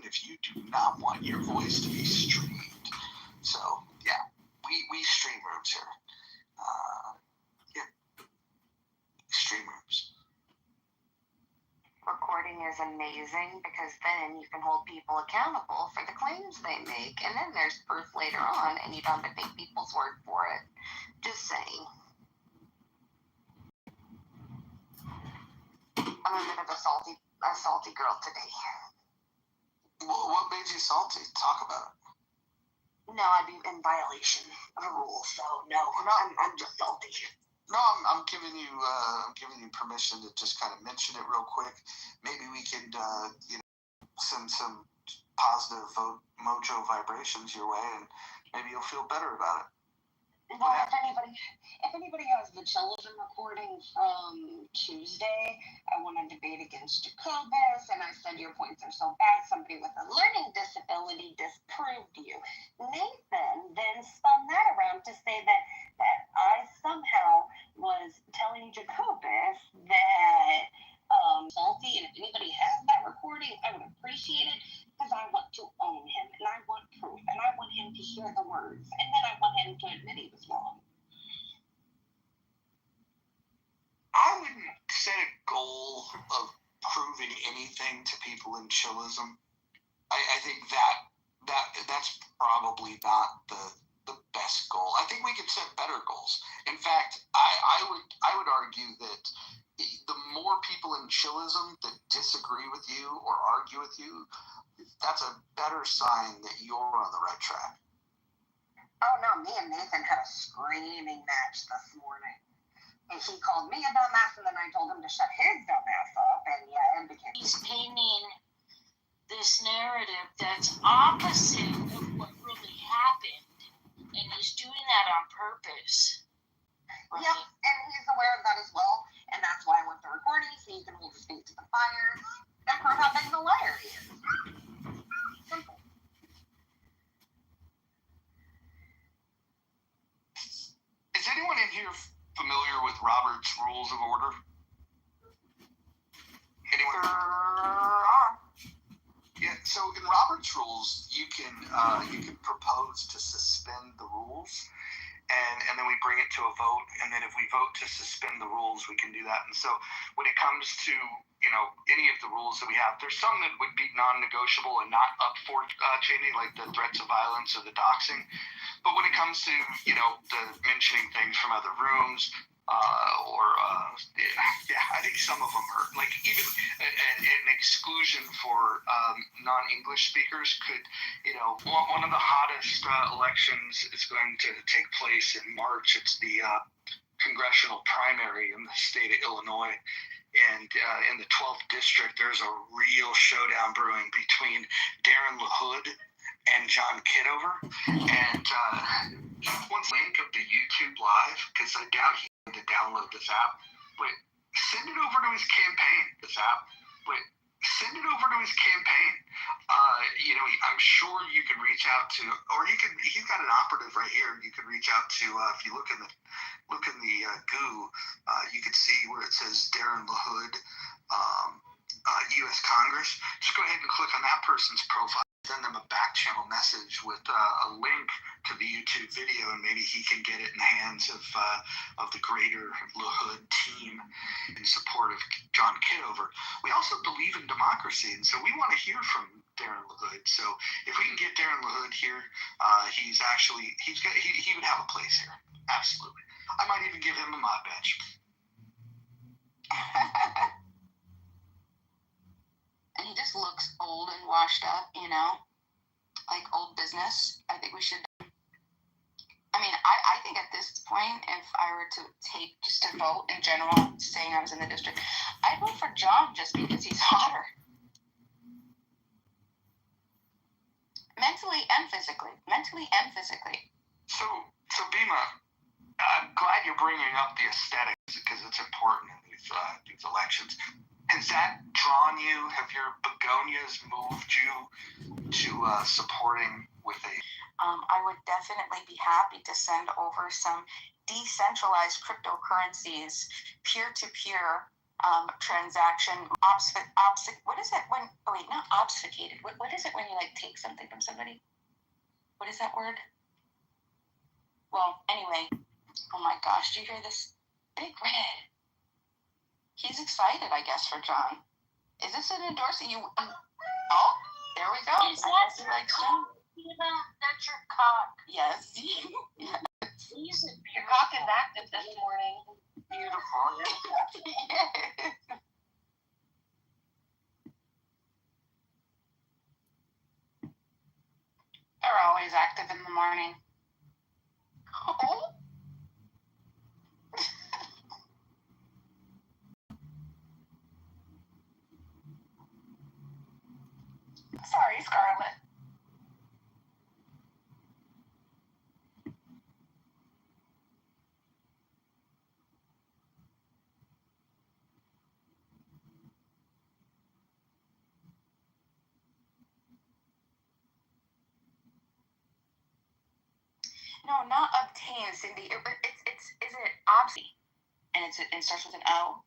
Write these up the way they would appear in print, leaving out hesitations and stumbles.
if you do not want your voice to be streamed. So, yeah, we stream rooms here. Stream rooms. Recording is amazing because then you can hold people accountable for the claims they make, and then there's proof later on, and you don't have to take people's word for it. Just saying. I'm a bit of a salty girl today. What made you salty? Talk about it. No, I'd be in violation of a rule, so no, I'm just salty. No, I'm giving you permission to just kind of mention it real quick. Maybe we could, send some positive mojo vibrations your way, and maybe you'll feel better about it. Well, if anybody has the Chillism recording from Tuesday, I won a debate against Jacobus, and I said your points are so bad, somebody with a learning disability disproved you. Nathan then spun that around to say that I somehow was telling Jacobus that salty, and if anybody has that recording, I would appreciate it, because I want to own him, and I want proof, and I want him to hear the words, and then I want him to admit he was wrong. I wouldn't set a goal of proving anything to people in Chillism. I think that's probably not the best goal. I think we could set better goals. In fact, I would argue that the more people in Chillism that disagree with you or argue with you, that's a better sign that you're on the right track. Oh no, me and Nathan had a screaming match this morning. And he called me a dumbass, and then I told him to shut his dumbass up, and yeah, it became... He's painting this narrative that's opposite of what really happened, and he's doing that on purpose. Right? Yep, and he's aware of that as well, and that's why I want the recording, so you can hold his feet to the fire and prove how big of a liar he is. Simple. Is anyone in here familiar with Robert's Rules of Order? Anyone? Yeah, so in Robert's Rules, you can propose to suspend the rules, and then we bring it to a vote, and then if we vote to suspend the rules, we can do that. And so when it comes to, any of the rules that we have, there's some that would be non-negotiable and not up for changing, like the threats of violence or the doxing. But when it comes to, the mentioning things from other rooms, I think some of them are, like, even an exclusion for non-English speakers could, one of the hottest elections is going to take place in March. It's the congressional primary in the state of Illinois. And in the 12th district, there's a real showdown brewing between Darren LaHood and John Kitover. And one link of the YouTube live, because I doubt he had to download this app, but send it over to his campaign, send it over to his campaign. I'm sure you can reach out to, or he's got an operative right here. You can reach out to, if you look in the goo, you can see where it says Darren LaHood, U.S. Congress. Just go ahead and click on that person's profile. Send them a back channel message with a link to the YouTube video, and maybe he can get it in the hands of the greater LaHood team in support of John Kitover. We also believe in democracy, and so we want to hear from Darren LaHood. So if we can get Darren LaHood here, he would have a place here. Absolutely. I might even give him a mod badge. And he just looks old and washed up, like old business. I think we should. I think at this point, if I were to take just a vote in general, saying I was in the district, I'd vote for John just because he's hotter. Mentally and physically. So Bima, I'm glad you're bringing up the aesthetics because it's important in these elections. Has that drawn you? Have your begonias moved you to supporting with a... I would definitely be happy to send over some decentralized cryptocurrencies peer-to-peer transaction, what is it when, oh wait, not obfuscated. What is it when you like take something from somebody? What is that word? Well, anyway, oh my gosh, do you hear this? Big Red. He's excited, I guess, for John. Is this an endorsement? Oh, there we go. Is that your cock? That's your cock. Yes. Your cock is active this morning. Beautiful. Yes. They're always active in the morning. Oh. Sorry, Scarlett. No, not obtain, Cindy. Is it obscene? And it starts with an O.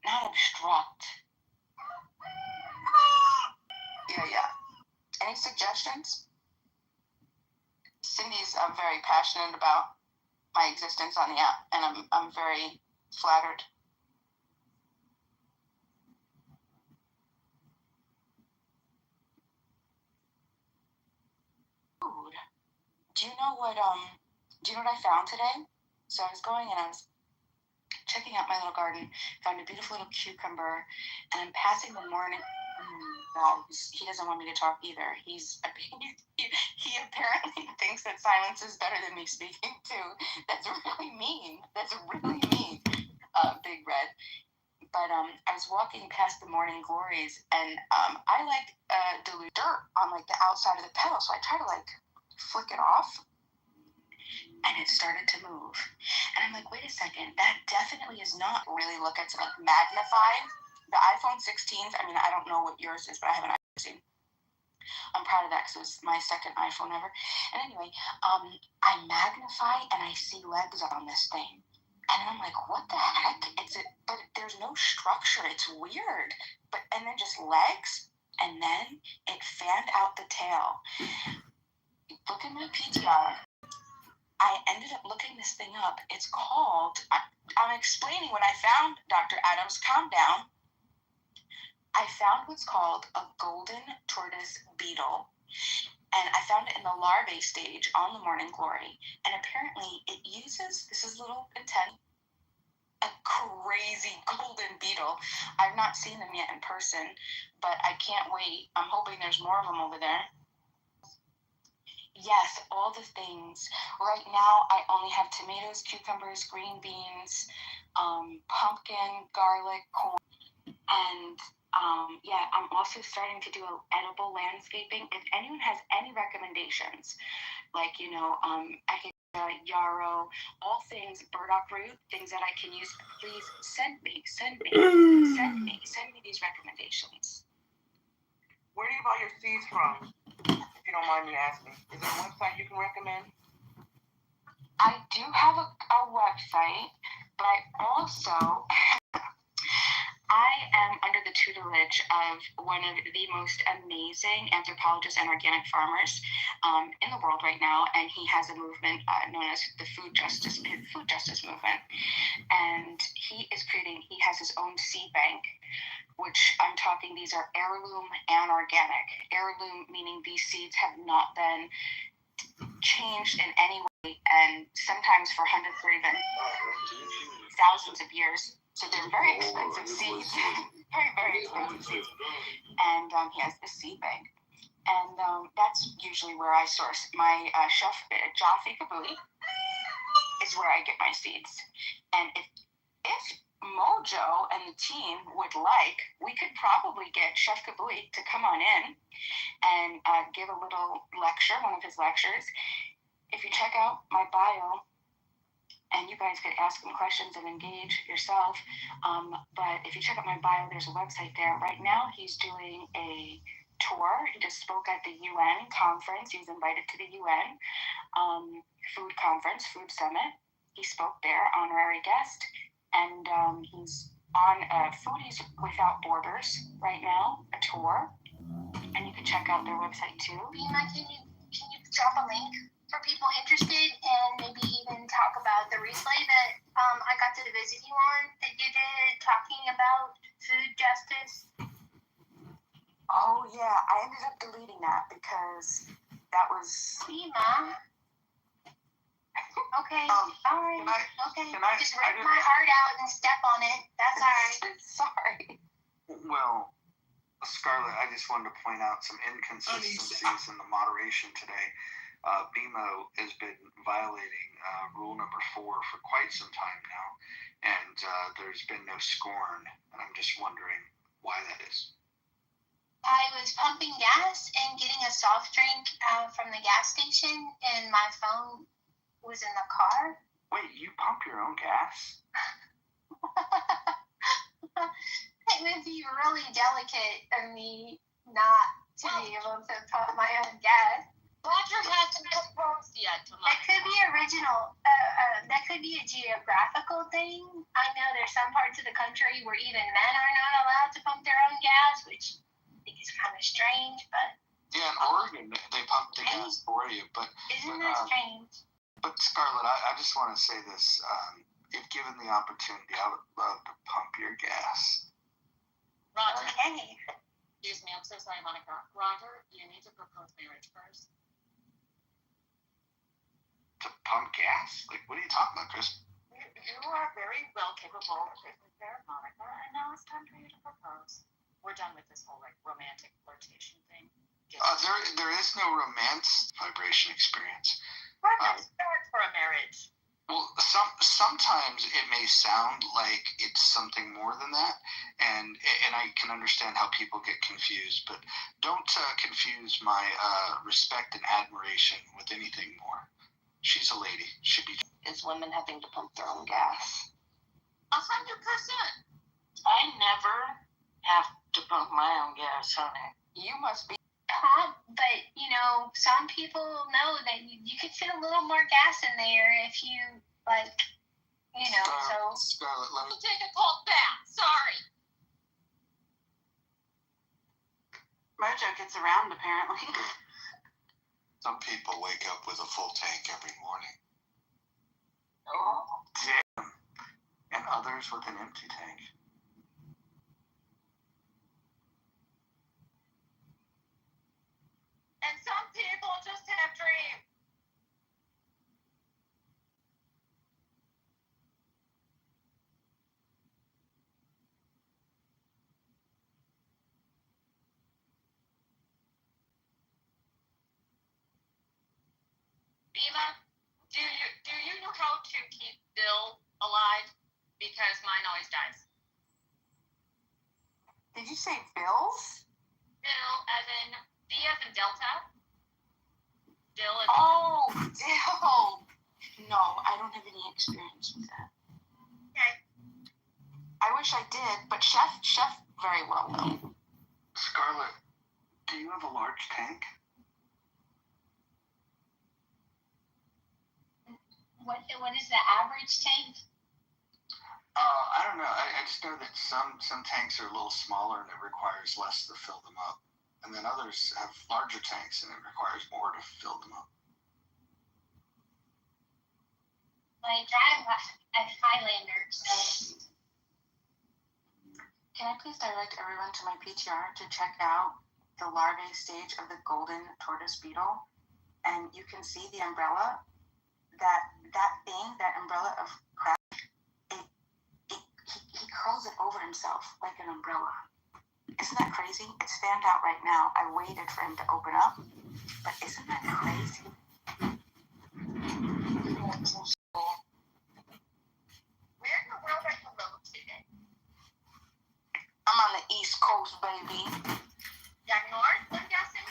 Not obstruct. Yeah. Any suggestions? Cindy's very passionate about my existence on the app, and I'm very flattered. Food. Do you know what I found today? So I was going and I was checking out my little garden, found a beautiful little cucumber, and I'm passing the morning. God, he doesn't want me to talk either. He apparently thinks that silence is better than me speaking too. That's really mean. Big Red. But I was walking past the morning glories, and I like dilute dirt on like the outside of the petal, so I try to like flick it off, and it started to move. And I'm like, wait a second, that definitely is not really look at like magnify. The iPhone 16s, I mean, I don't know what yours is, but I have an iPhone 16. I'm proud of that because it was my second iPhone ever. And anyway, I magnify and I see legs on this thing. And I'm like, what the heck? But there's no structure. It's weird. And then just legs, and then it fanned out the tail. Look at my PTR. I ended up looking this thing up. It's called, I'm explaining what I found, Dr. Adams, calm down. I found what's called a golden tortoise beetle, and I found it in the larvae stage on the morning glory. And apparently it uses, this is a little intense, a crazy golden beetle. I've not seen them yet in person, but I can't wait. I'm hoping there's more of them over there. Yes, all the things. Right now, I only have tomatoes, cucumbers, green beans, pumpkin, garlic, corn, and I'm also starting to do edible landscaping. If anyone has any recommendations, like yarrow, all things burdock root, things that I can use, please send me these recommendations. Where do you buy your seeds from, if you don't mind me asking? Is there a website you can recommend? I do have a website, but I am under the tutelage of one of the most amazing anthropologists and organic farmers in the world right now, and he has a movement known as the food justice movement. And he has his own seed bank, which I'm talking, these are heirloom and organic. Heirloom meaning these seeds have not been changed in any way, and sometimes for hundreds or even thousands of years. So they're very expensive seeds, very, very expensive seeds. And he has the seed bank. And that's usually where I source my chef, Jaffe Kabuli, is where I get my seeds. And if Mojo and the team would like, we could probably get Chef Kabuli to come on in and give a little lecture, one of his lectures. If you check out my bio, and you guys could ask him questions and engage yourself. But if you check out my bio, there's a website there. Right now, he's doing a tour. He just spoke at the UN conference. He was invited to the UN food conference, food summit. he spoke there, honorary guest, and he's on Foodies Without Borders right now, a tour, and you can check out their website too. Bima, can you drop a link for people interested, and maybe even talk about the replay that I got to visit you on that you did talking about food justice? Oh yeah, I ended up deleting that because that was Bima. Okay, all right. Okay. Just rip my heart out and step on it. That's all right. Sorry. Well, Scarlett, I just wanted to point out some inconsistencies in the moderation today. BMO has been violating rule number 4 for quite some time now, and there's been no scorn, and I'm just wondering why that is. I was pumping gas and getting a soft drink from the gas station, and my phone was in the car. Wait, you pump your own gas? It would be really delicate of me not to be able to pump my own gas. Roger hasn't proposed yet tonight. That could be original. That could be a geographical thing. I know there's some parts of the country where even men are not allowed to pump their own gas, which I think is kind of strange, but... Yeah, in Oregon, they pump the gas for you, but... Isn't that strange? But Scarlett, I just want to say this. If given the opportunity, I would love to pump your gas. Roger. Okay. Excuse me, I'm so sorry, Monica. Roger, you need to propose marriage first. To pump gas? Like, what are you talking about, Chris? You are very well capable of taking care of Monica, and now it's time for you to propose. We're done with this whole, romantic flirtation thing. There is no romance vibration experience. Let's start for a marriage. Well, sometimes it may sound like it's something more than that, and I can understand how people get confused, but don't confuse my respect and admiration with anything more. She's a lady. Should be. Is women having to pump their own gas. 100%. I never have to pump my own gas, honey. You must be. But, some people know that you could fit a little more gas in there if you, so... Scarlett, let me... Take a cold bath. Sorry. Mojo gets around, apparently. Some people wake up with a full tank every morning. Oh. Damn. And others with an empty tank. And some people just have dreams. Bima, do you know how to keep Bill alive? Because mine always dies. Did you say Bills? Bill, as in D as in Delta. Bill as Oh, Dill. No, I don't have any experience with that. Okay. I wish I did, but Chef very well will. Scarlett, do you have a large tank? What is the average tank? I don't know. I just know that some tanks are a little smaller and it requires less to fill them up. And then others have larger tanks and it requires more to fill them up. I drive a Highlander, so... Can I please direct everyone to my PTR to check out the larvae stage of the golden tortoise beetle? And you can see the umbrella. That umbrella of crap, he curls it over himself like an umbrella. Isn't that crazy? It's fanned out right now. I waited for him to open up, but isn't that crazy? Where in the world are you located? I'm on the East Coast, baby. Yeah, north, I'm guessing?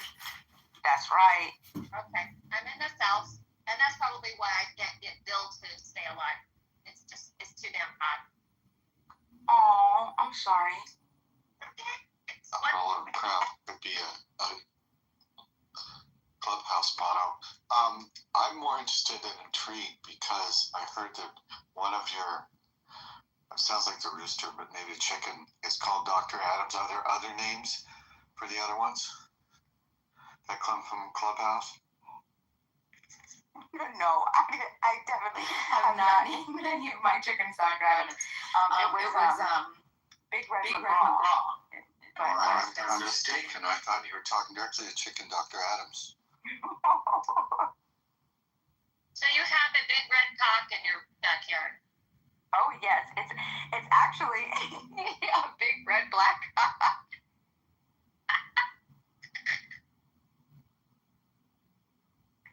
That's right. Okay. I'm in the south, and that's probably why I can't get Bill to stay alive. It's too damn hot. Oh, I'm sorry. Okay. Oh, crap. Could be a clubhouse motto. I'm more interested and intrigued because I heard that one of your, it sounds like the rooster, but maybe the chicken, is called Dr. Adams. Are there other names for the other ones that come from Clubhouse? No, I definitely have not named any of my chickens Dr. Adams. It was Big Red McGraw. But I'm mistaken. I thought you were talking directly to Chicken Dr. Adams. So you have a big red cock in your backyard. Oh yes, it's actually a big red black cock.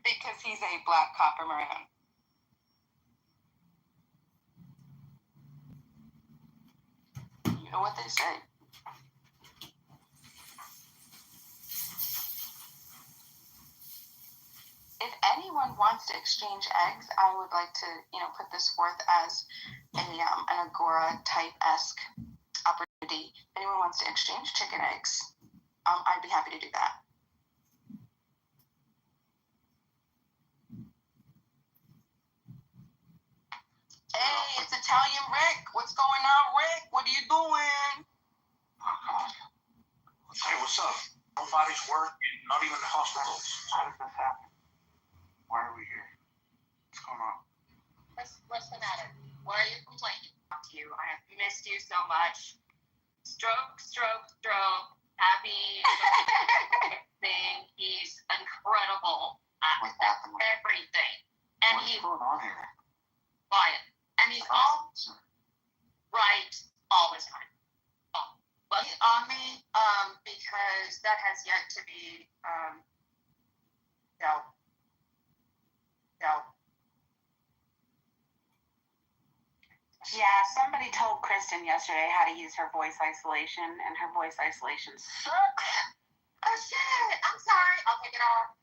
Because he's a black copper maroon. You know what they say. If anyone wants to exchange eggs, I would like to, put this forth as an Agora type-esque opportunity. If anyone wants to exchange chicken eggs, I'd be happy to do that. Hey, it's Italian Rick. What's going on, Rick? What are you doing? Hey, what's up? Nobody's working, not even the hospitals. How does this happen? Why are we here? What's going on? What's the matter? Why are you complaining? To you, I have missed you so much. Stroke, stroke, stroke. Happy thing. He's incredible at What's happening? everything, and What's he's going on here? quiet, and he's all right all the time. But he's on me because that has yet to be dealt. Yeah, somebody told Kristen yesterday how to use her voice isolation, and her voice isolation sucks. Oh shit! I'm sorry. I'll take it off.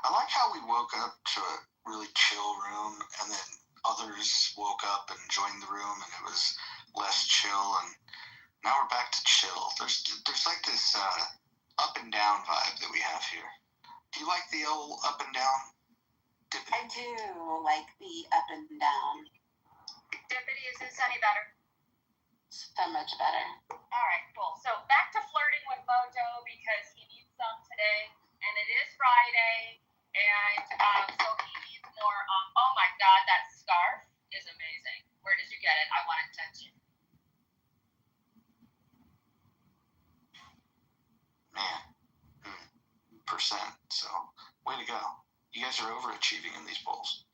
I like how we woke up to a really chill room, and then others woke up and joined the room, and it was less chill, and now we're back to chill. There's like this up and down vibe that we have here. Do you like the old up and down? I do like the up and down. Deputy, is this any better? So much better. All right, cool. So back to flirting with Mojo because he needs some today, and it is Friday, and so he needs more. Oh my God, that scarf is amazing. Where did you get it? I want attention. Man, percent. So, way to go. You guys are overachieving in these polls.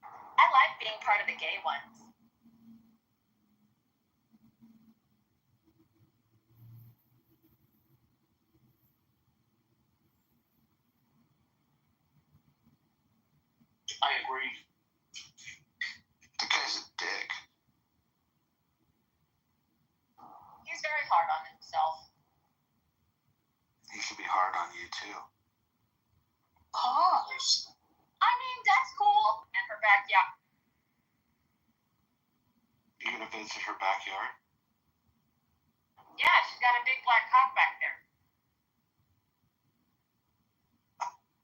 I like being part of the gay ones. I agree. The guy's a dick. He's very hard on himself. He should be hard on you too. Pause. I mean, that's cool. And her backyard. You gonna visit her backyard? Yeah, she's got a big black cock back there.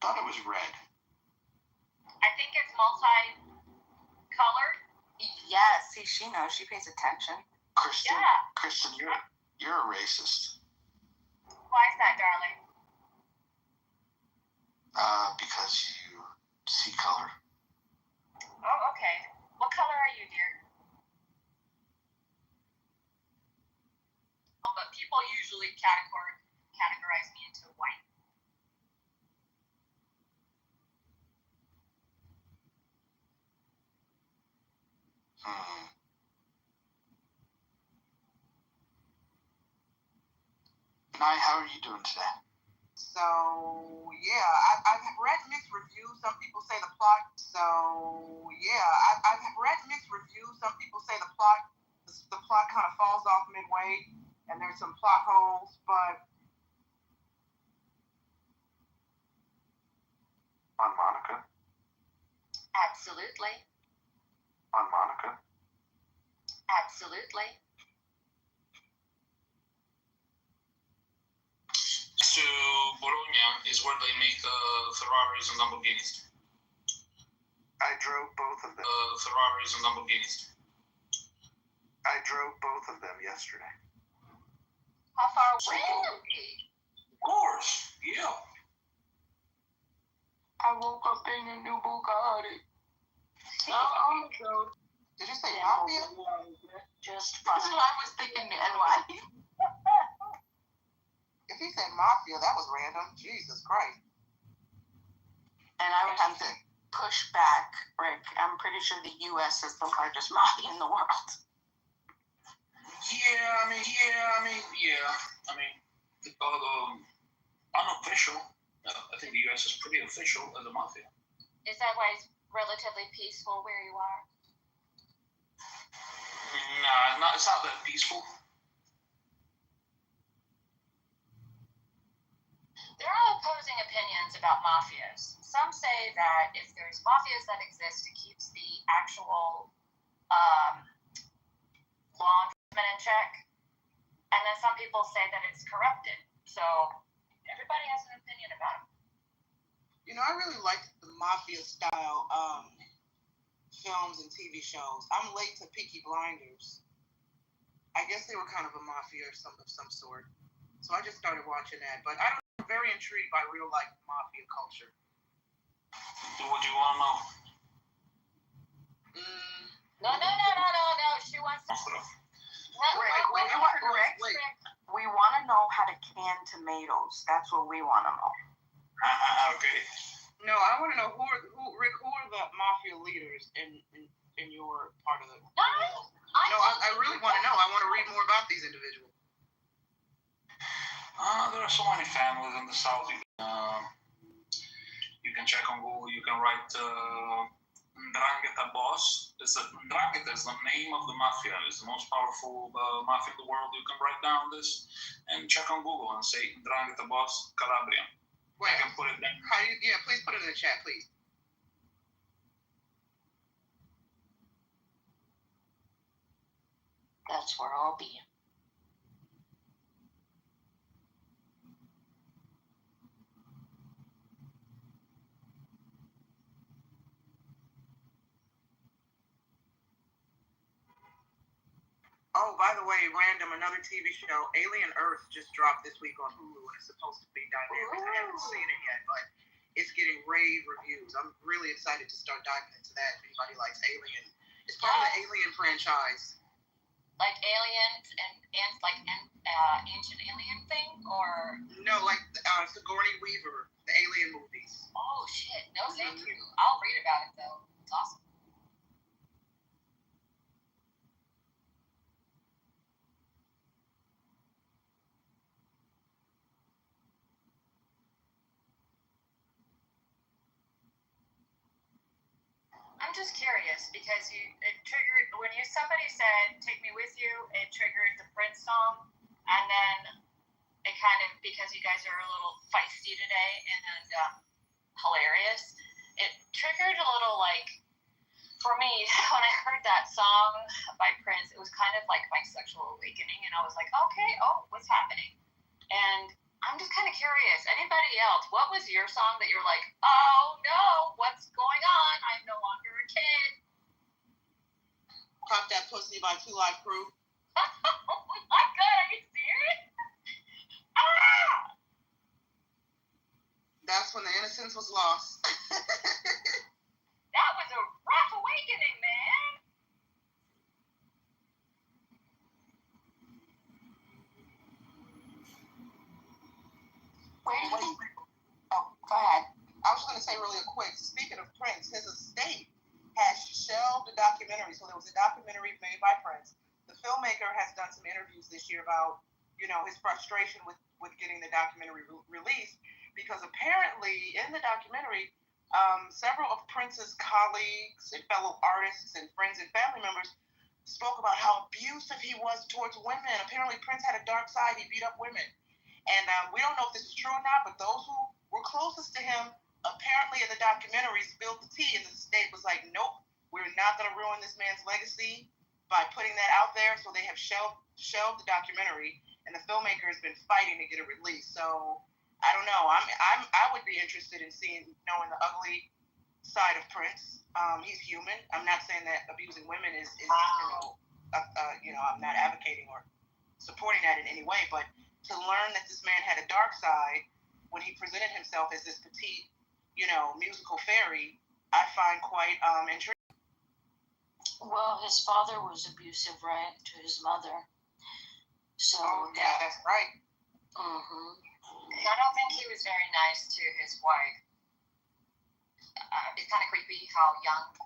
Thought it was red. I think it's multi-colored. Yes, see, she knows. She pays attention. Kristen, Yeah. Kristen, you're a racist. Why is that, darling? Because you see color. Oh, okay. What color are you, dear? Oh, but people usually categorize me into white. Nye, how are you doing today? So yeah, I've read mixed reviews. Some people say the plot. I've read mixed reviews. Some people say the plot kind of falls off midway, and there's some plot holes. But On Monica. Absolutely. On Monica. Absolutely. To Bologna is where they make Ferraris and Lamborghinis. I drove both of them. Ferraris and Lamborghinis. I drove both of them yesterday. How far away are we? Of course, yeah. I woke up in a new Bugatti. Did you say mafia? Just That's what I was thinking, NY. If he said mafia, that was random. Jesus Christ. And I would have to push back, Rick. I'm pretty sure the U.S. is the largest mafia in the world. Yeah, I mean, unofficial. I think the U.S. is pretty official as a mafia. Is that why it's relatively peaceful where you are? Nah, it's not that peaceful. There are opposing opinions about mafias. Some say that if there's mafias that exist, it keeps the actual law enforcement in check. And then some people say that it's corrupted. So everybody has an opinion about it. You know, I really like the mafia style films and TV shows. I'm late to Peaky Blinders. I guess they were kind of a mafia of some sort. So I just started watching that. But I'm very intrigued by real life mafia culture. What do you want to know? No. She wants to. Wait. We want to know how to can tomatoes. That's what we want to know. Okay. No, I want to know who are the mafia leaders in your part of the. I really want to know. I want to read more about these individuals. There are so many families in the South. You can check on Google. You can write Ndrangheta boss. Ndrangheta is the name of the mafia. It's the most powerful mafia in the world. You can write down this and check on Google and say Ndrangheta boss Calabria. Wait, I can put it there. Please put it in the chat, please. That's where I'll be. Oh, by the way, random, another TV show, Alien Earth, just dropped this week on Hulu, and it's supposed to be dynamic. I haven't seen it yet, but it's getting rave reviews. I'm really excited to start diving into that. If anybody likes Alien, it's part of the Alien franchise. Like aliens and like an ancient alien thing, or No, like Sigourney Weaver, the Alien movies. oh shit, no thank you. I'll read about it though. It's awesome. I'm just curious because it triggered when somebody said "Take Me With You." It triggered the Prince song, and then it kind of, because you guys are a little feisty today and hilarious, it triggered a little, like, for me when I heard that song by Prince, it was kind of like my sexual awakening, and I was like, okay, what's happening? And I'm just kind of curious. Anybody else? What was your song that you're like, oh no, what's going on? I'm no longer a kid. Pop That Pussy by 2 Live Crew. Oh my god, are you serious? Ah! That's when the innocence was lost. That was a rough awakening, man. Where do you think? Oh, go ahead. I was going to say really quick, speaking of Prince, his estate has shelved the documentary. So there was a documentary made by Prince. The filmmaker has done some interviews this year about, his frustration with getting the documentary released, because apparently in the documentary, several of Prince's colleagues and fellow artists and friends and family members spoke about how abusive he was towards women. Apparently Prince had a dark side. He beat up women. And we don't know if this is true or not, but those who were closest to him apparently in the documentary spilled the tea, and the state was like, nope, we're not going to ruin this man's legacy. by putting that out there. So they have shelved the documentary, and the filmmaker has been fighting to get it released. So I don't know. I would be interested in knowing the ugly side of Prince. He's human. I'm not saying that abusing women is I'm not advocating or supporting that in any way, but to learn that this man had a dark side when he presented himself as this petite, musical fairy, I find quite intriguing. Well, his father was abusive, right, to his mother. So yeah, that's right. Mm-hmm. I don't think he was very nice to his wife. It's kind of creepy how young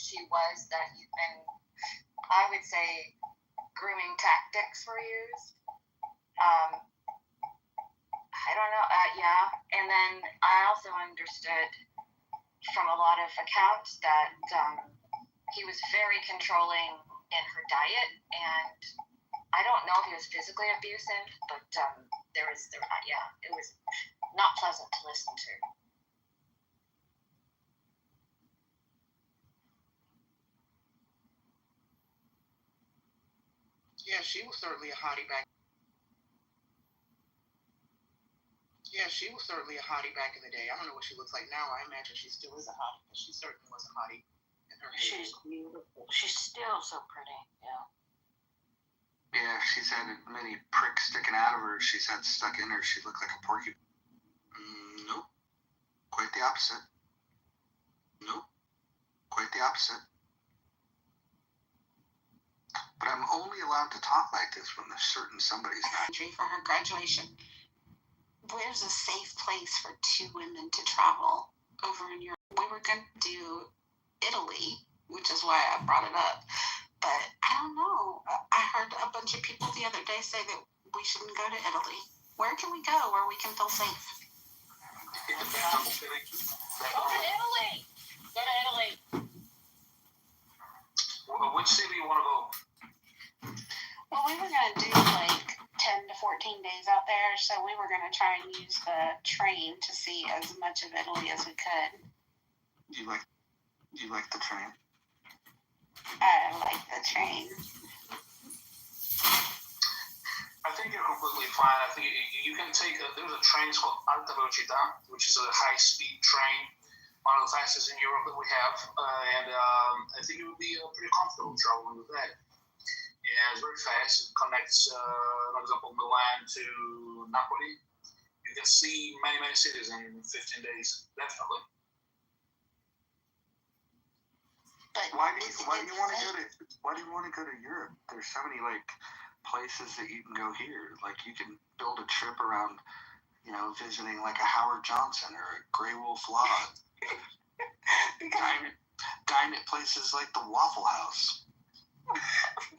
she was, and I would say grooming tactics were used. I don't know. Yeah. And then I also understood from a lot of accounts that he was very controlling in her diet, and I don't know if he was physically abusive, but it was not pleasant to listen to. Yeah, she was certainly a hottie back. Yeah, she was certainly a hottie back in the day. I don't know what she looks like now. I imagine she still is a hottie, but she certainly was a hottie in her heyday. She's beautiful. She's still so pretty. Yeah. Yeah, she's had many pricks sticking out of her. She's had stuck in her. She looked like a porcupine. Nope. Quite the opposite. Nope. Quite the opposite. But I'm only allowed to talk like this when there's certain somebody's not. For her graduation. Where's a safe place for two women to travel over in Europe? We were going to do Italy, which is why I brought it up. But I don't know. I heard a bunch of people the other day say that we shouldn't go to Italy. Where can we go where we can feel safe? Go to Italy. Go to Italy. Which city you want to go? Well, we were going to do like 10 to 14 days out there, so we were going to try and use the train to see as much of Italy as we could. Do you like the train? I like the train. I think you're completely fine. I think you can take there's a train called Alta Velocità, which is a high-speed train, one of the fastest in Europe that we have, and I think it would be pretty comfortable traveling with that. Yeah, it's very fast. It connects, for example, Milan to Napoli. You can see many, many cities in 15 days, definitely. But Why do you want to go to Europe? There's so many places that you can go here. Like you can build a trip around, visiting like a Howard Johnson or a Grey Wolf Lodge. Dine at places like the Waffle House.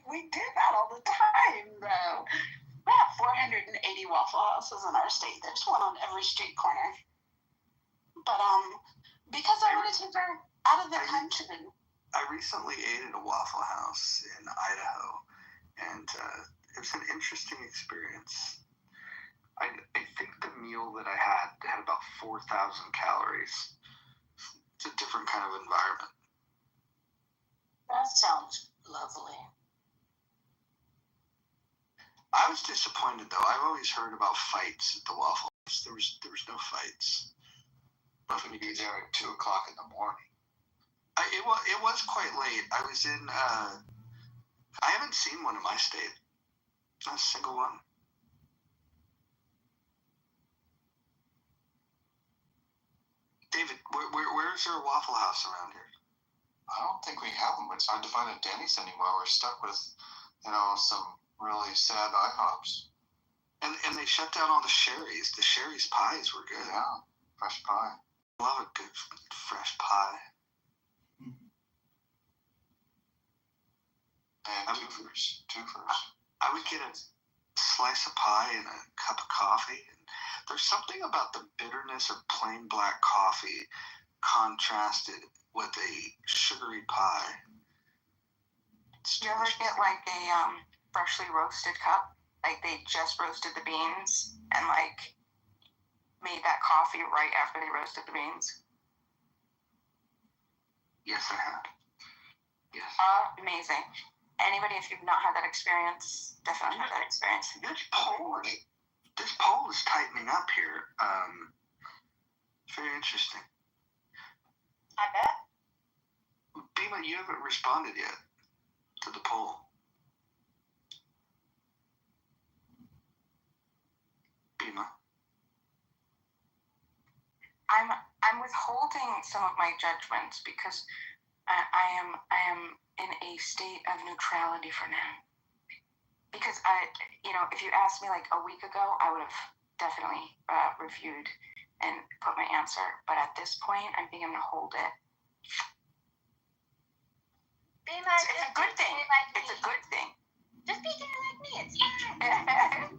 We do that all the time, though. We have 480 Waffle Houses in our state. There's one on every street corner. But because I wanted to go out of the country. I recently ate at a Waffle House in Idaho, and it was an interesting experience. I think the meal that I had about 4,000 calories. It's a different kind of environment. That sounds lovely. I was disappointed though. I've always heard about fights at the Waffle House. There was no fights. Nothing to be there at 2:00 in the morning. It was quite late. I was in. I haven't seen one in my state. Not a single one. David, where's there a Waffle House around here? I don't think we have them, but it's hard to find a Denny's anymore. We're stuck with, some really sad IHOPs. And they shut down all the Sherry's. The Sherry's pies were good. Yeah, fresh pie. Love a good fresh pie. And twofers. I would get a slice of pie and a cup of coffee. And there's something about the bitterness of plain black coffee contrasted with a sugary pie. Do you ever get like a freshly roasted cup? Like they just roasted the beans and made that coffee right after they roasted the beans? Yes, I have. Yes. Amazing. Anybody, if you've not had that experience, definitely have that experience. This poll is tightening up here. Very interesting. I bet. Bima, you haven't responded yet to the poll. Bima. I'm withholding some of my judgments because I am in a state of neutrality for now. Because if you asked me like a week ago, I would have definitely reviewed and put my answer. But at this point, I think I'm gonna hold it. It's a good thing. It's a good thing. Just be gay like me. It's fine.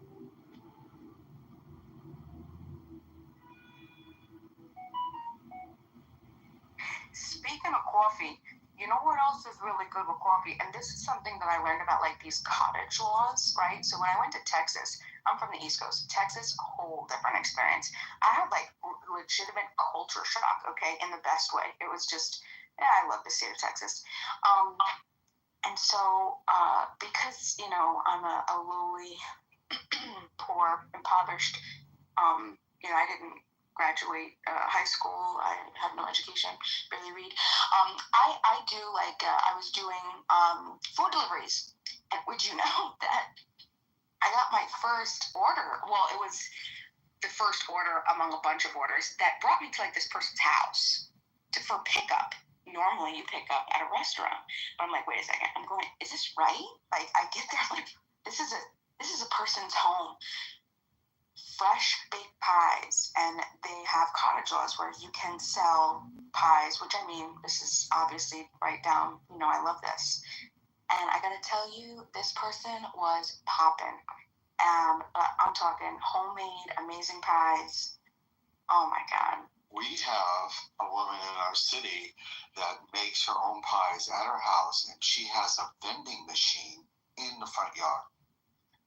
Speaking of coffee, you know what else is really good with coffee? And this is something that I learned about, like these cottage laws, right? So when I went to Texas, I'm from the East Coast. Texas, a whole different experience. I had like legitimate culture shock, okay, in the best way. It was just, I love the state of Texas. And so because, I'm a lowly, poor, impoverished, I didn't graduate high school. I have no education, barely read. I do I was doing food deliveries. And would you know that I got my first order? Well, it was the first order among a bunch of orders that brought me to like this person's house for pickup. Normally you pick up at a restaurant, but I'm like, wait a second. I'm going, is this right? Like I get there, like this is a person's home. Fresh baked pies, and they have cottage laws where you can sell pies, which I mean, this is obviously right down, I love this. And I gotta tell you, this person was popping. I'm talking homemade, amazing pies. Oh my God. We have a woman in our city that makes her own pies at her house, and she has a vending machine in the front yard.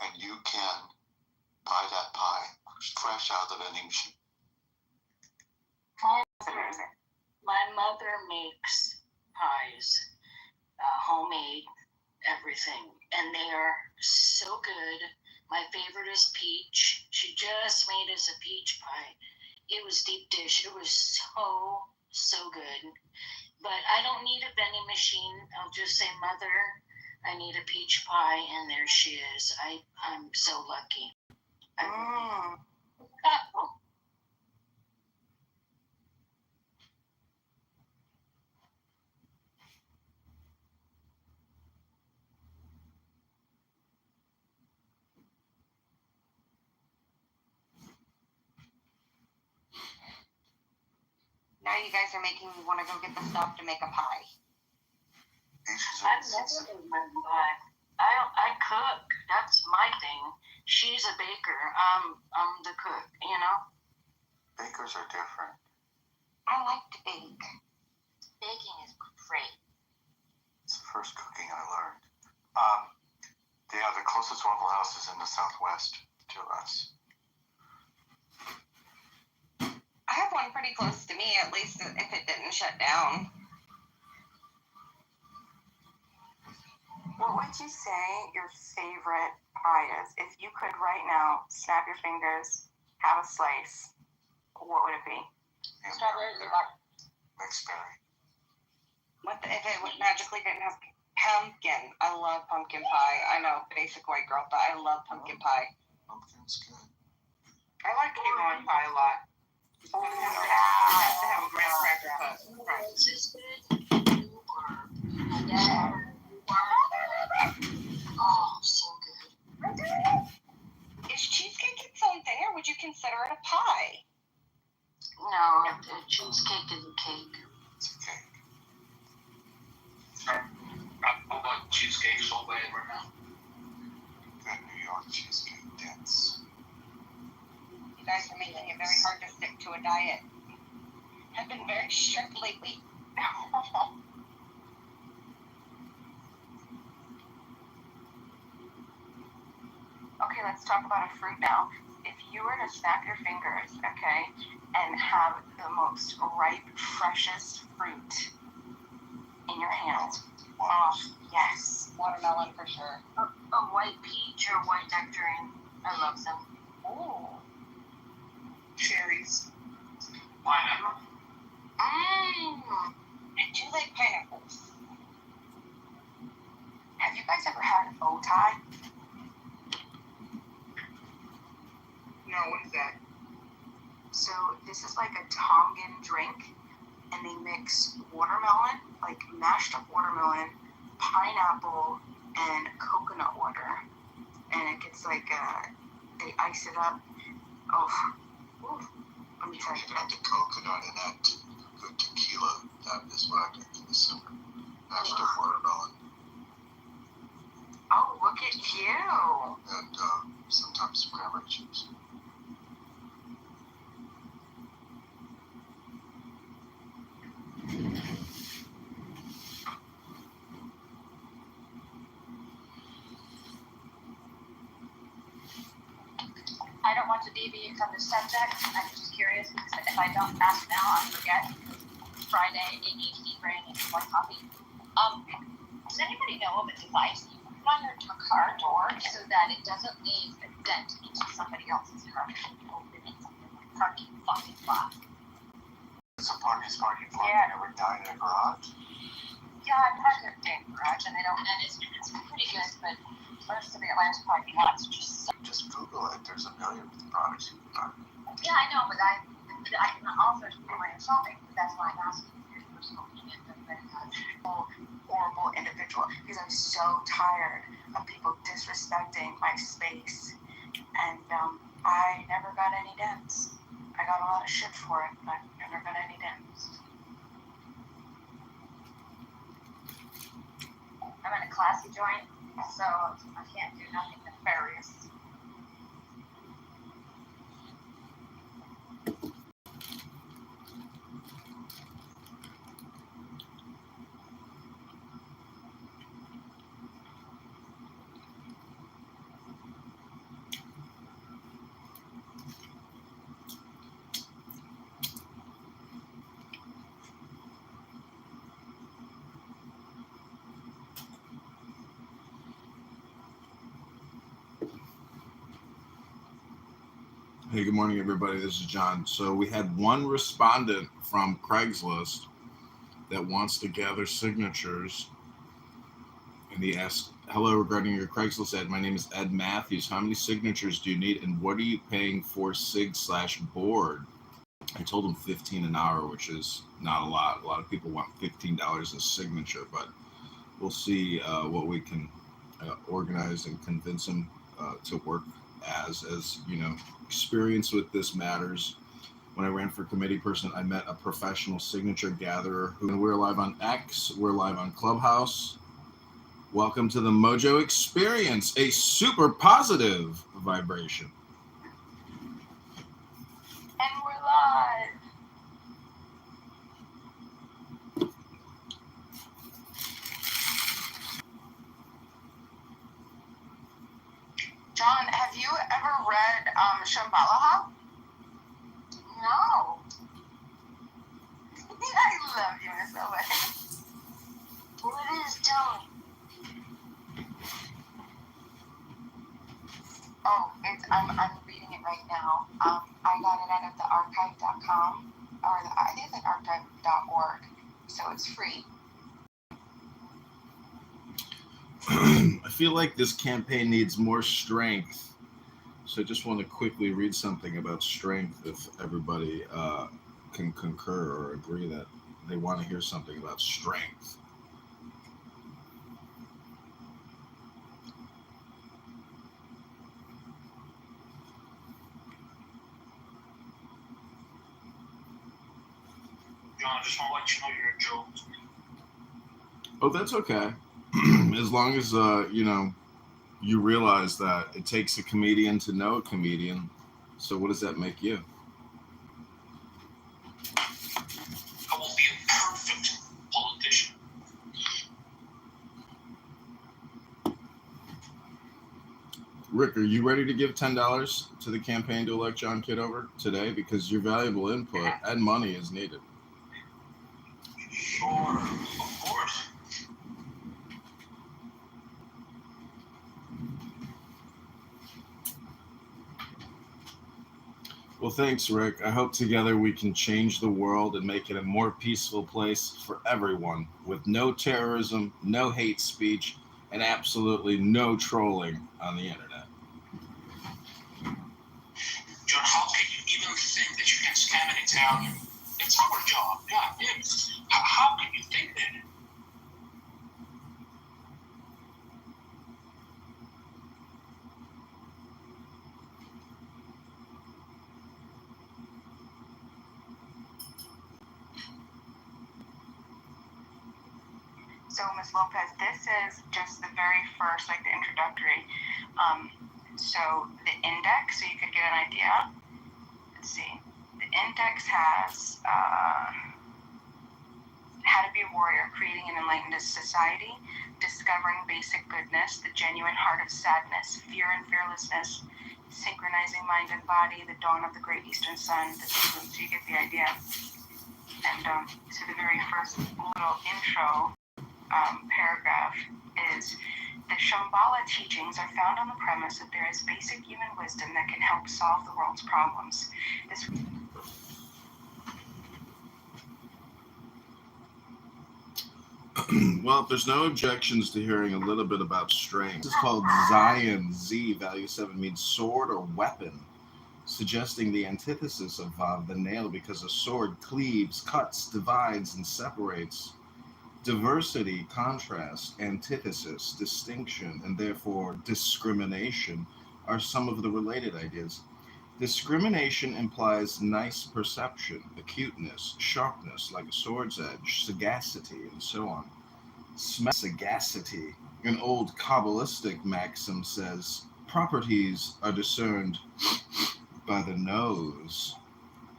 And you can buy that pie fresh out of the vending machine. My mother makes pies, homemade, everything, and they are so good. My favorite is peach. She just made us a peach pie. It was deep dish. It was so good. But I don't need a vending machine. I'll just say, Mother, I need a peach pie, and there she is. I'm so lucky. Now you guys are making me want to go get the stuff to make a pie. I've never made my pie. I cook. That's my thing. She's a baker. I'm the cook, Bakers are different. I like to bake. Baking is great. It's the first cooking I learned. The closest Waffle House is in the Southwest to us. I have one pretty close to me, at least if it didn't shut down. What would you say your favorite pie is? If you could right now snap your fingers, have a slice, what would it be? Strawberries and Mixed berry. If it magically didn't have pumpkin? I love pumpkin pie. I know, basic white girl, but I love pumpkin pie. Pumpkin's good. I like key lime pie a lot. Oh, You have to have a graham cracker crust. This is good. My dad. Oh, so good. Is cheesecake its own thing, or would you consider it a pie? No, the cheesecake is a cake. It's a cake. I want cheesecake so bad right now. Good New York cheesecake, dense. You guys are making it very hard to stick to a diet. I've been very strict lately. Okay, let's talk about a fruit now. If you were to snap your fingers, okay, and have the most ripe, freshest fruit in your hands, Oh, yes. Watermelon for sure. A white peach or white nectarine. I love them. Oh. Cherries. Pineapple. Mmm. I do like pineapples. Have you guys ever had otai? No, what is that? So this is like a Tongan drink, and they mix watermelon, like mashed up watermelon, pineapple, and coconut water, and it gets like they ice it up. Oh, ooh, let me tell you. Got the coconut in that good tequila. That is what I get in the summer. Mashed up watermelon Oh, look at you. and sometimes cranberry juice. I don't want to deviate from the subject. I'm just curious because if I don't ask now, I'll forget. Friday, ADHD brain, and more coffee. Does anybody know of a device you can put on your car door so that it doesn't leave a dent into somebody else's car opening something like parking fucking lot? It's a parking spot. Yeah. Every night in a garage. Yeah, I park at the garage and it's pretty good, but most of the Atlanta parking lots are just so. Just Google it. There's a million products you can buy. Yeah, I know, but I can also do my own shopping. But that's why I'm asking for your personal opinion. Horrible individual because I'm so tired of people disrespecting my space, and I never got any dents. I got a lot of shit for it, but I never got any dents. I'm in a classy joint, so I can't do nothing nefarious. Hey, good morning, everybody. This is John. So we had one respondent from Craigslist that wants to gather signatures. And he asked, hello, regarding your Craigslist ad, my name is Ed Matthews. How many signatures do you need, and what are you paying for sig/board? I told him $15 an hour, which is not a lot. A lot of people want $15 a signature, but we'll see what we can organize and convince him to work as you know, experience with this matters. When I ran for committee person, I met a professional signature gatherer we're live on X, we're live on Clubhouse. Welcome to the Mojo Experience, a super positive vibration. And we're live. John, have you ever read Shambhala? No. I love you, Miss Owen. What is John? Oh, I'm reading it right now. I got it out of the archive.com, or I think it's like archive.org, so it's free. I feel like this campaign needs more strength. So I just want to quickly read something about strength if everybody can concur or agree that they want to hear something about strength. John, I just want to let you know you're a joke to me. Oh, that's okay. As long as, you know, you realize that it takes a comedian to know a comedian. So what does that make you? I will be a perfect politician. Rick, are you ready to give $10 to the campaign to elect John Kitover today? Because your valuable input and money is needed. Sure, of course. Well, thanks, Rick. I hope together we can change the world and make it a more peaceful place for everyone, with no terrorism, no hate speech, and absolutely no trolling on the internet. John, how can you even think that you can scam an Italian? It's our job. Yeah, how can you think that? So, Ms. Lopez, this is just the very first, like the introductory. So the index, so you could get an idea. Let's see. The index has how to be a warrior, creating an enlightened society, discovering basic goodness, the genuine heart of sadness, fear and fearlessness, synchronizing mind and body, the dawn of the great eastern sun. So you get the idea. And so the very first little intro paragraph is the Shambhala teachings are found on the premise that there is basic human wisdom that can help solve the world's problems. This Well, if there's no objections to hearing a little bit about strength, this is called Zion. Z, value 7, means sword or weapon, suggesting the antithesis of Vav, the nail, because a sword cleaves, cuts, divides, and separates. Diversity, contrast, antithesis, distinction, and therefore discrimination are some of the related ideas. Discrimination implies nice perception, acuteness, sharpness like a sword's edge, sagacity, and so on. Sagacity. An old Kabbalistic maxim says properties are discerned by the nose.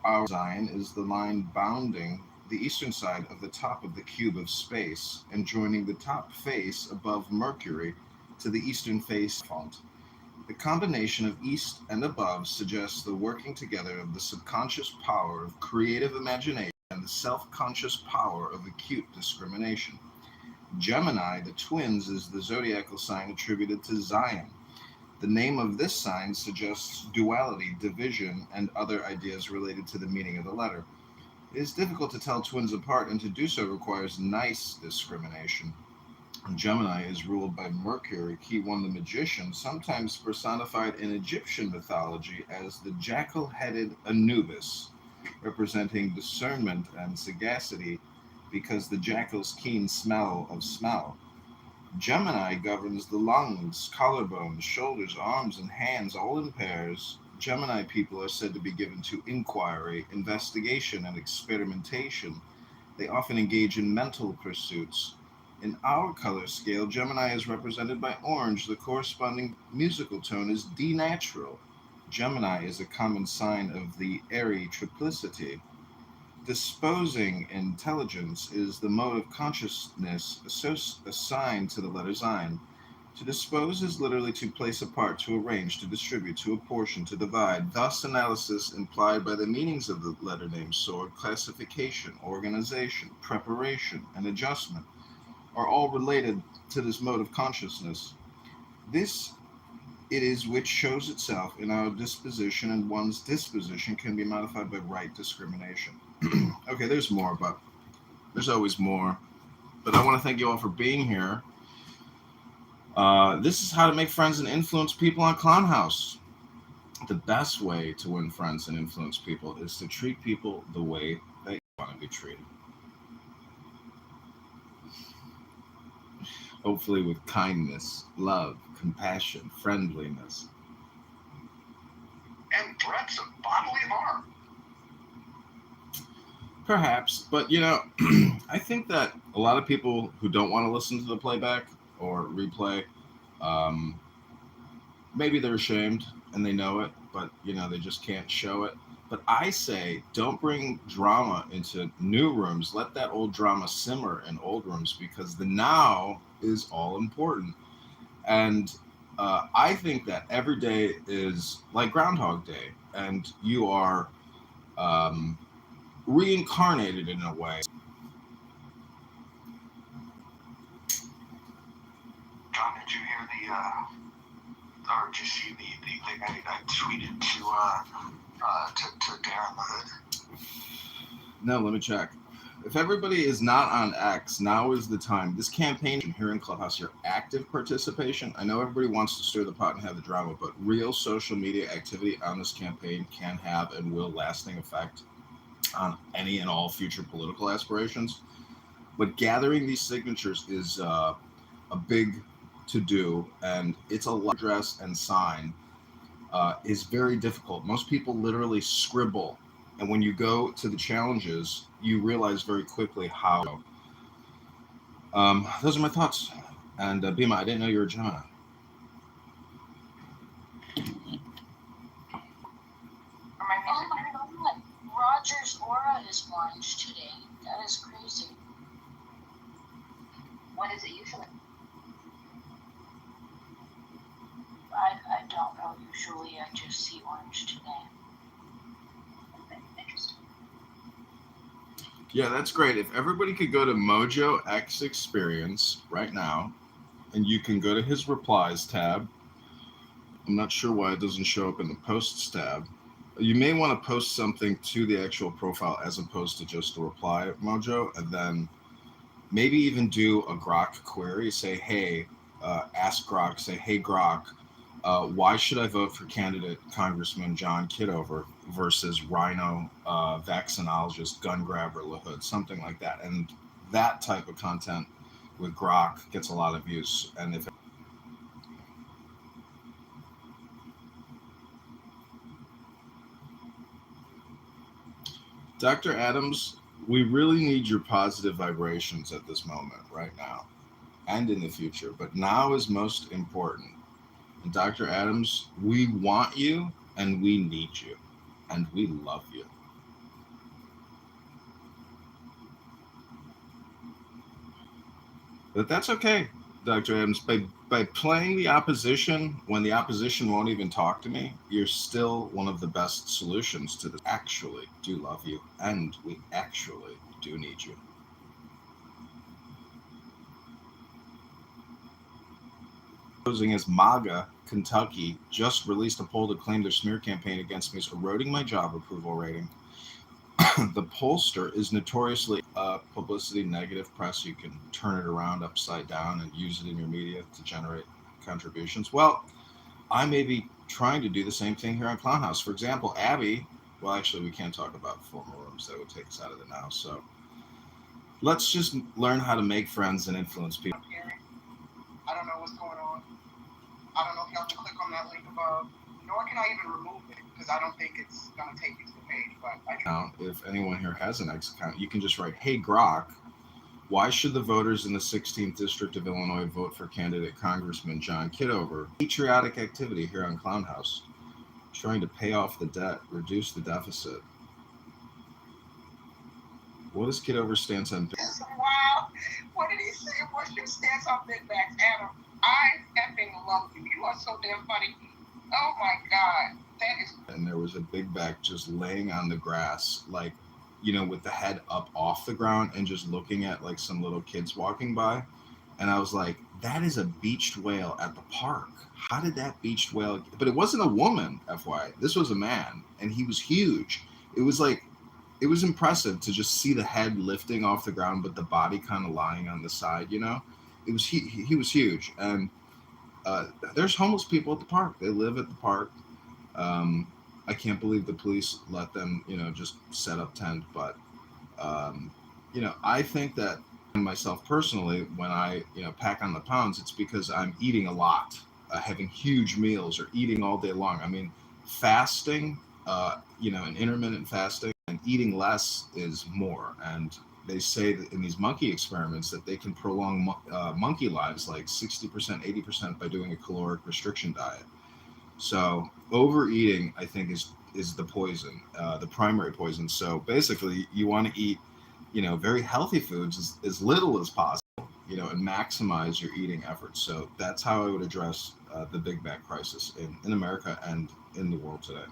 Our Zion is the line bounding the eastern side of the top of the cube of space and joining the top face above Mercury to the eastern face font. The combination of east and above suggests the working together of the subconscious power of creative imagination and the self-conscious power of acute discrimination. Gemini, the twins, is the zodiacal sign attributed to Zion. The name of this sign suggests duality, division, and other ideas related to the meaning of the letter. It is difficult to tell twins apart, and to do so requires nice discrimination. Gemini is ruled by Mercury, key one, the magician, sometimes personified in Egyptian mythology as the jackal-headed Anubis, representing discernment and sagacity because the jackal's keen smell of smell. Gemini governs the lungs, collarbones, shoulders, arms, and hands, all in pairs. Gemini people are said to be given to inquiry, investigation, and experimentation. They often engage in mental pursuits. In our color scale, Gemini is represented by orange. The corresponding musical tone is D natural. Gemini is a common sign of the airy triplicity. Disposing intelligence is the mode of consciousness assigned to the letter Zion. To dispose is literally to place apart, to arrange, to distribute, to apportion, to divide. Thus, analysis implied by the meanings of the letter name sword, classification, organization, preparation, and adjustment are all related to this mode of consciousness. This it is which shows itself in our disposition, and one's disposition can be modified by right discrimination. Okay, there's more, but there's always more. But I want to thank you all for being here. This is how to make friends and influence people on Clown House. The best way to win friends and influence people is to treat people the way that you want to be treated. Hopefully with kindness, love, compassion, friendliness. And threats of bodily harm. Perhaps, but I think that a lot of people who don't want to listen to the playback or replay, maybe they're ashamed and they know it, but they just can't show it. But I say, don't bring drama into new rooms. Let that old drama simmer in old rooms, because the now is all important. And I think that every day is like Groundhog Day, and you are reincarnated in a way. John, did you hear or did you see the thing I tweeted to to Darren the Hood? No, let me check. If everybody is not on X, now is the time. This campaign here in Clubhouse, your active participation. I know everybody wants to stir the pot and have the drama, but real social media activity on this campaign can have and will lasting effect on any and all future political aspirations. But gathering these signatures is a big to do, and it's a lot. Address and sign is very difficult. Most people literally scribble, and when you go to the challenges, you realize very quickly how. Those are my thoughts. And Bima, I didn't know you were a Gemini. Oh my God, Roger's aura is orange today. That is crazy. What is it usually? I don't know. Usually I just see orange today. Interesting. Yeah, that's great. If everybody could go to Mojo X Experience right now, and you can go to his replies tab. I'm not sure why it doesn't show up in the posts tab. You may want to post something to the actual profile as opposed to just a reply, Mojo, and then maybe even do a Grok query. Say, hey, ask Grok, say, hey, Grok, why should I vote for candidate Congressman John Kitover versus Rhino vaccinologist, gun grabber LaHood, something like that. And that type of content with Grok gets a lot of views. And if Dr. Adams, we really need your positive vibrations at this moment, right now, and in the future. But now is most important. And Dr. Adams, we want you and we need you and we love you. But that's okay, Dr. Adams. By playing the opposition when the opposition won't even talk to me, you're still one of the best solutions to this. Actually do love you and we actually do need you. Posing as MAGA, Kentucky just released a poll to claim their smear campaign against me is eroding my job approval rating. The pollster is notoriously publicity negative press. You can turn it around upside down and use it in your media to generate contributions. Well, I may be trying to do the same thing here on Clown House. For example, Abby, well, actually, we can't talk about former rooms. That would take us out of the now. So let's just learn how to make friends and influence people. I don't know what's going on. I don't know if y'all can click on that link above, nor can I even remove it because I don't think it's going to take you to the page. But Now, if anyone here has an X account, you can just write, hey, Grok, why should the voters in the 16th District of Illinois vote for candidate Congressman John Kitover? Patriotic activity here on Clown House, trying to pay off the debt, reduce the deficit. What is Kitover's stance on? wow, what did he say? What's your stance on big backs, Adam? I effing love you. You are so damn funny. Oh my God, that is. And there was a big back just laying on the grass, like, you know, with the head up off the ground and just looking at like some little kids walking by. And I was like, that is a beached whale at the park. How did that beached whale? But it wasn't a woman, FYI. This was a man, and he was huge. It was like, it was impressive to just see the head lifting off the ground, but the body kind of lying on the side, you know? It was he was huge. And there's homeless people at the park. They live at the park. I can't believe the police let them, you know, just set up tent. But, you know, I think that myself personally, when I, you know, pack on the pounds, it's because I'm eating a lot, having huge meals or eating all day long. I mean, fasting, you know, and intermittent fasting and eating less is more. And they say that in these monkey experiments that they can prolong monkey lives like 60%, 80% by doing a caloric restriction diet. So overeating, I think, is the poison, the primary poison. So basically, you want to eat, you know, very healthy foods as little as possible, you know, and maximize your eating efforts. So that's how I would address the Big Mac crisis in America and in the world today.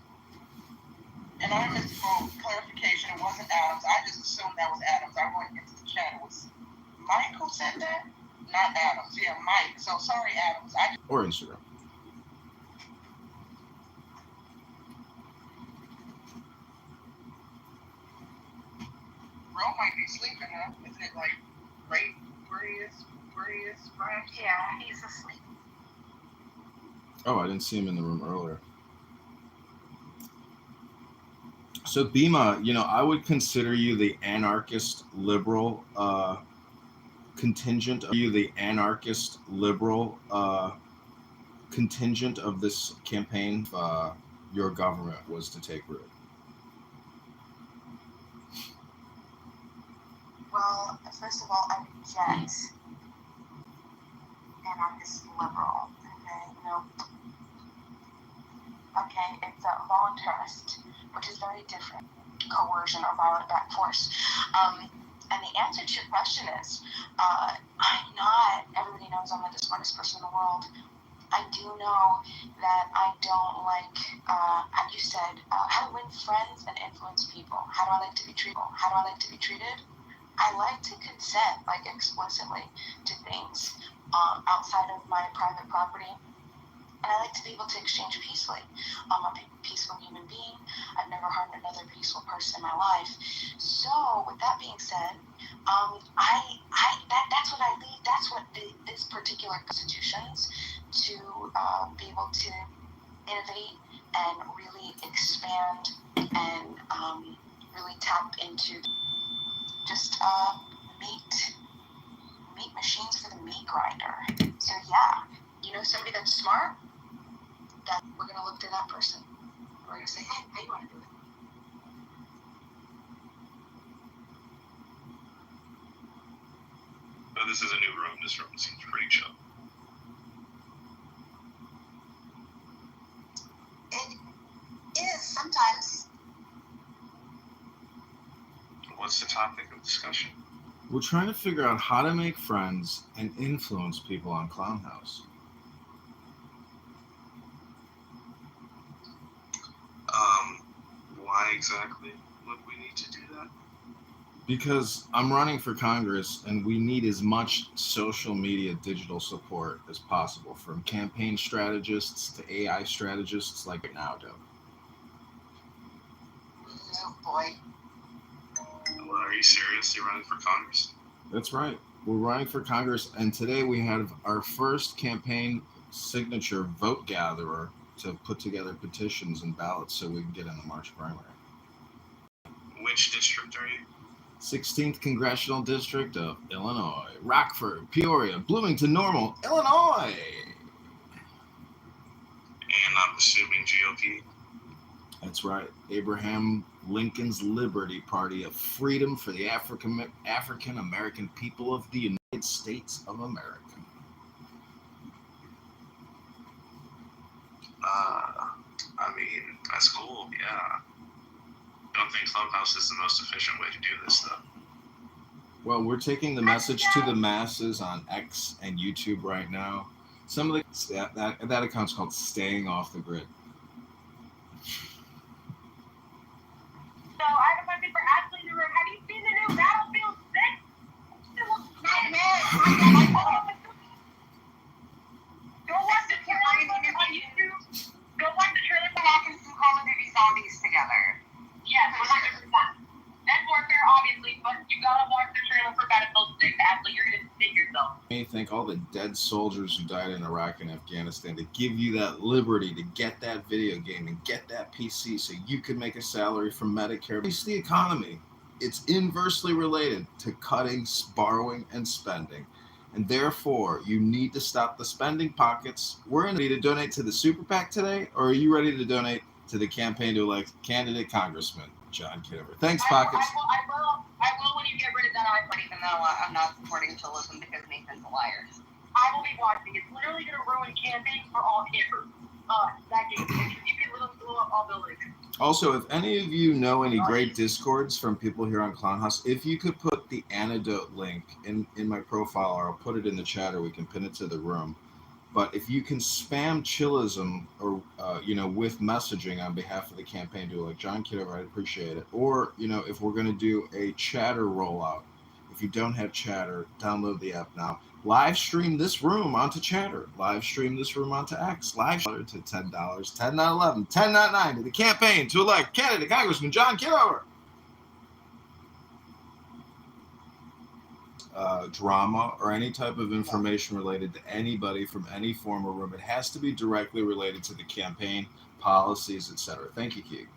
And I missed for clarification, it wasn't Adams. I just assumed that was Adams. I went into the chat. It was Mike who said that? Not Adams. Yeah, Mike. So sorry, Adams. Or Instagram. Jerome might be sleeping, huh? Isn't it like right where he is, Brian? Yeah, he's asleep. Oh, I didn't see him in the room earlier. So Bima, I would consider you the anarchist liberal contingent. Are you the anarchist liberal contingent of this campaign? If your government was to take root. Well, first of all, I reject anarchist liberal. Okay, it's a voluntarist, which is very different. Coercion or violent back force. And the answer to your question is, I'm not, everybody knows I'm not the smartest person in the world. I do know that I don't like, as you said, how to win friends and influence people. How do I like to be treated? I like to consent, explicitly, to things outside of my private property. And I like to be able to exchange peacefully. I'm a peaceful human being. I've never harmed another peaceful person in my life. So, with that being said, that's what I lead. That's what this particular constitutions to be able to innovate and really expand and really tap into just meat machines for the meat grinder. So yeah, somebody that's smart. That we're gonna look to that person. We're gonna say, hey, how you want to do it? But this is a new room. This room seems pretty chill. It is sometimes. What's the topic of discussion? We're trying to figure out how to make friends and influence people on Clown House. Why exactly would we need to do that? Because I'm running for Congress and we need as much social media digital support as possible, from campaign strategists to AI strategists like right now do. Oh boy. Well, are you serious? You're running for Congress? That's right. We're running for Congress, and today we have our first campaign signature vote gatherer to put together petitions and ballots so we can get in the March primary. Which district are you? 16th Congressional District of Illinois. Rockford, Peoria, Bloomington Normal, Illinois. And I'm assuming GOP? That's right. Abraham Lincoln's Liberty Party of Freedom for the African American people of the United States of America. I mean, that's cool, yeah. I don't think Clubhouse is the most efficient way to do this, though. Well, we're taking the message to the masses on X and YouTube right now. Some of that account's called Staying Off the Grid. So I have a question for Ashley in the room. Have you seen the new Battlefield 6? It looks nice. Go watch the trailer on YouTube. Go watch the trailer for Hawkins and Call of Duty Zombies together. Yes, 100%. Then Warfare, obviously, but you gotta watch the trailer for Battlefield 6, Ashley. You're gonna dig yourself. I think all the dead soldiers who died in Iraq and Afghanistan to give you that liberty to get that video game and get that PC so you can make a salary from Medicare. It's the economy. It's inversely related to cutting, borrowing, and spending. And therefore, you need to stop the spending pockets. We're ready to donate to the Super PAC today, or are you ready to donate to the campaign to elect candidate Congressman John Kitover? Thanks, Pockets. I will when you get rid of that iPhone, even though I'm not supporting chillism because Nathan's a liar. I will be watching. It's literally going to ruin camping for all campers. That game. You can literally blow up all buildings. Also, if any of you know any great Discords from people here on Clown House, if you could put the antidote link in my profile, or I'll put it in the chat, or we can pin it to the room. But if you can spam chillism or with messaging on behalf of the campaign to elect John Kitover, I'd appreciate it. Or if we're going to do a Chatter rollout, if you don't have Chatter, download the app now. Live stream this room onto Chatter. Live stream this room onto X. Live stream to $10, $10 not 11, $10 not 9 to the campaign to elect candidate Congressman John Kitover. drama or any type of information related to anybody from any form or room. It has to be directly related to the campaign, policies, etc. Thank you, Keith.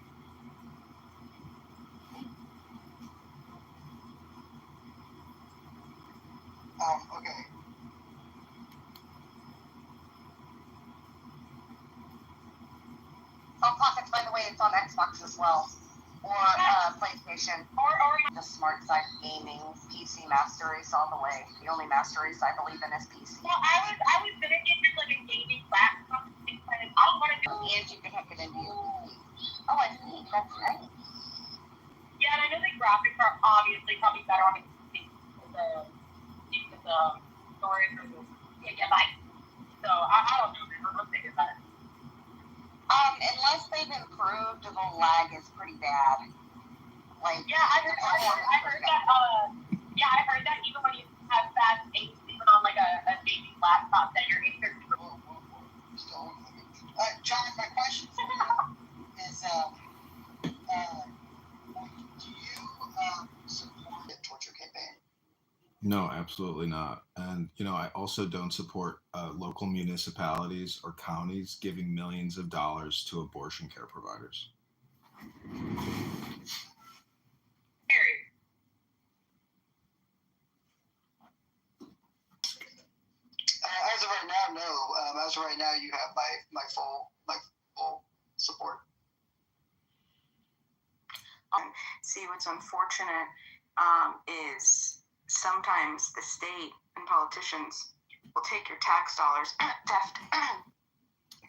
Okay. Salt Pockets, by the way, it's on Xbox as well. Or PlayStation. Or the smart side of gaming. PC Master Race all the way. The only Master Race I believe in is PC. Well, I was gonna get just like a gaming laptop. I don't want to do. And you can hook it into your PC. Oh, I see. That's nice. Yeah, and I know the graphics are obviously probably better on the storage or the gigabyte. So I don't know. Let's think about it. Unless they've improved, the lag is pretty bad. Like yeah, I heard that. I heard that even when you have fast pace, even on like a gaming laptop, that your Acer. John, my question for you is, do you support the torture campaign? No, absolutely not. And, I also don't support local municipalities or counties giving millions of dollars to abortion care providers. As of right now, no. As of right now, you have my full support. See, what's unfortunate is sometimes the state and politicians will take your tax dollars.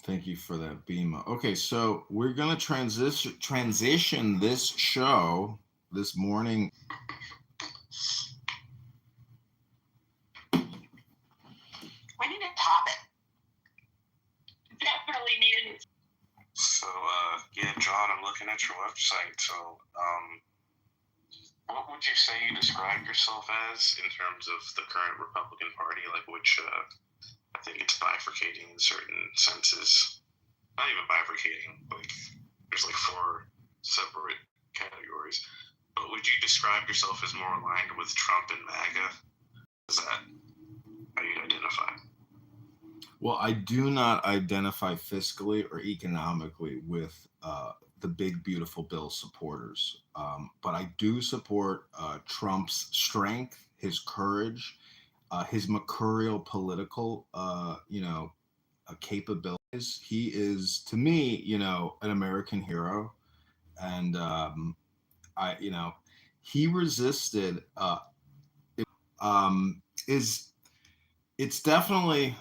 Thank you for that, Bima. Okay, so we're going to transition this show this morning. We need to top it. Definitely needed. So, John, I'm looking at your website. So, what would you say you describe yourself as in terms of the current Republican Party? Like, which, I think it's bifurcating in certain senses. Not even bifurcating. Like, there's like 4 separate categories. But would you describe yourself as more aligned with Trump and MAGA? Is that how you identify? Well, I do not identify fiscally or economically with the big, beautiful bill supporters. But I do support Trump's strength, his courage, his mercurial political, capabilities. He is, to me, an American hero. And he resisted. It's definitely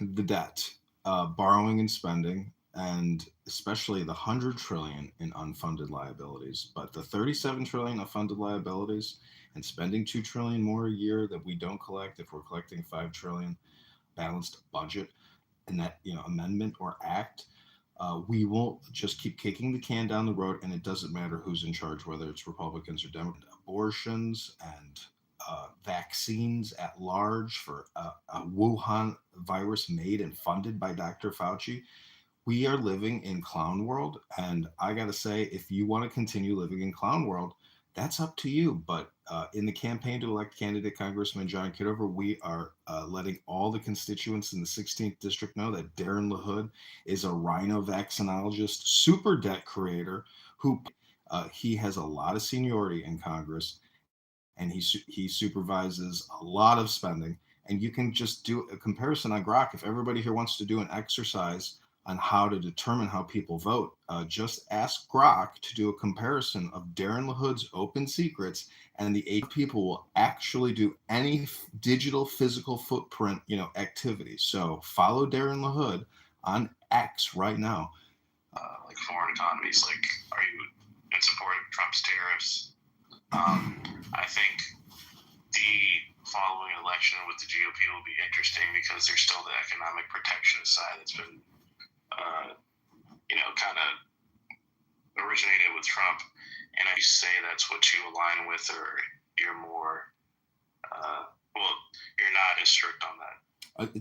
the debt, borrowing and spending, and especially the 100 trillion in unfunded liabilities, but the 37 trillion of funded liabilities and spending 2 trillion more a year that we don't collect if we're collecting 5 trillion balanced budget and that amendment or act. We will just keep kicking the can down the road, and it doesn't matter who's in charge, whether it's Republicans or Democrats. Abortions and vaccines at large for a Wuhan virus made and funded by Dr. Fauci. We are living in clown world, and I gotta say, if you want to continue living in clown world, that's up to you. But in the campaign to elect candidate Congressman John Kitover, we are letting all the constituents in the 16th district know that Darren LaHood is a rhino vaccinologist, super debt creator who he has a lot of seniority in Congress, and he supervises a lot of spending. And you can just do a comparison on Grok. If everybody here wants to do an exercise on how to determine how people vote, just ask Grok to do a comparison of Darren LaHood's open secrets and the 8 people will actually do any digital physical footprint, activity. So follow Darren LaHood on X right now. Like foreign economies, like, are you in support of Trump's tariffs? I think the following election with the GOP will be interesting because there's still the economic protectionist side that's been, kind of originated with Trump. And I say that's what you align with, or you're more, you're not as strict on that.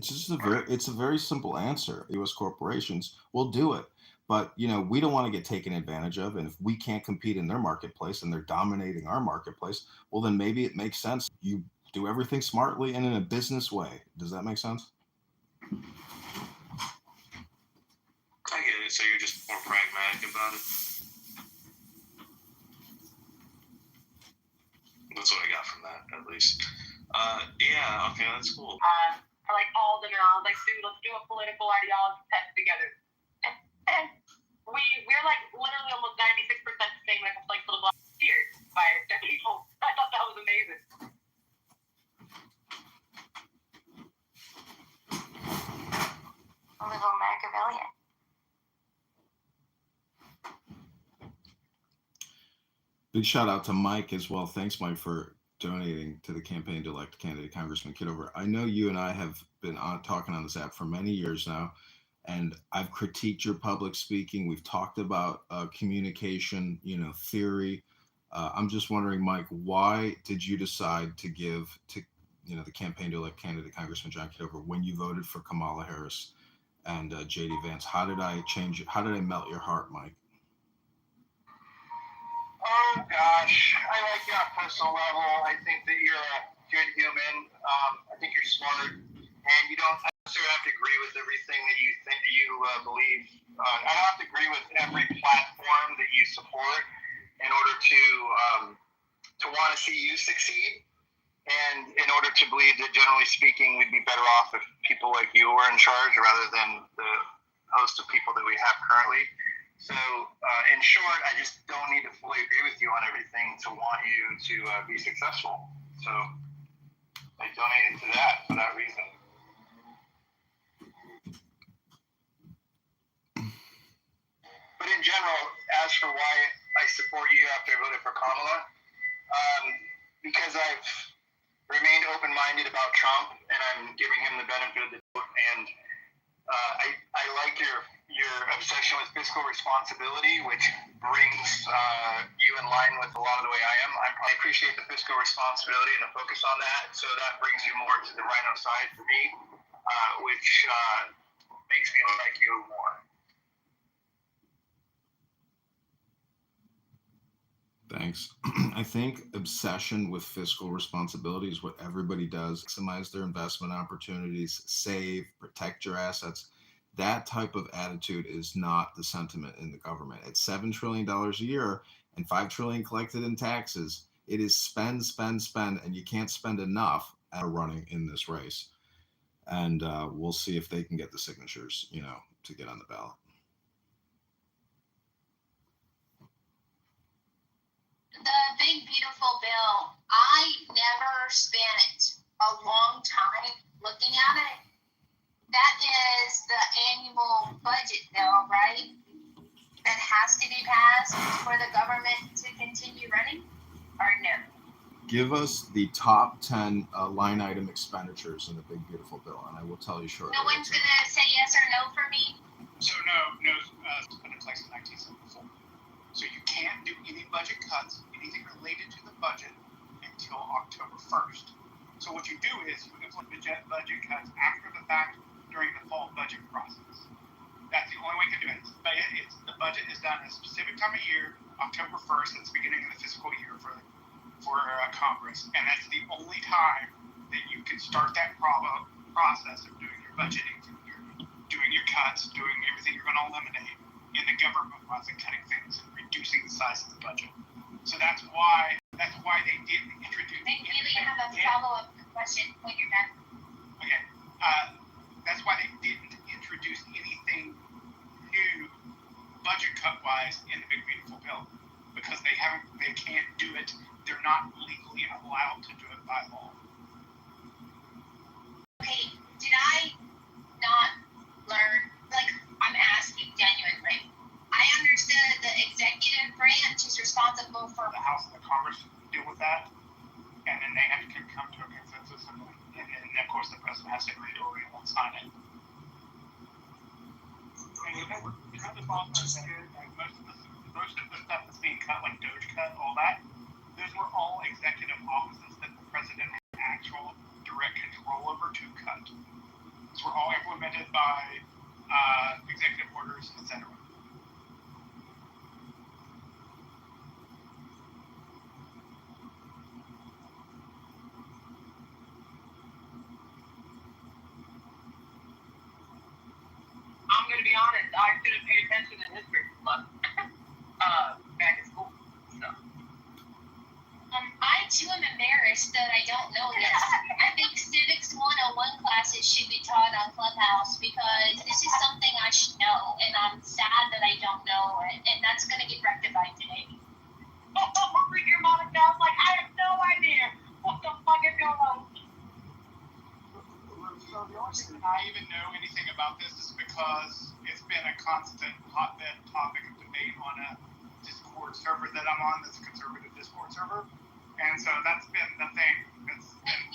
It's a very simple answer. U.S. corporations will do it. But, we don't want to get taken advantage of. And if we can't compete in their marketplace and they're dominating our marketplace, well, then maybe it makes sense. You do everything smartly and in a business way. Does that make sense? I get it. So you're just more pragmatic about it. That's what I got from that, at least. Yeah, okay, that's cool. I like all the neurons. Like, dude, let's do a political ideology test together. And we're like literally almost 96% the same when it comes to like little black cheers by people. I thought that was amazing. A little Machiavellian. Big shout out to Mike as well. Thanks, Mike, for donating to the campaign to elect candidate Congressman Kitover. I know you and I have been talking on this app for many years now, and I've critiqued your public speaking. We've talked about communication, theory. I'm just wondering, Mike, why did you decide to give to the campaign to elect candidate Congressman John Kitover when you voted for Kamala Harris and J.D. Vance? How did I melt your heart, Mike? Oh gosh, I like you on a personal level. I think that you're a good human. I think you're smart, and you don't necessarily have to agree with everything that you think you believe. I don't have to agree with every platform that you support in order to want to see you succeed, and in order to believe that, generally speaking, we'd be better off if people like you were in charge rather than the host of people that we have currently. So, in short, I just don't need to fully agree with you on everything to want you to be successful. So, I donated to that for that reason. But in general, as for why I support you after I voted for Kamala, because I've remained open-minded about Trump, and I'm giving him the benefit of the doubt, and I like your obsession with fiscal responsibility, which brings you in line with a lot of the way I am. I appreciate the fiscal responsibility and the focus on that, so that brings you more to the Rhino side for me, which makes me like you more. Thanks. I think obsession with fiscal responsibility is what everybody does. Maximize their investment opportunities, save, protect your assets. That type of attitude is not the sentiment in the government. At $7 trillion a year and $5 trillion collected in taxes, it is spend, spend, spend, and you can't spend enough running in this race. And we'll see if they can get the signatures, to get on the ballot. The big beautiful bill, I never spent a long time looking at it. That is the annual budget bill, right? That has to be passed for the government to continue running, or no? Give us the top 10 line item expenditures in the big beautiful bill, and I will tell you shortly. No one's gonna say yes or no for me. So no been in place in 1974. So you can't do any budget cuts, anything related to the budget, until October 1st. So what you do is you implement budget cuts after the fact during the fall budget process. That's the only way you can do it. The budget is done at a specific time of year, October 1st. That's the beginning of the fiscal year for Congress, and that's the only time that you can start that process of doing your budgeting, doing your cuts, doing everything you're going to eliminate in the government while cutting things and reducing the size of the budget. So that's why they didn't introduce. I really have a follow-up question when you're done. Okay, that's why they didn't introduce anything new budget cut-wise in the big beautiful bill, because they can't do it. They're not legally allowed to do it by law. Okay, did I not learn? Like, I'm asking genuinely. I understood the executive branch is responsible for the House and the Congress deal with that, and then they have to come to a consensus, and of course the president has to agree to it and sign it. And because the laws are good, like most of the stuff that's being cut, like Doge cut, all that, those were all executive offices that the president had actual direct control over to cut. These were all implemented by executive orders, etc. I should have paid attention in history class back at school. So. I too am embarrassed that I don't know this. I think Civics 101 classes should be taught on Clubhouse because this is something I should know, and I'm sad that I don't know it, and that's going to get rectified today. Read your mom and dad like, I have no idea what the fuck is going on. So the only reason I even know anything about this is because it's been a constant hotbed topic of debate on a Discord server that I'm on, that's a conservative Discord server. And so that's been the thing.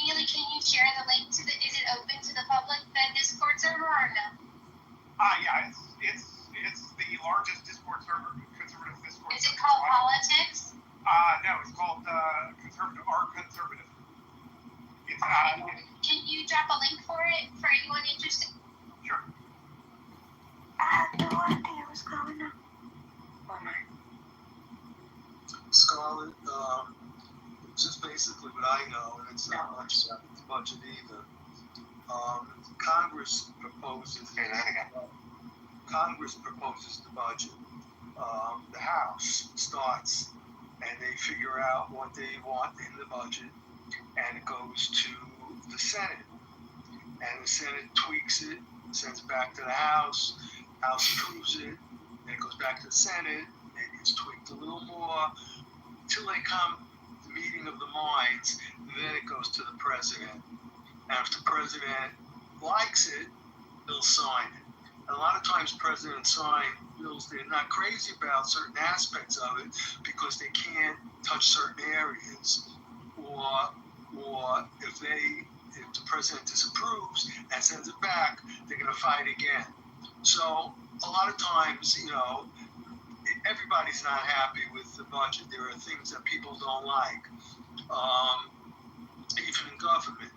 Neely, can you share the link to is it open to the public, the Discord server, or no? Yeah, it's the largest Discord server, conservative Discord server. Is it called Politics? No, it's called Conservative. It's Can you drop a link for it for anyone interested? Sure. I had no idea what's going on. Scarlett, just basically what I know, and it's not much about the budget either. Congress proposes the budget. The House starts and they figure out what they want in the budget, and it goes to the Senate. And the Senate tweaks it, sends it back to the House. House approves it, then it goes back to the Senate. Maybe it's tweaked a little more until they come to the meeting of the minds. Then it goes to the president. And if the president likes it, he'll sign it. And a lot of times presidents sign bills they're not crazy about certain aspects of it because they can't touch certain areas. Or if the president disapproves and sends it back, they're going to fight again. So a lot of times, everybody's not happy with the budget. There are things that people don't like, even in government,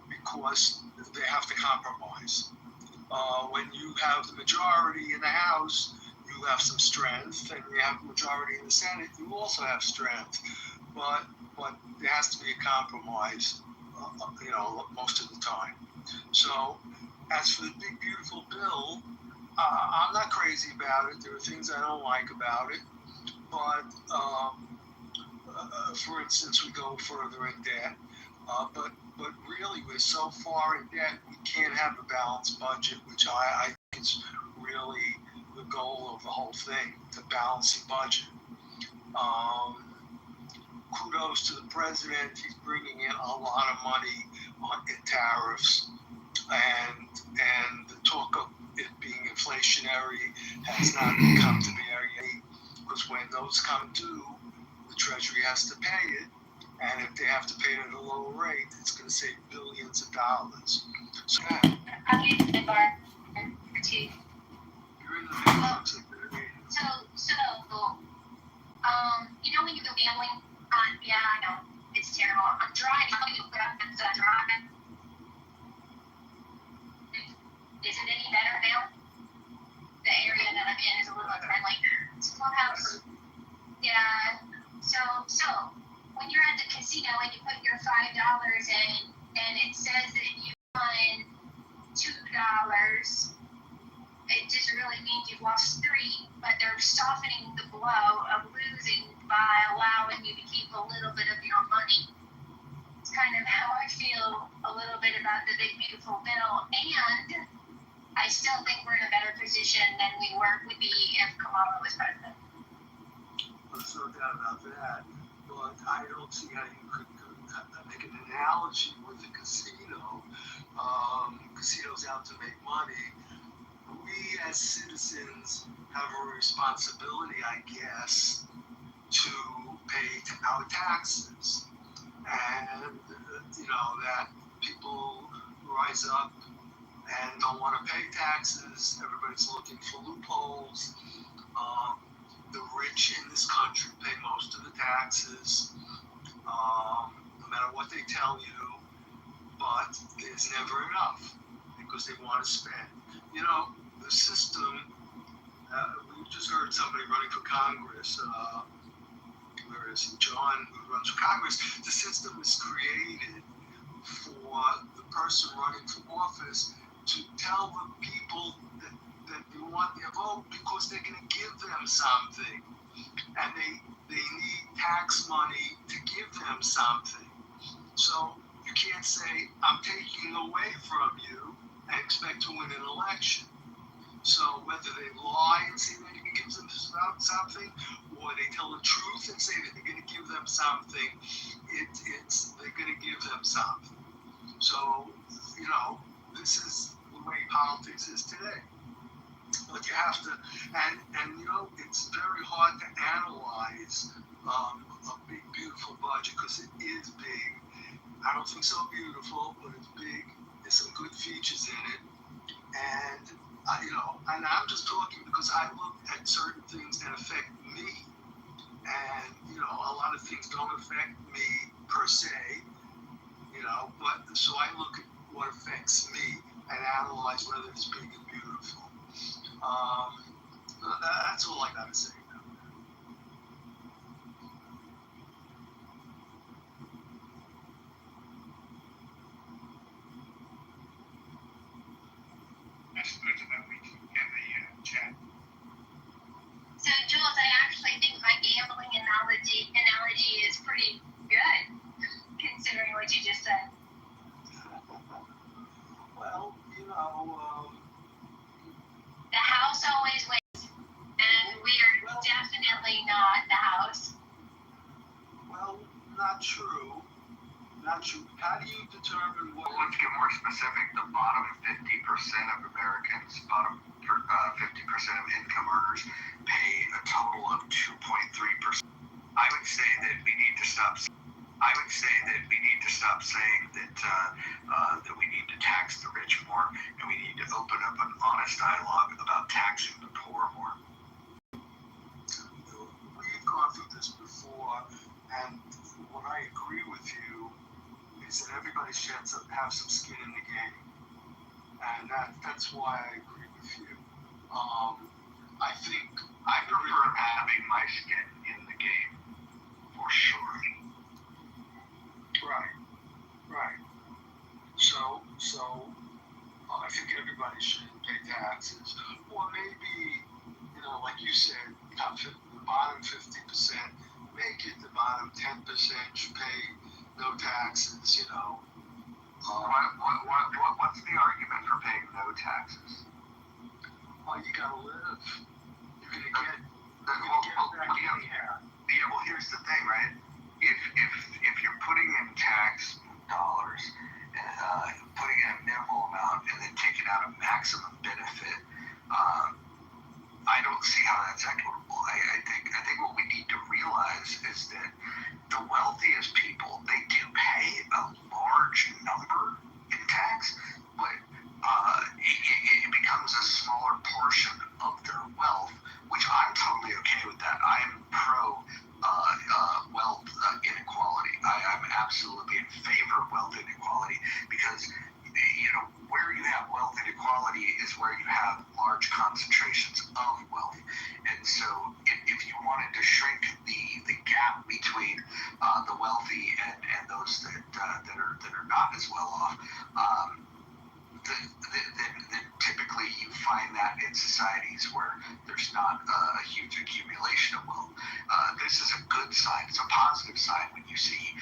because they have to compromise. When you have the majority in the House, you have some strength, and you have the majority in the Senate, you also have strength. But there has to be a compromise, most of the time. So as for the big, beautiful bill, I'm not crazy about it. There are things I don't like about it. But, for instance, we go further in debt. But really, we're so far in debt, we can't have a balanced budget, which I think is really the goal of the whole thing, to balance the budget. Kudos to the president. He's bringing in a lot of money in tariffs. And the talk of it being inflationary has not come to bear yet, because when those come due, the Treasury has to pay it. And if they have to pay it at a lower rate, it's going to save billions of dollars. So, you're in the So, when you go gambling, yeah, I know, it's terrible. I'm driving, Is it any better now? The area that I'm in is a little unfriendly. It's a clubhouse. Yeah, so, when you're at the casino and you put your $5 in, and it says that you won $2, it just really means you've lost $3, but they're softening the blow of losing by allowing you to keep a little bit of your money. It's kind of how I feel a little bit about the big, beautiful bill, and I still think we're in a better position than we would be if Kamala was president. There's no doubt about that. But I don't see how you could make an analogy with the casino. Casinos out to make money. We as citizens have a responsibility, I guess, to pay our taxes. And, that people rise up and don't want to pay taxes. Everybody's looking for loopholes. The rich in this country pay most of the taxes, no matter what they tell you, but there's never enough because they want to spend. The system, we just heard somebody running for Congress, where is he? John, who runs for Congress. The system is created for the person running for office to tell the people that that they want their vote because they're going to give them something, and they need tax money to give them something. So you can't say, I'm taking away from you and expect to win an election. So whether they lie and say they're going to give them something, or they tell the truth and say that they're going to give them something, they're going to give them something. So, this is the way politics is today. But you have to, and it's very hard to analyze a big, beautiful budget because it is big. I don't think so beautiful, but it's big. There's some good features in it. And, and I'm just talking because I look at certain things that affect me. And, a lot of things don't affect me per se, but so I look at what affects me and analyze whether it's big and beautiful. That's all I got to say. That's good to know we can have a chat. So, Jules, I actually think my gambling analogy is pretty good, considering what you just said. Well, the house always wins, and we are definitely not the house. Well, not true. Not true. How do you determine what? Well, let's get more specific. The bottom 50% of Americans, bottom 50% of income earners, pay a total of 2.3%. I would say that we need to stop. saying that we need to tax the rich more, and we need to open up an honest dialogue about taxing the poor more. We've gone through this before, and what I agree with you is that everybody should have some skin in the game, and that's why I agree with you. I think I prefer having my skin in the game, for sure. Right. So I think everybody should pay taxes, or maybe, like you said, the bottom 50%, make it the bottom 10% should pay no taxes. What's the argument for paying no taxes? Well, you gotta live. You're gonna get back anyhow. Yeah, well, here's the thing, right? If you're putting in tax dollars, putting in a minimal amount, and then taking out a maximum benefit, I don't see how that's equitable. I think what we need to realize is that the wealthiest people, they do pay a large number in tax, but it becomes a smaller portion of their wealth, which I'm totally okay with that. I am pro wealth inequality. I'm absolutely in favor of wealth inequality because where you have wealth inequality is where you have large concentrations of wealth. And so if you wanted to shrink the gap between the wealthy and those that are not as well off, then typically you find that in societies where there's not a huge accumulation of wealth. This is a good sign. It's a positive sign when you see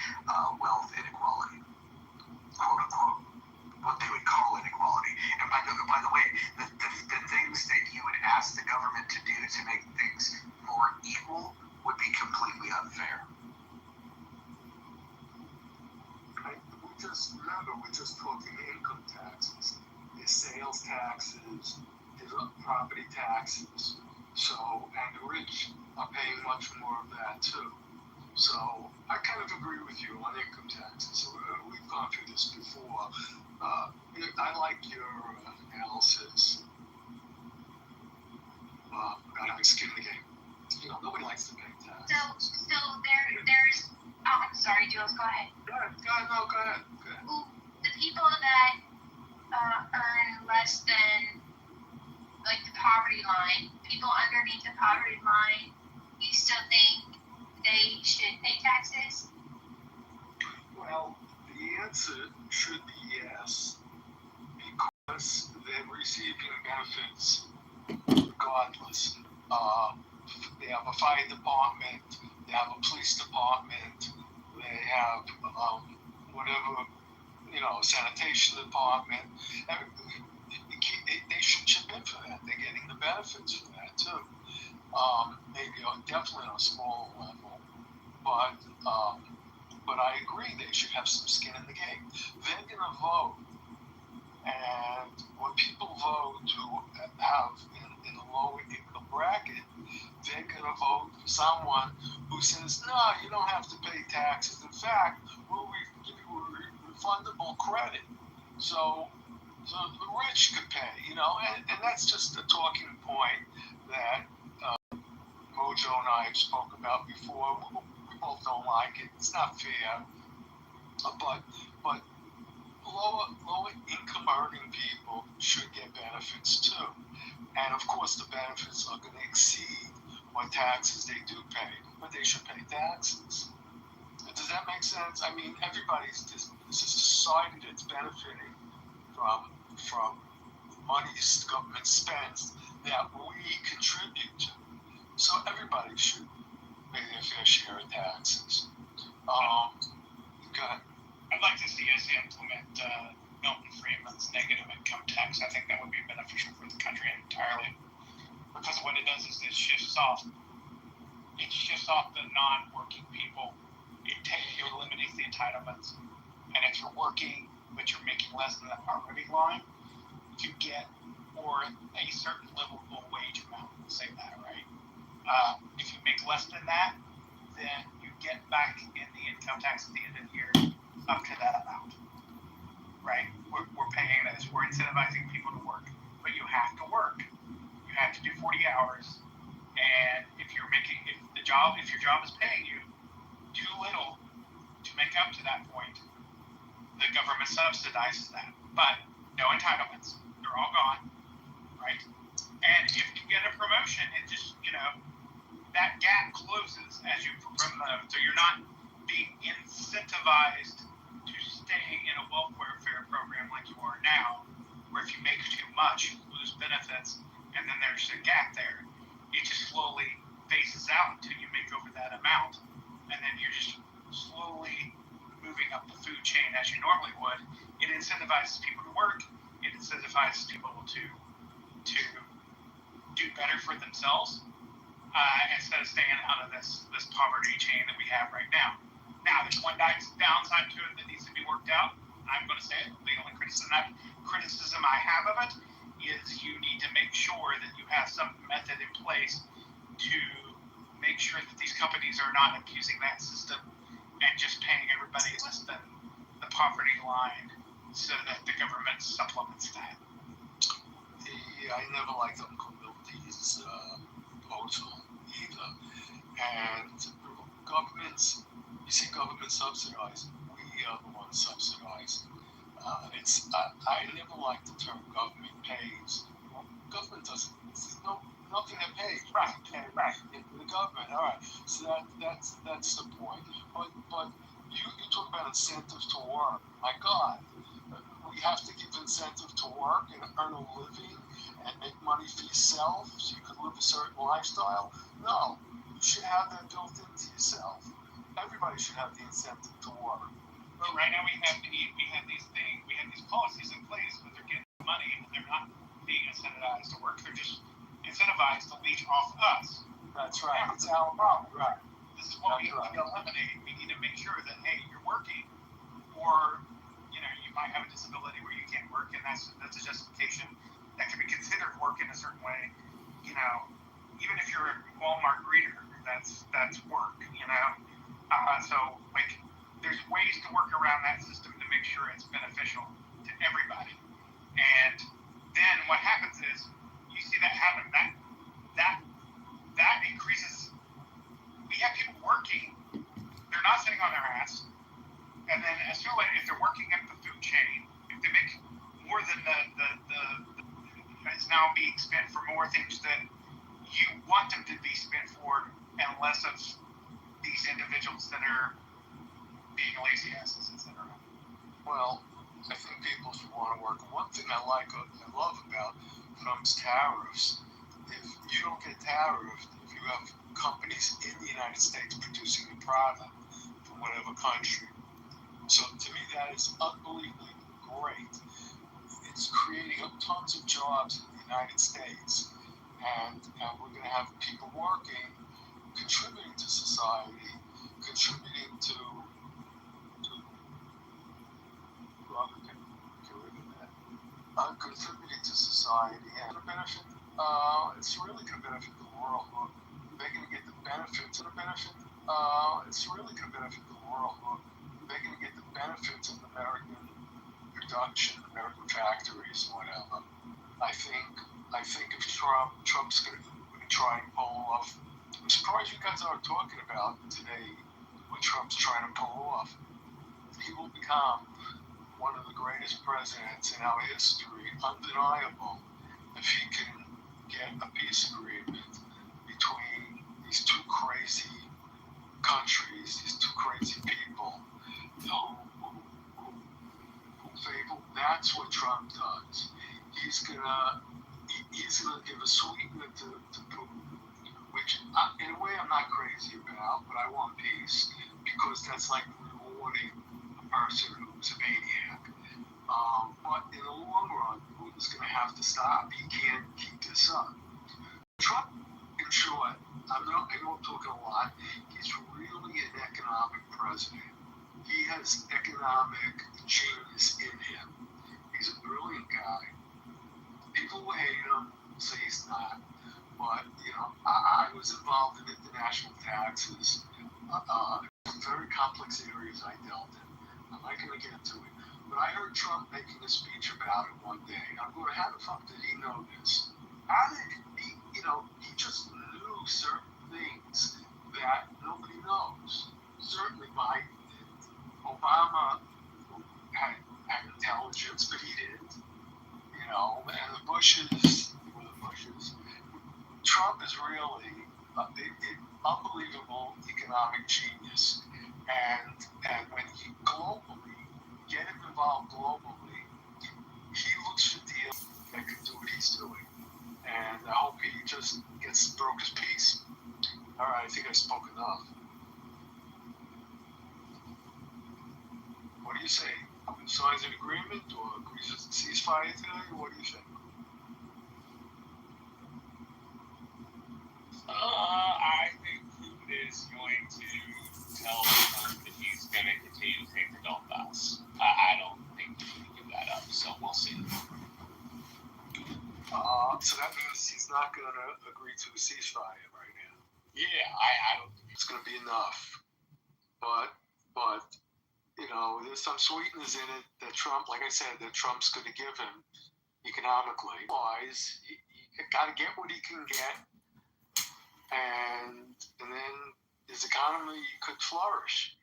wealth inequality, quote unquote, what they would call inequality. And by the way, the things that you would ask the government to do to make things more equal would be completely unfair. We're just talking income taxes. There's sales taxes, there's property taxes. So, and the rich are paying much more of that too. So, I kind of agree with you on income taxes. We've gone through this before. I like your analysis. Gotta be skin in the game. Nobody likes to pay taxes. So there's. Oh, I'm sorry, Jules. Go ahead. Go ahead. Well, the people that earn less than like the poverty line, people underneath the poverty line, you still think they should pay taxes? Well, the answer should be yes, because they're receiving benefits regardless. They have a fire department, they have a police department, they have whatever, sanitation department. They should chip in for that. They're getting the benefits for that too. Maybe definitely on a smaller level, but I agree they should have some skin in the game. They're gonna vote, and when people vote who have in a lower income bracket, they're gonna vote for someone who says, no, you don't have to pay taxes. In fact, we'll give you a refundable credit. So the rich could pay, and that's just a talking point that Mojo and I have spoke about before. We both don't like it. It's not fair. But lower income earning people should get benefits too. And of course, the benefits are going to exceed what taxes they do pay, but they should pay taxes. Does that make sense? I mean, this is a society that's benefiting from money the government spends that we contribute to. So everybody should pay their fair share of taxes. Go ahead. I'd like to see us implement Milton Friedman's negative income tax. I think that would be beneficial for the country entirely. Because what it does is it shifts off the non-working people. It eliminates the entitlements. And if you're working, but you're making less than the poverty line, you get, or a certain livable wage amount, we'll say that, right? If you make less than that, then you get back in the income tax at the end of the year up to that amount, right? We're paying this. We're incentivizing people to work, but you have to work. You have to do 40 hours, and if your job is paying you too little to make up to that point, the government subsidizes that. But no entitlements. They're all gone, right? And if you get a promotion, it just, that gap closes as you promote. So you're not being incentivized to stay in a welfare program like you are now, where if you make too much, you lose benefits, and then there's a gap there. It just slowly phases out until you make over that amount, and then you're just slowly moving up the food chain as you normally would. It incentivizes people to work. It incentivizes people to do better for themselves instead of staying out of this poverty chain that we have right now. Now, there's one downside to it that needs to be worked out. I'm going to say it. The only criticism I have of it is you need to make sure that you have some method in place to make sure that these companies are not abusing that system and just paying everybody less than the poverty line so that the government supplements that. Yeah, I never liked Uncle Milty's proposal either. And governments, you say government subsidizing, we are the ones subsidizing. I never liked the term government pays. Well, government doesn't, nothing that pays. Right. The government, all right. So that's the point. But you talk about incentives to work. My God, we have to give incentive to work and earn a living and make money for yourself so you can live a certain lifestyle. No, you should have that built into yourself. Everybody should have the incentive to work. But right now we have these policies in place, but they're getting money and they're not being incentivized to work. They're just incentivized to leech off us. That's right. It's our problem. Right. This is what we need to eliminate. We need to make sure that, hey, you're working, or you might have a disability where you can't work, and that's a justification that can be considered work in a certain way. Even if you're a Walmart greeter, that's work. So there's ways to work around that system to make sure it's beneficial to everybody. And then what happens is you see that happen. That increases. We have people working; they're not sitting on their ass. And then as soon as if they're working at the food chain, if they make more than the it's now being spent for more things that you want them to be spent for, and less of these individuals that are being lazy asses, etc. Well, I think people should want to work. One thing I love about Trump's tariffs if you don't get tariffed, if you have companies in the United States producing the product from whatever country. So to me, that is unbelievably great. It's creating tons of jobs in the United States, and we're going to have people working, contributing to society, contributing to contributing to society, and benefit. It's really going to benefit the world. They're going to get the benefits of the benefit. It's really going to benefit the world. They're going to get the benefits of American production, American factories, whatever. I think if Trump's going to try and pull off. I'm surprised you guys aren't talking about today what Trump's trying to pull off. He will become one of the greatest presidents in our history, undeniable, if he can get a peace agreement between these two crazy countries, these two crazy people who favor. That's what Trump does. He's gonna give a sweetener to Putin, which in a way I'm not crazy about, but I want peace because that's like rewarding a person who's a maniac. But in the long run, Putin's going to have to stop. He can't keep this up. Trump, in short, I know I'm talking a lot. He's really an economic president. He has economic genius in him. He's a brilliant guy. People will hate him, say he's not. But, I was involved in international taxes. Some very complex areas I dealt in. I'm not going to get into it. But I heard Trump making a speech about it one day. I'm going, how the fuck did he know this? How did he, he just knew certain things that nobody knows. Certainly Biden did. Obama had intelligence, but he didn't. And the Bushes. Trump is really an unbelievable economic genius. And when he get him involved globally, he looks for deals that can do what he's doing. And I hope he just broke his piece. All right, I think I spoke enough. What do you say? Signs an agreement or agrees with the ceasefire today? What do you think? I think Putin is going to tell Trump that he's going to continue to take the Donbass. I don't think he can give that up, so we'll see. So that means he's not going to agree to a ceasefire right now. Yeah, I don't think it's going to be enough. But there's some sweetness in it that Trump, like I said, that Trump's going to give him economically. Otherwise, he got to get what he can get, and then his economy could flourish.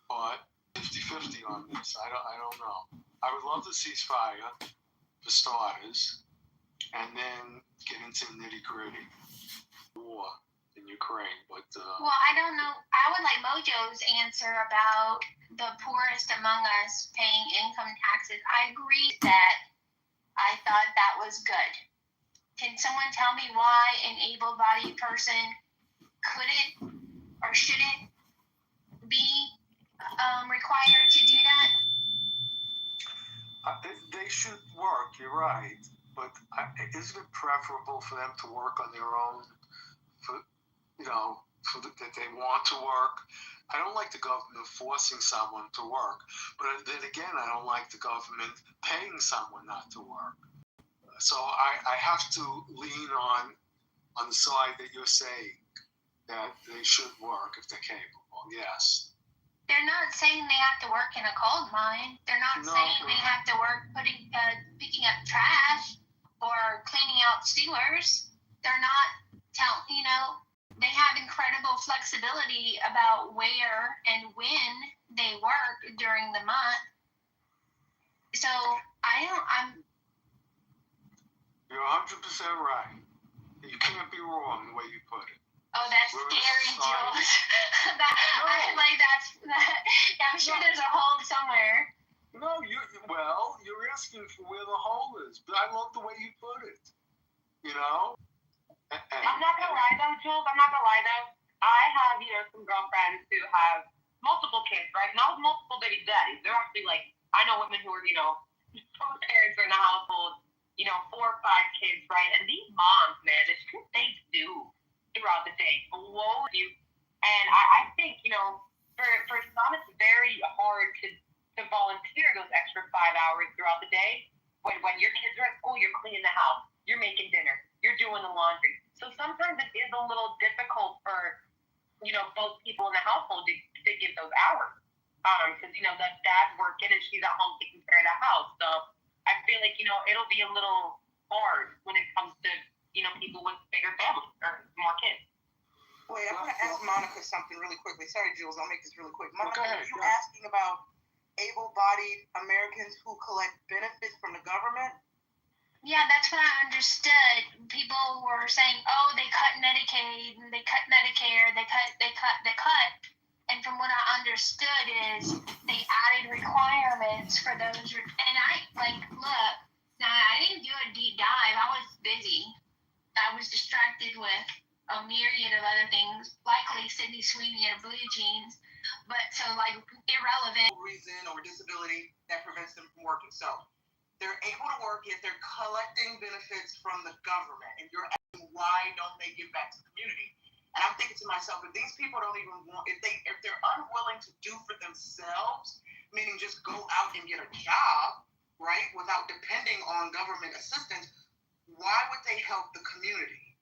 But 50-50 on this. I don't know. I would love the ceasefire for starters, and then get into the nitty-gritty war in Ukraine. But well, I don't know. I would like Mojo's answer about the poorest among us paying income taxes. I agree that I thought that was good. Can someone tell me why an able-bodied person couldn't or shouldn't be required to do that? They should work, you're right. But isn't it preferable for them to work on their own, that they want to work? I don't like the government forcing someone to work. But then again, I don't like the government paying someone not to work. So I have to lean on the side that you're saying, that they should work if they're capable, yes. They're not saying they have to work in a coal mine. They're not saying they have to work picking up trash or cleaning out sewers. They're not they have incredible flexibility about where and when they work during the month. So You're 100% right. You can't be wrong the way you put it. Oh, that's scary, Jules. I'm sure there's a hole somewhere. No, you're asking for where the hole is, but I love the way you put it. I'm not gonna lie though, Jules. I'm not gonna lie though. I have, some girlfriends who have multiple kids, right? Not multiple baby daddies. They're actually like, I know women who are, both parents are in the household, 4 or 5 kids, right? And these moms, man, the shit they do throughout the day blows you. And I think, for some, it's very hard to volunteer those extra 5 hours throughout the day. When your kids are at school, you're cleaning the house, you're making dinner, you're doing the laundry. So sometimes it is a little difficult for, both people in the household to give those hours. Because, the dad's working and she's at home taking care of the house. So I feel like, it'll be a little hard when it comes to, people with bigger families or more kids. Wait, I'm going to ask Monica something really quickly. Sorry, Jules, I'll make this really quick. Monica, Okay, are you asking about able-bodied Americans who collect benefits from the government? Yeah, that's what I understood. People were saying, "Oh, they cut Medicaid, and they cut Medicare, they cut." And from what I understood is they added requirements for those. And look, now I didn't do a deep dive. I was busy. I was distracted with a myriad of other things, likely Sydney Sweeney and Blue Jeans. But so irrelevant. Reason or disability that prevents them from working. So they're able to work, yet they're collecting benefits from the government. And you're asking, why don't they give back to the community? And I'm thinking to myself, if these people don't even want, if they're unwilling to do for themselves, meaning just go out and get a job, right, without depending on government assistance, why would they help the community?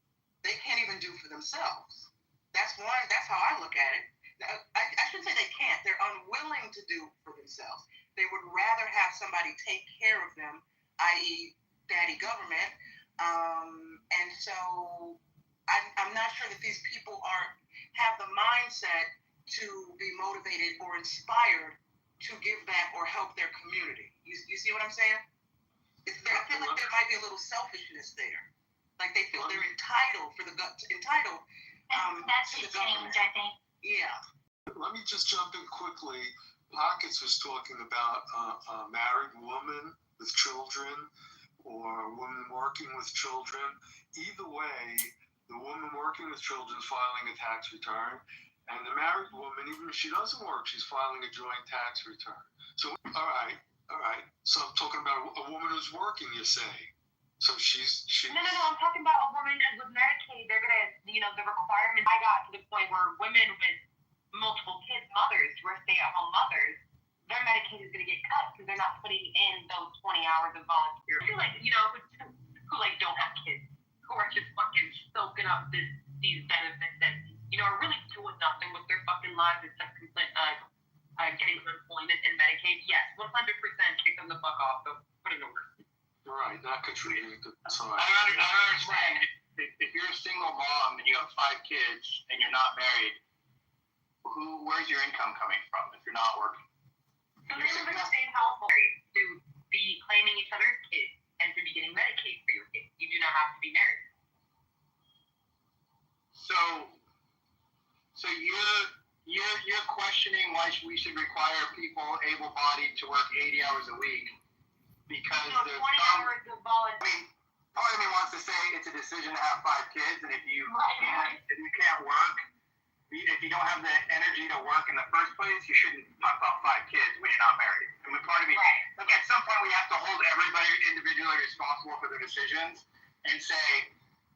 They can't even do for themselves. That's how I look at it. I shouldn't say they can't. They're unwilling to do for themselves. They would rather have somebody take care of them, i.e. daddy government. And so I'm not sure that these people have the mindset to be motivated or inspired to give back or help their community. You see what I'm saying? I feel like there might be a little selfishness there. Like they feel they're entitled That's to the the government. change, I think. Yeah. Let me just jump in quickly. Pockets was talking about a married woman with children or a woman working with children. Either way, the woman working with children is filing a tax return, and the married woman, even if she doesn't work, she's filing a joint tax return. So, all right. So I'm talking about a woman who's working, you say. So she's. No, I'm talking about a woman with Medicaid. They're gonna, the requirement. I got to the point where women with multiple kids, mothers who are stay-at-home mothers, their Medicaid is gonna get cut because they're not putting in those 20 hours of volunteer. I feel like, who don't have kids, who are just fucking soaking up these benefits that, are really doing nothing with their fucking lives except getting unemployment and Medicaid. Yes, 100% kick them the fuck off. So put it over. Right, not contributing to society. I don't understand. If you're a single mom and you have 5 kids and you're not married, where's your income coming from if you're not working? So they live in the same household to be claiming each other's kids and to be getting Medicaid for your kids. You do not have to be married. So you're questioning why we should require people able-bodied to work 80 hours a week because there's 20 hours of volunteer. I mean, part of me wants to say it's a decision to have 5 kids, and if you can't work, if you don't have the energy to work in the first place, you shouldn't talk about 5 kids when you're not married. I mean, part of me, look, at some point we have to hold everybody individually responsible for their decisions and say,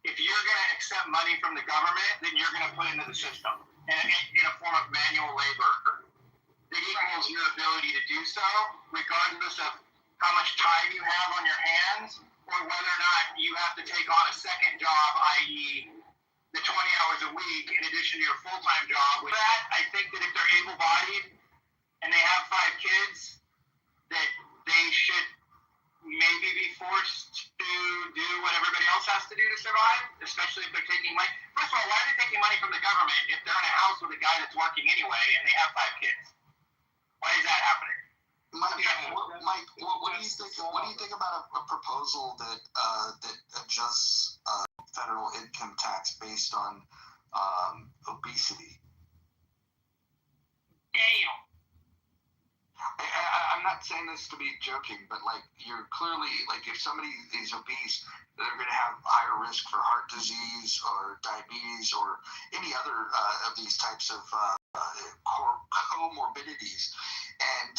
if you're going to accept money from the government, then you're going to put it into the system in a form of manual labor that equals your ability to do so, regardless of how much time you have on your hands or whether or not you have to take on a second job, i.e. the 20 hours a week in addition to your full-time job. With that, I think that if they're able-bodied and they have 5 kids, that they should maybe be forced to do what everybody else has to do to survive, especially if they're taking money. First of all, why are they taking money from the government if they're in a house with a guy that's working anyway and they have 5 kids? Why is that happening? Mike, what do you think? What do you think about a proposal that adjusts federal income tax based on obesity? Damn. I'm I'm not saying this to be joking, but like you're clearly like if somebody is obese, they're going to have higher risk for heart disease or diabetes or any other of these types of comorbidities. And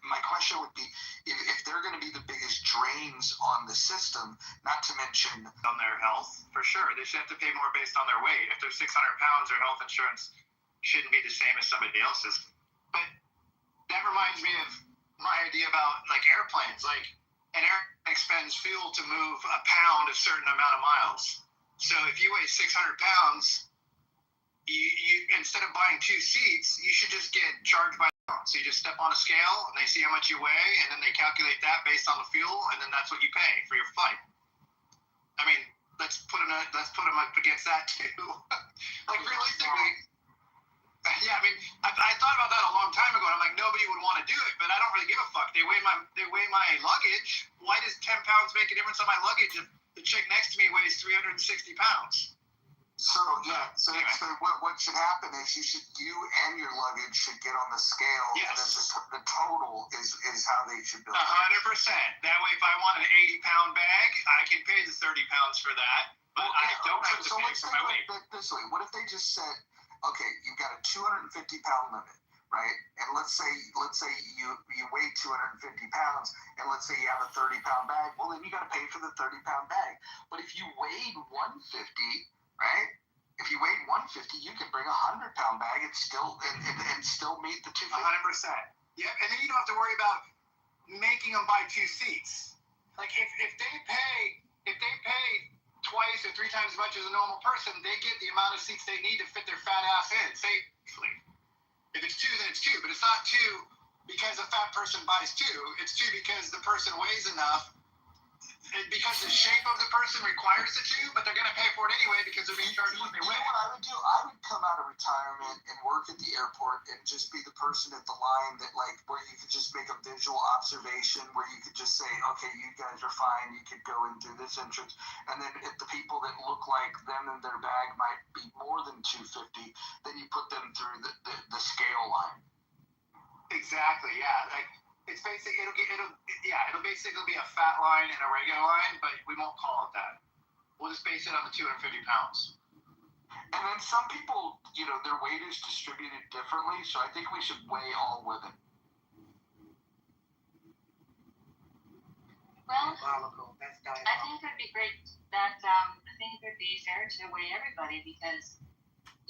my question would be, if they're going to be the biggest drains on the system, not to mention on their health, for sure, they should have to pay more based on their weight. If they're 600 pounds, their health insurance shouldn't be the same as somebody else's. But that reminds me of my idea about like airplanes. Like an airplane expends fuel to move a pound a certain amount of miles. So if you weigh 600 pounds, you instead of buying 2 seats, you should just get charged by the pound. So you just step on a scale and they see how much you weigh, and then they calculate that based on the fuel, and then that's what you pay for your flight. I mean, let's put them up against that too. Like realistically. Yeah, I mean, I thought about that a long time ago, and I'm like, nobody would want to do it, but I don't really give a fuck. They weigh my luggage. Why does 10 pounds make a difference on my luggage if the chick next to me weighs 360 pounds? So what should happen is you and your luggage should get on the scale, yes. And then the total is how they should build. 100%. That way, if I want an 80-pound bag, I can pay the 30 pounds for that, but I don't have to pay for my weight. This way, what if they just said, okay, you've got a 250-pound limit, right? And let's say you weigh 250 pounds, and let's say you have a 30-pound bag. Well, then you got to pay for the 30-pound bag. But if you weighed 150, right? If you weighed 150, you can bring a 100-pound bag and still meet the 250. 100%. Yeah, and then you don't have to worry about making them buy 2 seats. Like if they pay twice or 3 times as much as a normal person, they get the amount of seats they need to fit their fat ass in safely. If it's 2, then it's 2, but it's not 2 because a fat person buys 2. It's 2 because the person weighs enough, because the shape of the person requires the 2, but they're going to pay for it anyway because they're being charged what they weigh. You know what I would do? I would come out of retirement and work at the airport and just be the person at the line that like where you could just make a visual observation where you could just say, okay, you guys are fine, you could go in through this entrance, and then if the people that look like them and their bag might be more than 250, then you put them through the scale line. Exactly, yeah. Like it's basically it'll basically be a fat line and a regular line, but we won't call it that. We'll just base it on the 250 pounds. And then some people, their weight is distributed differently, so I think we should weigh all women. Well, I think it would be great that I think it would be fair to weigh everybody because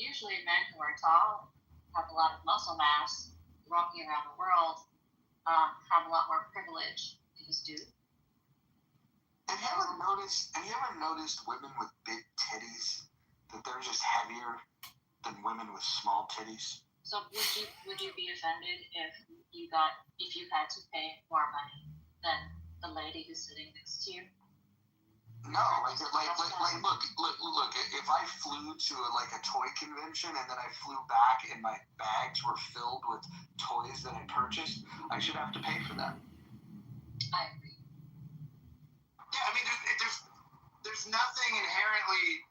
usually men who are tall have a lot of muscle mass, walking around the world. Have a lot more privilege. These do. Have you ever noticed women with big titties that they're just heavier than women with small titties? So would you be offended if you had to pay more money than the lady who's sitting next to you? No, look. If I flew to a toy convention and then I flew back and my bags were filled with toys that I purchased, I should have to pay for that. I agree. Yeah, I mean, there's nothing inherently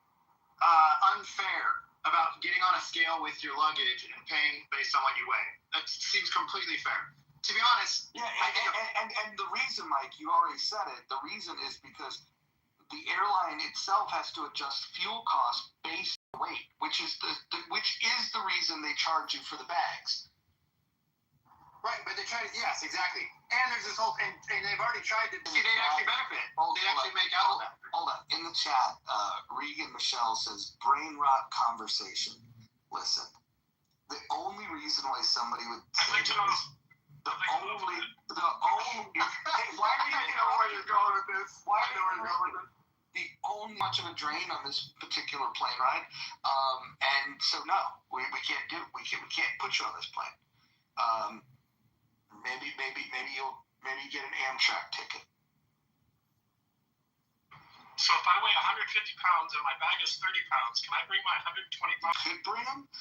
unfair about getting on a scale with your luggage and paying based on what you weigh. That seems completely fair. To be honest, yeah, and the reason, Mike, you already said it. The reason is because the airline itself has to adjust fuel costs based on weight, which is the reason they charge you for the bags. Right, but they try to, yes, exactly. And there's this whole, and they've already tried to see they'd actually benefit. They'd actually make out of that. Hold on. In the chat, Regan Michelle says, brain rot conversation. Listen, the only reason why somebody would say this, the only, hey, why do you know where you're going with this? Why do you know where you're going with this? The only much of a drain on this particular plane ride, and so no, we can't do it. We can't put you on this plane. Maybe you'll get an Amtrak ticket. So if I weigh 150 pounds and my bag is 30 pounds, can I bring my 120 pounds? Could bring them,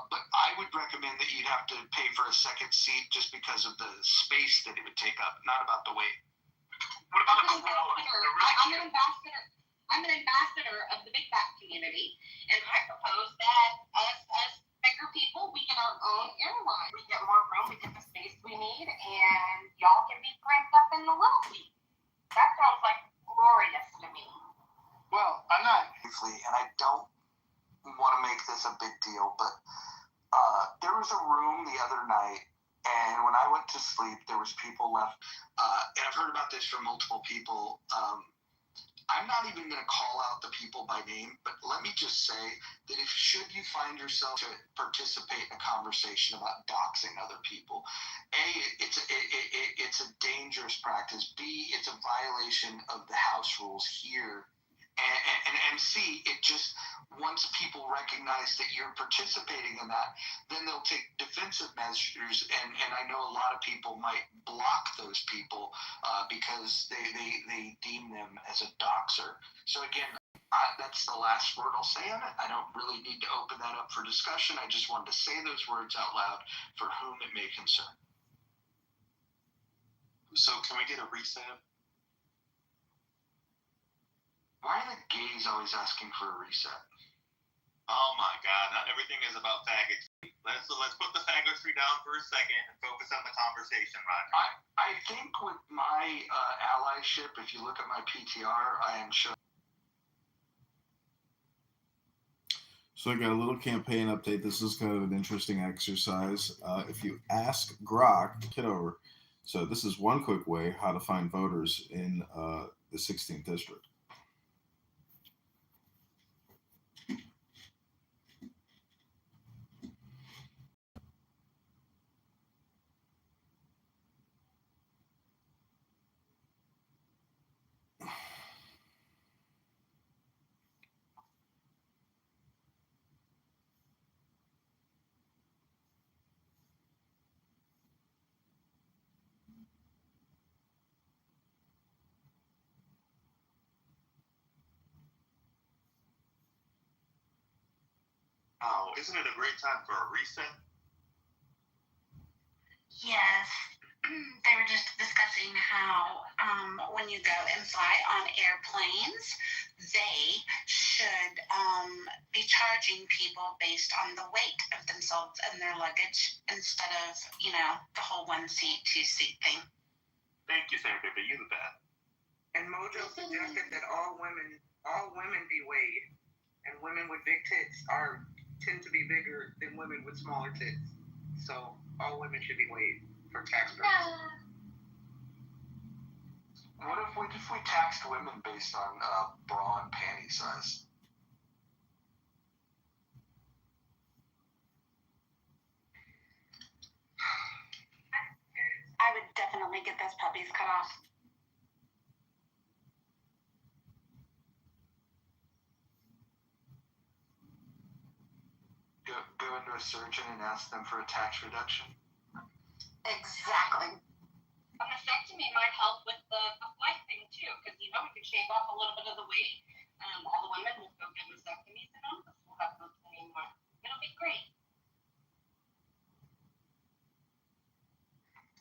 but I would recommend that you'd have to pay for a second seat just because of the space that it would take up, not about the weight. What about a koala? I'm an ambassador of the big back community, and I propose that us bigger people, we get our own airline. We get more room, we get the space we need, and y'all is a big deal, but there was a room the other night, and when I went to sleep, there was people left. And I've heard about this from multiple people. I'm not even going to call out the people by name, but let me just say that if should you find yourself to participate in a conversation about doxing other people, A, it's a dangerous practice. B, it's a violation of the house rules here. And C, it just, once people recognize that you're participating in that, then they'll take defensive measures. And I know a lot of people might block those people because they deem them as a doxer. So again, that's the last word I'll say on it. I don't really need to open that up for discussion. I just wanted to say those words out loud for whom it may concern. So can we get a reset? Why are the gays always asking for a reset? Oh my God! Not everything is about faggotry. Let's put the faggotry down for a second and focus on the conversation, Roger. I think with my allyship, if you look at my PTR, I am sure. So I got a little campaign update. This is kind of an interesting exercise. If you ask Grok, Kitover, so this is one quick way how to find voters in the 16th district. Oh, isn't it a great time for a reset? Yes. They were just discussing how when you go and fly on airplanes, they should be charging people based on the weight of themselves and their luggage instead of, the whole 1 seat, 2 seat thing. Thank you, Sarah Baby. You the best. And Mojo suggested that all women be weighed, and women with big tits tend to be bigger than women with smaller tits. So all women should be weighed for tax purposes. What if we taxed women based on bra and panty size? I would definitely get those puppies cut off. Go into a surgeon and ask them for a tax reduction? Exactly. A mastectomy might help with the flight thing too, because we could shave off a little bit of the weight. All the women will go get mastectomies, and all of us will have boobs anymore. It'll be great.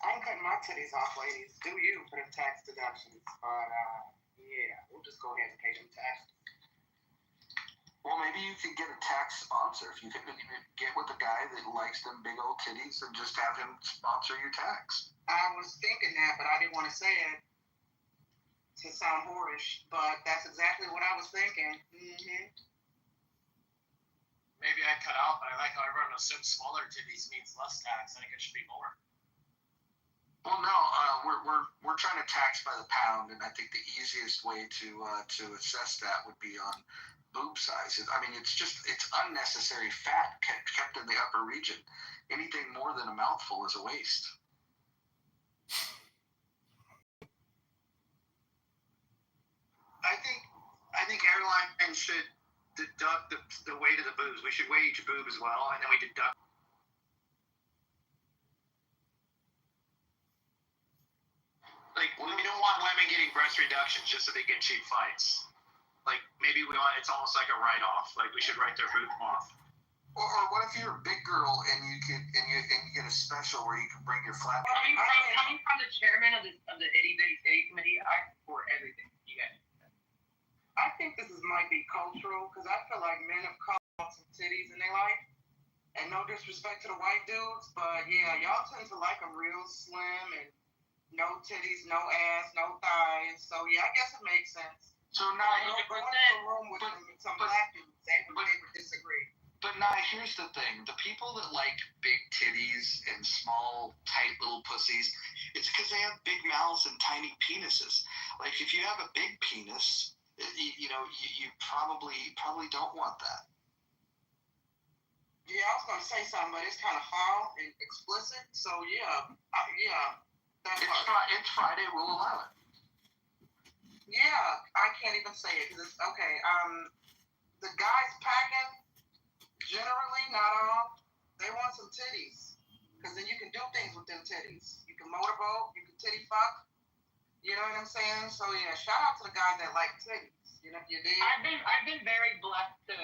I'm cutting my titties off, ladies. Do you for the tax deductions? But yeah, we'll just go ahead and pay them taxes. Well, maybe you could get a tax sponsor. If you could get with a guy that likes them big old titties and just have him sponsor your tax. I was thinking that, but I didn't want to say it to sound whorish. But that's exactly what I was thinking. Mm-hmm. Maybe I'd cut out, but I like how everyone assumes smaller titties means less tax. I think it should be more. Well, no, we're trying to tax by the pound, and I think the easiest way to assess that would be on boob size. I mean, it's unnecessary fat kept in the upper region. Anything more than a mouthful is a waste. I think airlines should deduct the weight of the boobs. We should weigh each boob as well, and then we deduct. Like, we don't want women getting breast reductions just so they get cheap flights. Like, maybe it's almost like a write-off. Like, we should write their boob off. Or what if you're a big girl and you get a special where you can bring your flat? Coming from the chairman of the itty bitty titty committee, I support everything you guys. I think this might be cultural because I feel like men have caught some titties in their life. And no disrespect to the white dudes, but yeah, y'all tend to like them real slim and no titties, no ass, no thighs. So yeah, I guess it makes sense. So now go into a room with some black dudes, they would disagree. But nah, here's the thing. The people that like big titties and small, tight little pussies, it's because they have big mouths and tiny penises. Like, if you have a big penis, you probably don't want that. Yeah, I was gonna say something, but it's kind of foul and explicit. So yeah. It's Friday. We'll allow it. Yeah, I can't even say it because it's okay. The guys packing, generally not all, they want some titties because then you can do things with them titties. You can motorboat, you can titty fuck. You know what I'm saying? So yeah, shout out to the guys that like titties. You know, you did. I've been very blessed to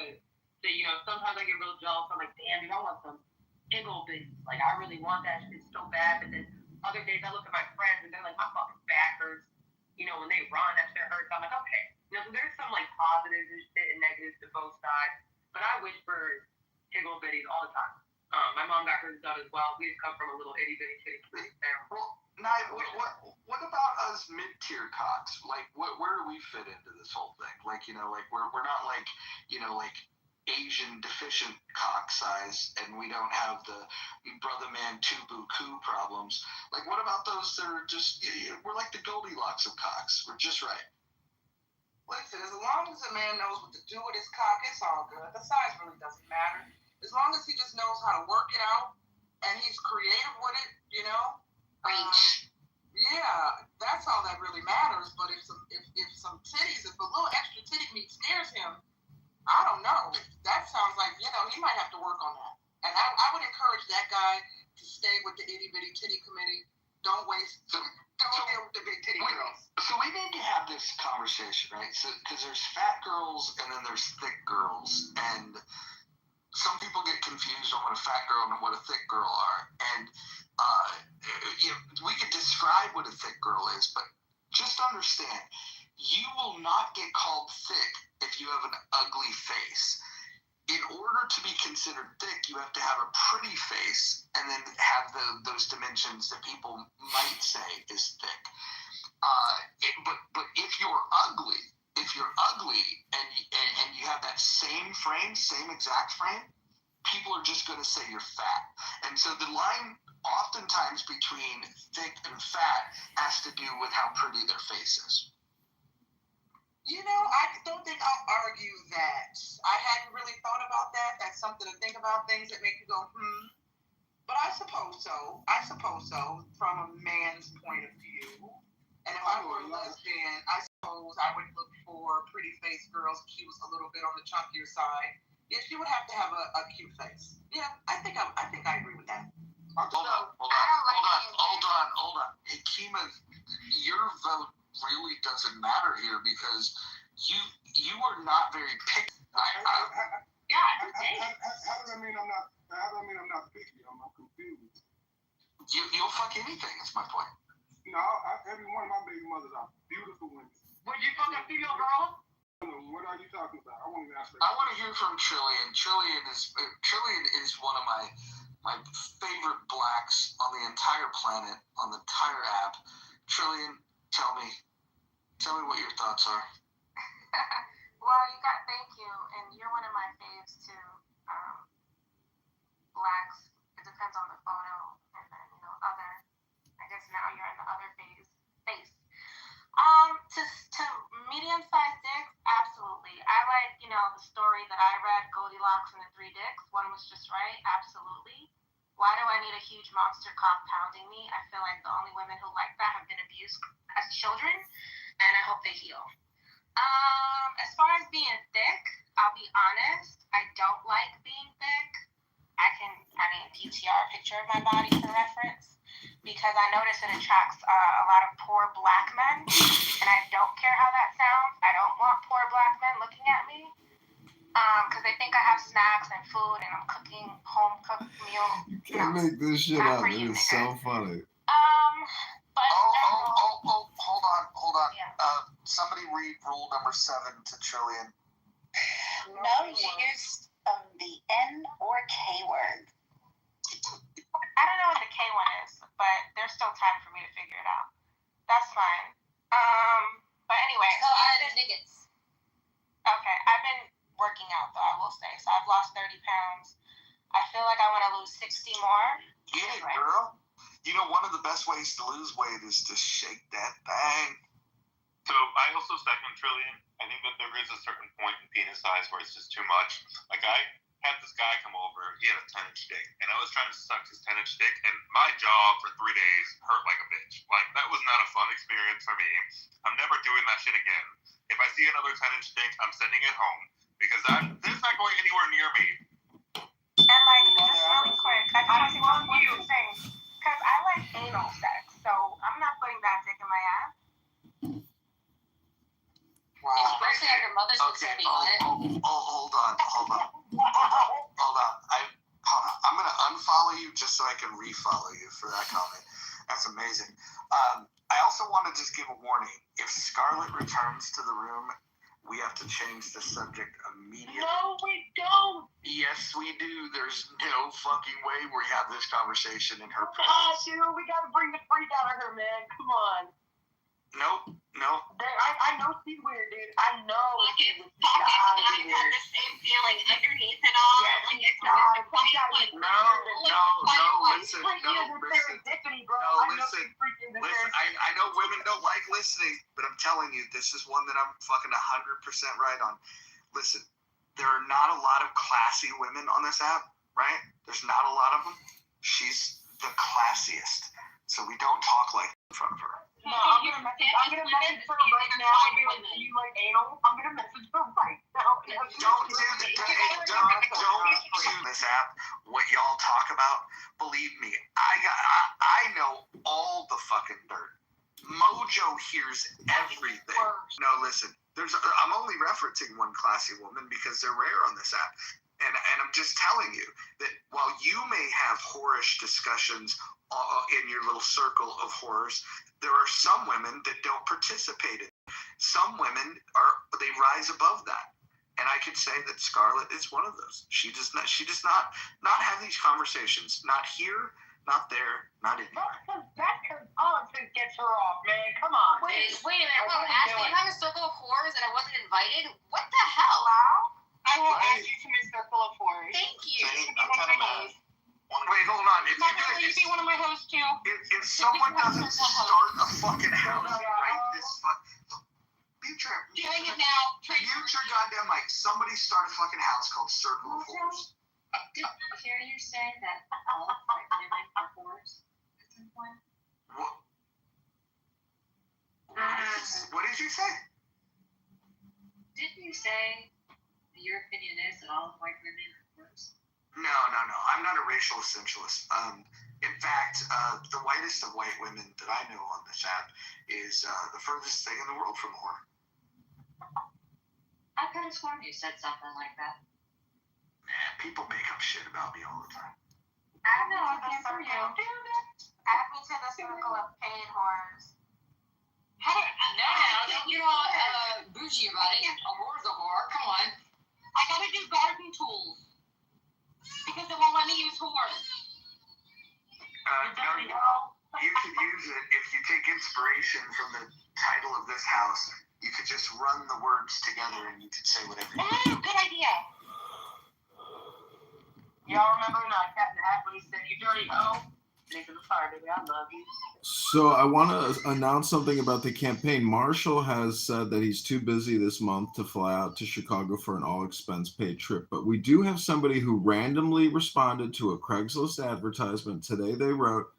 sometimes I get real jealous. I'm like, damn, dude, I want some big old bitches. Like, I really want that shit so bad. But then other days I look at my friends and they're like, my fucking back hurts. When they run, that shit hurts. I'm like, okay. So there's some like positives and shit and negatives to both sides. But I wish for big old bitties all the time. My mom got hers done as well. We just come from a little itty bitty titty family. Well, Nye, what about us mid-tier cocks? Like, where do we fit into this whole thing? Like, we're not like, like Asian deficient cock size, and we don't have the brother man tubu-coo problems. Like, what about those that are just, we're like the Goldilocks of cocks. We're just right. Listen, as long as a man knows what to do with his cock, it's all good. The size really doesn't matter. As long as he just knows how to work it out and he's creative with it, yeah, that's all that really matters. But if some titties, if a little extra titty meat scares him, I don't know. That sounds like, he might have to work on that. And I would encourage that guy to stay with the itty bitty titty committee. Don't deal with the big titty girls. So we need to have this conversation, right? So, because there's fat girls and then there's thick girls. And some people get confused on what a fat girl and what a thick girl are. And we could describe what a thick girl is, but just understand, you will not get called thick if you have an ugly face. In order to be considered thick, you have to have a pretty face and then have those dimensions that people might say is thick. But if you're ugly and you have that same exact frame, people are just going to say you're fat. And so the line oftentimes between thick and fat has to do with how pretty their face is. I don't think I'll argue that. I hadn't really thought about that. That's something to think about, things that make you go, But I suppose so. From a man's point of view. And if I were a lesbian, I suppose I would look for pretty face girls if she was a little bit on the chunkier side. Yeah, she would have to have a cute face. Yeah, I think I agree with that. Hold on. Hey, Kima, your vote really doesn't matter here because you are not very picky. How does that mean I'm not picky? I'm confused. You'll fuck anything. That's my point. No, every one of my baby mothers are beautiful women. Would you fuck a female girl? What are you talking about? I won't even ask that. I want to hear from Trillian. Trillian is one of my favorite blacks on the entire planet, on the entire app. Trillian, tell me what your thoughts are. Well, thank you, and you're one of my faves too. Blacks, it depends on the photo, and then other. I guess now you're in the other face. To medium-sized dicks, absolutely. I like, the story that I read, Goldilocks and the Three Dicks. One was just right, absolutely. Why do I need a huge monster cock pounding me? I feel like the only women who like that have been abused as children, and I hope they heal. As far as being thick, I'll be honest, I don't like being thick. PTR a picture of my body for reference, because I notice it attracts a lot of poor black men, and I don't care how that sounds. I don't want poor black men looking at me, because they think I have snacks and food, and I'm cooking home-cooked meal. You can't make this shit up. It is so funny. But hold on. Yeah. Somebody read rule number 7 to Trillian. No use of the N or K word. I don't know what the K one is, but there's still time for me to figure it out. That's fine. But anyway. So I niggas. Okay, I've been working out though, I will say. So I've I've lost 30 pounds. I feel like I want to lose 60 more. Get it, girl. You know, one of the best ways to lose weight is to shake that thing. So I also second Trillian. I think that there is a certain point in penis size where it's just too much. Like I had this guy come over, he had a 10-inch dick, and I was trying to suck his 10-inch dick, and my jaw for 3 days hurt like a bitch. Like that was not a fun experience for me. I'm never doing that shit again. If I see another 10-inch dick, I'm sending it home because it's not going anywhere near me. And like, just really quick, I just want to say one thing, because I like anal sex, so I'm not putting that dick in my ass. Wow. Especially after Mother's Day sitting on it. Hold on. I'm going to unfollow you just so I can refollow you for that comment. That's amazing. I also want to just give a warning. If Scarlett returns to the room, we have to change the subject immediately. No, we don't. Yes, we do. There's no fucking way we have this conversation in her God, presence. dude, we gotta bring the freak out of her, man. Come on. No. I know she's weird, dude. I know she's weird. I had the same feeling underneath it all. Yes, Like it's God, not we quite gotta like get Listen. I know women don't like listening, but I'm telling you, this is one that I'm fucking 100% right on. Listen, there are not a lot of classy women on this app, right? There's not a lot of them. She's the classiest, so we don't talk like in front of her. No, I'm gonna message her right now and be like, do you like anal? I'm gonna message her right now. Don't do this app. What y'all talk about, believe me, I know all the fucking dirt. Mojo hears everything. No, listen, I'm only referencing one classy woman because they're rare on this app. And I'm just telling you that while you may have whorish discussions in your little circle of whores, there are some women that don't participate in it. Some women they rise above that. And I could say that Scarlett is one of those. She does not have these conversations. Not here, not there, not anywhere. That's because politics gets her off, man. Come on. Wait a minute. Well, Ashley, you have a circle of whores and I wasn't invited? What the hell? I will add you to my circle of whores. Thank you. I'm kind of mad. Wait, hold on. You be one of my hosts too. If someone doesn't start a fucking house right this mute Doing it now. Mute your goddamn mic. Somebody start a fucking house called Circle of Whores. Did I hear you say that all white women are whores at some point? What did you say? Didn't you say that your opinion is that all white women are whores? No. I'm not a racial essentialist. In fact, the whitest of white women that I know on this app is the furthest thing in the world from a whore. I could have sworn you said something like that. People make up shit about me all the time. Add me to the circle. Add me to the circle of paid whores. You're all bougie about it. A whore's a whore. Come on. I gotta do garden tools. Because it won't let me use whores. No, you could use it if you take inspiration from the title of this house. You could just run the words together and you could say whatever you want. Good idea. Y'all remember Cat in the Hat when he said, "You dirty hoe"? Nigga, sorry, baby, I love you. So I want to announce something about the campaign. Marshall has said that he's too busy this month to fly out to Chicago for an all-expense-paid trip. But we do have somebody who randomly responded to a Craigslist advertisement. Today they wrote,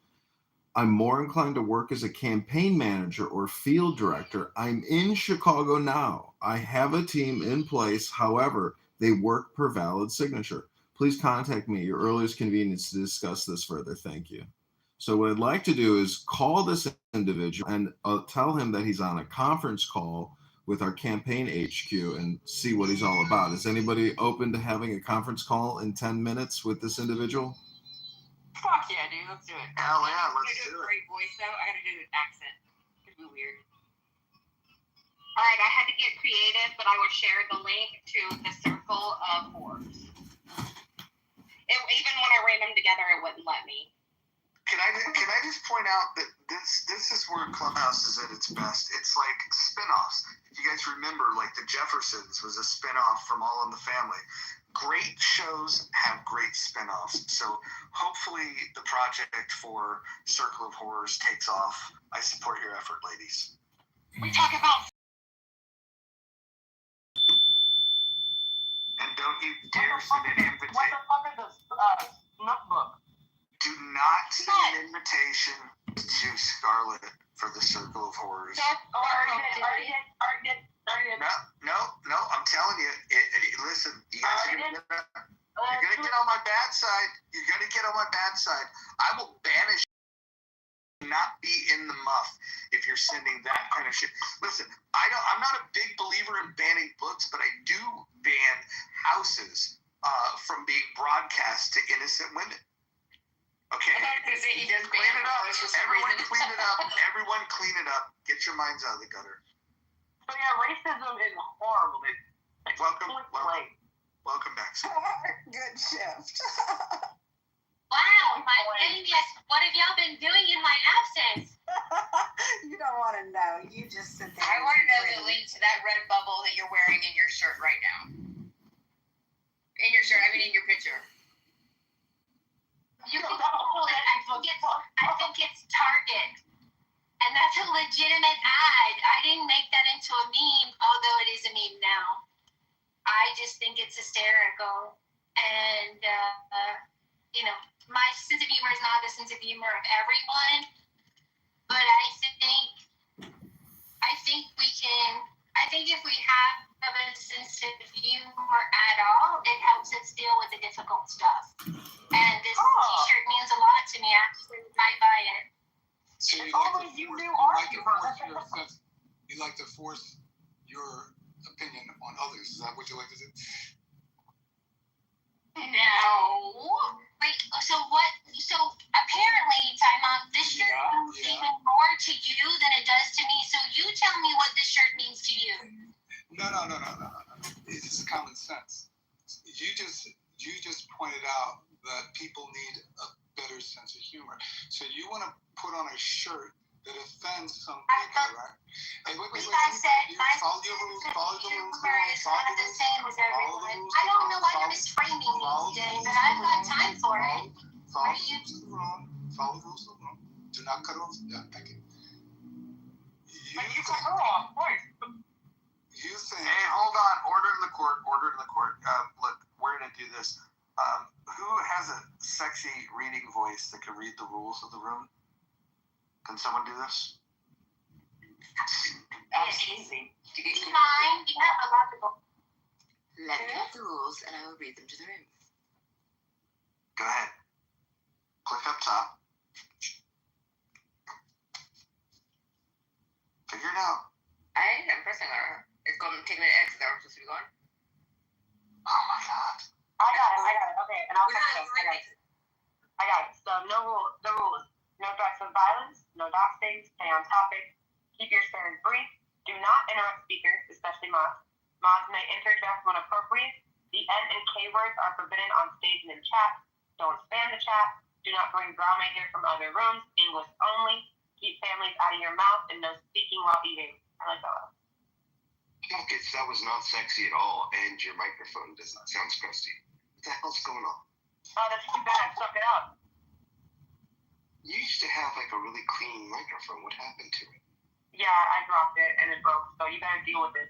"I'm more inclined to work as a campaign manager or field director. I'm in Chicago now. I have a team in place. However, they work per valid signature. Please contact me at your earliest convenience to discuss this further. Thank you." So what I'd like to do is call this individual and tell him that he's on a conference call with our campaign HQ and see what he's all about. Is anybody open to having a conference call in 10 minutes with this individual? Fuck yeah, dude. Let's do it. Hell yeah, let's do it. Great voice, though. I gotta do an accent. It's gonna be weird. Alright, I had to get creative, but I will share the link to the Circle of Whores. Even when I ran them together, it wouldn't let me. Can I just point out that this is where Clubhouse is at its best. It's like spinoffs. If you guys remember, like the Jeffersons was a spinoff from All in the Family. great shows have great spin-offs. So hopefully the project for Circle of Horrors takes off. I support your effort, ladies. We talk about. And don't you dare send an invitation. What the fuck is this notebook? Do not send an invitation to Scarlett for the Circle of Horrors. Already did. No, I'm telling you. Listen, you guys are gonna get on my bad side. You're gonna get on my bad side. I will banish you, not be in the muff if you're sending that kind of shit. Listen, I'm not a big believer in banning books, but I do ban houses from being broadcast to innocent women. Okay. Clean it up. Everyone clean it up. Everyone clean it up. Get your minds out of the gutter. So yeah, racism is horrible. Welcome back. Good shift. Wow, my goodness, what have y'all been doing in my absence? You don't want to know. You just sit there. I want to know the link to that red bubble that you're wearing in your shirt right now. In your shirt, I mean in your picture. You can Google it. I think it's Target. And that's a legitimate ad. I didn't make that into a meme, although it is a meme now. I just think it's hysterical. And, my sense of humor is not the sense of humor of everyone. But I think if we have a sense of humor at all, it helps us deal with the difficult stuff. And this t-shirt means a lot to me. I actually might buy it. So you like to force your opinion on others. Is that what you like to do? No. Wait, so what? So apparently, time out, this shirt means even more to you than it does to me. So you tell me what this shirt means to you. No. It's just common sense. You just pointed out that people need a better sense of humor. So you want to put on a shirt that offends some people, right? Hey, wait. Follow the rules. It's not the same as everyone. I don't know why you're misframing me today, but I've got time for it. Follow the rules of the room. Do not cut off. Yeah, thank you. You cut her off, right? You think? Hey, hold on. Order in the court. Look, we're gonna do this. Who has a sexy reading voice that can read the rules of the room? Can someone do this? It's easy. Do you mind? You have a lot of. Let me have the rules and I will read them to the room. Go ahead. Click up top. Figure it out. I'm pressing her. It's going to take me to X that I'm supposed to be going. Oh my god. I got it. Okay, and I'll I got it. So the rules. No threats of violence, no doxing, stay on topic, keep your shares brief, do not interrupt speakers, especially mods. Mods may interject when appropriate. The N and K words are forbidden on stage and in chat. Don't spam the chat. Do not bring drama here from other rooms. English only. Keep families out of your mouth and no speaking while eating. I like that one. That was not sexy at all, and your microphone does not sound crusty. What the hell's going on? Oh, that's too bad. Suck it up. You used to have like a really clean microphone. What happened to it? Yeah, I dropped it and it broke, so you better deal with it.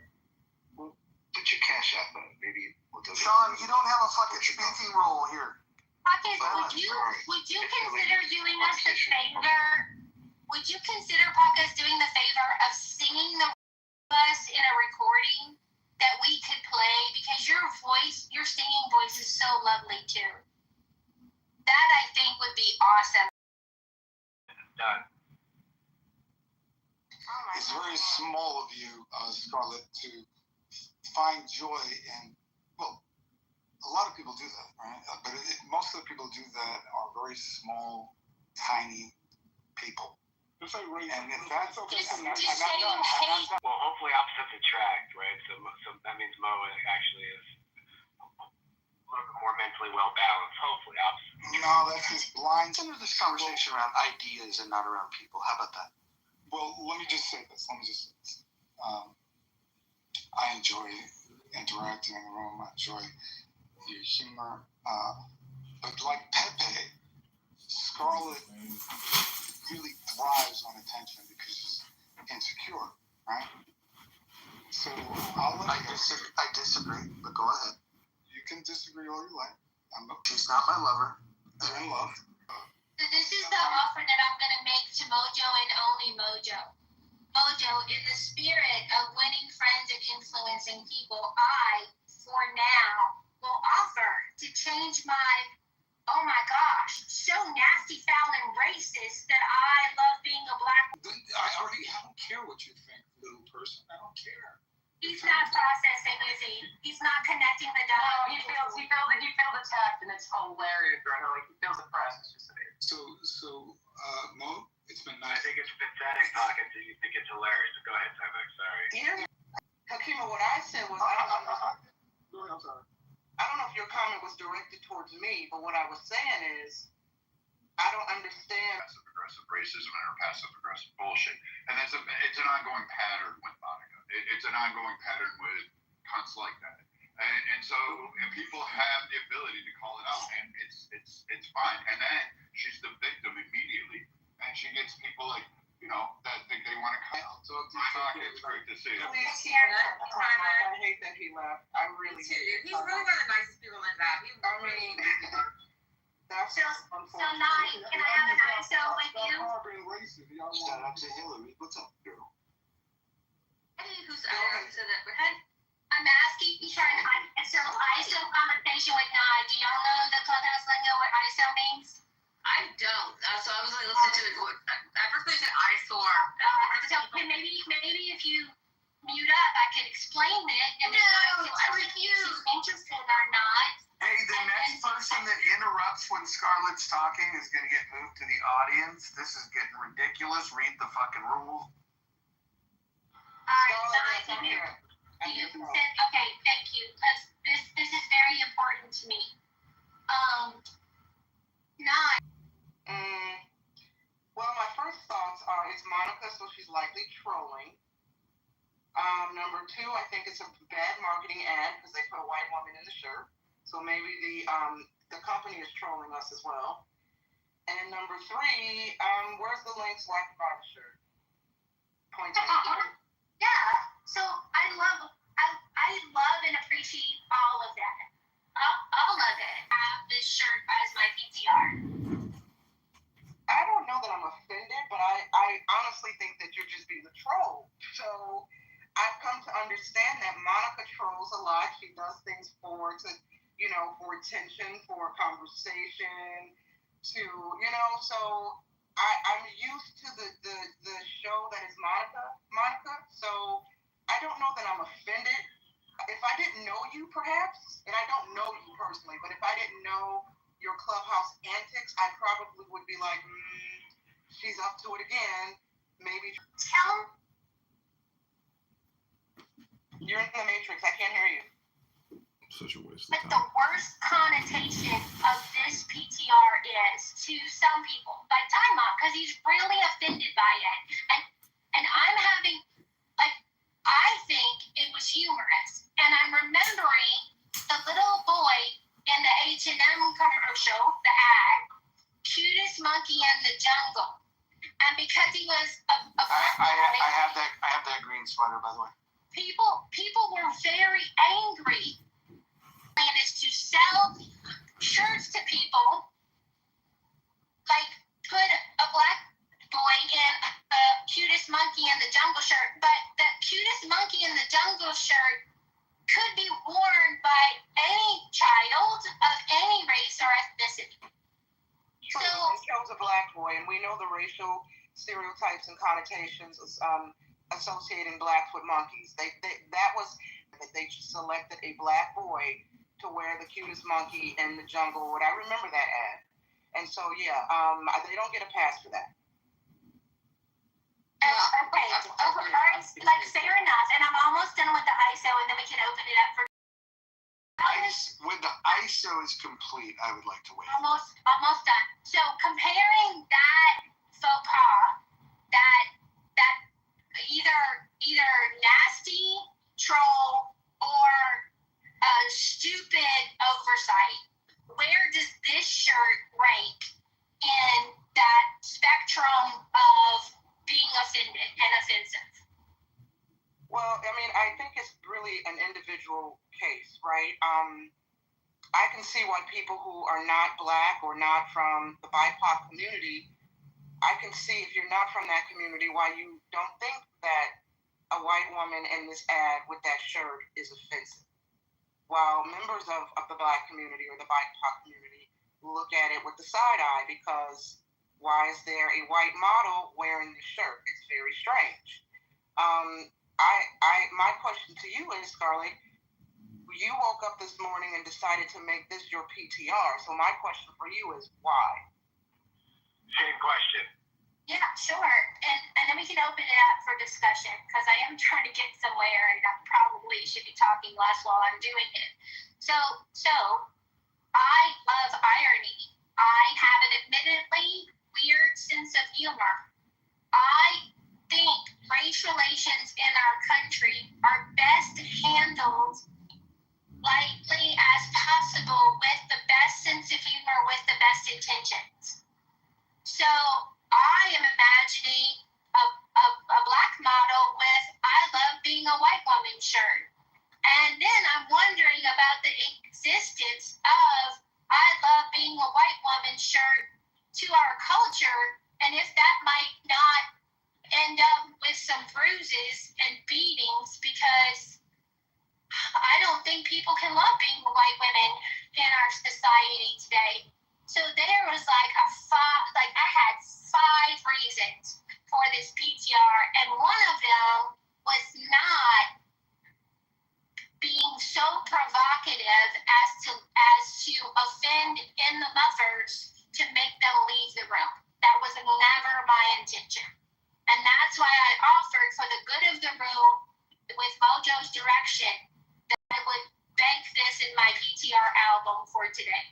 Put your cash out, man. Maybe we'll do it. Sean, you don't have a fucking speaking role here. Pockets, would you consider doing us the favor? Would you consider Pockets doing the favor of singing the us in a recording that we could play? Because your singing voice is so lovely too. That I think would be awesome. Done. It's very small of you, Scarlett, to find joy in, well, a lot of people do that, right? But most of the people who do that are very small, tiny people. And if that's okay, well, hopefully opposites attract, right? So that means Mo actually is a little bit more mentally well balanced. Hopefully opposites. No, that's just blind. Center this conversation around ideas and not around people. How about that? Well, let me just say this. I enjoy interacting in the room. I enjoy your humor. But like Pepe, Scarlett really thrives on attention because she's insecure, right? So I disagree, but go ahead. You can disagree all you like. She's not my lover. They're in love. So this is the offer that I'm going to make to Mojo and only Mojo. Mojo, in the spirit of winning friends and influencing people, I, for now, will offer to change my, oh my gosh, so nasty, foul, and racist that I love being a black. I don't care what you think, little person. I don't care. He's not processing, is he? He's not connecting the dots. No, he feels attacked, and it's hilarious, right? Like he feels oppressed. It's just amazing. So, Mo, it's been nice. I think it's pathetic talking to you. Think it's hilarious. Go ahead, Tyvek. Sorry. Hakima, what I said was, I'm sorry. I don't know if your comment was directed towards me, but what I was saying is, I don't understand passive-aggressive racism and passive-aggressive bullshit. And it's an ongoing pattern with Monica. It's an ongoing pattern with cunts like that. And so people have the ability to call it out, and it's fine. And then she's the victim immediately, and she gets people like, that think they want to come out. So it's great to see. Please keep it up. I hate that he left. I really do. He's really one of the nicest people in that. That's So Nani, can I have an ISO with you? Shout out to Hillary. What's up, girl? Hey, who's I'm asking you trying to ISO conversation with Nai. Do y'all know the clubhouse lingo what ISO means? I don't. So I was like listening to it. At first they said eyesore. So maybe if you mute up, I could explain it. And no, I refuse. If she's interested or not. Hey, the next person that interrupts when Scarlett's talking is going to get moved to the audience. This is getting ridiculous. Read the fucking rules. Okay, thank you. Because this is very important to me. 9. Well, my first thoughts are, it's Monica, so she's likely trolling. Number 2, I think it's a bad marketing ad because they put a white woman in the shirt. So maybe the company is trolling us as well. And number 3, where's the link so I can buy the shirt? Yeah. So I love and appreciate all of that. All of it. I have this shirt as my PTR. I don't know that I'm offended, but I honestly think that you're just being a troll. So I've come to understand that Monica trolls a lot. She does things for attention, for conversation, so I'm used to the show that is Monica, so I don't know that I'm offended. If I didn't know you, perhaps, and I don't know you personally, but if I didn't know your clubhouse antics, I probably would be like, she's up to it again. Maybe. You're in the Matrix. I can't hear you. Such a waste of But time. the worst connotation of this PTR is to some people, like Time Up, because he's really offended by it. And I'm having, I think it was humorous. And I'm remembering the little boy in the H&M commercial, the ad, cutest monkey in the jungle. And because he was a I have that green sweater, by the way. People were very angry. And is to sell shirts to people, like put a black boy in a cutest monkey in the jungle shirt, but the cutest monkey in the jungle shirt could be worn by any child of any race or ethnicity. So they chose a black boy, and we know the racial stereotypes and connotations associating blacks with monkeys. They selected a black boy to wear the cutest monkey in the jungle. I remember that ad. And so, they don't get a pass for that. Okay, fair enough. And I'm almost done with the ISO, and then we can open it up for... When the ISO is complete, I would like to wait. Almost done. So comparing that faux pas, that either nasty troll or stupid offended and offensive? Well, I mean, I think it's really an individual case, right? I can see why people who are not Black or not from the BIPOC community, I can see if you're not from that community why you don't think that a white woman in this ad with that shirt is offensive. While members of the Black community or the BIPOC community look at it with the side eye because why is there a white model wearing this shirt? It's very strange. My question to you is, Scarlett, you woke up this morning and decided to make this your PTR. So my question for you is why? Same question. Yeah, sure. And then we can open it up for discussion because I am trying to get somewhere and I probably should be talking less while I'm doing it. So I love irony. I have an admittedly weird sense of humor. I think racial relations in our country are best handled lightly as possible with the best sense of humor, with the best intentions. So I am imagining a Black model with I love being a white woman shirt. And then I'm wondering about the existence of I love being a white woman shirt to our culture and if that might not end up with some bruises and beatings because I don't think people can love being white women in our society today. So there was I had 5 reasons for this PTR, and one of them was not being so provocative as to offend in the mothers to make them leave the room. That was never my intention. And that's why I offered for the good of the room with Mojo's direction that I would bank this in my PTR album for today.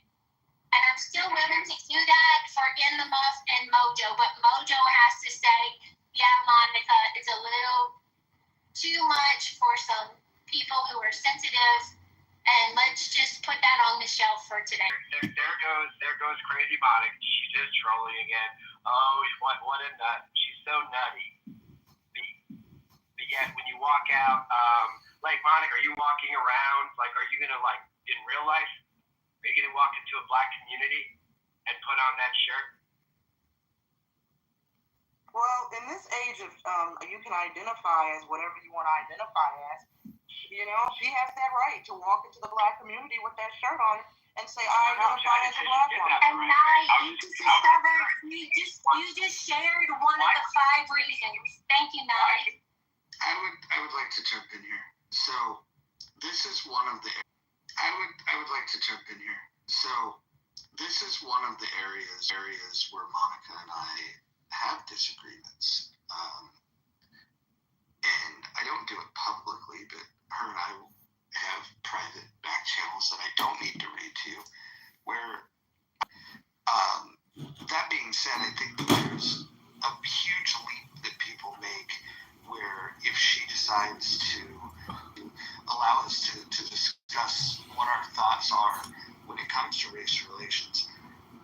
And I'm still willing to do that for In the Muff and Mojo, but Mojo has to say, yeah, Monica, it's a little too much for some people who are sensitive, and let's just put that on the shelf for today. There goes crazy Monica. She's just trolling again. Oh, what a nut. She's so nutty. But yet, when you walk out, like Monica, are you walking around? Like, are you gonna in real life? Are you gonna walk into a Black community and put on that shirt? Well, in this age of you can identify as whatever you want to identify as. You know, she has that right to walk into the Black community with that shirt on and say, I identify as a Black woman. And you just shared one of the 5 reasons. Thank you, Nye. I would like to jump in here. So this is one of the I would like to jump in here. So this is one of the areas where Monica and I have disagreements. And I don't do it publicly, but her and I have private back channels that I don't need to read to you. Where that being said, I think that there's a huge leap that people make where if she decides to allow us to discuss what our thoughts are when it comes to race relations,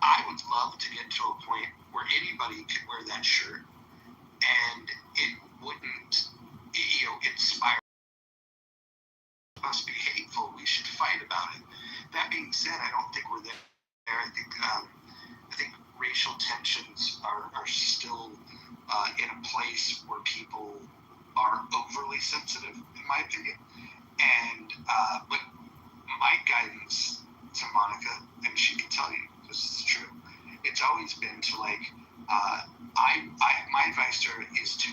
I would love to get to a point where anybody could wear that shirt and it wouldn't, inspire us to be hateful. We should fight about it. That being said, I don't think we're there. I think racial tensions are still in a place where people are overly sensitive, in my opinion. And but my guidance to Monica, and she can tell you this is true, it's always been to my advice to her is to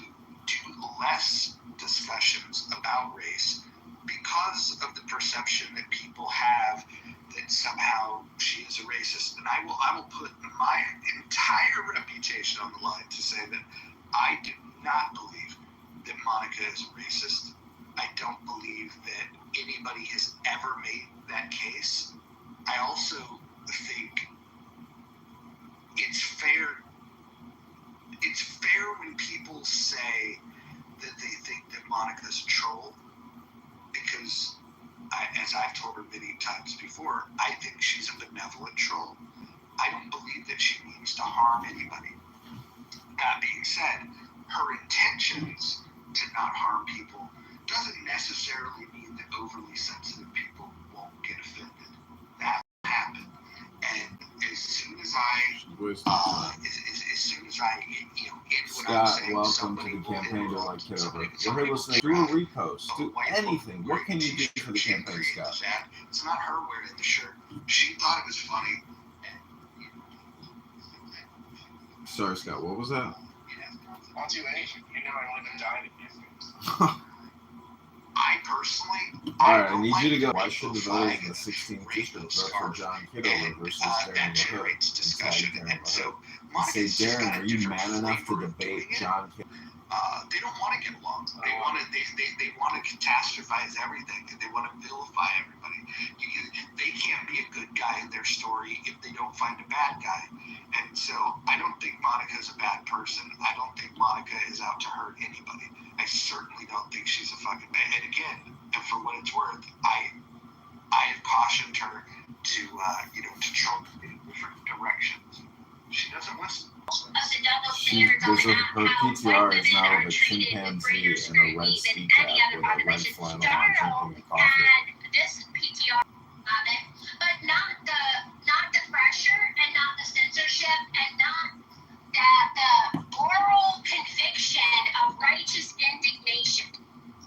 do less discussions about race because of the perception that people have that somehow she is a racist. And I will put my entire reputation on the line to say that I do not believe that Monica is a racist. I don't believe that anybody has ever made that case. I also think it's fair when people say that they think that Monica's a troll, because as I've told her many times before, I think she's a benevolent troll. I don't believe that she means to harm anybody. That being said, her intentions to not harm people doesn't necessarily mean that overly sensitive people won't get offended. That happened. And as soon as I Scott, welcome to the campaign to like Kitover. We're here listening. Do a repost. Do anything. What can you do for the campaign, Scott? It's not her wearing the shirt. She thought it was funny. Sorry, Scott. What was that? I'll do anything. You know I live and die to these things. I personally... Alright, I need you to go. Why should the voters in the 16th district vote for John Kitover versus Darren LaHood? And tag Darren LaHood. And say, Darren, are you man enough to debate John Kitover? They don't want to get along. They want to catastrophize everything. They want to vilify everybody. They can't be a good guy in their story if they don't find a bad guy. And so I don't think Monica's a bad person. I don't think Monica is out to hurt anybody. I certainly don't think she's a fucking bad. And again, and for what it's worth, I have cautioned her to trump in different directions. She doesn't listen. Her PTR is now of a chimpanzee in a red ski cap with a red flannel on drinking a coffee. This PTR of it, but not the pressure and not the censorship and not the moral conviction of righteous indignation,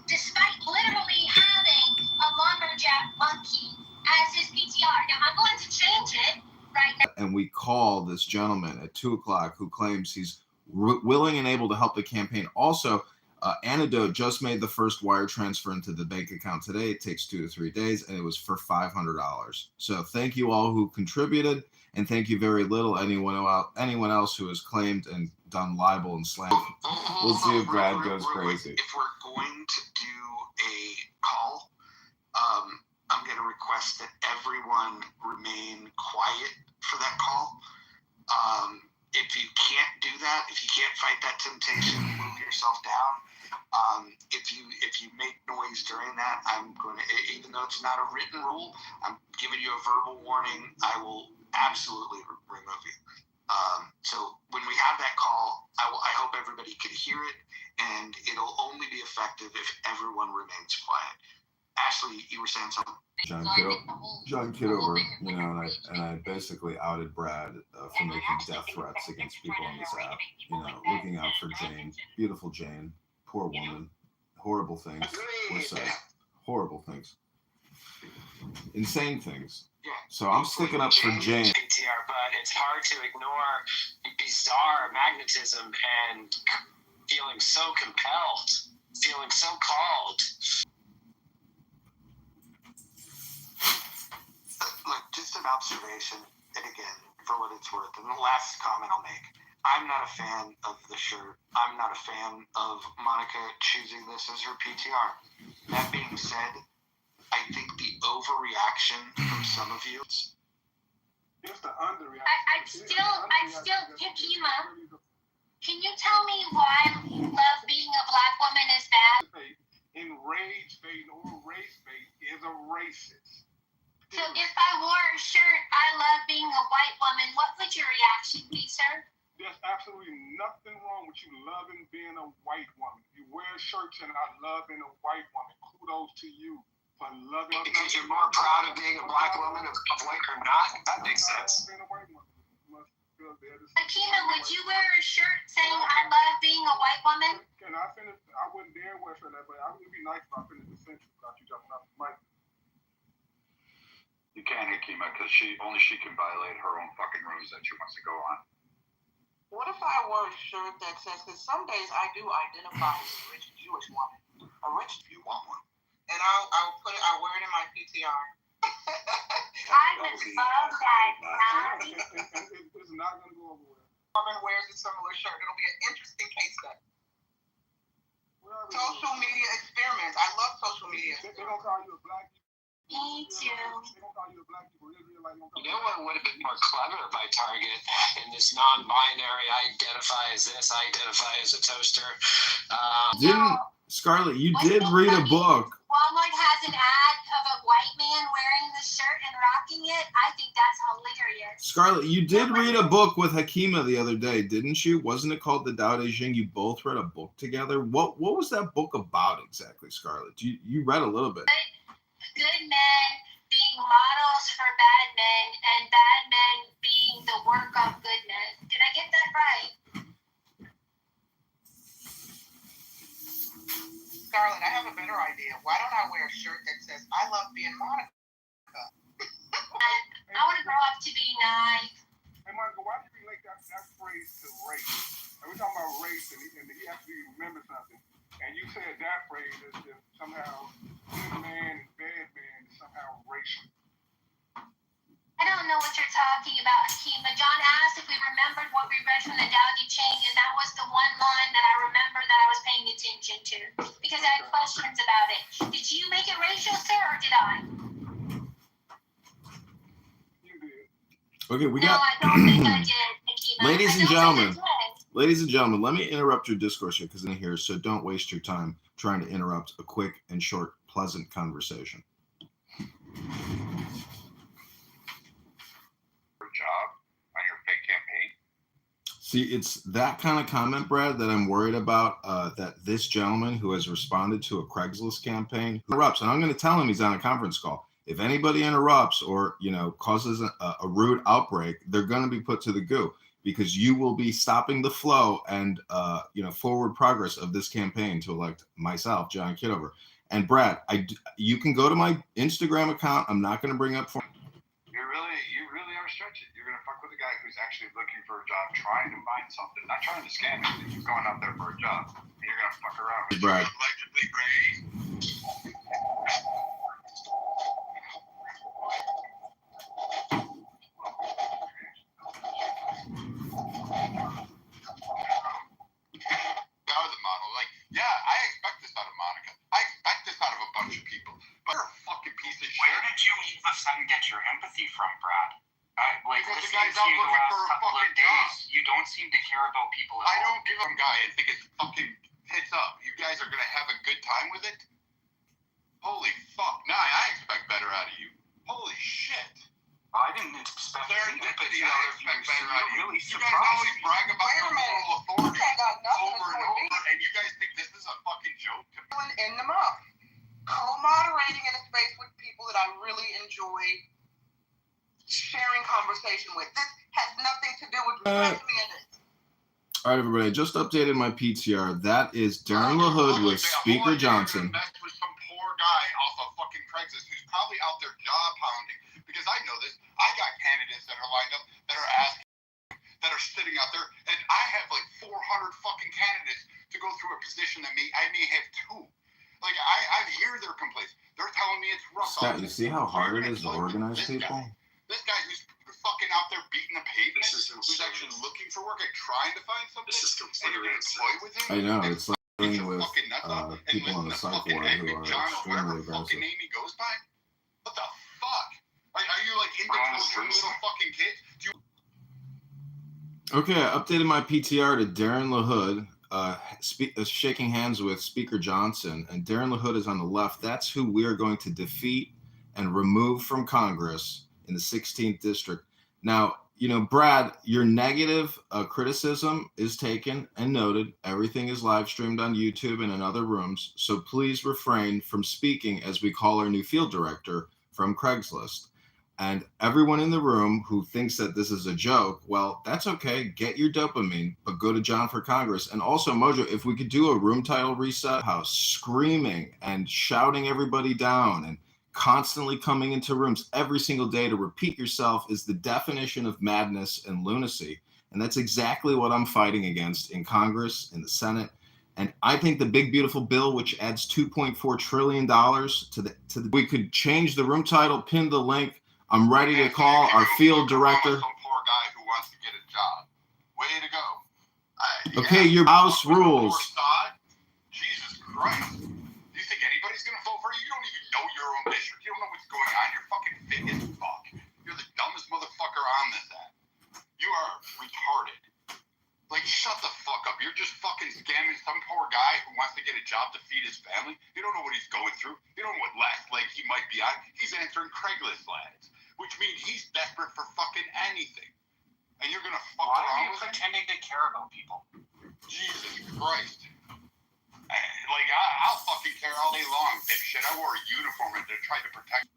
despite literally having a lumberjack monkey as his PTR. Now I'm going to change it right now. And we call this gentleman at 2 o'clock who claims he's willing and able to help the campaign. Also, Antidote just made the first wire transfer into the bank account today. It takes 2 to 3 days, and it was for $500. So thank you all who contributed, and thank you very little anyone else who has claimed and done libel and slander. We'll see if Brad goes crazy. If we're going to do a call, I'm going to request that everyone remain quiet for that call. If you can't do that, if you can't fight that temptation, move yourself down. If you make noise during that, I'm going to, even though it's not a written rule, I'm giving you a verbal warning. I will absolutely remove you. So when we have that call, I hope everybody can hear it, and it'll only be effective if everyone remains quiet. Ashley, you were saying something. John Kitover, and I basically outed Brad for making death threats against people on this app. Looking out for Jane, beautiful Jane, poor woman, horrible things were said, horrible things, insane things. So I'm sticking up for Jane. PTR, but it's hard to ignore bizarre magnetism and feeling so compelled, feeling so called. Look, just an observation, and again, for what it's worth, and the last comment I'll make. I'm not a fan of the shirt. I'm not a fan of Monica choosing this as her PTR. That being said, I think the overreaction from some of you... It's the underreaction. I still, Yakima, can you tell me why love being a black woman is bad? In rage bait or race bait is a racist. So if I wore a shirt, I love being a white woman, what would your reaction be, sir? There's absolutely nothing wrong with you loving being a white woman. You wear shirts and I love being a white woman. Kudos to you for loving. Because you're more proud of being a black woman, of white or not? That makes sense. Akima, would you wear a shirt saying I love being a white woman? Can I finish? I wouldn't dare wear for that, but it would be nice if I finished the sentence without you jumping off the mic. You can't, Akima, because she can violate her own fucking rules that she wants to go on. What if I wore a shirt that says, because some days I do identify as a rich Jewish woman. You want one? And I'll wear it in my PTR. I would love that. It's not going to go over well. Woman wears a similar shirt. It'll be an interesting case study. Social media experiments. I love social media experiments. They don't call you a black people. Me too. They don't call you a black people. You know what would have been more clever by Target in this non-binary, I identify as this, I identify as a toaster. Scarlett, you did read a book. Walmart has an ad of a white man wearing the shirt and rocking it. I think that's hilarious. Scarlett, you did read a book with Hakima the other day, didn't you? Wasn't it called The Tao Te Ching? You both read a book together. What was that book about exactly, Scarlett? You read a little bit. Good men being models for bad men, and bad men being the work of goodness. Did I get that right? Scarlett, I have a better idea. Why don't I wear a shirt that says "I love being Monica"? I want to grow up to be nice. Hey, Monica, why did you relate that phrase to race? And we're talking about race, and he actually remembered something. And you said that phrase as if somehow good man and bad man is somehow racial. I don't know what you're talking about, Hakima. John asked if we remembered what we read from the Tao Te Ching, and that was the one line that I remember that I was paying attention to because I had questions about it. Did you make it racial, sir, or did I? Okay, we No, got. I don't think I did, Hakima. Ladies and gentlemen, let me interrupt your discourse here because in here, so don't waste your time trying to interrupt a quick and short, pleasant conversation. Job on your fake campaign. See, it's that kind of comment, Brad, that I'm worried about. That this gentleman who has responded to a Craigslist campaign interrupts, and I'm going to tell him he's on a conference call. If anybody interrupts or causes a rude outbreak, they're going to be put to the goo because you will be stopping the flow and forward progress of this campaign to elect myself, John Kitover. And Brad, you can go to my Instagram account. I'm not going to bring up for. You really are stretching. You're gonna fuck with a guy who's actually looking for a job, trying to find something, not trying to scam you. He's going out there for a job, and you're gonna fuck around with Brad. allegedly raised. You're the model. Like, yeah, I expect this out of Monica. I expect this out of a bunch of people. But you're a fucking piece of shit. Where did you all of a sudden get your empathy from, Brad? Because the Listening guy's to out you the looking last for a couple of fucking days, job. you don't seem to care about people at I all. don't give a guy. I think it's fucking tits up. You guys are gonna have a good time with it? Holy fuck. Nah, I expect better out of you. Holy shit. I didn't expect Serendipity, I expect better out of you. Really You guys always brag about your moral authority I got nothing over and for me. over, and you guys think this is a fucking joke to me. In the mouth. Co-moderating in a space with people that I really enjoy sharing conversation with. This has nothing to do with respect me in it. All right, everybody, I just updated my PTR. That is Darren LaHood with Speaker Johnson. Mess with some poor guy off of fucking Craigslist who's probably out there job hounding. Because I know this. I got candidates that are lined up that are asking, that are sitting out there, and I have like 400 fucking candidates to go through a position that I may have two. Like I hear their complaints. They're telling me it's rough. Scott, you see how hard it is to organize people? This guy who's fucking out there beating the pavement, who's actually looking for work and trying to find something, and you're going to toy with him? I know, it's like dealing with people on the psych ward who are extremely aggressive. Name he goes by? What the fuck? Are you like into torturing little fucking kids? Okay, I updated my PTR to Darren LaHood, shaking hands with Speaker Johnson, and Darren LaHood is on the left. That's who we are going to defeat and remove from Congress in the 16th district. Now, Brad, your negative criticism is taken and noted. Everything is live streamed on YouTube and in other rooms. So please refrain from speaking as we call our new field director from Craigslist. And everyone in the room who thinks that this is a joke, well, that's okay. Get your dopamine, but go to John for Congress. And also, Mojo, if we could do a room title reset, how screaming and shouting everybody down and constantly coming into rooms every single day to repeat yourself is the definition of madness and lunacy. And that's exactly what I'm fighting against in Congress, in the Senate. And I think the big, beautiful bill, which adds $2.4 trillion to the, we could change the room title, pin the link. I'm ready to call our field director. Some poor guy who wants to get a job. Way to go. Okay, your house rules. Jesus Christ. Do you think anybody's going to vote for you? You don't even know your own district. You don't know what's going on. You're fucking thick as fuck. You're the dumbest motherfucker on this app. You are retarded. Like, shut the fuck up. You're just fucking scamming some poor guy who wants to get a job to feed his family. You don't know what he's going through. You don't know what last leg he might be on. He's answering Craigslist ads. which means he's desperate for fucking anything. And you're gonna fuck Why are around you with him? pretending to care about people? Jesus Christ. Like, I'll fucking care all day long, dipshit. I wore a uniform and they tried to protect.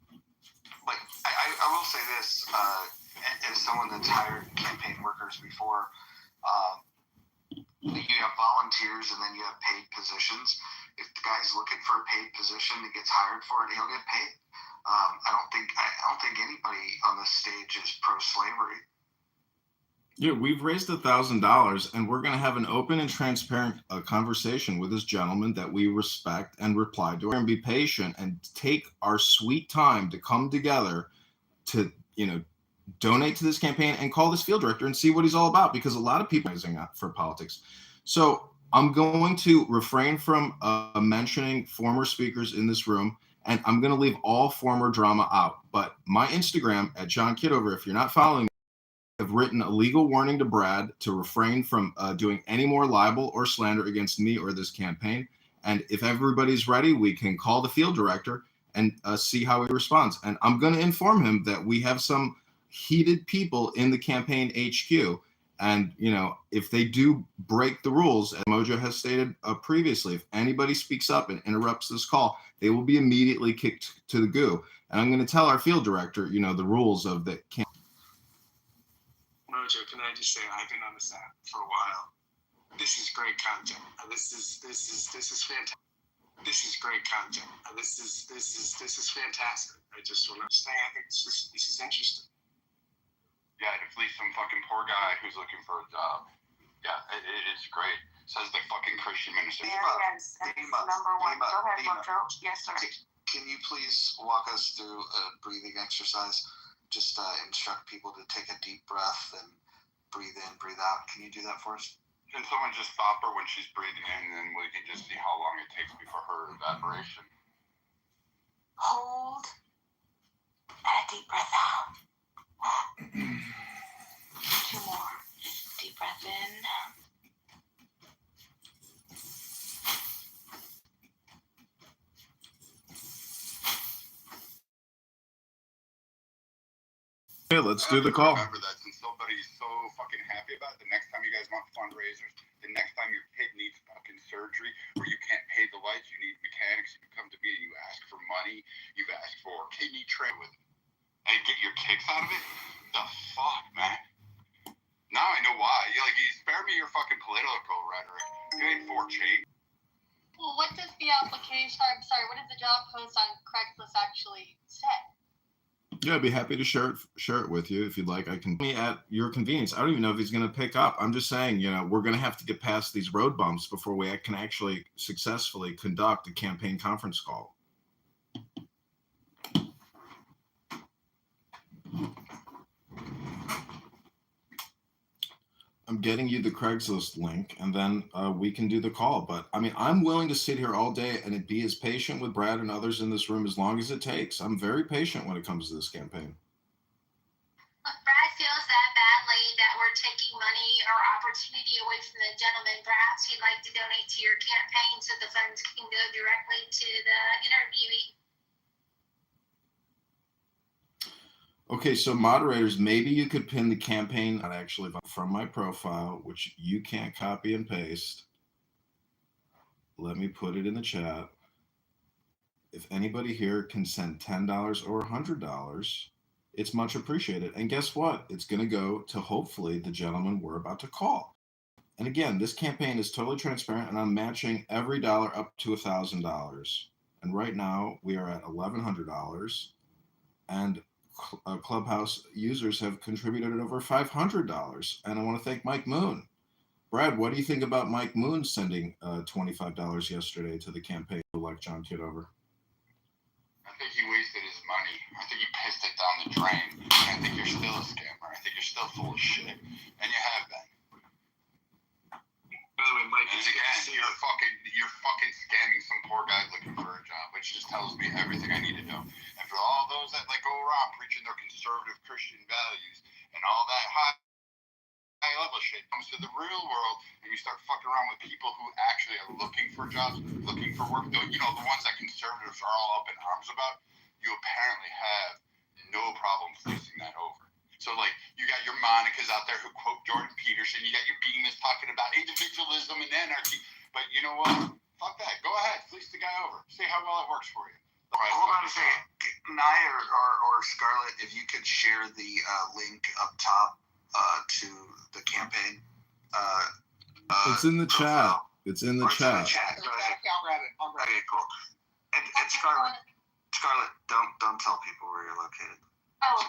But I will say this, as someone that's hired campaign workers before, you have volunteers and then you have paid positions. If the guy's looking for a paid position and gets hired for it, he'll get paid. I don't think anybody on this stage is pro-slavery. Yeah, we've raised $1,000, and we're going to have an open and transparent conversation with this gentleman that we respect and reply to, and be patient and take our sweet time to come together to, donate to this campaign and call this field director and see what he's all about, because a lot of people are using that for politics. So I'm going to refrain from mentioning former speakers in this room, and I'm going to leave all former drama out. But my Instagram at John Kitover, if you're not following me, have written a legal warning to Brad to refrain from doing any more libel or slander against me or this campaign. And if everybody's ready, we can call the field director and see how he responds. And I'm going to inform him that we have some heated people in the campaign HQ. And, if they do break the rules, as Mojo has stated previously, if anybody speaks up and interrupts this call, they will be immediately kicked to the goo. And I'm going to tell our field director, the rules of the campaign. Mojo, can I just say I've been on this app for a while. This is great content. This is fantastic. This is great content. This is fantastic. I just want to say I think this is interesting. Yeah, if at least some fucking poor guy who's looking for a job. Yeah, it's great. Says the fucking Christian minister. Number one. Go ahead, Mojo. Yes, sir. Can you please walk us through a breathing exercise? Just instruct people to take a deep breath and breathe in, breathe out. Can you do that for us? Can someone just stop her when she's breathing in, and then we can just see how long it takes before her evaporation? Hold and a deep breath out. 2 more. Deep breath in. Okay, let's do the call. Remember that since somebody's so fucking happy about it, the next time you guys want fundraisers, the next time your kid needs fucking surgery, or you can't pay the lights, you need mechanics, you come to me and you ask for money, you've asked for kidney tray with it, and get your kicks out of it? The fuck, man? Now I know why. You spare me your fucking political rhetoric. You ain't for change. Well, what does the application, what does the job post on Craigslist actually say? Yeah, I'd be happy to share it with you if you'd like. I can be at your convenience. I don't even know if he's going to pick up. I'm just saying, we're going to have to get past these road bumps before we can actually successfully conduct a campaign conference call. I'm getting you the Craigslist link, and then we can do the call. But I'm willing to sit here all day and be as patient with Brad and others in this room as long as it takes. I'm very patient when it comes to this campaign. Brad feels that badly that we're taking money or opportunity away from the gentleman. Perhaps he'd like to donate to your campaign so the funds can go directly to the interviewee. Okay, so moderators, maybe you could pin the campaign actually from my profile, which you can't copy and paste. Let me put it in the chat. If anybody here can send $10 or $100, it's much appreciated. And guess what? It's going to go to hopefully the gentleman we're about to call. And again, this campaign is totally transparent, and I'm matching every dollar up to $1,000. And right now we are at $1,100, and Clubhouse users have contributed over $500. And I want to thank Mike Moon. Brad, what do you think about Mike Moon sending $25 yesterday to the campaign to elect John Kitover? I think he wasted his money. I think he pissed it down the drain. And I think you're still a scammer. I think you're still full of shit. And you have been. By the way, Mike, and again, you're fucking scamming some poor guy looking for a job, which just tells me everything I need to know. And for all those that go around preaching their conservative Christian values and all that high level shit comes to the real world, and you start fucking around with people who actually are looking for jobs, looking for work. The ones that conservatives are all up in arms about, you apparently have no problem flipping that over. So, like, you got your Monicas out there who quote Jordan Peterson. You got your Bemis talking about individualism and anarchy. But you know what? Fuck that. Go ahead. Fleece the guy over. See how well it works for you. Right, hold on a second. Naya or Scarlett, if you could share the link up top to the campaign. It's in the chat. It's in the chat. Go ahead. I'll grab it. Okay, cool. And Scarlett, don't tell people where you're located. Oh,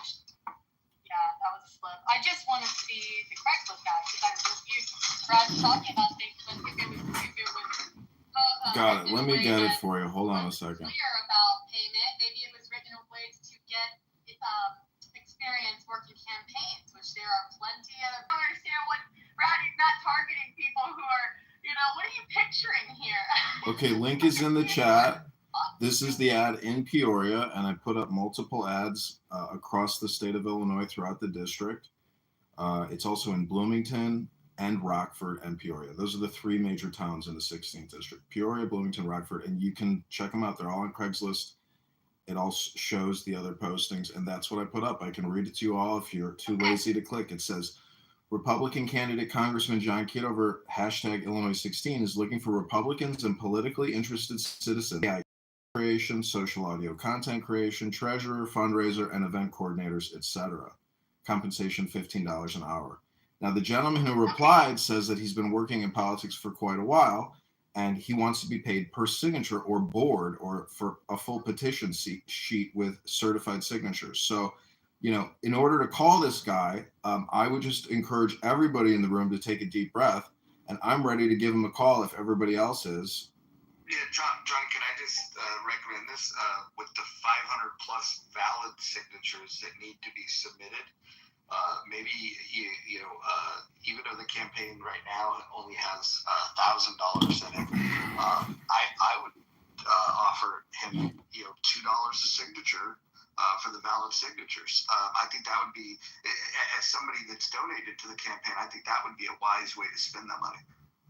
yeah, that was a slip. I just want to see the Craigslist guy because I reviewed Brad talking about things, but if it was Got it. Let me get it for you. Hold on a second. clear about payment, maybe it was written in ways to get experience working campaigns, which there are plenty of. I don't understand what Brad, he's not targeting people who are, what are you picturing here? Okay, link is in the chat. This is the ad in Peoria, and I put up multiple ads across the state of Illinois throughout the district. It's also in Bloomington and Rockford and Peoria. Those are the three major towns in the 16th district. Peoria, Bloomington, Rockford, and you can check them out. They're all on Craigslist. It all shows the other postings, and that's what I put up. I can read it to you all if you're too lazy to click. It says, Republican candidate Congressman John Kitover, hashtag Illinois 16, is looking for Republicans and politically interested citizens. Creation, social audio content creation, treasurer, fundraiser, and event coordinators, etc. Compensation $15 an hour. Now, the gentleman who replied says that he's been working in politics for quite a while, and he wants to be paid per signature or board or for a full petition sheet with certified signatures. So, in order to call this guy, I would just encourage everybody in the room to take a deep breath, and I'm ready to give him a call if everybody else is. Yeah, John, can I just recommend this with the 500 plus valid signatures that need to be submitted? Maybe even though the campaign right now only has $1,000 in it, I would offer him $2 a signature for the valid signatures. I think that would be, as somebody that's donated to the campaign, I think that would be a wise way to spend that money,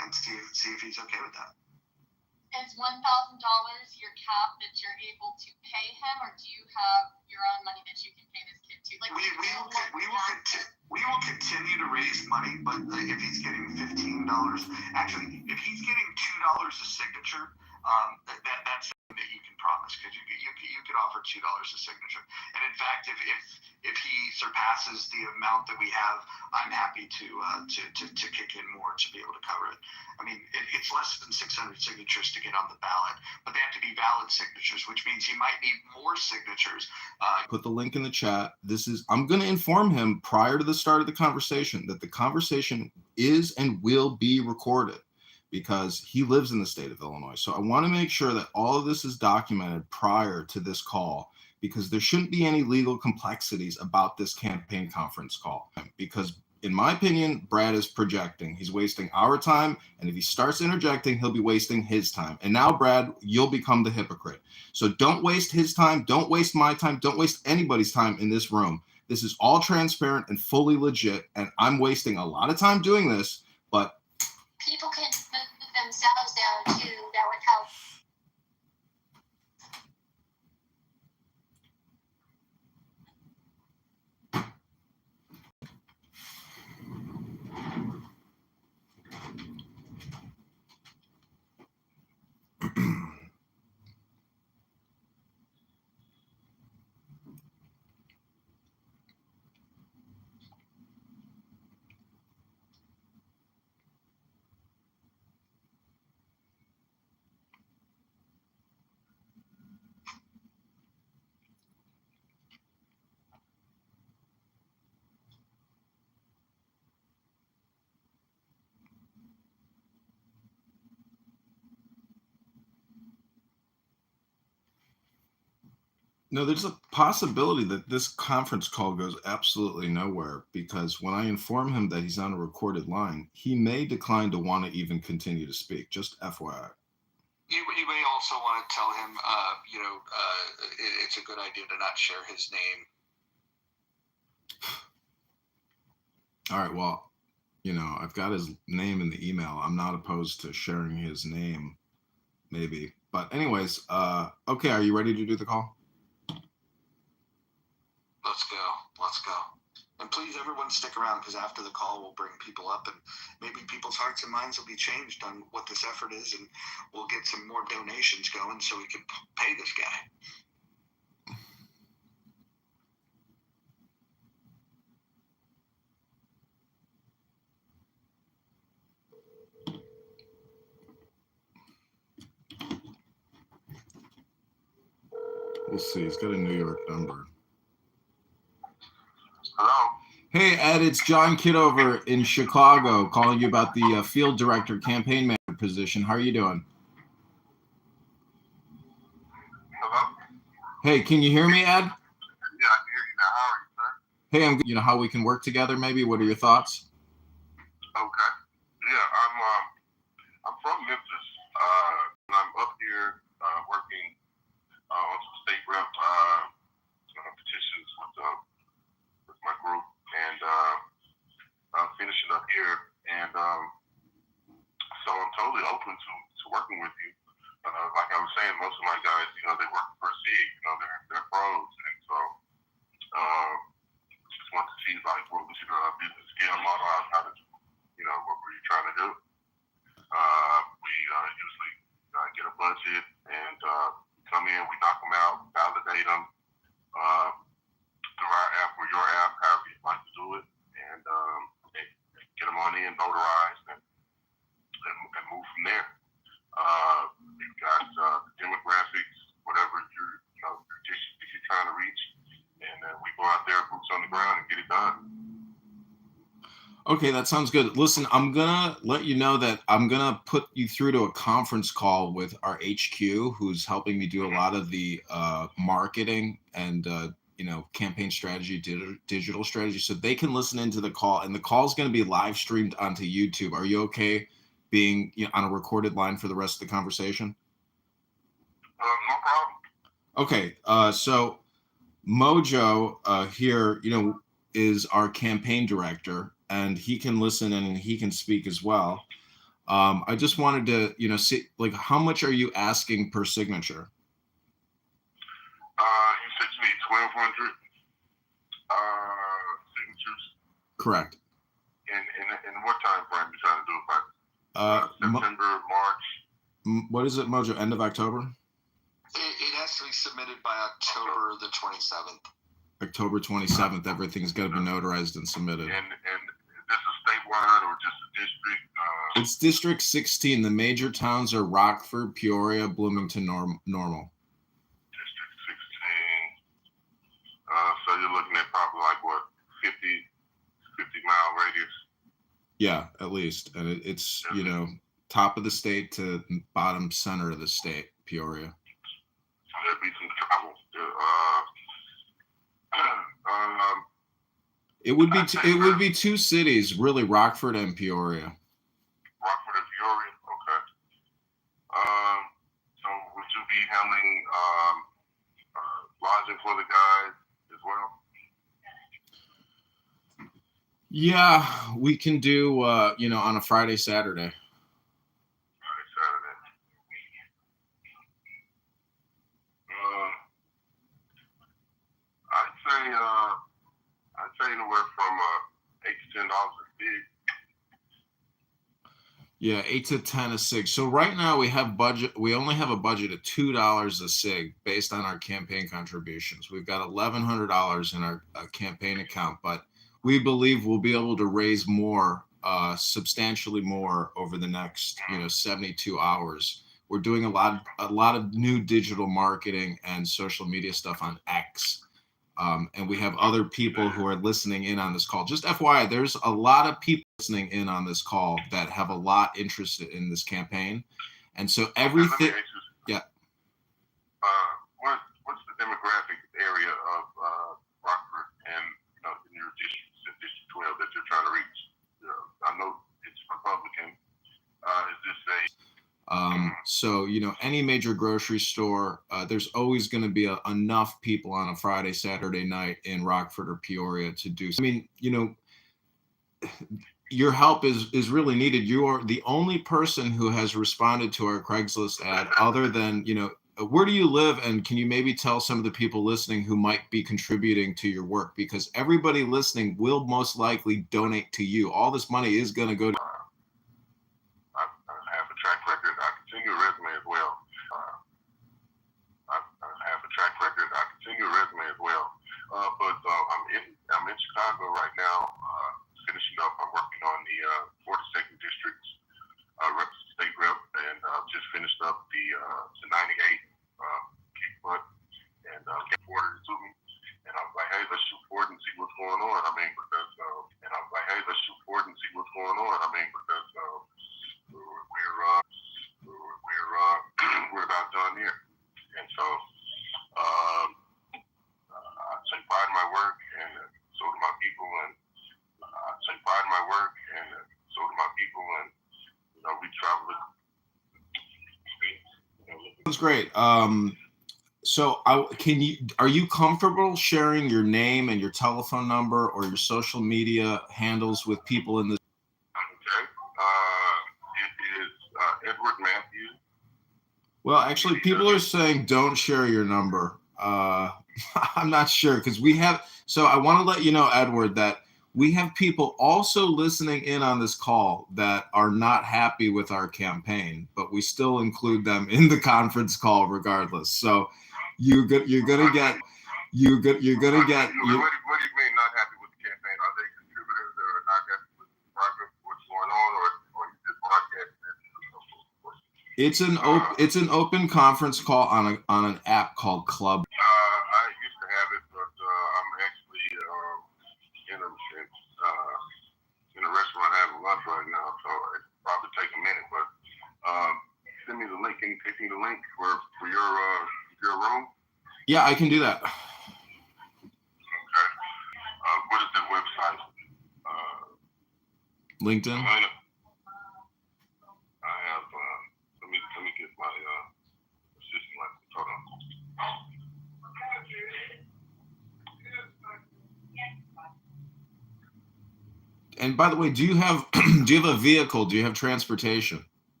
and see if he's okay with that. Is $1,000 your cap that you're able to pay him, or do you have your own money that you can pay this kid to? Like, we will continue to raise money, but if he's getting $15, actually, if he's getting $2 a signature, that's something that you can promise, because you could offer $2 a signature. And in fact, if he surpasses the amount that we have, I'm happy to kick in more to be able to cover it. I mean, it's less than 600 signatures to get on the ballot, but they have to be valid signatures, which means he might need more signatures. Put the link in the chat. I'm going to inform him prior to the start of the conversation that the conversation is and will be recorded, because he lives in the state of Illinois. So I want to make sure that all of this is documented prior to this call, because there shouldn't be any legal complexities about this campaign conference call. Because in my opinion, Brad is projecting. He's wasting our time, and if he starts interjecting, he'll be wasting his time. And now, Brad, you'll become the hypocrite. So don't waste his time, don't waste my time, don't waste anybody's time in this room. This is all transparent and fully legit, and I'm wasting a lot of time doing this, but people can move themselves down too. That would help. no, there's a possibility that this conference call goes absolutely nowhere, because when I inform him that he's on a recorded line, he may decline to want to even continue to speak. Just FYI. You may also want to tell him, it's a good idea to not share his name. All right, well, I've got his name in the email. I'm not opposed to sharing his name, maybe. But anyways, okay, are you ready to do the call? Let's go. Let's go. And please, everyone, stick around, because after the call, we'll bring people up, and maybe people's hearts and minds will be changed on what this effort is, and we'll get some more donations going so we can pay this guy. We'll see. He's got a New York number. Hello. Hey, Ed, it's John Kitover in Chicago calling you about the field director campaign manager position. How are you doing? Hello. Hey, can you hear me, Ed? Yeah, I can hear you now. How are you, sir? Hey, I'm good. You know how we can work together, maybe? What are your thoughts? Okay. Yeah, I'm from Memphis. I'm up here working on some state rep petitions with my group, and I'm finishing up here. And so I'm totally open to working with you. Like I was saying, most of my guys, they work for a SIG. They're pros, and so just want to see like what was your business scale model, how to do, what were you trying to do? We usually get a budget and come in, we knock them out, validate them through our app or your app, however you'd like to do it, and get them on in, notarized, and move from there. We've got demographics, whatever your district you're trying to reach, and we go out there, boots on the ground, and get it done. Okay, that sounds good. Listen, I'm going to let you know that I'm going to put you through to a conference call with our HQ, who's helping me do a lot of the marketing and, campaign strategy, digital strategy, so they can listen into the call. And the call is going to be live streamed onto YouTube. Are you okay being on a recorded line for the rest of the conversation? No problem. Okay, so Mojo here, is our campaign director, and he can listen and he can speak as well. I just wanted to, see, like, how much are you asking per signature? You said you need 1,200 signatures. Correct. In what time frame are you trying to do it by? September, March? What is it, Mojo? End of October? It has to be submitted by October the 27th. October 27th, everything's got to be notarized and submitted. And is this a statewide or just a district? It's District 16. The major towns are Rockford, Peoria, Bloomington, Normal. District 16. So you're looking at probably like what, 50-mile radius? Yeah, at least. And it's, top of the state to bottom center of the state, Peoria. So there'd be some travel. It would be two cities, really, Rockford and Peoria. Rockford and Peoria, okay. So would you be handling lodging for the guys as well? Yeah, we can do, on a Friday, Saturday. I'd say anywhere from $8 to $10 a SIG. Yeah, 8 to 10 a SIG. So right now we only have a budget of $2 a SIG based on our campaign contributions. We've got $1,100 in our campaign account, but we believe we'll be able to raise more, substantially more over the next, 72 hours. We're doing a lot of new digital marketing and social media stuff on X. And we have other people who are listening in on this call. Just FYI, there's a lot of people listening in on this call that have a lot interested in this campaign. And so everything, yeah. What's the demographic area of Rockford and in your district 12 that you're trying to reach? I know it's Republican. Is this a so, any major grocery store, there's always going to be enough people on a Friday, Saturday night in Rockford or Peoria to do. I mean, your help is really needed. You are the only person who has responded to our Craigslist ad other than, where do you live, and can you maybe tell some of the people listening who might be contributing to your work? Because everybody listening will most likely donate to you. All this money is going to go to. I have a track record. I continue a resume as well. I have a track record. I continue a resume as well. But I'm in Chicago right now, finishing up. I'm working on the 42nd District's state rep, and just finished up the 98 kick butt, and get forwarded to me. And I was like, hey, let's shoot forward and see what's going on. I mean, because we're about done here. And so I take pride in my work, and so do my people. And I take pride in my work, and so do my people. And we travel. That's great. So are you comfortable sharing your name and your telephone number or your social media handles with people in this? Okay. It is Edward Matthews. Well, actually, people are saying don't share your number. I'm not sure because so I want to let you know, Edward, that we have people also listening in on this call that are not happy with our campaign, but we still include them in the conference call regardless. So you're gonna get. What do you mean not happy with the campaign? Are they contributors that are not happy with the progress, what's going on, or you just broadcast? It's an open conference call on an app called Club. I used to have it, but I'm actually in a restaurant having lunch right now, so it probably take a minute. But send me the link. Can you take me the link for your room? Yeah, I can do that. Okay. What is the website? LinkedIn. I have. Let me get my assistant. Hold on. And by the way, do you have a vehicle? Do you have transportation?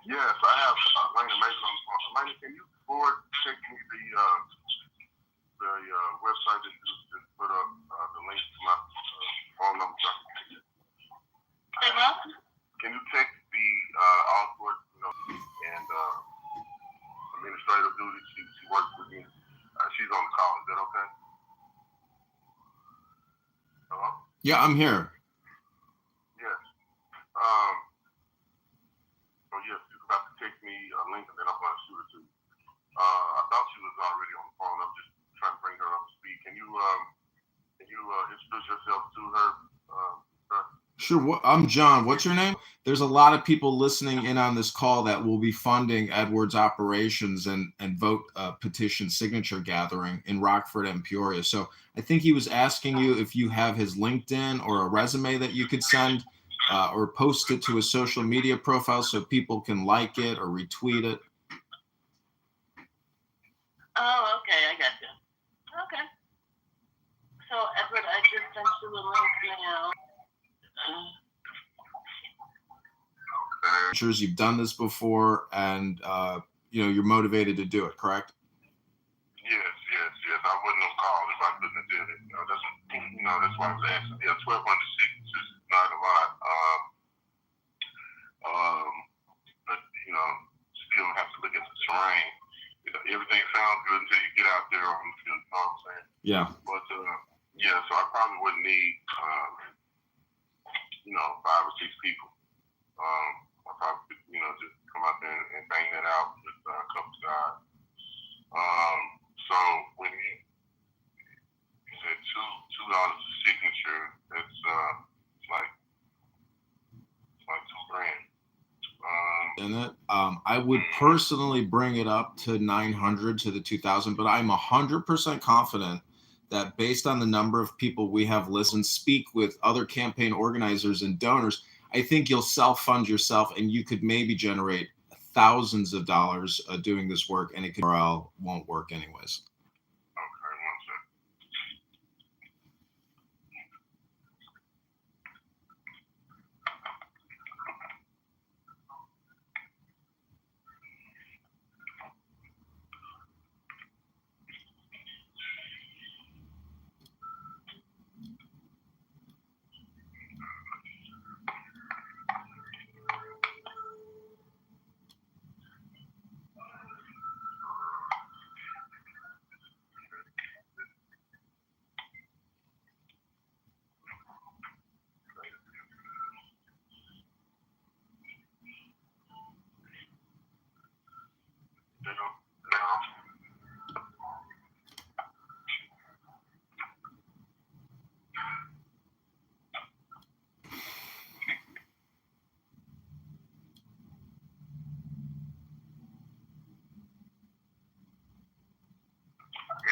Yes, I have Lena Mason on the phone. Lena, can you check me the website that you just put up the link to my phone number? Can you check the output, and administrative duties? She works with me. She's on the call. Is that okay? Hello? Yeah, I'm here. Yes. So yes, she's about to take me a link, and then I'm going to shoot it to you. I thought she was already on the phone. I'm just trying to bring her up to speed. Can you introduce yourself to her? Sure. I'm John. What's your name? There's a lot of people listening in on this call that will be funding Edward's operations and vote petition signature gathering in Rockford and Peoria. So I think he was asking you if you have his LinkedIn or a resume that you could send or post it to a social media profile so people can like it or retweet it. Oh, okay, I got you. Okay. So, Edward, I just sent you the link now. You've done this before, and you're motivated to do it, correct? Yes. I wouldn't have called if I couldn't have did it. That's why I was asking. Yeah, 1,200 seats is not a lot. But still have to look at the terrain. Everything sounds good until you get out there on the field. You know what I'm saying? Yeah. But so I probably wouldn't need 5 or 6 people. I probably could, just come out there and bang that out with a couple guys. So when you said $2 a signature, that's like $2,000. in it. I would personally bring it up to 900 to the 2,000, but I'm 100% confident that based on the number of people we have listened, speak with other campaign organizers and donors, I think you'll self-fund yourself and you could maybe generate thousands of dollars doing this work, and it could won't work anyways.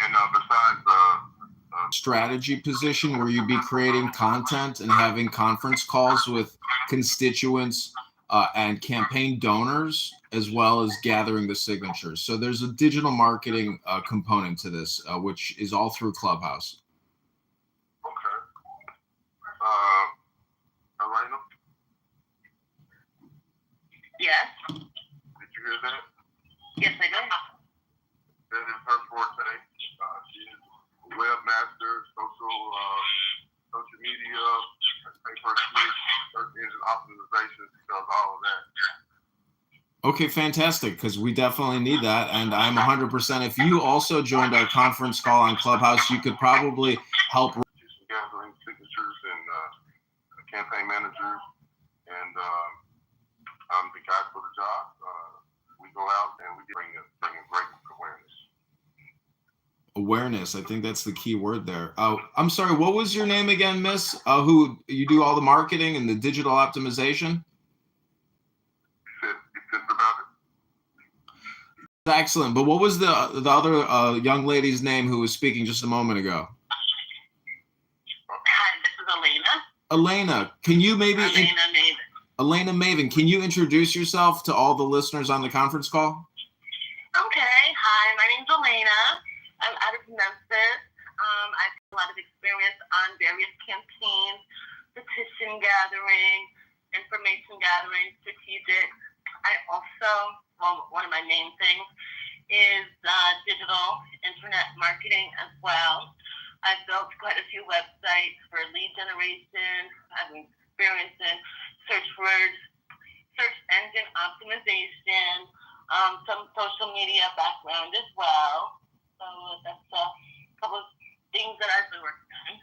And besides strategy position where you'd be creating content and having conference calls with constituents and campaign donors, as well as gathering the signatures. So there's a digital marketing component to this, which is all through Clubhouse. Elena? Yes. Did you hear that? Yes, I did. That is her forte. She is a webmaster, social media, search engine optimization. She does all of that. Okay, fantastic, because we definitely need that. And I'm 100%. If you also joined our conference call on Clubhouse, you could probably help. Gathering signatures and campaign managers, and I'm the guy for the job. We go out and we bring a great Awareness. I think that's the key word there. I'm sorry, what was your name again, Miss? Who you do all the marketing and the digital optimization? Excellent. But what was the other young lady's name who was speaking just a moment ago? Hi, this is Elena. Elena, can you maybe Elena Maven. Elena Maven, can you introduce yourself to all the listeners on the conference call? Okay. Hi, my name's Elena. I'm out of Memphis. I have a lot of experience on various campaigns, petition gathering, information gathering, strategic. I also, one of my main things is digital internet marketing as well. I've built quite a few websites for lead generation. I've experience in search words, search engine optimization, some social media background as well. So that's a couple of things that I've been working on.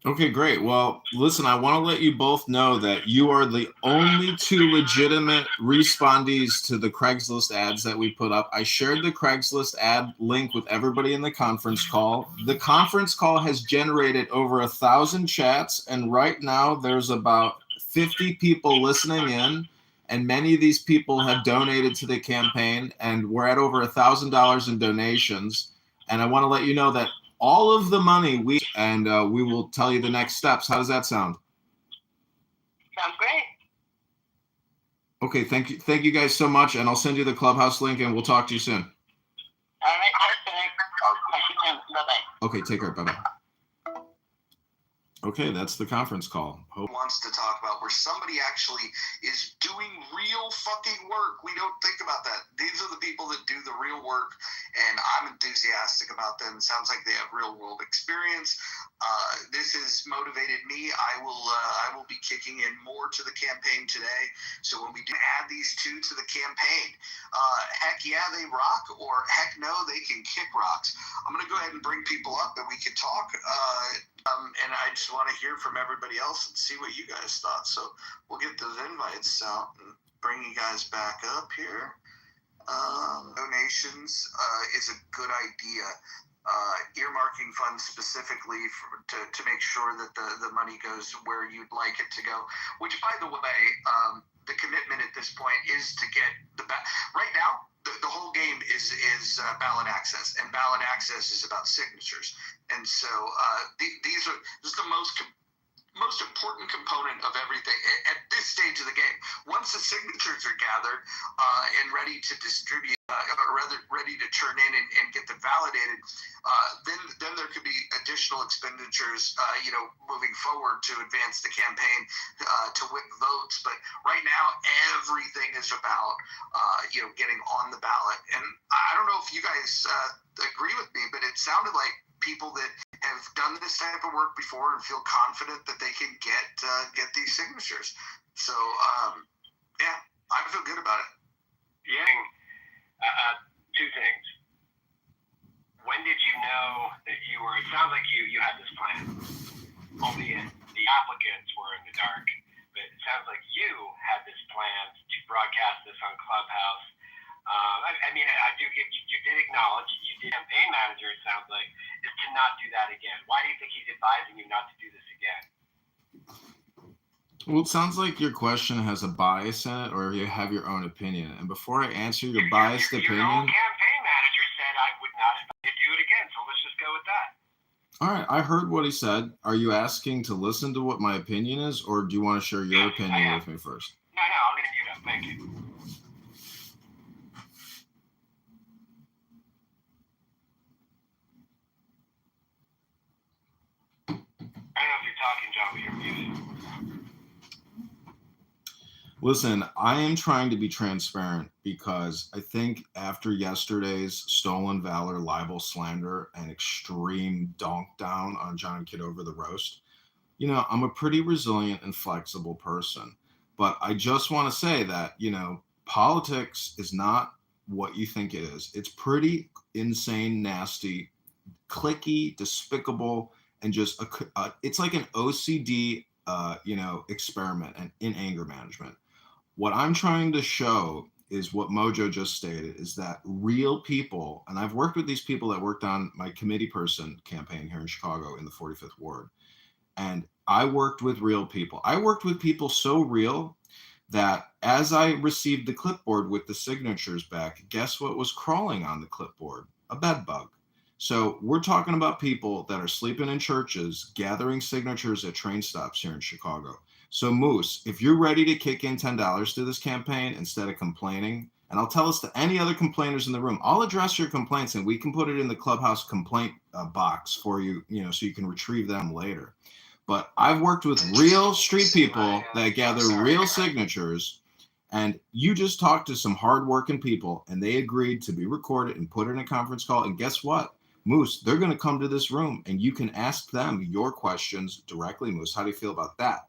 Okay, great. Well, listen, I want to let you both know that you are the only two legitimate respondees to the Craigslist ads that we put up. I shared the Craigslist ad link with everybody in the conference call. The conference call has generated over 1,000 chats, and right now there's about 50 people listening in, and many of these people have donated to the campaign, and we're at over $1,000 in donations. And I want to let you know that all of the money we will tell you the next steps. How does that sound? Sounds great. Okay, thank you guys so much, and I'll send you the Clubhouse link, and we'll talk to you soon. All right, perfect. Talk to you soon. Bye-bye. Okay, take care. Bye-bye. Okay, that's the conference call. Wants to talk about where somebody actually is doing real fucking work. We don't think about that. These are the people that do the real work, and I'm enthusiastic about them. It sounds like they have real world experience. This has motivated me. I will be kicking in more to the campaign today. So when we do add these two to the campaign, heck yeah, they rock, or heck no, they can kick rocks. I'm gonna go ahead and bring people up and we can talk. And I just want to hear from everybody else and see what you guys thought. So we'll get those invites out and bring you guys back up here. Donations is a good idea. Earmark earmarking funds specifically to make sure that the money goes where you'd like it to go. Which, by the way, the commitment at this point is to get right now. The whole game is ballot access, and ballot access is about signatures. And so this is the most important component of everything at this stage of the game. Once the signatures are gathered and ready to distribute, or rather ready to turn in and get them validated, then there could be additional expenditures, moving forward to advance the campaign, to whip votes. But right now, everything is about, getting on the ballot. And I don't know if you guys agree with me, but it sounded like people that have done this type of work before and feel confident that they can get these signatures. So, yeah, I feel good about it. Yeah. Two things. When did you know that you were? It sounds like you had this plan. Albeit the applicants were in the dark, but it sounds like you had this plan to broadcast this on Clubhouse. You did acknowledge, you did campaign manager, it sounds like, is to not do that again. Why do you think he's advising you not to do this again? Well, it sounds like your question has a bias in it, or you have your own opinion. And before I answer your biased opinion... Your own campaign manager said I would not advise you to do it again, so let's just go with that. All right, I heard what he said. Are you asking to listen to what my opinion is, or do you want to share your opinion with me first? No, I'm going to mute up. Thank you. I don't know if you're talking, John, but you're muted. Listen, I am trying to be transparent because I think after yesterday's stolen valor, libel, slander, and extreme donk down on John Kitover the roast, I'm a pretty resilient and flexible person. But I just want to say that, politics is not what you think it is. It's pretty insane, nasty, cliquey, despicable, and just it's like an OCD, experiment and in anger management. What I'm trying to show is what Mojo just stated, is that real people, and I've worked with these people that worked on my committee person campaign here in Chicago in the 45th Ward, and I worked with real people. I worked with people so real that as I received the clipboard with the signatures back, guess what was crawling on the clipboard? A bed bug. So we're talking about people that are sleeping in churches, gathering signatures at train stops here in Chicago. So Moose, if you're ready to kick in $10 to this campaign instead of complaining, and I'll tell this to any other complainers in the room, I'll address your complaints and we can put it in the Clubhouse complaint box for you, so you can retrieve them later. But I've worked with real street people that gather real signatures, and you just talked to some hardworking people and they agreed to be recorded and put in a conference call. And guess what? Moose, they're going to come to this room and you can ask them your questions directly. Moose, how do you feel about that?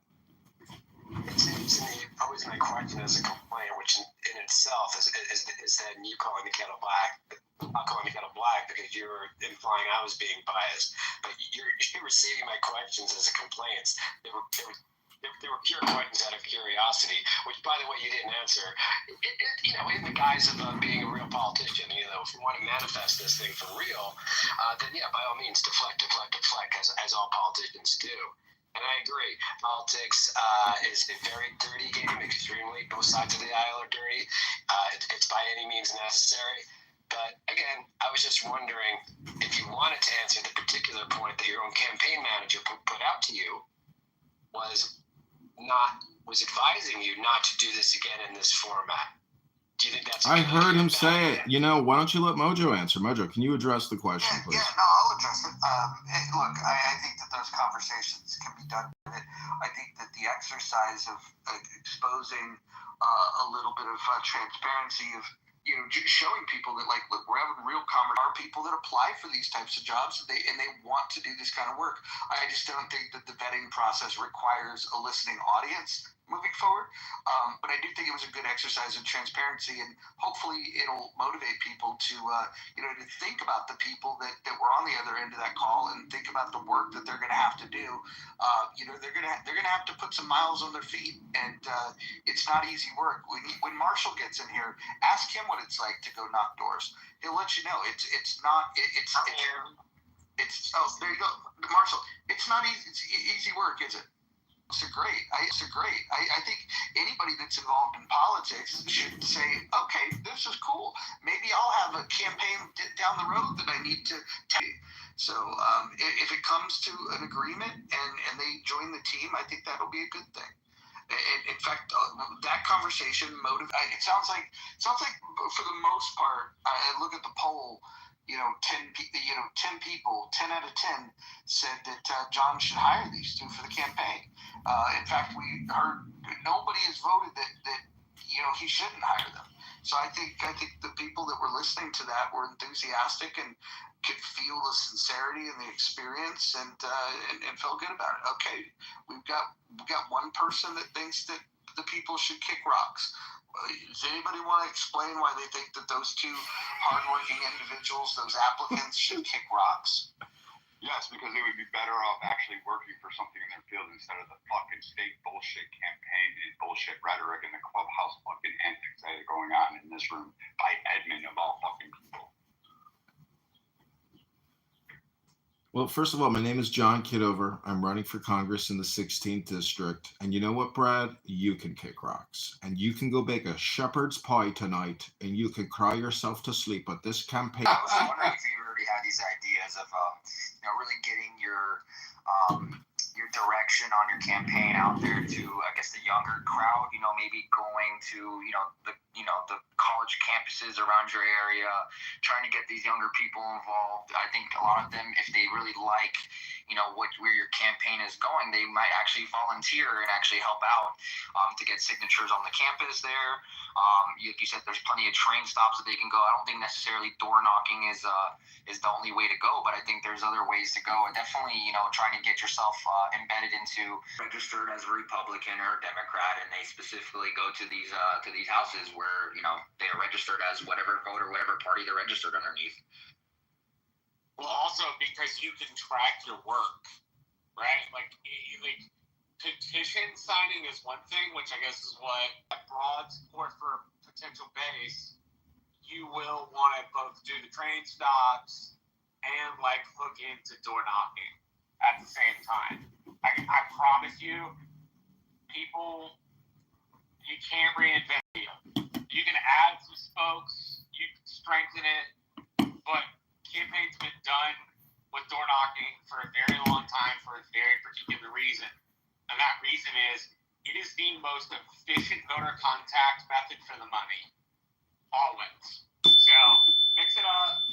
It seems to me always my question as a complaint, which in itself is that you calling the kettle black. I'm calling the kettle black because you're implying I was being biased. But you're receiving my questions as a complaint. They were pure questions out of curiosity, which, by the way, you didn't answer. In the guise of being a real politician, if you want to manifest this thing for real, then yeah, by all means, deflect, as all politicians do. And I agree. Politics is a very dirty game, extremely. Both sides of the aisle are dirty. It's by any means necessary. But again, I was just wondering if you wanted to answer the particular point that your own campaign manager put out to you was advising you not to do this again in this format. Do you think that's? I heard him say it. Why don't you let Mojo answer? Mojo, can you address the question, please? Yeah, no, I'll address it. Look, I think that those conversations can be done. I think that the exercise of exposing a little bit of transparency of showing people that, like, look, we're having real conversations. There are people that apply for these types of jobs and they want to do this kind of work. I just don't think that the vetting process requires a listening audience moving forward. But I do think it was a good exercise in transparency, and hopefully it'll motivate people to to think about the people that were on the other end of that call and think about the work that they're going to have to do. They're going to have to put some miles on their feet, and it's not easy work. When Marshall gets in here, ask him what it's like to go knock doors. He'll let you know. It's not. There you go, Marshall. It's not easy. It's easy work, is it? It's great. I think anybody that's involved in politics should say, okay, this is cool. Maybe I'll have a campaign down the road that I need to take. So if it comes to an agreement and they join the team, I think that'll be a good thing. In fact, that conversation it sounds like for the most part, I look at the poll. 10 people, 10 out of 10 said that John should hire these two for the campaign. In fact, we heard nobody has voted that he shouldn't hire them. So I think the people that were listening to that were enthusiastic and could feel the sincerity and the experience and felt good about it. Okay, we've got one person that thinks that the people should kick rocks. Does anybody want to explain why they think that those two hardworking individuals, those applicants, should kick rocks? Yes, because they would be better off actually working for something in their field instead of the fucking state bullshit campaign and bullshit rhetoric and the clubhouse fucking antics that are going on in this room by Edmund of all fucking people. Well, first of all, my name is John Kitover. I'm running for Congress in the 16th district. And you know what, Brad? You can kick rocks. And you can go bake a shepherd's pie tonight, and you can cry yourself to sleep. But this campaign... I was wondering if you already had these ideas of, really getting your direction on your campaign out there to, I guess, the younger crowd. Maybe going to, the college campuses around your area, trying to get these younger people involved. I think a lot of them, if they really like, where your campaign is going, they might actually volunteer and actually help out to get signatures on the campus there. Like you said, there's plenty of train stops that they can go. I don't think necessarily door knocking is the only way to go, but I think there's other ways to go. And definitely, trying to get yourself embedded into registered as a Republican or a Democrat, and they specifically go to these houses where they are registered as whatever vote or whatever party they're registered underneath. Well, also because you can track your work, right? Like petition signing is one thing, which I guess is what broad support for a potential base. You will want to both do the train stops and look into door knocking at the same time. I promise you, people, you can't reinvent it. You can add some spokes, you can strengthen it, but campaign's been done with door knocking for a very long time for a very particular reason. And that reason is it is the most efficient voter contact method for the money. Always. So mix it up.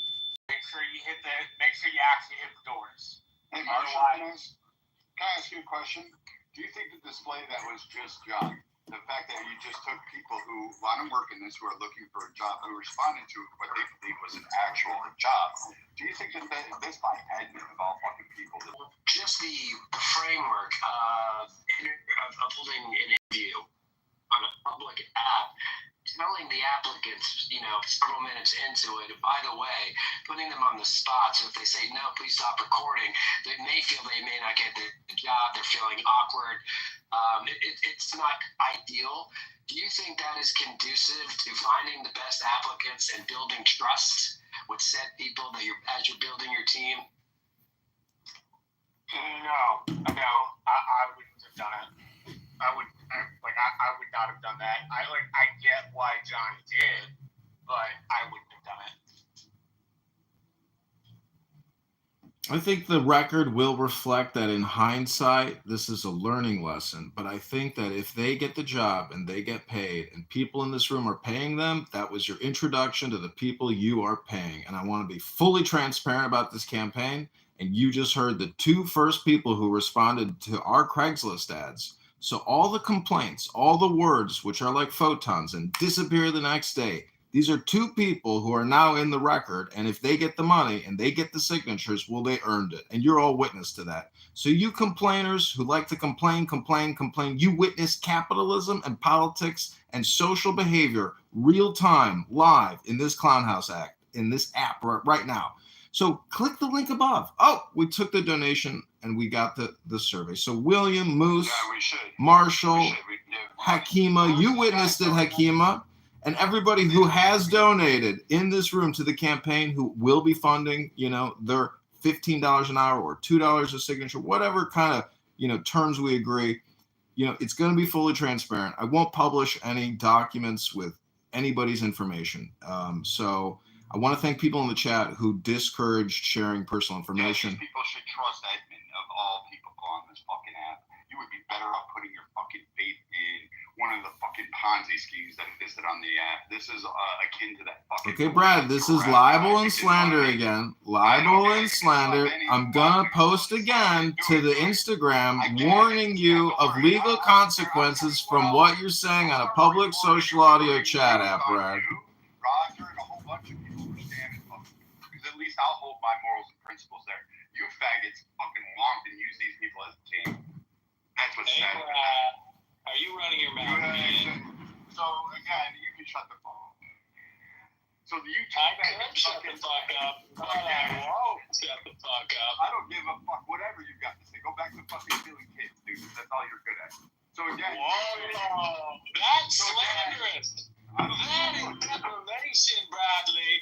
Make sure you actually hit the doors. Hey Marshall, can I ask you a question? Do you think the display that was just John, the fact that you just took people who want to work in this, who are looking for a job, who responded to what they believe was an actual job, do you think that this by Edmund of all fucking people? Just the framework of holding an interview on a public app, telling the applicants, several minutes into it, by the way, putting them on the spot. So if they say, no, please stop recording, they may feel they may not get the job. They're feeling awkward. It's not ideal. Do you think that is conducive to finding the best applicants and building trust with said people that as you're building your team? No, I wouldn't have done it. I would not have done that. I get why Johnny did, but I wouldn't have done it. I think the record will reflect that in hindsight, this is a learning lesson. But I think that if they get the job and they get paid and people in this room are paying them, that was your introduction to the people you are paying. And I want to be fully transparent about this campaign. And you just heard the two first people who responded to our Craigslist ads. So all the complaints, all the words, which are like photons and disappear the next day, these are two people who are now in the record. And if they get the money and they get the signatures, well, they earned it. And you're all witness to that. So you complainers who like to complain, you witness capitalism and politics and social behavior real time, live in this Clownhouse Act, in this app right now. So click the link above. Oh, we took the donation and we got the survey. So William, Moose, Marshall, Hakima, you witnessed it, Hakima, and everybody who has donated in this room to the campaign who will be funding, their $15 an hour or $2 a signature, whatever kind of, terms we agree, it's going to be fully transparent. I won't publish any documents with anybody's information. So I want to thank people in the chat who discouraged sharing personal information. Yeah, people should trust Edmund of all people on this fucking app. You would be better off putting your fucking faith in one of the fucking Ponzi schemes that existed on the app. This is akin to that fucking. Okay, Brad, this is libel and slander again. Libel and slander. I'm gonna post again to the Instagram warning you of legal consequences from what you're saying on a public social audio chat app, Brad. Roger and a whole bunch of people were standing fucking, because at least I'll hold my morals and principles there. You faggots fucking want and use these people as a team. That's what's sad. Are you running your mouth? So again, you can shut the phone. So you shut the fuck up. Shut the fuck up. I don't give a fuck whatever you got to say. Go back to fucking stealing kids, dude. That's all you're good at. So again, whoa, that's slanderous. That is defamation, Bradley.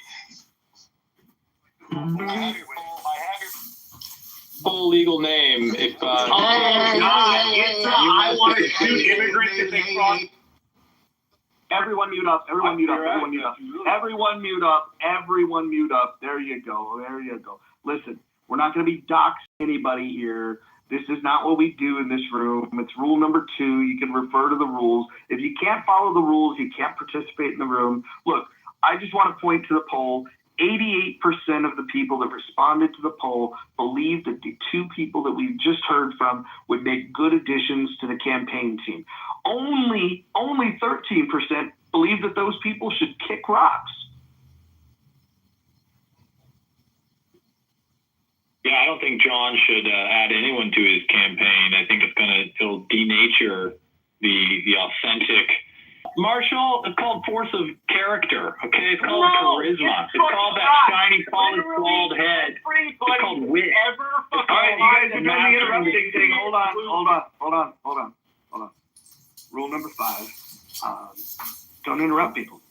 I have your full legal name. If God, I want to shoot immigrants if they cross. Everyone mute up. Everyone mute up. Everyone mute up. Everyone mute up. Everyone mute up. There you go. There you go. Listen, we're not going to be doxing anybody here. This is not what we do in this room. It's rule number 2. You can refer to the rules. If you can't follow the rules, you can't participate in the room. Look, I just want to point to the poll. 88% of the people that responded to the poll believe that the 2 people that we've just heard from would make good additions to the campaign team. Only 13% believe that those people should kick rocks. Yeah, I don't think John should add anyone to his campaign. I think it'll denature the authentic. Marshall, it's called force of character, okay? It's called charisma. It's called that shiny, polished, bald head. It's called wit. All right, you guys are doing the interrupting thing. Hold on. Rule number 5. Don't interrupt people.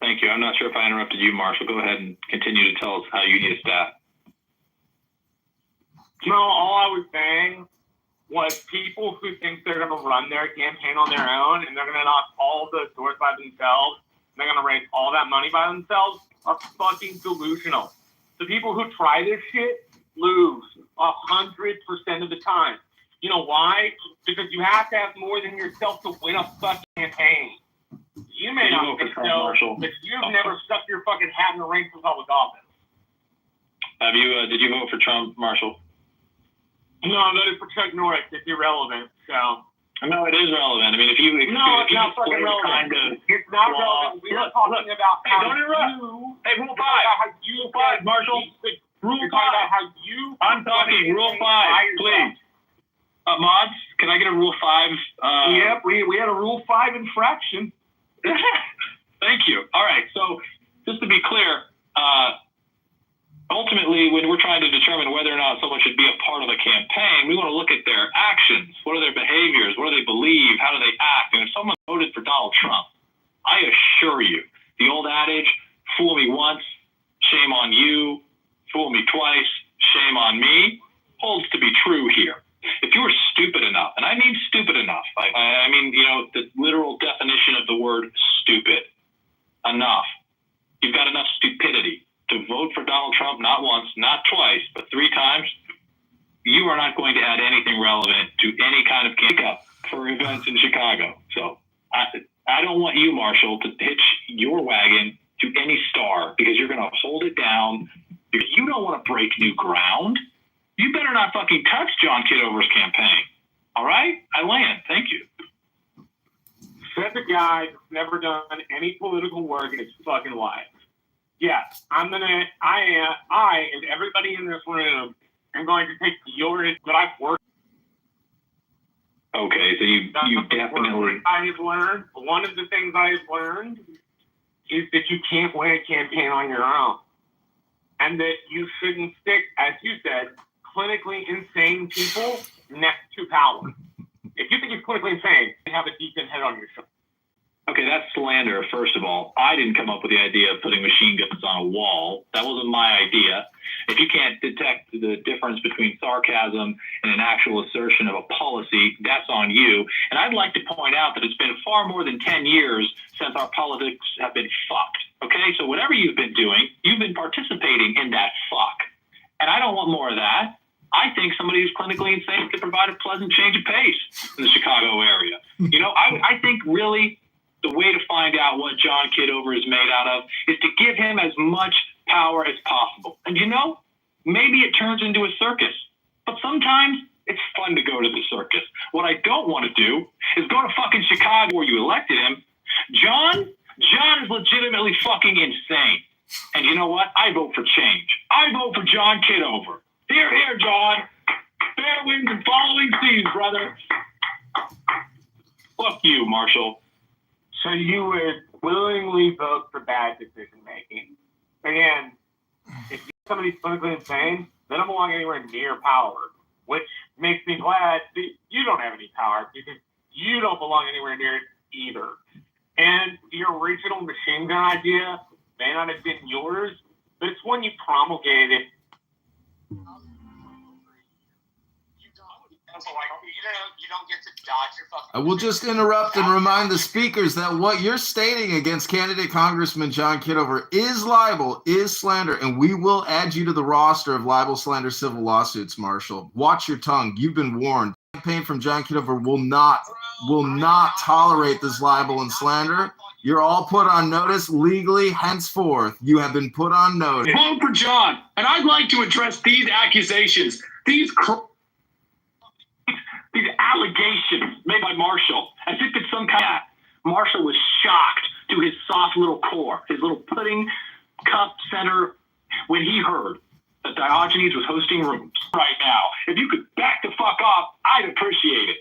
Thank you. I'm not sure if I interrupted you, Marshall. Go ahead and continue to tell us how you need a staff. No, all I was saying was people who think they're going to run their campaign on their own and they're going to knock all the doors by themselves and they're going to raise all that money by themselves are fucking delusional. The people who try this shit lose 100% of the time. You know why? Because you have to have more than yourself to win a fucking campaign. You may not think so, but you've never stuck your fucking hat in the ring for public office. Did you vote for Trump, Marshall? No, I voted for Chuck Norris. It's irrelevant. So. No, it is relevant. I mean, if you it's not fucking relevant. It's not relevant. We are talking about how don't interrupt. Hey, Rule 5. Rule 5, Marshall. Rule 5. How you. I'm talking. Rule 5, please. Mods, can I get a Rule 5? Yep, we had a Rule 5 infraction. Thank you. All right. So, just to be clear, ultimately, when we're trying to determine whether or not someone should be a part of a campaign, we want to look at their actions. What are their behaviors? What do they believe? How do they act? And if someone voted for Donald Trump, I assure you, the old adage, fool me once, shame on you, fool me twice, shame on me, holds to be true here. If you were stupid enough, and I mean stupid enough, I mean, the literal definition of the word stupid, enough, you've got enough stupidity to vote for Donald Trump not once, not twice, but 3 times, you are not going to add anything relevant to any kind of pickup for events in Chicago. So I don't want you, Marshall, to hitch your wagon to any star because you're going to hold it down. If you don't want to break new ground, you better not fucking touch John Kitover's campaign. All right? I land. Thank you. Said the guy that's never done any political work in his fucking life. Yes, I and everybody in this room am going to take your that I've worked. Okay, so you definitely. One of the things I have learned is that you can't win a campaign on your own, and that you shouldn't stick, as you said, clinically insane people next to power. If you think you're clinically insane, you have a decent head on your shoulder. Okay, that's slander, first of all, I didn't come up with the idea of putting machine guns on a wall. That wasn't my idea. If you can't detect the difference between sarcasm and an actual assertion of a policy, that's on you. And I'd like to point out that it's been far more than 10 years since our politics have been fucked. Okay, so whatever you've been doing, you've been participating in that fuck. And I don't want more of that. I think somebody who's clinically insane could provide a pleasant change of pace in the Chicago area. You know, I think really the way to find out what John Kitover is made out of is to give him as much power as possible. And you know, maybe it turns into a circus, but sometimes it's fun to go to the circus. What I don't want to do is go to fucking Chicago where you elected him. John is legitimately fucking insane. And you know what? I vote for change. I vote for John Kitover. Here, here, John. Fair winds and following seas, brother. Fuck you, Marshall. So you would willingly vote for bad decision making. Again, if somebody's clinically insane, they don't belong anywhere near power, which makes me glad that you don't have any power because you don't belong anywhere near it either. And your original machine gun idea may not have been yours, but it's one you promulgated. You don't get to dodge your fucking. I will just interrupt and remind the speakers that what you're stating against candidate Congressman John Kitover is libel, is slander, and we will add you to the roster of libel, slander, civil lawsuits, Marshall. Watch your tongue. You've been warned. The campaign from John Kitover will not tolerate this libel and slander. You're all put on notice legally henceforth. You have been put on notice. Vote for John, and I'd like to address these accusations, these allegations made by Marshall, as if it's some kind of. Marshall was shocked to his soft little core, his little pudding cup center, when he heard that Diogenes was hosting rooms right now. If you could back the fuck off, I'd appreciate it.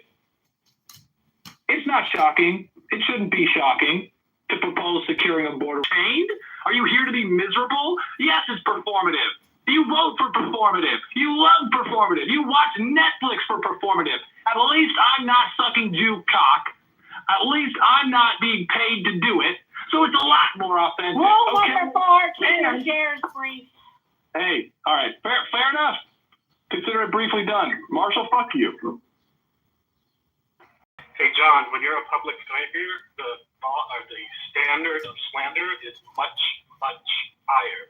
It's not shocking. It shouldn't be shocking to propose securing a border. Chained? Are you here to be miserable? Yes, it's performative. You vote for performative. You love performative. You watch Netflix for performative. At least I'm not sucking Jew cock. At least I'm not being paid to do it. So it's a lot more authentic. Rule okay? number 4, keep your shares brief. Hey, all right, fair enough. Consider it briefly done. Marshall, fuck you. Hey, John, when you're a public figure, the standard of slander is much, much higher.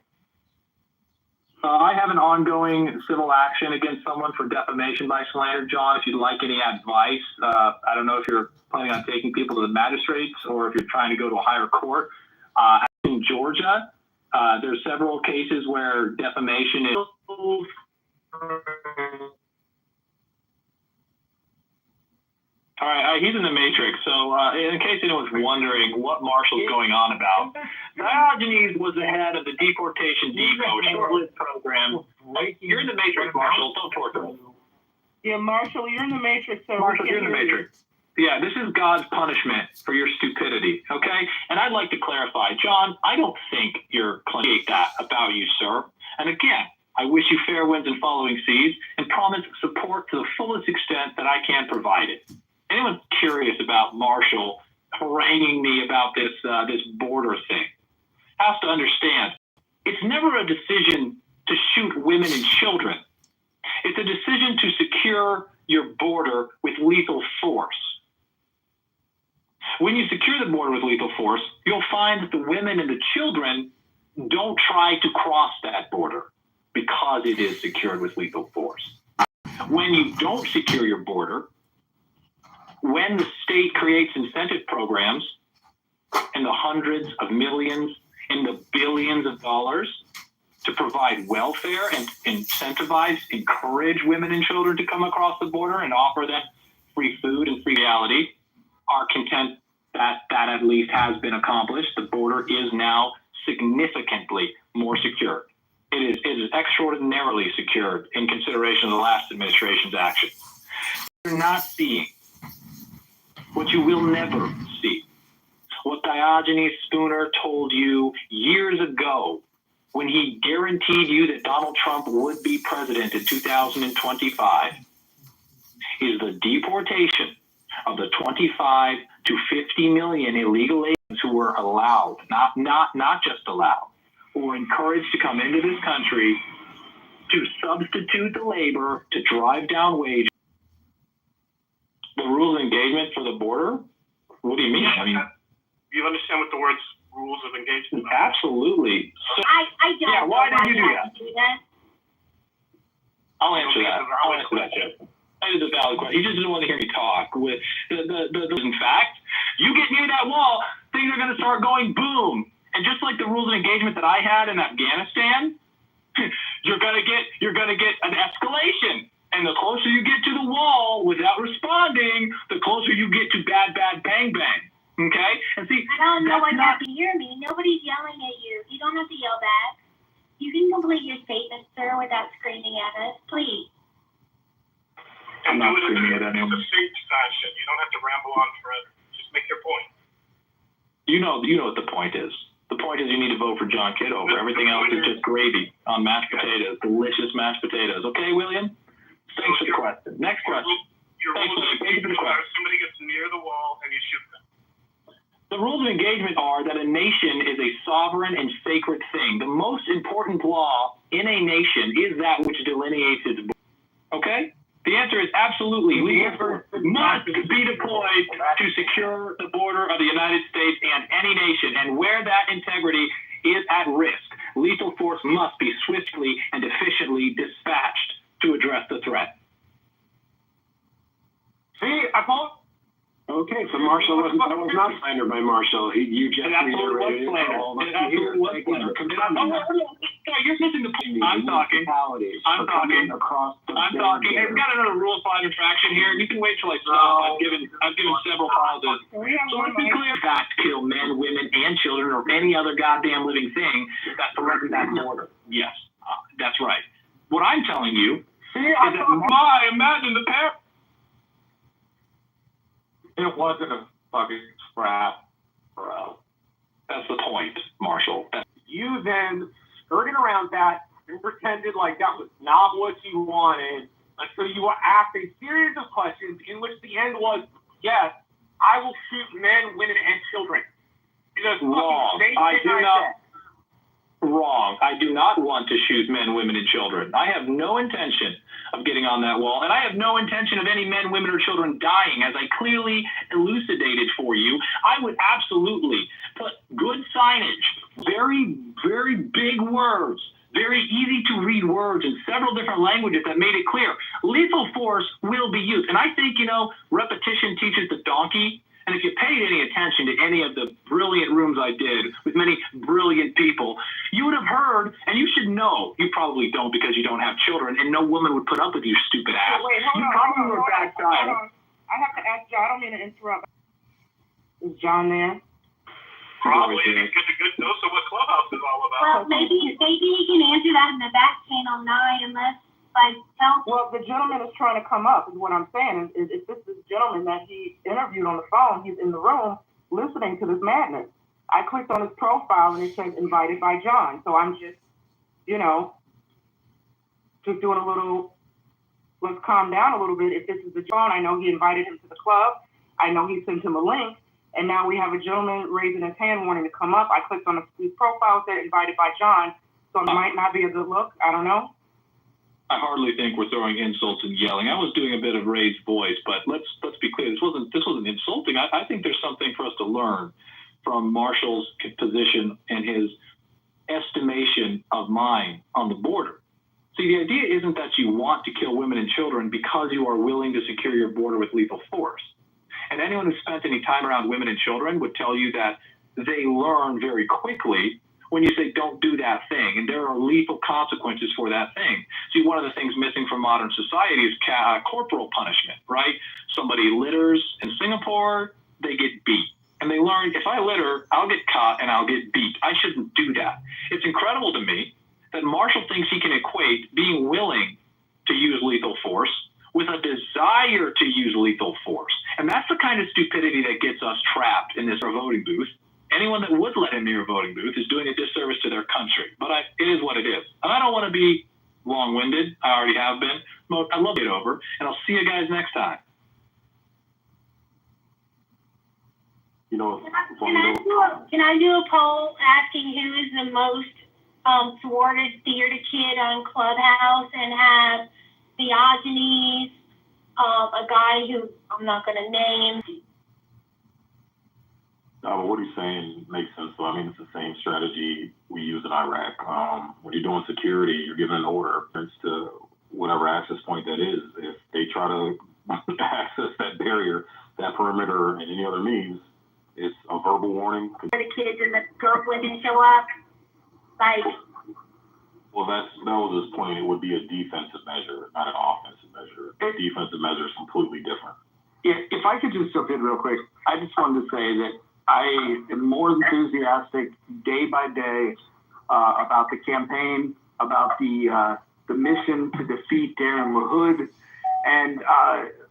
I have an ongoing civil action against someone for defamation by slander, John. If you'd like any advice, I don't know if you're planning on taking people to the magistrates or if you're trying to go to a higher court. In Georgia, there's several cases where defamation is. All right, he's in the Matrix. So in case anyone's wondering what Marshall's going on about, Diogenes was the head of the Deportation Depot short-lived program. You're in the Matrix, Marshall. Don't torture us. Yeah, Marshall, you're in the Matrix. So Marshall, you're in the Matrix. Yeah, this is God's punishment for your stupidity, okay? And I'd like to clarify, John, I don't think you're claiming that about you, sir. And again, I wish you fair winds and following seas and promise support to the fullest extent that I can provide it. Anyone curious about Marshall haranguing me about this border thing has to understand it's never a decision to shoot women and children. It's a decision to secure your border with lethal force. When you secure the border with lethal force, you'll find that the women and the children don't try to cross that border because it is secured with lethal force. When you don't secure your border, when the state creates incentive programs in the hundreds of millions, in the billions of dollars to provide welfare and incentivize, encourage women and children to come across the border and offer them free food and free reality, are content that that at least has been accomplished. The border is now significantly more secure. It is extraordinarily secured in consideration of the last administration's action. You're not seeing what you will never see. What Diogenes Spooner told you years ago when he guaranteed you that Donald Trump would be president in 2025 is the deportation of the 25 to 50 million illegal who were allowed, not just allowed, who were encouraged to come into this country to substitute the labor to drive down wages. The rules of engagement for the border? What do you mean? I mean, you understand what the words rules of engagement are? Absolutely. So, I don't yeah, why did you do have that? to do that. I'll answer that, Jeff. That is a valid question. He just doesn't want to hear me talk. With in fact, you get near that wall, things are going to start going boom. And just like the rules of engagement that I had in Afghanistan, you're going to get an escalation. And the closer you get to the wall without responding, the closer you get to bad, bang, bang. Okay? And see, I don't know what that can hear me. Nobody's yelling at you. You don't have to yell back. You can complete your statement, sir, without screaming at us, please. I'm not screaming at anyone. It's a safe discussion. You don't have to ramble on forever. Just make your point. You know what the point is. The point is you need to vote for John Kitover. Everything else is just gravy on mashed potatoes, delicious mashed potatoes. Okay, William? Thanks for the question. Next question. Your rules of engagement are somebody gets near the wall and you shoot them. The rules of engagement are that a nation is a sovereign and sacred thing. The most important law in a nation is that which delineates its border. Okay? The answer is absolutely. Legal force must be deployed to secure the border of the United States and any nation. And where that integrity is at risk, lethal force must be swiftly and efficiently dispatched to address the threat. See, I told. Okay, so Marshall was not slandered by Marshall. You just reiterated all of us here. You're missing the point. I'm talking. Across the I'm talking. We've got another Rule 5 infraction here. You can wait till I stop. I've given several pauses. So let's be clear. Fact, kill men, women, and children, or any other goddamn living thing that threatens that border. Yes, that's right. What I'm telling you is that imagine the parent. It wasn't a fucking trap, bro. That's the point, Marshall. You then skirted around that and pretended like that was not what you wanted until you were asked a series of questions in which the end was, yes, I will shoot men, women, and children. Because wrong. Wrong. I do not want to shoot men, women, and children. I have no intention of getting on that wall, and I have no intention of any men, women, or children dying, as I clearly elucidated for you. I would absolutely put good signage, very, very big words, very easy to read words in several different languages that made it clear. Lethal force will be used. And I think, repetition teaches the donkey. And if you paid any attention to any of the brilliant rooms I did with many brilliant people, you would have heard, and you should know, you probably don't because you don't have children, and no woman would put up with you, stupid ass. Wait, hold on. I have to ask John. I don't mean to interrupt. Is John there? Probably. He's getting a good dose of what Clubhouse is all about. Well, maybe he can answer that in the back channel 9 unless Well, the gentleman is trying to come up, is what I'm saying. If this is the gentleman that he interviewed on the phone, he's in the room listening to this madness. I clicked on his profile and it says invited by John. So I'm just, just doing a little, let's calm down a little bit. If this is the John, I know he invited him to the club. I know he sent him a link. And now we have a gentleman raising his hand wanting to come up. I clicked on his profile, said invited by John. So it might not be a good look. I don't know. I hardly think we're throwing insults and yelling. I was doing a bit of raised voice, but let's be clear. This wasn't insulting. I think there's something for us to learn from Marshall's position and his estimation of mine on the border. See, the idea isn't that you want to kill women and children because you are willing to secure your border with lethal force. And anyone who spent any time around women and children would tell you that they learn very quickly when you say don't do that thing, and there are lethal consequences for that thing. See, one of the things missing from modern society is corporal punishment, right? Somebody litters in Singapore, they get beat. And they learn, if I litter, I'll get caught and I'll get beat. I shouldn't do that. It's incredible to me that Marshall thinks he can equate being willing to use lethal force with a desire to use lethal force. And that's the kind of stupidity that gets us trapped in this voting booth. Anyone that would let him near a voting booth is doing a disservice to their country. But it is what it is. And I don't want to be long-winded. I already have been. I love Kitover, and I'll see you guys next time. Can I do a poll asking who is the most thwarted theater kid on Clubhouse and have Diogenes, a guy who I'm not going to name? What he's saying makes sense. So, I mean, it's the same strategy we use in Iraq. When you're doing security, you're giving an order to whatever access point that is. If they try to access that barrier, that perimeter, and any other means, it's a verbal warning. The kids and the girlfriend didn't show up. Like, well, that was his point. It would be a defensive measure, not an offensive measure. A defensive measure is completely different. Yeah, if I could just jump in real quick, I just wanted to say that I am more enthusiastic day by day about the campaign, about the mission to defeat Darren LaHood. And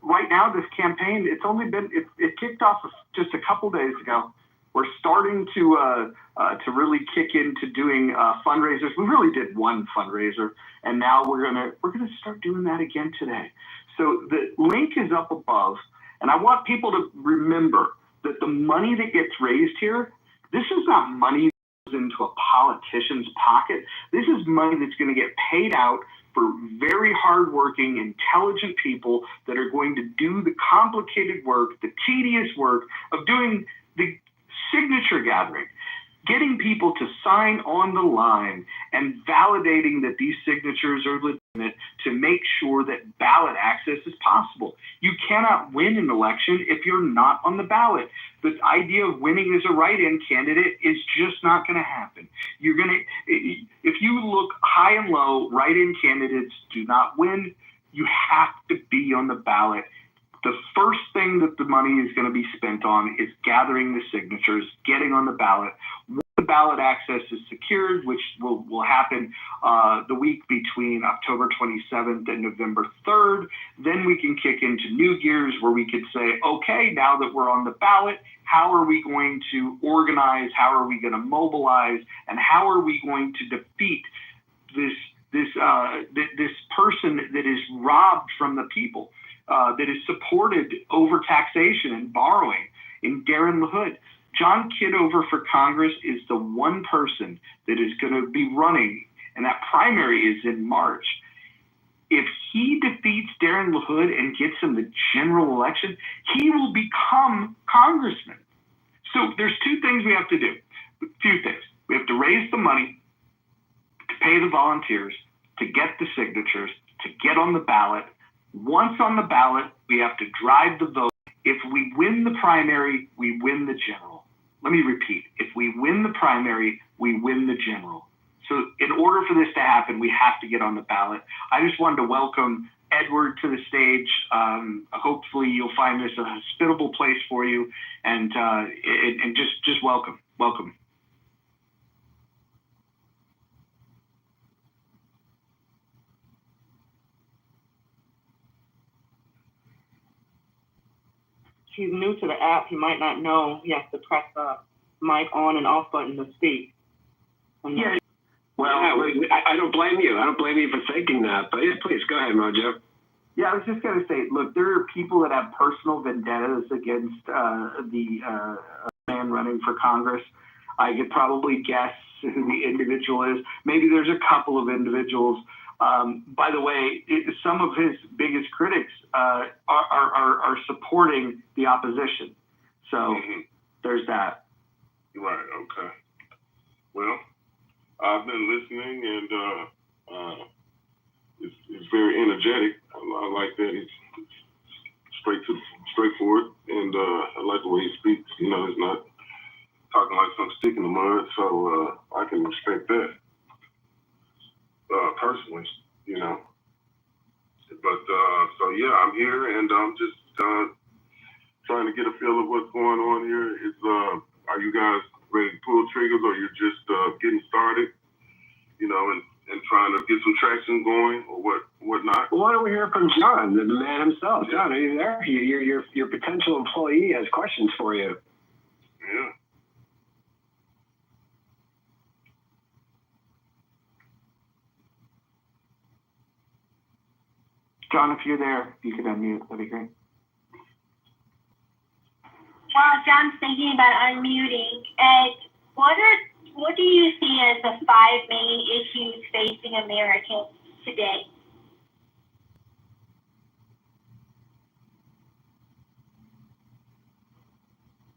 right now, this campaign, it kicked off just a couple days ago. We're starting to really kick into doing fundraisers. We really did one fundraiser, and now we're gonna start doing that again today. So the link is up above, and I want people to remember that the money that gets raised here, this is not money that goes into a politician's pocket. This is money that's going to get paid out for very hardworking, intelligent people that are going to do the complicated work, the tedious work of doing the signature gathering, getting people to sign on the line and validating that these signatures are legitimate to make sure that ballot access is possible. You cannot win an election if you're not on the ballot. The idea of winning as a write-in candidate is just not going to happen. If you look high and low, write-in candidates do not win. You have to be on the ballot. The first thing that the money is going to be spent on is gathering the signatures, getting on the ballot. Once the ballot access is secured, which will happen the week between October 27th and November 3rd, then we can kick into new gears where we could say, okay, now that we're on the ballot, how are we going to organize? How are we going to mobilize? And how are we going to defeat this person that is robbed from the people? That is supported over taxation and borrowing in Darren LaHood. John Kitover for Congress is the one person that is going to be running, and that primary is in March. If he defeats Darren LaHood and gets him the general election, he will become congressman. So there's two things we have to do. A few things. We have to raise the money to pay the volunteers, to get the signatures, to get on the ballot. Once on the ballot, we have to drive the vote. If we win the primary, we win the general. Let me repeat. If we win the primary, we win the general. So in order for this to happen, we have to get on the ballot. I just wanted to welcome Edward to the stage. Hopefully you'll find this a hospitable place for you, and just welcome. Welcome. He's new to the app. He might not know he has to press the mic on and off button to speak. Yeah. Well, I don't blame you. I don't blame you for thinking that. But yeah, please go ahead, Mojo. Yeah, I was just going to say, look, there are people that have personal vendettas against the man running for Congress. I could probably guess who the individual is. Maybe there's a couple of individuals. By the way, some of his biggest critics are supporting the opposition. So there's that. Right. Okay. Well, I've been listening, and it's very energetic. I like that. It's straightforward, and I like the way he speaks. You know, he's not talking like some stick in the mud. So I can respect that. Personally, you know. But so yeah, I'm here, and I'm just trying to get a feel of what's going on here. Are you guys ready to pull triggers, or you're just getting started? You know, and trying to get some traction going, or whatnot? Well, why don't we hear from John, the man himself? John, are you there? Your potential employee has questions for you. Yeah. John, if you're there, you could unmute. That'd be great. while John's thinking about unmuting, Ed, what do you see as the 5 main issues facing Americans today?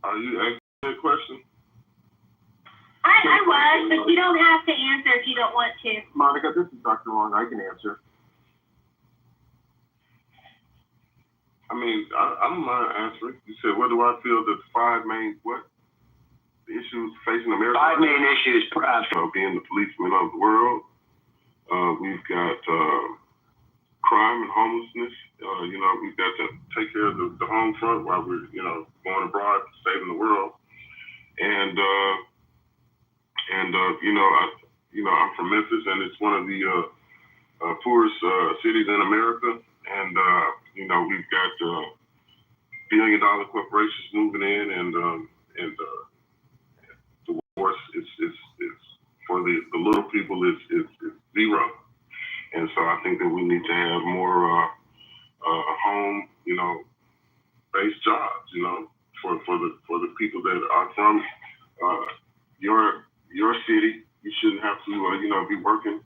Are you asking that question? I was, but you don't have to answer if you don't want to. Monica, this is Dr. Long. I can answer. I mean, I don't mind answering. You said, what do I feel the 5 main, issues facing America? 5 main issues. Being the policeman of the world. We've got crime and homelessness. We've got to take care of the home front while we're, going abroad, saving the world. And I'm from Memphis, and it's one of the poorest cities in America. And, we've got billion-dollar corporations moving in, and the worst is for the little people is zero. And so I think that we need to have more home, based jobs, for the people that are from your city. You shouldn't have to, be working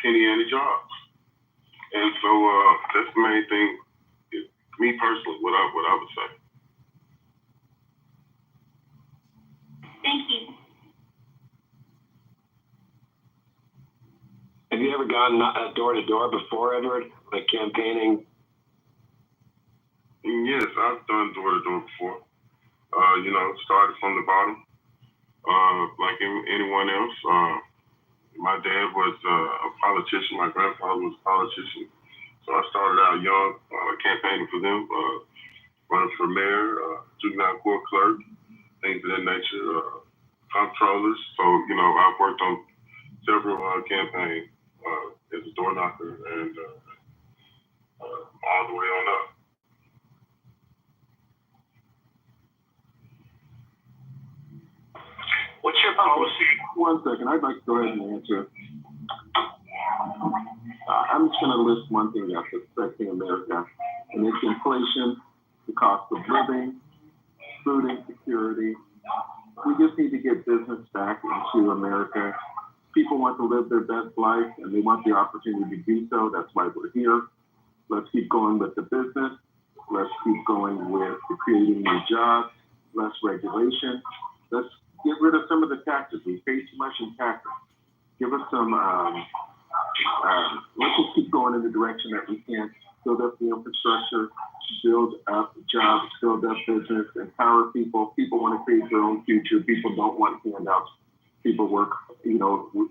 penny ante jobs. And so that's the main thing, me personally, what I would say. Thank you. Have you ever gone door to door before, Edward, like campaigning? Yes, I've done door to door before. Started from the bottom, like anyone else. My dad was a politician. My grandfather was a politician. So I started out young, campaigning for them, running for mayor, juvenile court clerk, things of that nature, comptrollers. So, I've worked on several campaigns as a door knocker and all the way on up. What's your policy? One second, I'd like to go ahead and answer. I'm just going to list one thing that's affecting America, and it's inflation, the cost of living, food insecurity. We just need to get business back into America. People want to live their best life, and they want the opportunity to do so. That's why we're here. Let's keep going with the business. Let's keep going with creating new jobs, less regulation. Let's get rid of some of the taxes. We pay too much in taxes. Give us some, let's just keep going in the direction that we can. Build up the infrastructure, build up jobs, build up business, empower people. People want to create their own future. People don't want handouts. People work,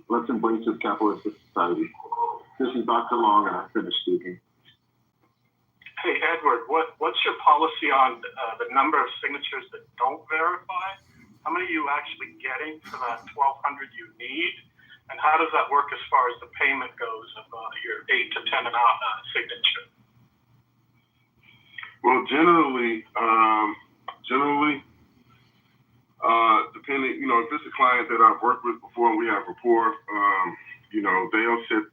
let's embrace this capitalistic society. This is Dr. Long, and I finished speaking. Hey, Edward, what's your policy on the number of signatures that don't verify? How many are you actually getting for that 1,200 you need? And how does that work as far as the payment goes of your 8 to 10 signature? Well, generally, depending, if it's a client that I've worked with before and we have rapport, they'll set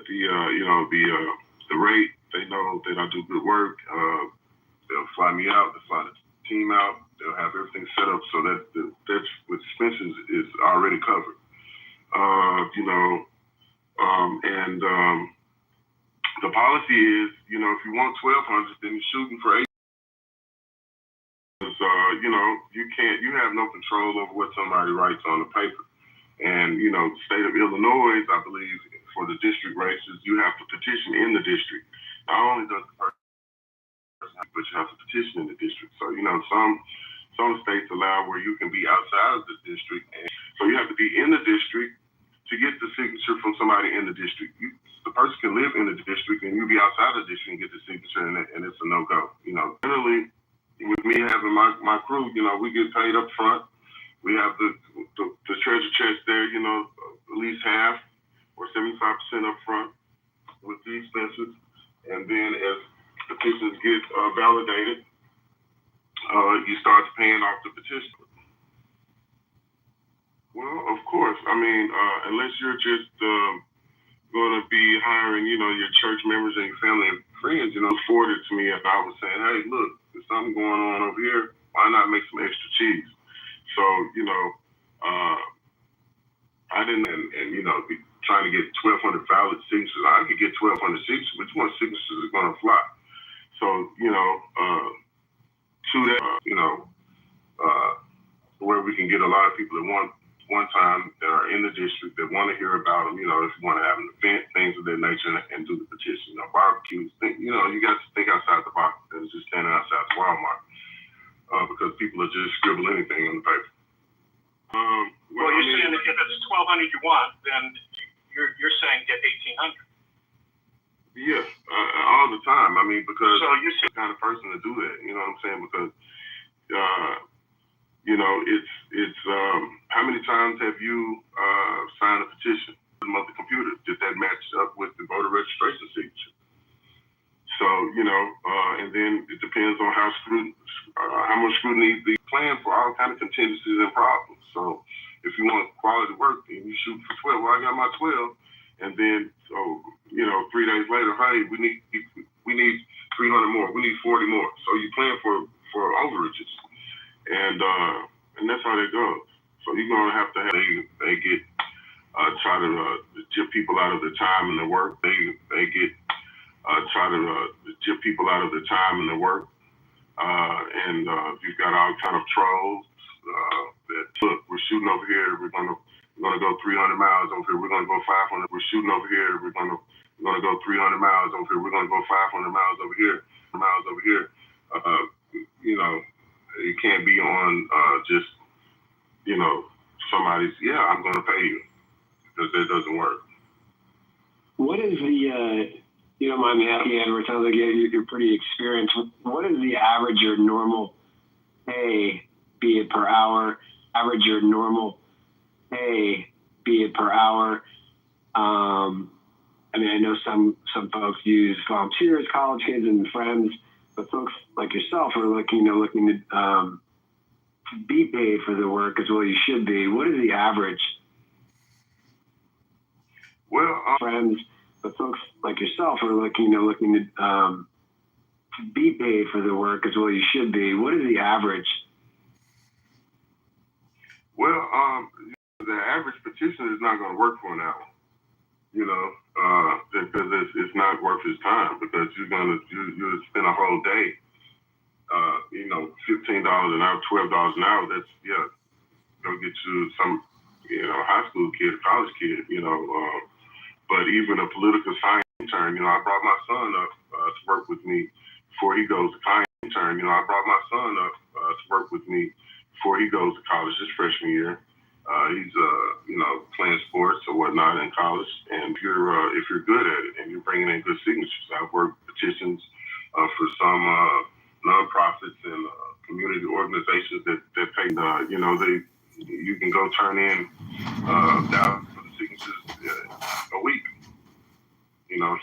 the rate. They know that I do good work. They'll fly me out. They'll fly the team out. They'll have everything set up so that that's with expenses is already covered. The policy is, if you want 1,200, then you're shooting for 8. You have no control over what somebody writes on the paper. And, the state of Illinois, I believe, for the district races, you have to petition in the district. Not only does the person, but you have to petition in the district. So, some states allow where you can be outside of the district. And so you have to be in the district to get the signature from somebody in the district. The person can live in the district and you be outside of the district and get the signature, and it's a no-go. Generally, with me having my crew, we get paid up front. We have the treasure chest there, at least half or 75% up front with the expenses. And then as petitions get validated, you start paying off the petition. Well, of course. Unless you're just going to be hiring, your church members and your family and friends, forward it to me if I was saying, hey, look, there's something going on over here. Why not make some extra cheese? So, I didn't, be trying to get 1,200 valid signatures. I could get 1,200 signatures. Which one signatures is going to fly? So, to that, where we can get a lot of people at one time that are in the district that want to hear about them, if you want to have an event, things of that nature, and do the petition, barbecues, you got to think outside the box and just standing outside the Walmart, because people will just scribble anything on the paper. Well, you're saying that if it's 1,200 you want, then you're saying get 1,800. Yeah, all the time. I mean, because so you're the kind of person to do that. You know what I'm saying? Because, it's how many times have you signed a petition of the computer? Did that match up with the voter registration signature? So, and then it depends on how much scrutiny they plan for all kind of contingencies and problems. So if you want quality work, then you shoot for 12. Well, I got my 12. And then, 3 days later, hey, we need 300 more. We need 40 more. So you plan for overages. And that's how that goes. So you're going to have they get, try to gyp people out of their time and their work. They get, try to gyp people out of their time and their work. And you've got all kind of trolls that, look, we're shooting over here. We're going to go 300 miles over here. We're going to go 500. We're shooting over here. We're going to go 300 miles over here. We're going to go 500 miles over here. It can't be on just, somebody's, I'm going to pay you, because that doesn't work. What is the, you don't mind me asking, Edward, it sounds like you're pretty experienced. What is the average or normal pay, be it per hour, average or normal pay, be it per hour? I know some folks use volunteers, college kids, and friends, but folks like yourself are looking to be paid for the work as well. You should be. What is the average? Well, friends, but folks like yourself are looking to be paid for the work as well. You should be. What is the average? Well, the average petition is not going to work for an hour. Because it's not worth his time, because you spend a whole day, $15 an hour, $12 an hour. That's go get you some, high school kid, college kid, but even a political science intern, I brought my son up to work with me before he goes to college. I brought my son up to work with me before he goes to college this freshman year. He's playing sports or whatnot in college, and if you're good at it and you're bringing in good signatures, I've worked petitions for some nonprofits and community organizations that pay. You can go turn in thousands of signatures a week.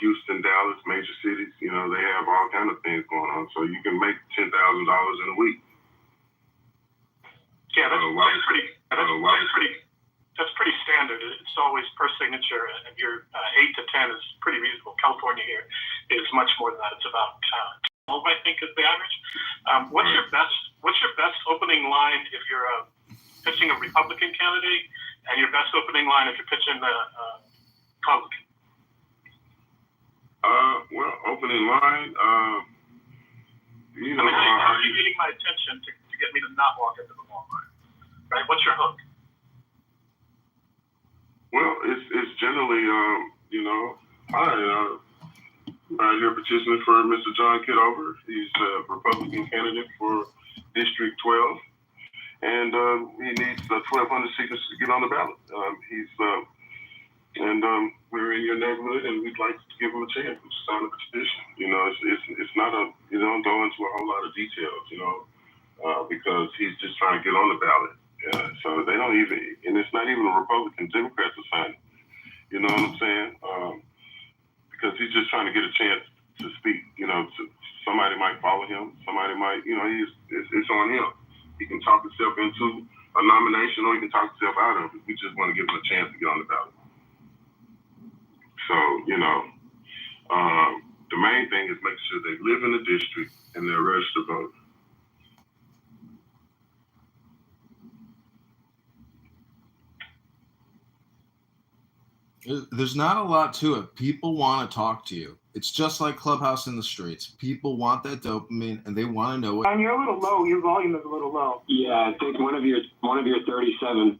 Houston, Dallas, major cities. They have all kind of things going on, so you can make $10,000 in a week. Yeah, that's pretty standard. It's always per signature, and your 8 to 10 is pretty reasonable. California here is much more than that. It's about 12, I think, is the average. What's your best opening line if you're pitching a Republican candidate, and your best opening line if you're pitching the Republican? Well, opening line, how are you getting my attention to get me to not walk into the Walmart? Right? What's your hook? Well, it's generally, I'm here petitioning for Mr. John Kitover. He's a Republican candidate for District 12, and he needs 1,200 signatures to get on the ballot. We're in your neighborhood, and we'd like to give him a chance to sign a petition. It's not you don't go into a whole lot of details, because he's just trying to get on the ballot. So they don't even, and it's not even a Republican, Democrats are signing. You know what I'm saying? Because he's just trying to get a chance to speak. Somebody might follow him. Somebody might, it's on him. He can talk himself into a nomination, or he can talk himself out of it. We just want to give him a chance to get on the ballot. So, the main thing is making sure they live in the district and they're registered voters. There's not a lot to it. People want to talk to you. It's just like Clubhouse in the streets. People want that dopamine, and they want to know what. And you're a little low. Your volume is a little low. Yeah, I think one of your 37.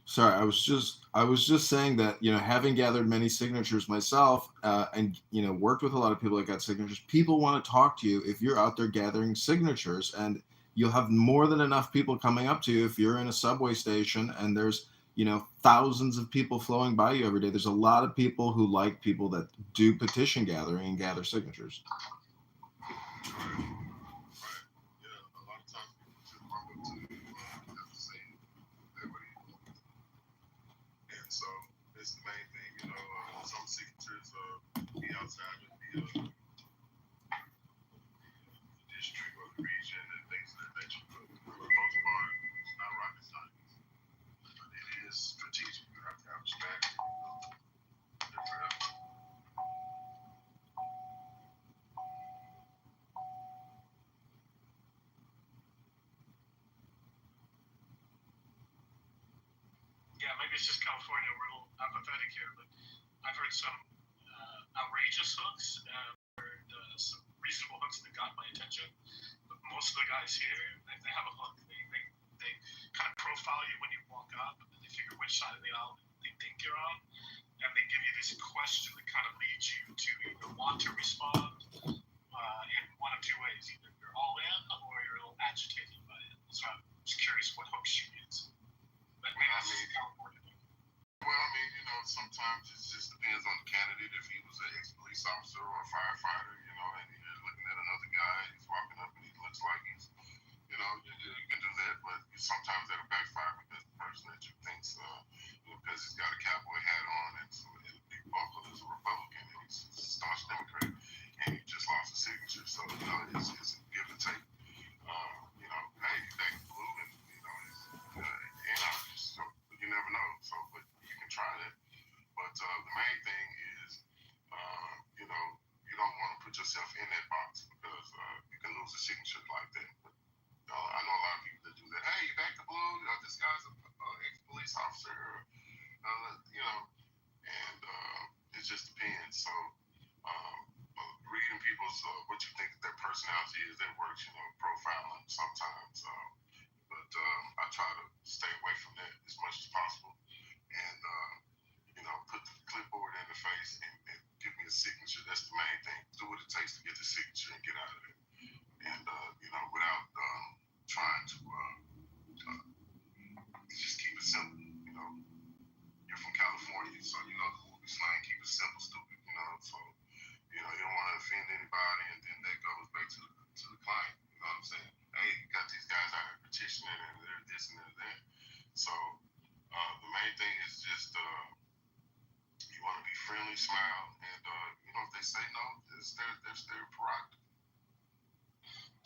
Sorry, I was just saying that, having gathered many signatures myself, and worked with a lot of people that got signatures. People want to talk to you if you're out there gathering signatures, and you'll have more than enough people coming up to you if you're in a subway station and there's thousands of people flowing by you every day. There's a lot of people who like people that do petition gathering and gather signatures. So it's the main thing, some signatures be outside of the district or the region and things of that nature, but for the most part, it's not rocket science. But it is strategic. You have to have a strategy. Yeah, maybe it's just California. We're a little apathetic here, but I've heard some outrageous hooks. Heard some reasonable hooks that got my attention. But most of the guys here, they have a hook. They kind of profile you when you walk up, and they figure which side of the aisle they think you're on, and they give you this question that kind of leads you to either want to respond in one of two ways: either you're all in or you're a little agitated by it. So I'm just curious what hooks you use. But maybe this is California. Well, I mean, sometimes it just depends on the candidate. If he was an ex-police officer or a firefighter, and you're looking at another guy, he's walking up and he looks like he's, you can do that, but sometimes that'll backfire because the person that you think's, because he's got a cowboy hat on and a big buckle is a Republican and he's a staunch Democrat and he just lost a signature. So, it's a give and take. Hey, thank blue and, so you never know. So, but you can try that. But the main thing is, you don't want to put yourself in that box because you can lose a signature like that. But I know a lot of people that do that. Hey, you back to blue? This guy's an ex-police officer. And it just depends. So reading people's what you think their personality is, that works. Profiling sometimes. But I try to stay away from that as much as possible, and put the clipboard in the face and give me a signature. That's the main thing. Do what it takes to get the signature and get out of it. And without trying to just keep it simple. You're from California, so the movie slang, keep it simple, stupid. So you don't want to offend anybody, and then that goes back to the client. You know what I'm saying? Hey, you got these guys out here petitioning, and they're this and they're that. So the main thing is just you want to be friendly, smile, and if they say no, it's their prerogative.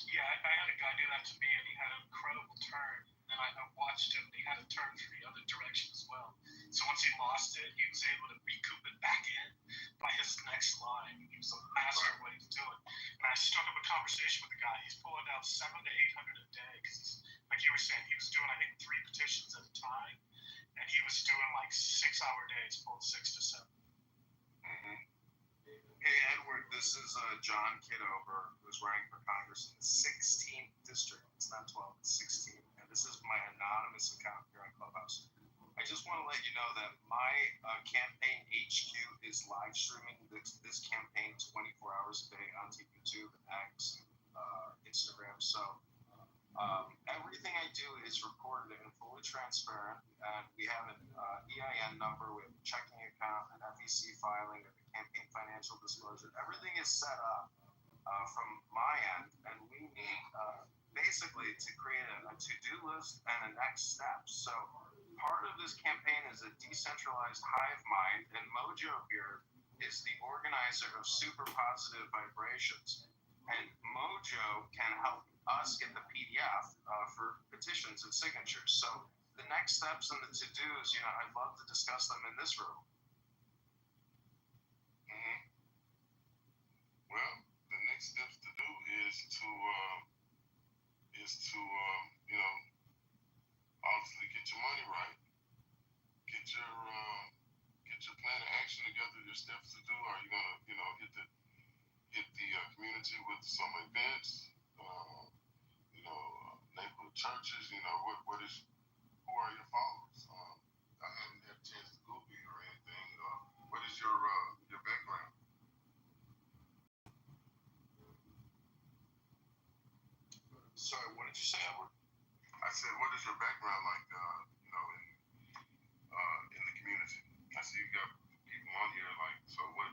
Yeah, I had a guy do that to me, and he had an incredible turn. And I watched him, and he had a turn for the other direction as well. So once he lost it, he was able to recoup it back in by his next line. He was a master of what he was doing. And I struck up a conversation with the guy. He's pulling out 700 to 800 a day because, like you were saying, he was doing, I think, 3 petitions at a time. And he was doing like 6-hour days, pulling 6 to 7. Mm-hmm. Hey, Edward, this is John Kitover, who's running for Congress in the 16th district. It's not 12, it's 16. And this is my anonymous account here on Clubhouse. I just want to let you know that my campaign HQ is live streaming this campaign 24 hours a day onto YouTube, X, Instagram. So everything I do is recorded and fully transparent. And we have an EIN number with a checking account, an FEC filing, a campaign financial disclosure. Everything is set up from my end, and we need basically to create a to-do list and a next step. So part of this campaign is a decentralized hive mind, and Mojo here is the organizer of Super Positive Vibrations. And Mojo can help us get the PDF for petitions and signatures. So the next steps and the to-dos, I'd love to discuss them in this room. Mm-hmm. Well, the next steps to do is to obviously get your money right. steps to do? Are you gonna, hit the community with some events? Neighborhood churches. Who are your followers? I haven't had a chance to Google you or anything. What is your background? Sorry, what did you say, Edward? I said, what is your background like? In the community. I see you got people on here. Like, so what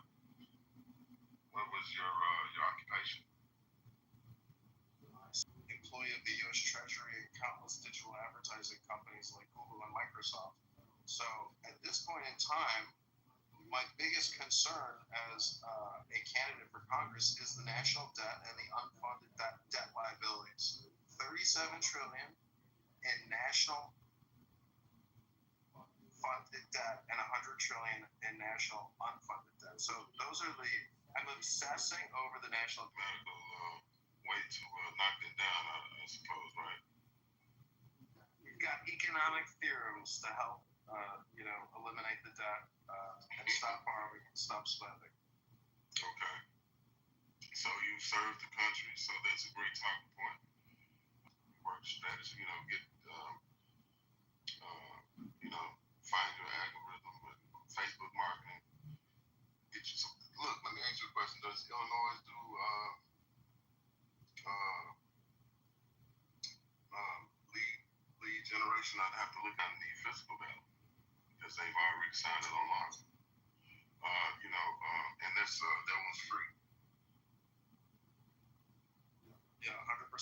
was your occupation? Employee of the U.S. Treasury and countless digital advertising companies like Google and Microsoft. So at this point in time, my biggest concern as a candidate for Congress is the national debt and the unfunded debt liabilities. 37 trillion in national funded debt and 100 trillion in national unfunded debt. So those are I'm obsessing over the national medical way to knock it down, I suppose, right? You've got economic theorems to help, eliminate the debt and stop borrowing and stop spending. Okay. So you served the country, so that's a great talking point. Work strategy, get, find your algorithm with Facebook marketing. Get you some. Look, let me ask you a question. Does Illinois do lead generation? I'd have to look at the physical data because they've already signed it on law. And that one's free. Yeah, 100%.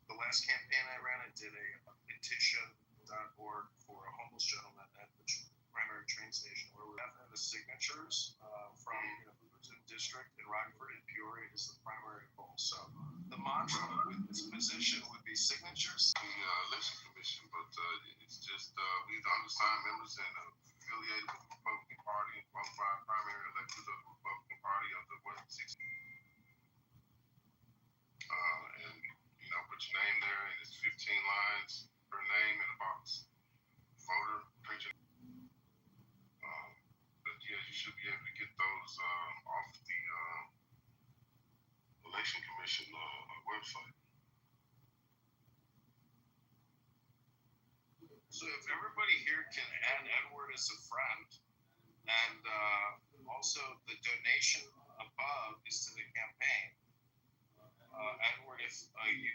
The last campaign I ran, I did a petition.org for a homeless gentleman at the primary train station where we have the signatures from the Luton District in Rockford and Peoria is the primary goal. So the mantra with this position would be signatures. The election commission, but it's just we the undersigned members and affiliated with the Republican Party and qualified primary electors of the Republican Party of the 60. And put your name there, and it's 15 lines per name in a box. Voter, printer. But yeah, you should be able to get those off the election commission website. So if everybody here can add Edward as a friend, and also the donation above is to the campaign. Edward, if you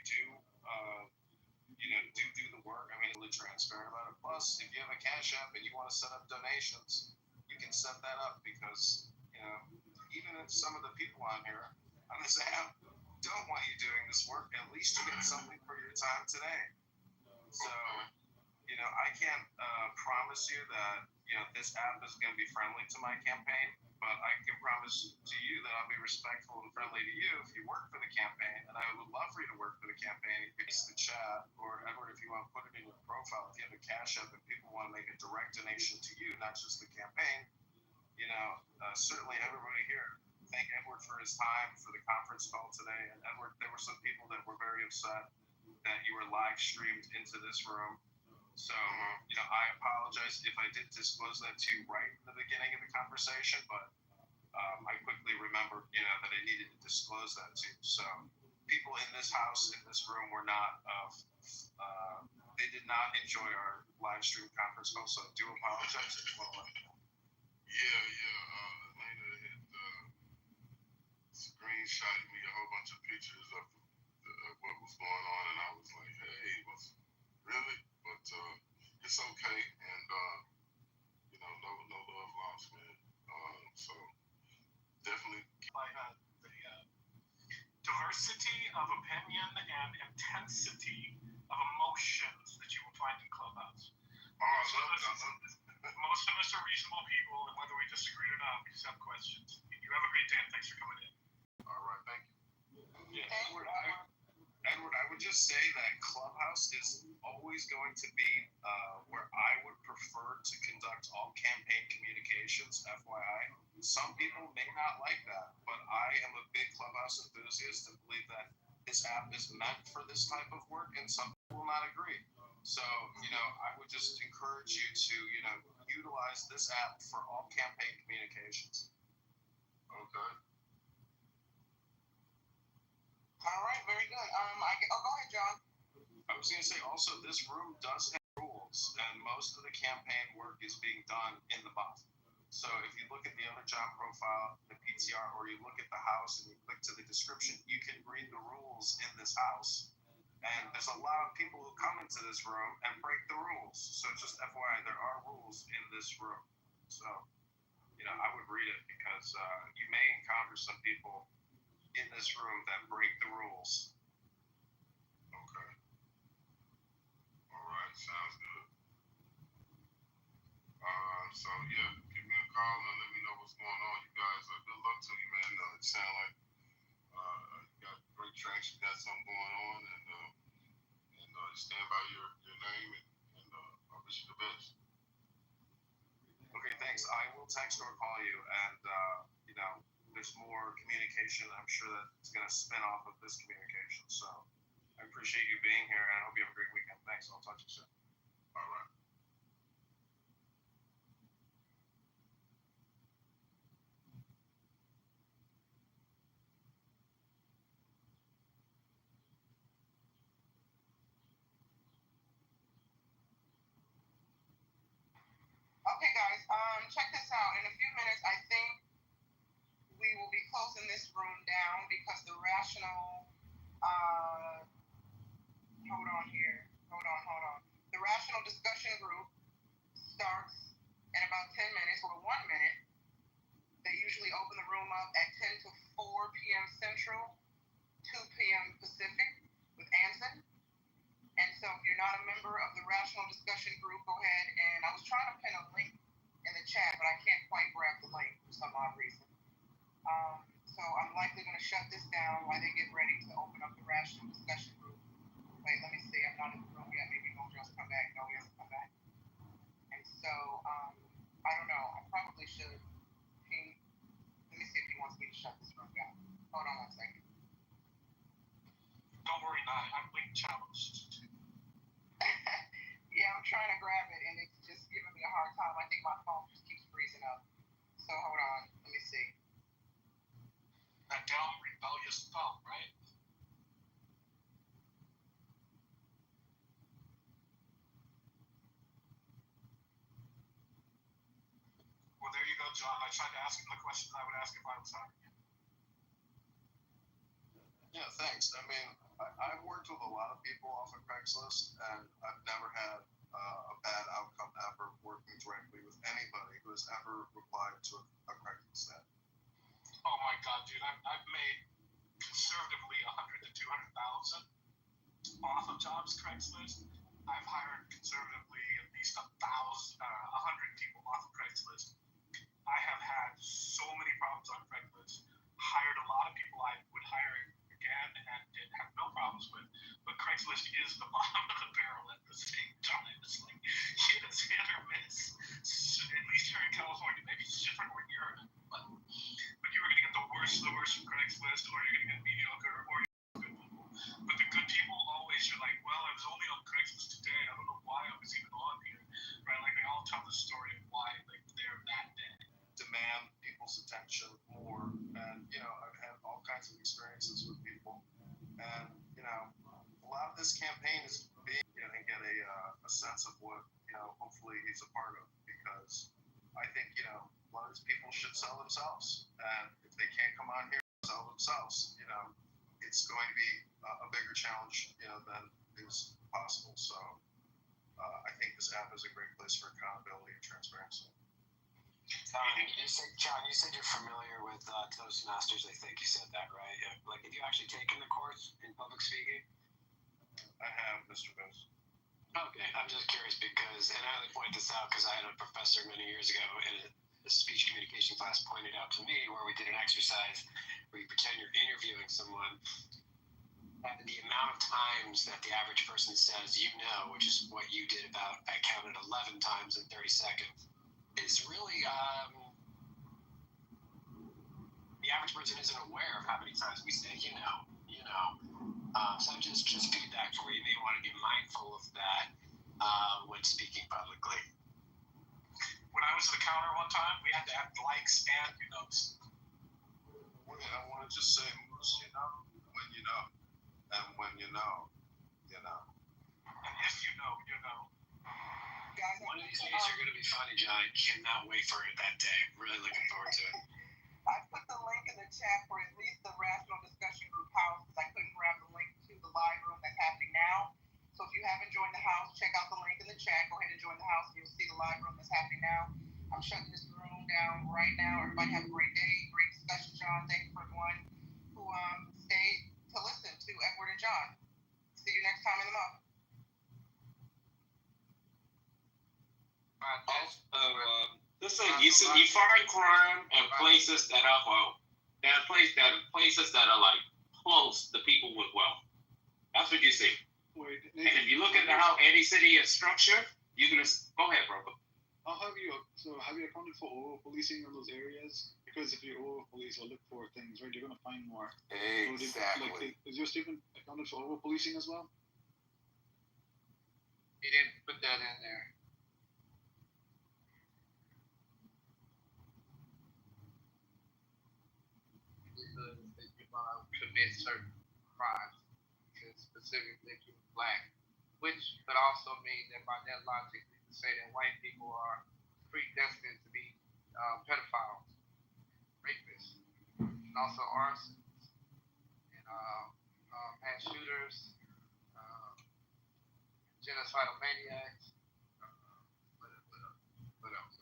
do the work, I mean, really transparent about it. Plus, if you have a Cash App and you want to set up donations, you can set that up because, even if some of the people on here on this app don't want you doing this work, at least you get something for your time today. So, I can't promise you that, this app is going to be friendly to my campaign, but I can promise to you that I'll be respectful and friendly to you if you work for the campaign, and I would love for you to work for the campaign. It's the chat, or Edward, if you want to put it in your profile, if you have a Cash App and people want to make a direct donation to you, not just the campaign, certainly everybody here, thank Edward for his time for the conference call today. And Edward, there were some people that were very upset that you were live streamed into this room. So, I apologize if I did disclose that to you right in the beginning of the conversation, but I quickly remembered, that I needed to disclose that to you. So, people in this house, in this room, were not, they did not enjoy our live stream conference call, so I do apologize. Yeah. Elena had screenshotted me a whole bunch of pictures of what was going on, and I was like, hey, really? But it's okay, and no love lost, man. So definitely. Like the diversity of opinion and intensity of emotions that you will find in Clubhouse. Most of us are reasonable people, and whether we disagree or not, we just have questions. You have a great day, and thanks for coming in. All right, thank you. Yeah. Edward, I would just say that Clubhouse is always going to be where I would prefer to conduct all campaign communications, FYI. Some people may not like that, but I am a big Clubhouse enthusiast and believe that this app is meant for this type of work, and some people will not agree. So, I would just encourage you to, utilize this app for all campaign communications. Okay. Oh, go ahead, John. I was going to say also, this room does have rules, and most of the campaign work is being done in the bot. So if you look at the other job profile, the PTR, or you look at the house and you click to the description, you can read the rules in this house. And there's a lot of people who come into this room and break the rules. So just FYI, there are rules in this room. So, I would read it because you may encounter some people in this room that break the rules. Okay. All right. Sounds good. So yeah, give me a call and let me know what's going on. You guys, good luck to you, man. It sounds like you got great traction, got something going on, and stand by your name, and I wish you the best. Okay, thanks. I will text or call you, and there's more communication. I'm sure that it's going to spin off of this communication. So I appreciate you being here, and I hope you have a great weekend. Thanks. I'll talk to you soon. All right. Okay, guys. Check this out. In a few minutes, I think we will be closing this room down because the rational. Hold on here. Hold on. The rational discussion group starts in about 10 minutes or 1 minute. They usually open the room up at 10 to 4 p.m. Central, 2 p.m. Pacific with Anson. And so if you're not a member of the rational discussion group, go ahead. And I was trying to pin a link in the chat, but I can't quite grab the link for some odd reason. So I'm likely going to shut this down while they get ready to open up the rational discussion group. Wait, let me see. I'm not in the room yet. Maybe Mojo's come back. No, he hasn't come back. And so, I don't know. I probably should ping. Let me see if he wants me to shut this room down. Hold on 1 second. Don't worry, I'm link challenged. Yeah, I'm trying to grab it, and it's just giving me a hard time. I think my phone just keeps freezing up. So hold on. Let me see. That down rebellious thumb, right? Well, there you go, John. I tried to ask him the questions I would ask if I was hiring him. Yeah, thanks. I mean, I've worked with a lot of people off of Craigslist, and I've never had a bad outcome ever working directly with anybody who has ever replied to a Craigslist ad. Oh my God, dude! I've made conservatively 100 to 200,000 off of jobs Craigslist. I've hired conservatively at least 100 people off of Craigslist. I have had so many problems on Craigslist. Hired a lot of people I would hire again and did have no problems with. But Craigslist is the bottom of the barrel at the same time. It's like it's hit or miss. At least here in California, maybe it's different where you're at, but you're going to get the worst of the worst from Craigslist, or you're going to get mediocre, or you're good people. But the good people always, you're like, well, I was only on Craigslist today. I don't know why I was even on here, right? Like they all tell the story of why they're that day. Demand people's attention more, and I've had all kinds of experiences with people, and a lot of this campaign is being and get a sense of what hopefully he's a part of, because I think a lot of these people should sell themselves, and if they can't come on here and sell themselves, it's going to be a bigger challenge than is possible. So I think this app is a great place for accountability and transparency. John, you said you're familiar with Toastmasters. I think you said that, right? Like, have you actually taken the course in public speaking? I have, Mr. Vince. Okay, I'm just curious because, and I only point this out because I had a professor many years ago in a speech communication class pointed out to me where we did an exercise where you pretend you're interviewing someone. And the amount of times that the average person says, which is what you did about, I counted 11 times in 30 seconds. Is really the average person isn't aware of how many times we say so just feedback for you. You may want to be mindful of that when speaking publicly. When I was at the counter one time, we had to have likes and I want to just say, Moose, when And when you know, you know. And if you know, you know. Guys, One of these days are going to be funny, John. I cannot wait for that day. Really looking forward to it. I put the link in the chat for at least the Rational Discussion Group house because I couldn't grab the link to the live room that's happening now. So if you haven't joined the house, check out the link in the chat. Go ahead and join the house. You'll see the live room that's happening now. I'm shutting this room down right now. Everybody have a great day. Great discussion, John. Thank you for everyone who stayed to listen to Edward and John. See you next time in the month. Listen, you find crime in places that are well. Places that are like close to people with wealth. That's what you see. Wait, And if you look at how any city is structured, you're gonna go ahead, bro. have you accounted for over policing in those areas? Because if you over police or look for things, right, you're gonna find more. Exactly. Is your statement accounted for over policing as well? He didn't put that in there. That you commit certain crimes, specifically to black, which could also mean that by that logic, we can say that white people are predestined to be pedophiles, rapists, and also arsonists, and mass shooters, genocidal maniacs. What else?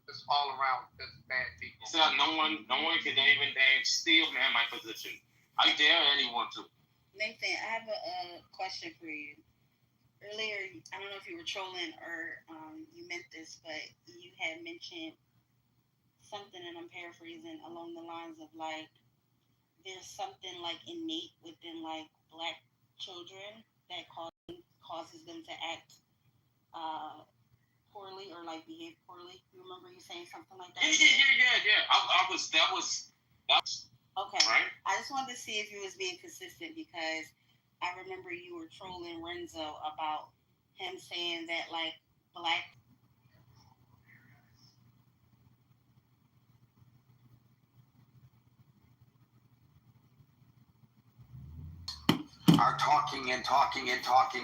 Just all around, just bad people. So no one can even steal man my position. I dare anyone to. Nathan, I have a question for you. Earlier, I don't know if you were trolling or you meant this, but you had mentioned something, and I'm paraphrasing, along the lines of like, there's something like innate within like black children that causes them to act poorly or like behave poorly. You remember you saying something like that? Yeah. That was okay. Right. I just wanted to see if you was being consistent because I remember you were trolling Renzo about him saying that like black. Are talking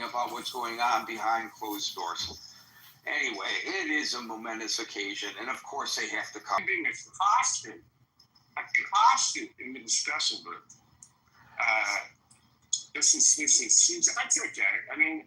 about what's going on behind closed doors. Anyway, it is a momentous occasion, and of course they have to come. Being a constant in the discussion, but this is I take that. I mean,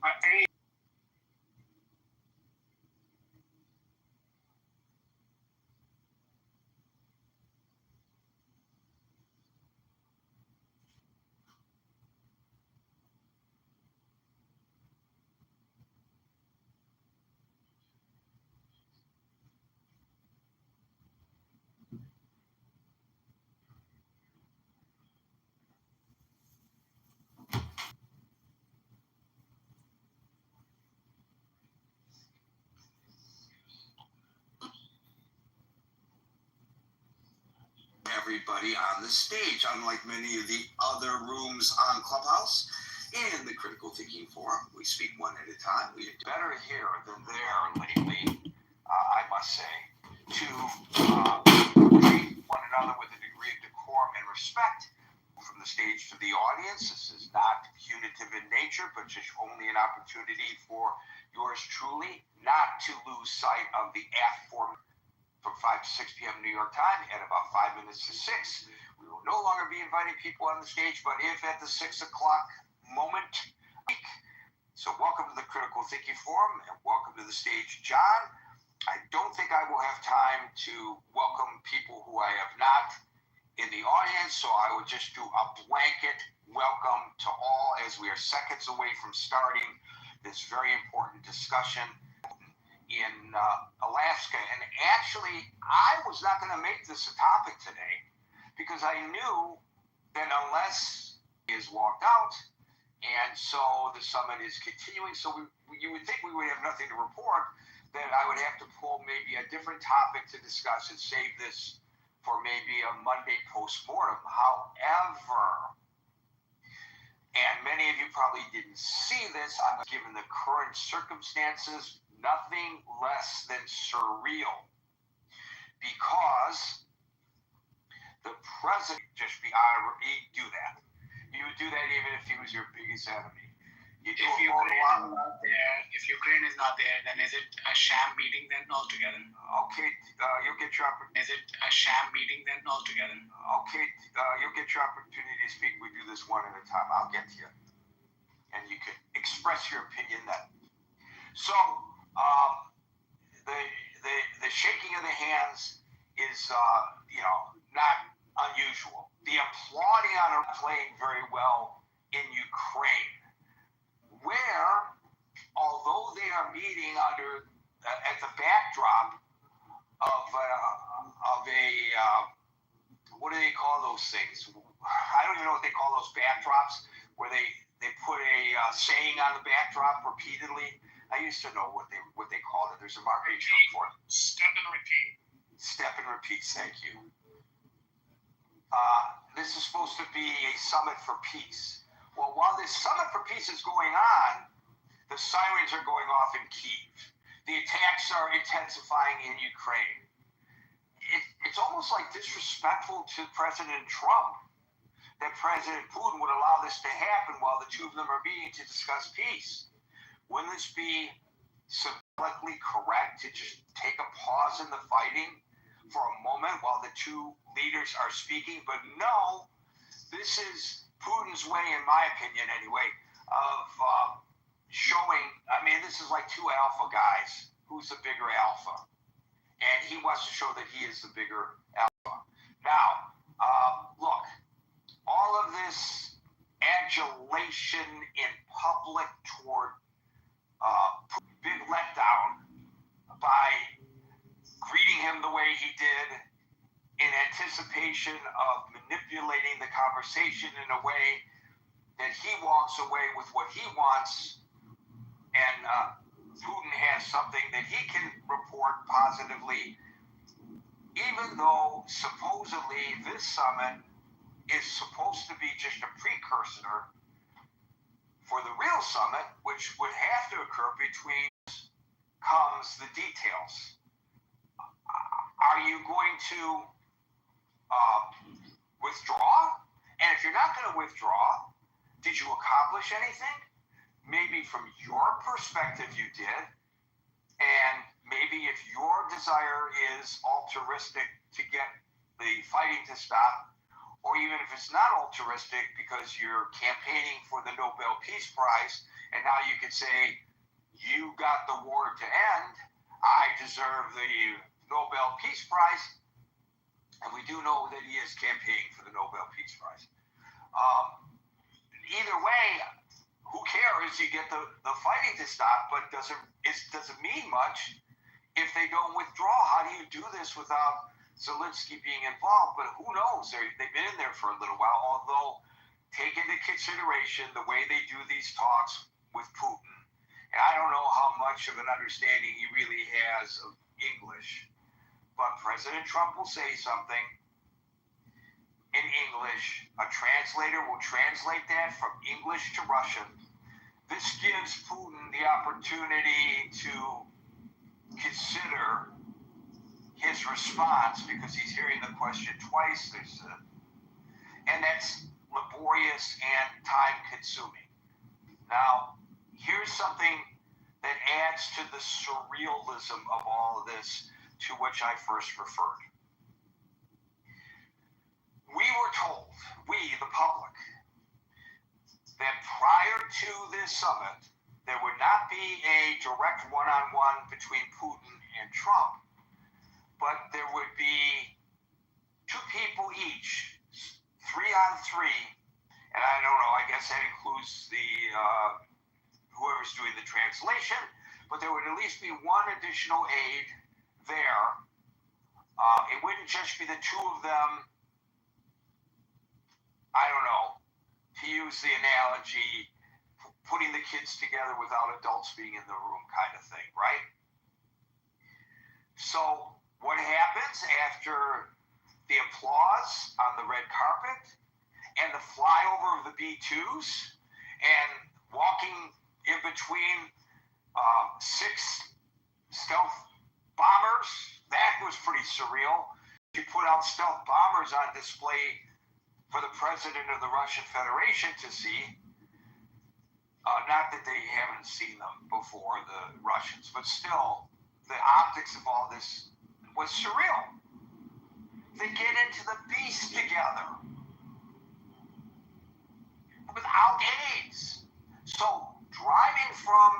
everybody on the stage, unlike many of the other rooms on Clubhouse. In the Critical Thinking Forum, we speak one at a time. We are better here than there lately, I must say, to treat one another with a degree of decorum and respect. From the stage to the audience, this is not punitive in nature, but just only an opportunity for yours truly not to lose sight of the aforementioned. From 5 to 6 p.m. New York time, at about 5 minutes to 6. We will no longer be inviting people on the stage, but if at the 6 o'clock moment. So welcome to the Critical Thinking Forum, and welcome to the stage, John. I don't think I will have time to welcome people who I have not in the audience, so I will just do a blanket welcome to all as we are seconds away from starting this very important discussion in Alaska. And actually, I was not going to make this a topic today because I knew that unless he is walked out, and so the summit is continuing, so you would think we would have nothing to report, that I would have to pull maybe a different topic to discuss and save this for maybe a Monday post-mortem. However, and many of you probably didn't see this, given the current circumstances, nothing less than surreal, because the president just be out of do that. You would do that even if he was your biggest enemy. You do If a photo Ukraine op. is not there, if Ukraine is not there, then is it a sham meeting then altogether? Okay, you'll get your opportunity. Is it a sham meeting then altogether? Okay, you'll get your opportunity to speak. We do this one at a time. I'll get to you, and you can express your opinion then. So, the shaking of the hands is not unusual. The applauding are playing very well in Ukraine, where although they are meeting under at the backdrop of a what do they call those things? I don't even know what they call those backdrops, where they put a saying on the backdrop repeatedly. I used to know what they called it. There's a marketing term for it. Step and repeat. Step and repeat. Thank you. This is supposed to be a summit for peace. Well, while this summit for peace is going on, the sirens are going off in Kyiv. The attacks are intensifying in Ukraine. It's almost like disrespectful to President Trump that President Putin would allow this to happen while the two of them are meeting to discuss peace. Wouldn't this be symbolically correct to just take a pause in the fighting for a moment while the two leaders are speaking? But no, this is Putin's way, in my opinion anyway, of showing, this is like two alpha guys. Who's the bigger alpha? And he wants to show that he is the bigger alpha. Now, look, all of this adulation in public toward big letdown by greeting him the way he did in anticipation of manipulating the conversation in a way that he walks away with what he wants, and Putin has something that he can report positively, even though supposedly this summit is supposed to be just a precursor for the real summit, which would have to occur between comes the details. Are you going to withdraw? And if you're not going to withdraw, did you accomplish anything? Maybe from your perspective you did, and maybe if your desire is altruistic to get the fighting to stop, or even if it's not altruistic because you're campaigning for the Nobel Peace Prize, and now you could say, you got the war to end, I deserve the Nobel Peace Prize, and we do know that he is campaigning for the Nobel Peace Prize. Either way, who cares? You get the fighting to stop, but does it mean much if they don't withdraw? How do you do this without Zelensky being involved? But who knows? They've been in there for a little while, although take into consideration the way they do these talks with Putin. And I don't know how much of an understanding he really has of English, but President Trump will say something in English. A translator will translate that from English to Russian. This gives Putin the opportunity to consider his response, because he's hearing the question twice. And that's laborious and time-consuming. Now, here's something that adds to the surrealism of all of this, to which I first referred. We were told, we, the public, that prior to this summit, there would not be a direct one-on-one between Putin and Trump, but there would be two people each, 3-on-3, and I don't know, I guess that includes the whoever's doing the translation, but there would at least be one additional aide there. It wouldn't just be the two of them, I don't know, to use the analogy, putting the kids together without adults being in the room kind of thing, right? So what happens after the applause on the red carpet and the flyover of the B-2s and walking in between 6 stealth bombers? That was pretty surreal. You put out stealth bombers on display for the president of the Russian Federation to see. Not that they haven't seen them before, the Russians, but still, the optics of all this was surreal. They get into the beast together without aids. So driving from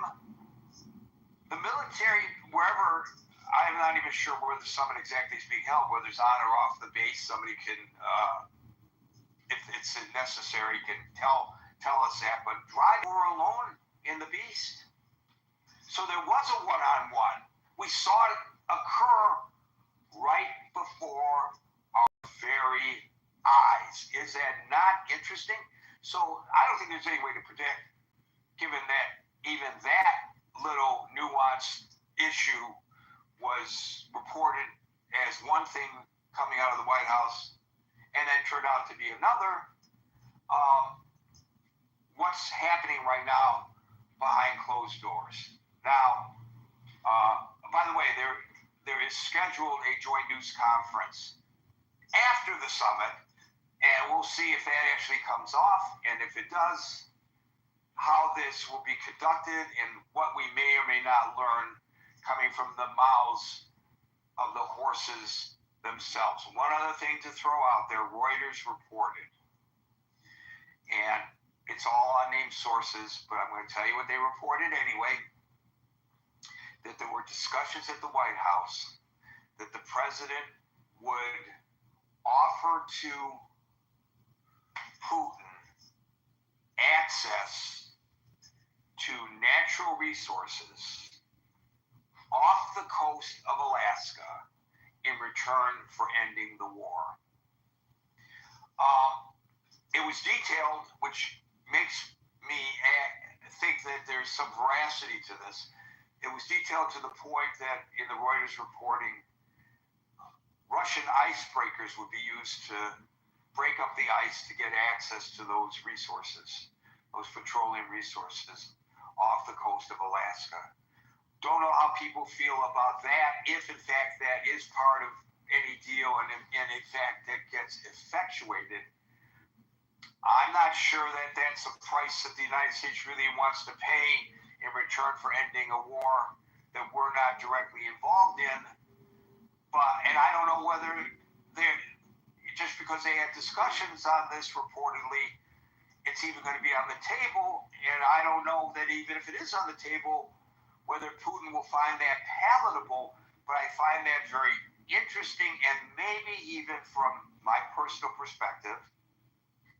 the military, wherever, I'm not even sure where the summit exactly is being held, whether it's on or off the base, somebody can, if it's necessary, can tell us that, but driving were alone in the beast. So there was a one-on-one. We saw it occur right before our very eyes. Is that not interesting? So I don't think there's any way to predict, given that even that little nuanced issue was reported as one thing coming out of the White House and then turned out to be another. What's happening right now behind closed doors? Now, by the way, there is scheduled a joint news conference after the summit, and we'll see if that actually comes off, and if it does, how this will be conducted and what we may or may not learn coming from the mouths of the horses themselves. One other thing to throw out there, Reuters reported, and it's all unnamed sources, but I'm going to tell you what they reported anyway, that there were discussions at the White House that the president would offer to Putin access to natural resources off the coast of Alaska in return for ending the war. It was detailed, which makes me think that there's some veracity to this. It was detailed to the point that in the Reuters reporting, Russian icebreakers would be used to break up the ice to get access to those resources, those petroleum resources off the coast of Alaska. Don't know how people feel about that, if in fact that is part of any deal and in fact that gets effectuated. I'm not sure that that's a price that the United States really wants to pay in return for ending a war that we're not directly involved in. And I don't know whether just because they had discussions on this reportedly, it's even going to be on the table. And I don't know that even if it is on the table, whether Putin will find that palatable. But I find that very interesting and maybe even from my personal perspective,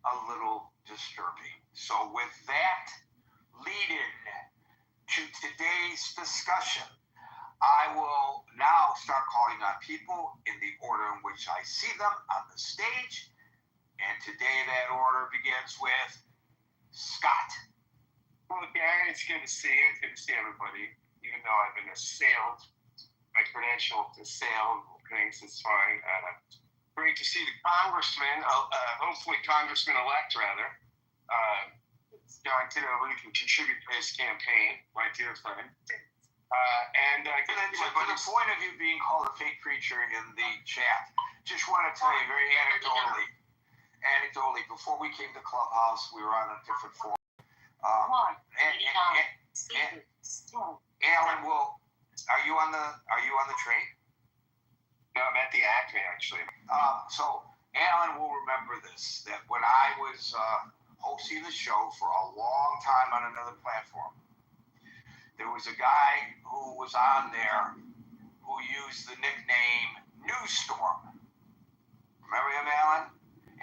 a little disturbing. So with that lead-in to today's discussion, I will now start calling on people in the order in which I see them on the stage. And today that order begins with Scott. Well, Gary, it's good to see you. It's good to see everybody. Even though I've been assailed, my credential to assail things is fine. Great to see the Congressman, hopefully Congressman-elect rather, John Kitover, who can contribute to his campaign, my dear friend. And to the point of you being called a fake preacher in the chat, just want to tell you very anecdotally, before we came to Clubhouse, we were on a different forum. Alan, are you on the train? No, I'm at the Acme, actually. So Alan will remember this, that when I was hosting the show for a long time on another platform, there was a guy who was on there who used the nickname Newstorm. Remember him, Alan?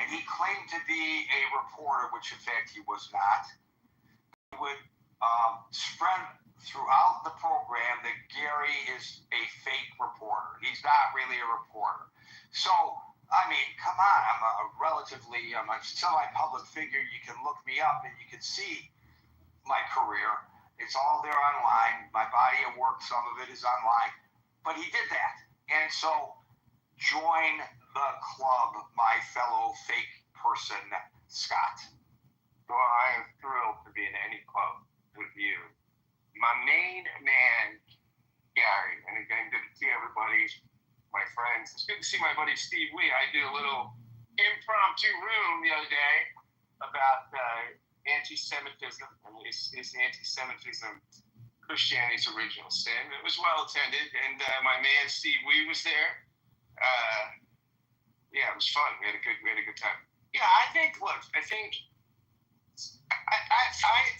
And he claimed to be a reporter, which in fact he was not. He would spread throughout the program that Gary is a fake reporter. He's not really a reporter. So, I mean, come on, I'm a semi-public figure. You can look me up and you can see my career. It's all there online. My body of work, some of it is online. But he did that. And so, join the club, my fellow fake person, Scott. Well, I am thrilled to be in any club with you. My main man, Gary, and again, good to see everybody, my friends. It's good to see my buddy Steve Wee. I do a little impromptu impromptu room the other day about anti-Semitism. I mean, is anti-Semitism Christianity's original sin? It was well attended, and my man Steve Wee was there. Yeah, it was fun. We had a good time. Yeah, I think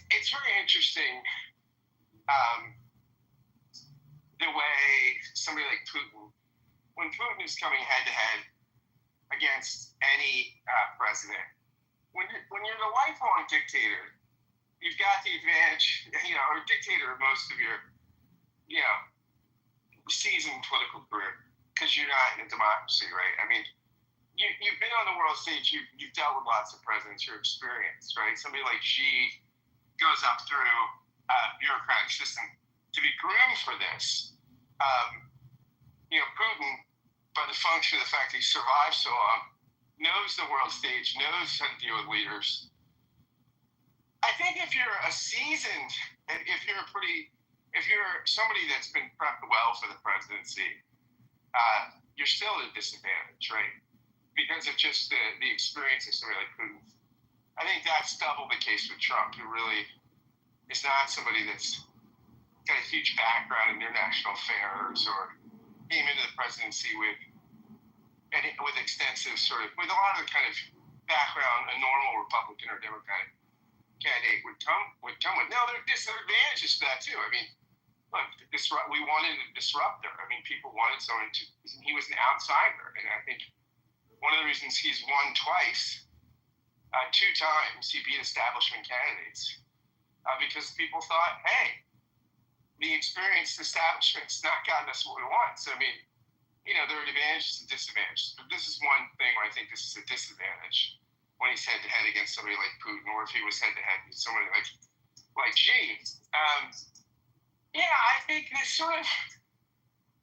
it's very interesting the way somebody like Putin, when Putin is coming head to head against any president, when you're the lifelong dictator, you've got the advantage, or dictator of most of your, seasoned political career, because you're not in a democracy, right? I mean, you've been on the world stage, you've dealt with lots of presidents, you're experienced, right? Somebody like Xi goes up through a bureaucratic system to be groomed for this. Putin, by the function of the fact that he survived so long, knows the world stage, knows how to deal with leaders. I think if you're a seasoned, if you're somebody that's been prepped well for the presidency, you're still at a disadvantage, right? Because of just the experience of somebody like Putin. I think that's double the case with Trump, who really is not somebody that's got a huge background in international affairs or came into the presidency with extensive with a lot of the kind of background a normal Republican or Democratic candidate would come with. Now, there are disadvantages to that too. I mean, look, we wanted a disruptor. I mean, people wanted someone he was an outsider. And I think one of the reasons he's won twice, 2 times, he beat establishment candidates because people thought, hey, the experienced establishment's not gotten us what we want. So, I mean, there are advantages and disadvantages. But this is one thing where I think this is a disadvantage when he's head-to-head against somebody like Putin, or if he was head-to-head with somebody like Xi. Yeah, I think this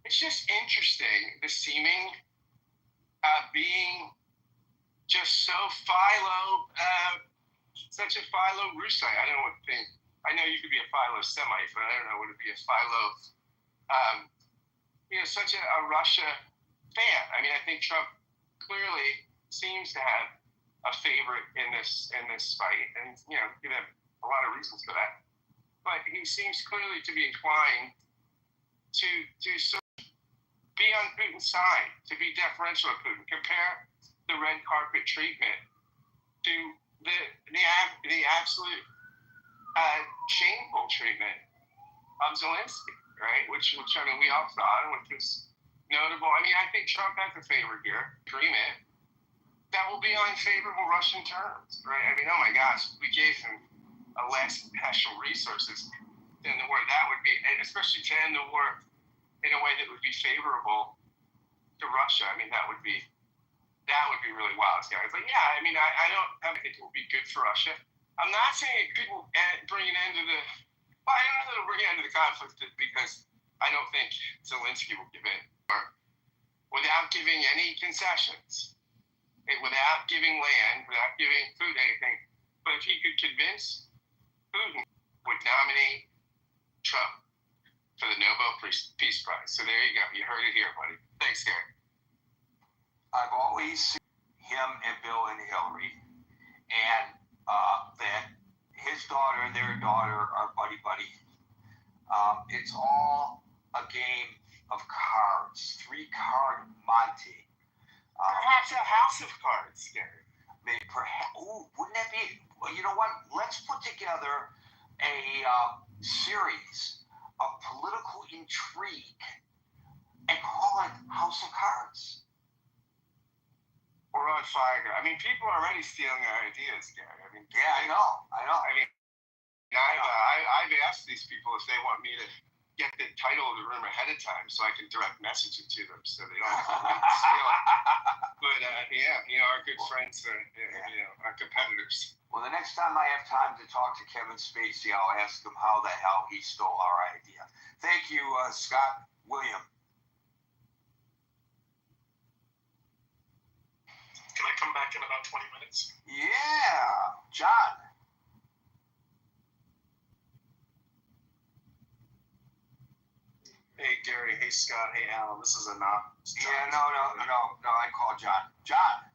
it's just interesting, the seeming being just so such a philo-Russite. I don't know what to think. I know you could be a philo-Semite, but I don't know what to be a philo, such a Russia fan. I mean, I think Trump clearly seems to have a favorite in this fight, and give him a lot of reasons for that. But he seems clearly to be inclined to sort of be on Putin's side, to be deferential to Putin. Compare the red carpet treatment to the absolute shameful treatment of Zelensky, right? Which I mean, we all saw, and which was notable. I mean, I think Trump has a favor here, agreement that will be on favorable Russian terms, right? I mean, oh my gosh, we gave him a less special resources than the war. That would be, especially to end the war in a way that would be favorable to Russia. I mean, that would be really wild, guys. But yeah, I mean, I think it will be good for Russia. I'm not saying it couldn't bring an end to the. Well, I don't know that it'll bring an end to the conflict because I don't think Zelensky will give in, or without giving any concessions, without giving land, without giving food, anything. But if he could convince Putin, would nominate Trump for the Nobel Peace Prize. So there you go. You heard it here, buddy. Thanks, Gary. I've always seen him and Bill and Hillary, and that his daughter and their daughter are buddy-buddy. It's all a game of cards, 3-card Monte. Perhaps a house of cards, Gary. Wouldn't that be? Well, you know what? Let's put together a series of political intrigue and call it House of Cards. We're on fire, Gary. I mean, people are already stealing our ideas, Gary. I mean, yeah, I know. I mean, I've asked these people if they want me to get the title of the room ahead of time so I can direct message it to them so they don't have to steal it. But our good friends, our competitors. Well, the next time I have time to talk to Kevin Spacey, I'll ask him how the hell he stole our idea. Thank you, Scott. William. Can I come back in about 20 minutes? Yeah. John. Hey, Gary. Hey, Scott. Hey, Alan. This is Anop. Yeah, no. I call John. John.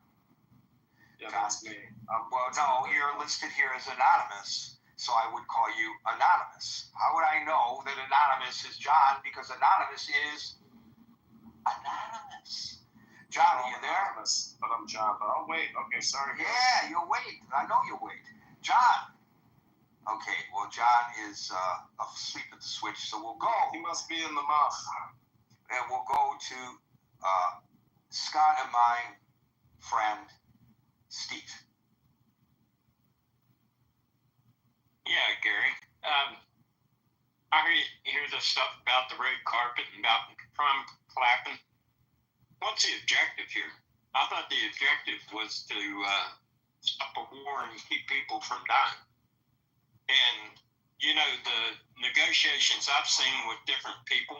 Yeah, that's me. Well, no, you're listed here as anonymous, so I would call you anonymous. How would I know that anonymous is John? Because anonymous is anonymous. John, are you there? Anonymous, but I'm John. But I'll wait. Okay, sorry. Guys. Yeah, you'll wait. I know you'll wait. John. Okay, well, John is asleep at the switch, so we'll go. He must be in the mouth. And we'll go to Scott and my friend, Steve. Yeah, Gary. I hear the stuff about the red carpet and about Trump clapping. What's the objective here? I thought the objective was to stop a war and keep people from dying. And, you know, the negotiations I've seen with different people,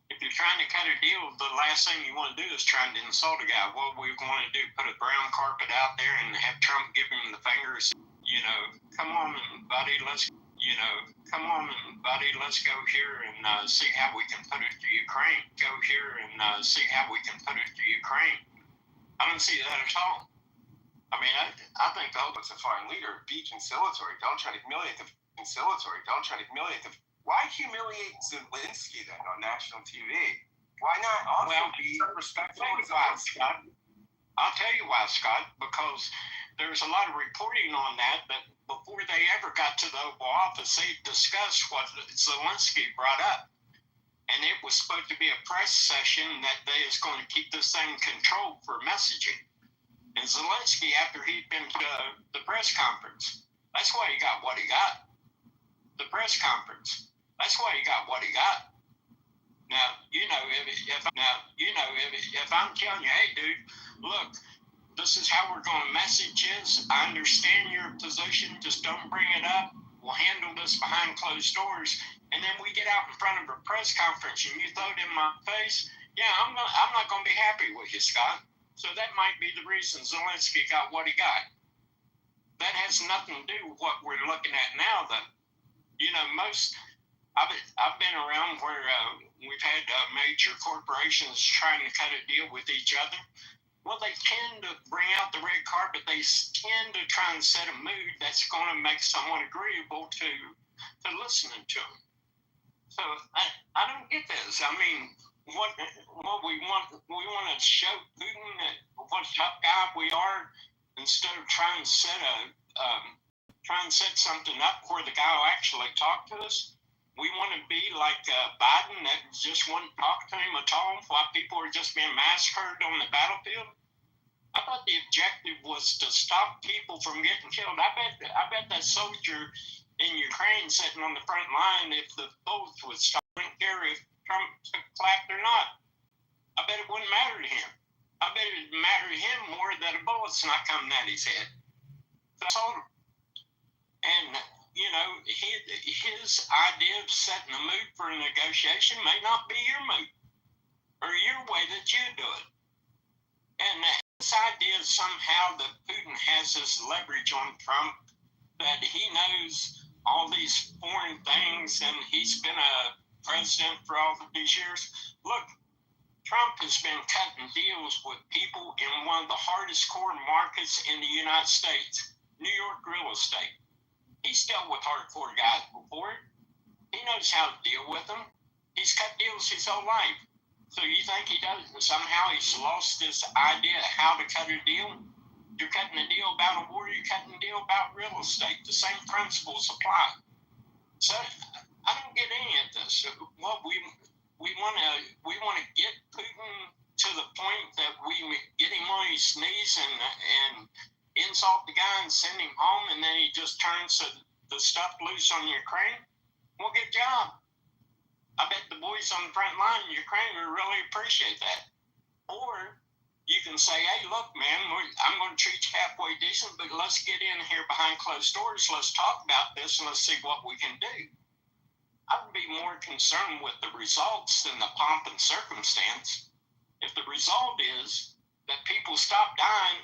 if you're trying to cut a deal, the last thing you want to do is trying to insult a guy. What we want to do, put a brown carpet out there and have Trump give him the fingers. You know, come on, buddy, let's go here and see how we can put it to Ukraine. Go here and see how we can put it to Ukraine. I don't see that at all. I mean, I think the It's a foreign leader. Be conciliatory. Don't try to humiliate the conciliatory. Don't try to humiliate the. Why humiliate Zelensky then on national TV? Why not also be respectful? Scott. I'll tell you why, Scott. Because there's a lot of reporting on that before they ever got to the Oval Office, they discussed what Zelensky brought up. And it was supposed to be a press session that they is going to keep this thing controlled for messaging. And Zelensky, after he'd been to the press conference, that's why he got what he got. The press conference. That's why he got what he got. Now, if I'm telling you, hey, dude, look, this is how we're going to message this. I understand your position. Just don't bring it up. We'll handle this behind closed doors. And then we get out in front of a press conference and you throw it in my face. Yeah, I'm not going to be happy with you, Scott. So that might be the reason Zelensky got what he got. That has nothing to do with what we're looking at now, though. You know, I've been around where we've had major corporations trying to cut a deal with each other. Well, they tend to bring out the red carpet. They tend to try and set a mood that's going to make someone agreeable to listening to them. So I don't get this. I mean, what we want to show Putin that what tough guy we are, instead of trying to set something up where the guy will actually talk to us. We want to be like Biden that just wouldn't talk to him at all while people are just being massacred on the battlefield. I thought the objective was to stop people from getting killed. I bet that soldier in Ukraine sitting on the front line, if the bullets would stop, I don't care if Trump clapped or not. I bet it wouldn't matter to him. I bet it would matter to him more that a bullet's not coming at his head. That's all. And you know, his idea of setting the mood for a negotiation may not be your mood or your way that you do it. And this idea somehow that Putin has this leverage on Trump, that he knows all these foreign things and he's been a president for all of these years. Look, Trump has been cutting deals with people in one of the hardest core markets in the United States, New York real estate. He's dealt with hardcore guys before. He knows how to deal with them. He's cut deals his whole life. So you think he does? Somehow he's lost this idea of how to cut a deal? You're cutting a deal about a war, you're cutting a deal about real estate. The same principles apply. So I don't get any of this. What we want to get Putin to the point that we get him on his knees and insult the guy and send him home, and then he just turns the stuff loose on Ukraine. Well, good job. I bet the boys on the front line in Ukraine would really appreciate that. Or you can say, hey, look, man, I'm going to treat you halfway decent, but let's get in here behind closed doors. Let's talk about this and let's see what we can do. I would be more concerned with the results than the pomp and circumstance. If the result is that people stop dying,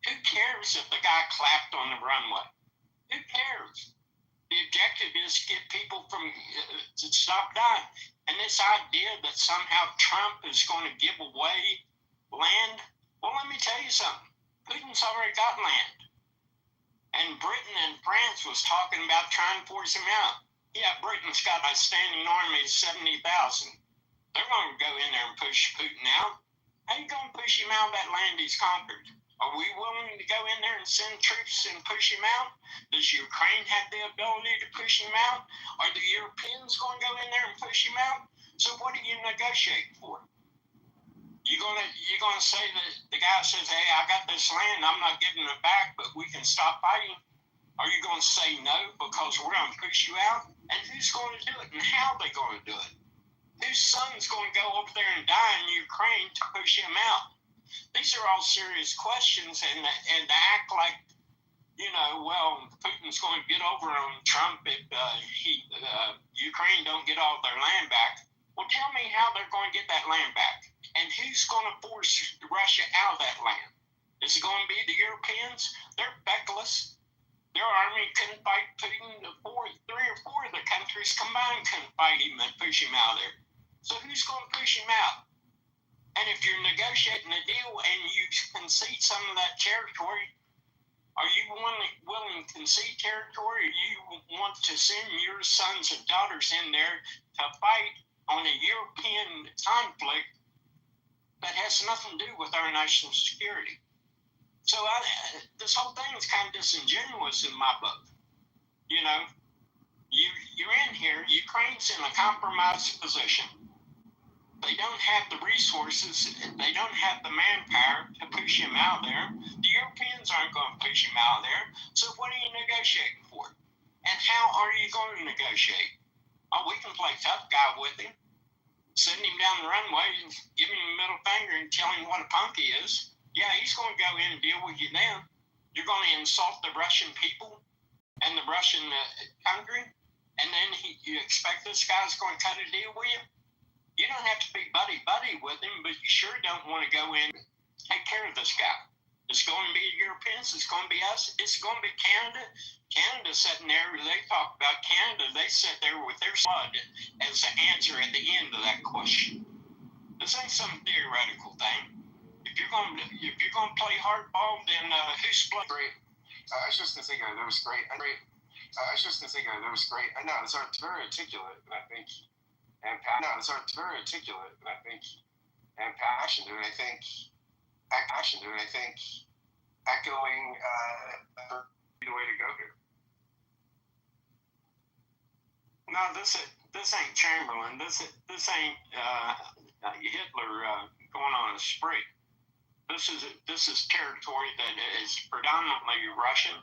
who cares if the guy clapped on the runway? Who cares? The objective is to get people to stop dying. And this idea that somehow Trump is going to give away land, well, let me tell you something. Putin's already got land. And Britain and France was talking about trying to force him out. Yeah, Britain's got a standing army of 70,000. They're going to go in there and push Putin out. How you going to push him out of that land he's conquered? Are we willing to go in there and send troops and push him out? Does Ukraine have the ability to push him out? Are the Europeans going to go in there and push him out? So what are you negotiating for? You're gonna say that the guy says, hey, I got this land, I'm not giving it back, but we can stop fighting? Are you going to say no because we're going to push you out? And who's going to do it and how are they going to do it? Whose son's going to go over there and die in Ukraine to push him out? These are all serious questions, and to act like, well, Putin's going to get over on Trump if Ukraine don't get all their land back. Well, tell me how they're going to get that land back. And who's going to force Russia out of that land? Is it going to be the Europeans? They're feckless. Their army couldn't fight Putin. 3 or 4 of the countries combined couldn't fight him and push him out of there. So who's going to push him out? And if you're negotiating a deal and you concede some of that territory, are you willing to concede territory, or you want to send your sons and daughters in there to fight on a European conflict that has nothing to do with our national security? So this whole thing is kind of disingenuous in my book. You're in here, Ukraine's in a compromised position. They don't have the resources, they don't have the manpower to push him out there. The Europeans aren't going to push him out there. So what are you negotiating for? And how are you going to negotiate? Oh, we can play tough guy with him, send him down the runway and give him a middle finger and tell him what a punk he is. Yeah, he's going to go in and deal with you then. You're going to insult the Russian people and the Russian country, and then you expect this guy's going to cut a deal with you? You don't have to be buddy-buddy with him, but you sure don't want to go in and take care of this guy. It's going to be the Europeans, it's going to be us, it's going to be Canada. Canada's sitting there, they talk about Canada, they sit there with their blood as the answer at the end of that question. This ain't some theoretical thing. If you're going to play hardball, then who's playing? Great. I was just going to say, that was great. I know, it's very articulate, and I think, and passionate, and I think, echoing the way to go here. No, this ain't Chamberlain. This ain't Hitler going on a spree. This is territory that is predominantly Russian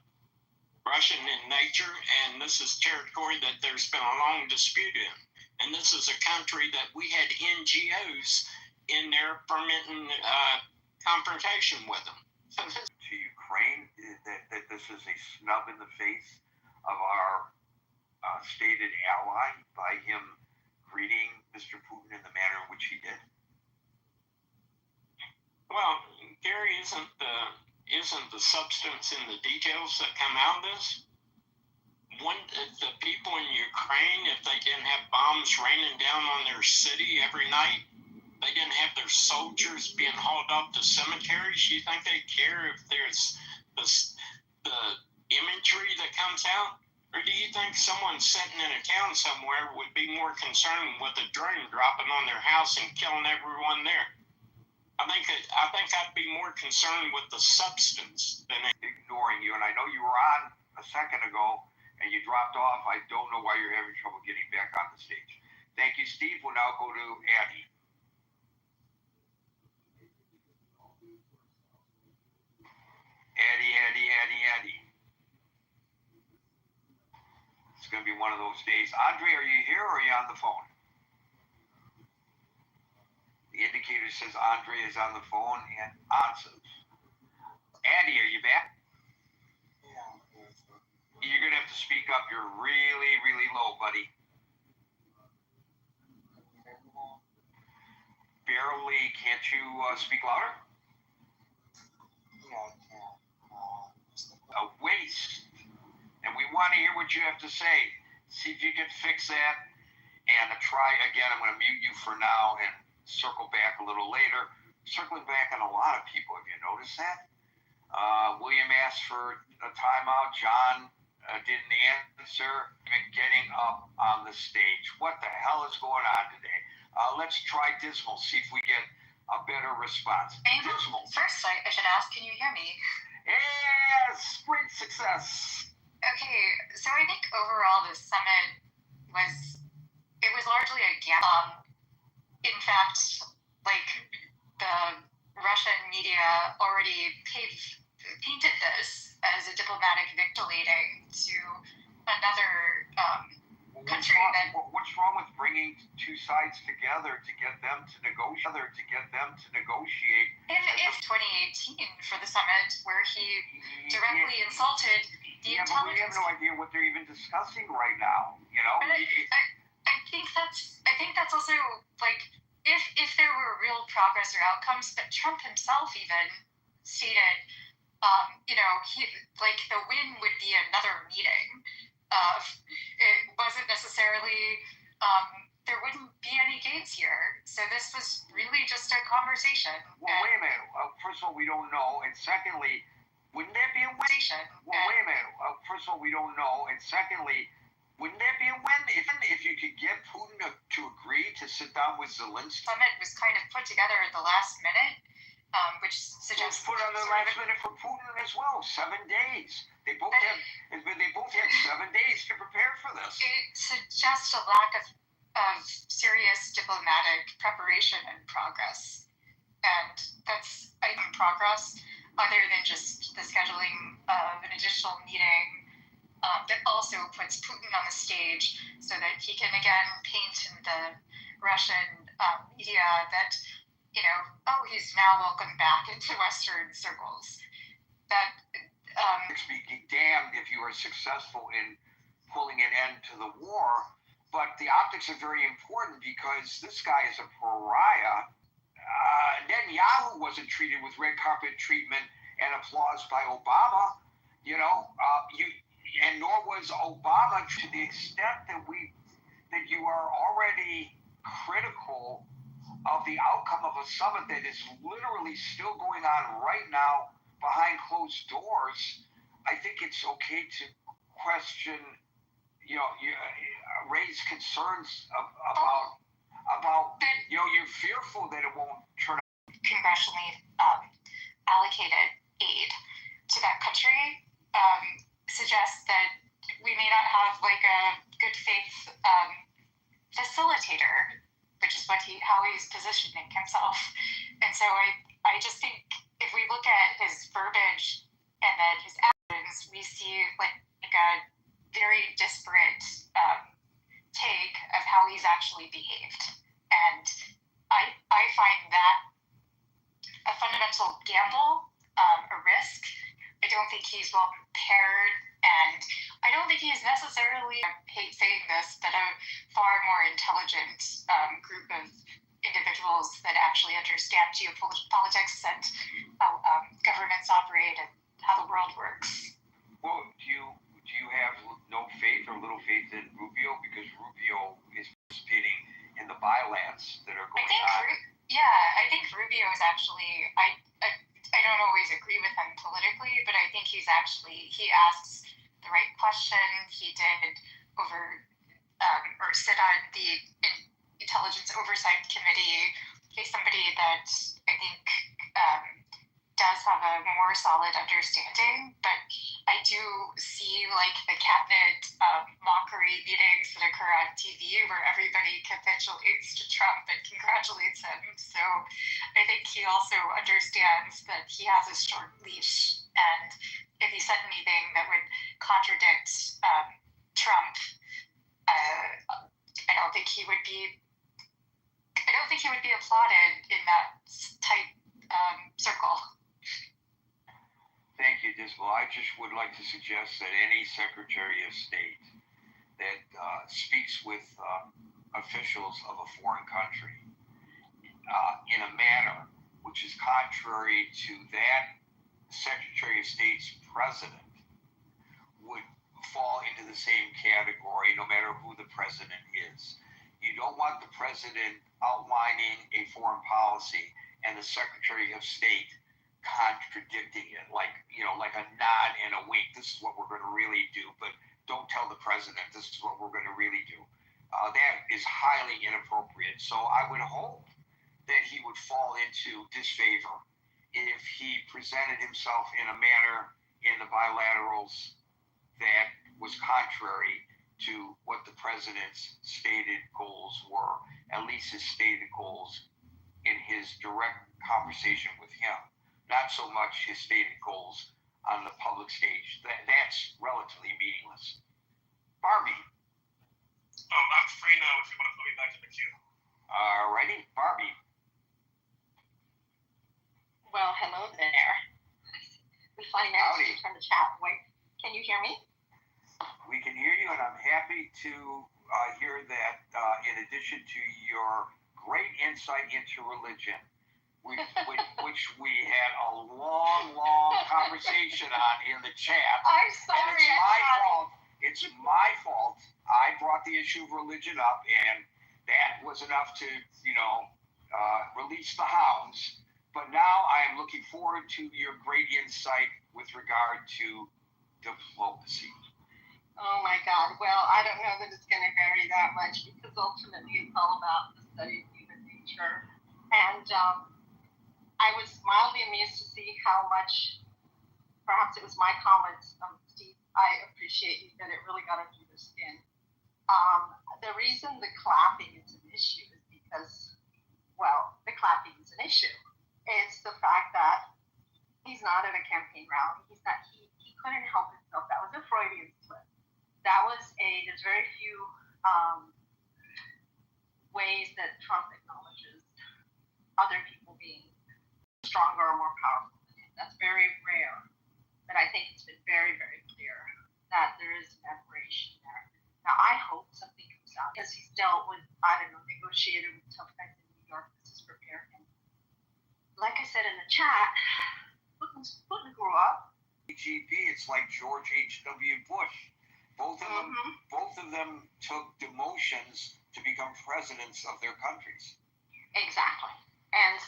in nature, and this is territory that there's been a long dispute in. And this is a country that we had NGOs in there permitting confrontation with them. So to Ukraine, that this is a snub in the face of our stated ally by him greeting Mr. Putin in the manner in which he did? Well, Gary, isn't the substance in the details that come out of this? The people in Ukraine, if they didn't have bombs raining down on their city every night, they didn't have their soldiers being hauled off to cemeteries, you think they'd care if there's the imagery that comes out? Or do you think someone sitting in a town somewhere would be more concerned with a drone dropping on their house and killing everyone there? I think I'd be more concerned with the substance than ignoring you. And I know you were on a second ago and you dropped off. I don't know why you're having trouble getting back on the stage. Thank you, Steve. We'll now go to Addie. Addie. It's going to be one of those days. Andre, are you here or are you on the phone? The indicator says Andre is on the phone and answers. Addie, are you back? You're going to have to speak up. You're really, really low, buddy. Barely. Can't you speak louder? A waste. And we want to hear what you have to say. See if you can fix that. And try again. I'm going to mute you for now and circle back a little later. Circling back on a lot of people. Have you noticed that? William asked for a timeout. John didn't answer. Even getting up on the stage. What the hell is going on today? Let's try Dismal. See if we get a better response. Dismal. First, I should ask, can you hear me? Yes, great success. Okay, so I think overall this summit was largely a gamble. In fact, like the Russian media already painted this as a diplomatic victory to another country. What's wrong with bringing two sides together to get them to negotiate? If 2018 for the summit, where he directly insulted the intelligence. We have no idea what they're even discussing right now. You know. But I think that's also like if there were real progress or outcomes, but Trump himself even stated, he like the win would be another meeting. It wasn't necessarily there wouldn't be any gains here. So this was really just a conversation. Well, wait a minute. First of all, we don't know, and secondly, wouldn't there be a win? Well, wait a minute. First of all, we don't know, and secondly, wouldn't there be a win if you could get Putin to agree to sit down with Zelensky? Summit was kind of put together at the last minute, which suggests put on the last minute for Putin as well. 7 days. They both had 7 days to prepare for this. It suggests a lack of serious diplomatic preparation and progress, and that's progress other than just the scheduling of an additional meeting. That also puts Putin on the stage so that he can again paint in the Russian media that, he's now welcome back into Western circles. That be damned if you are successful in pulling an end to the war, but the optics are very important because this guy is a pariah. Netanyahu wasn't treated with red carpet treatment and applause by Obama, and nor was Obama, to the extent that you are already critical of the outcome of a summit that is literally still going on right now behind closed doors. I think it's okay to question, raise concerns about you're fearful that it won't turn out. Congressionally allocated aid to that country suggests that we may not have like a good faith facilitator, which is how he's positioning himself. And so I just think if we look at his verbiage and then his actions, we see like a very disparate take of how he's actually behaved. And I find that a fundamental gamble, a risk. I don't think he's well prepared, and I don't think he's necessarily, I hate saying this, but a far more intelligent group of individuals that actually understand geopolitics and how governments operate and how the world works. Well, do you have no faith or little faith in Rubio, because Rubio is participating in the bylaws that are going on? I think Rubio is actually, I don't always agree with him politically, but I think he asks the right question. He did sit on the Intelligence Oversight Committee. He's somebody that I think does have a more solid understanding, but I do see like the cabinet mockery meetings that occur on TV where everybody capitulates to Trump and congratulates him. So I think he also understands that he has a short leash, and if he said anything that would contradict Trump, I don't think he would be applauded in that tight circle. Thank you, Dismal. I just would like to suggest that any Secretary of State that speaks with officials of a foreign country in a manner which is contrary to that Secretary of State's president would fall into the same category no matter who the president is. You don't want the president outlining a foreign policy and the Secretary of State contradicting it, like like a nod and a wink. This is what we're going to really do, but don't tell the president this is what we're going to really do. That is highly inappropriate. So I would hope that he would fall into disfavor if he presented himself in a manner in the bilaterals that was contrary to what the president's stated goals were, at least his stated goals in his direct conversation with him, not so much his stated goals on the public stage. That's relatively meaningless. Barbie. I'm free now if you want to put me back in the queue. Alrighty, Barbie. Well, hello there. We finally managed to turn the chat away. Can you hear me? We can hear you, and I'm happy to hear that in addition to your great insight into religion, which we had a long conversation on in the chat. I'm sorry. And it's my fault. It's my fault. I brought the issue of religion up, and that was enough to, release the hounds. But now I am looking forward to your great insight with regard to diplomacy. Oh my God. Well, I don't know that it's going to vary that much because ultimately it's all about the study of human nature. And I was mildly amused to see how much, perhaps it was my comments, Steve, I appreciate you, that it really got under your skin. The reason the clapping is an issue is because, well, the clapping is an issue. It's the fact that he's not at a campaign rally. He couldn't help himself. That was a Freudian slip. There's very few ways that Trump acknowledges other people being stronger or more powerful than him. That's very rare. But I think it's been very, very clear that there is an admiration there. Now, I hope something comes out because he's dealt with, negotiated with tough guys in New York. This is prepared him. Like I said in the chat, Putin grew up. KGB, it's like George H.W. Bush. Both of them took demotions to become presidents of their countries. Exactly. And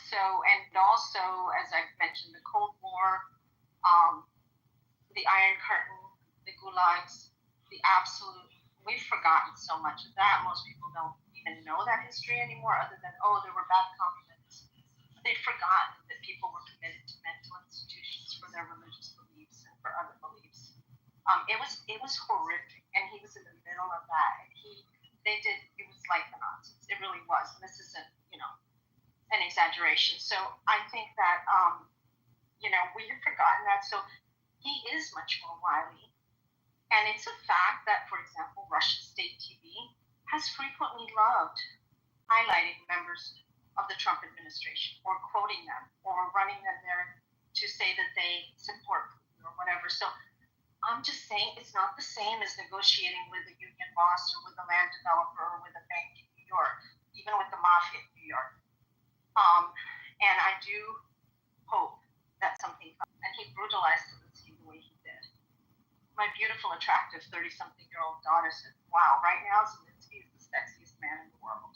also, as I mentioned, the Cold War, the Iron Curtain, the gulags, we've forgotten so much of that. Most people don't even know that history anymore other than, there were bad communists. They've forgotten that people were committed to mental institutions for their religious beliefs and for other beliefs. It was horrific, and he was in the middle of that. And it was like the Nazis. It really was. And this isn't, an exaggeration. So I think that, we have forgotten that. So he is much more wily. And it's a fact that, for example, Russian state TV has frequently loved highlighting members of the Trump administration or quoting them or running them there to say that they support Putin or whatever. So I'm just saying it's not the same as negotiating with a union boss or with a land developer or with a bank in New York, even with the mafia in New York. And I do hope that something comes. And he brutalized Zelensky the way he did. My beautiful, attractive 30-something-year-old daughter said, wow, right now Zelensky is the sexiest man in the world.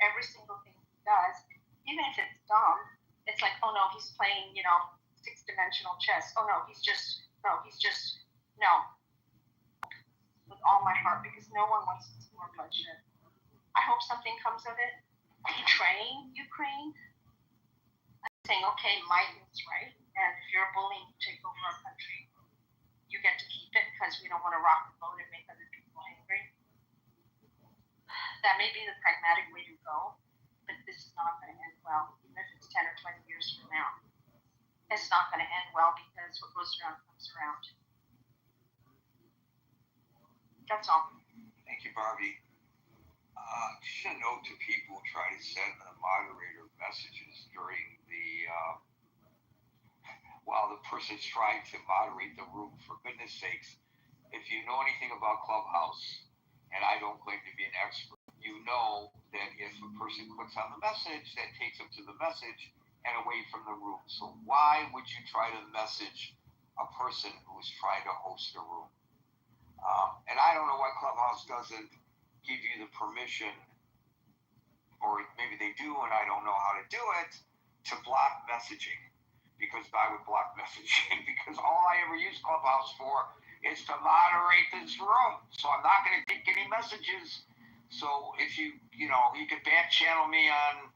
Every single thing he does, even if it's dumb, it's like, oh no, he's playing, six-dimensional chess. Oh no, he's just, no. With all my heart, because no one wants to see more bloodshed. I hope something comes of it. Betraying Ukraine. I'm saying, okay, might is right. And if you're bullying to take over our country, you get to keep it because we don't want to rock the boat and make other people angry. That may be the pragmatic way to go, but this is not going to end well, even if it's 10 or 20 years from now. It's not going to end well because what goes around comes around. That's all. Thank you, Barbie. Just a note to people who try to send the moderator messages during while the person's trying to moderate the room. For goodness sakes, if you know anything about Clubhouse, and I don't claim to be an expert, you know that if a person clicks on the message, that takes them to the message and away from the room. So why would you try to message a person who is trying to host a room? And I don't know why Clubhouse doesn't give you the permission, or maybe they do and I don't know how to do it, to block messaging. because I would block messaging because all I ever use Clubhouse for is to moderate this room. So I'm not going to take any messages. So if you can back channel me on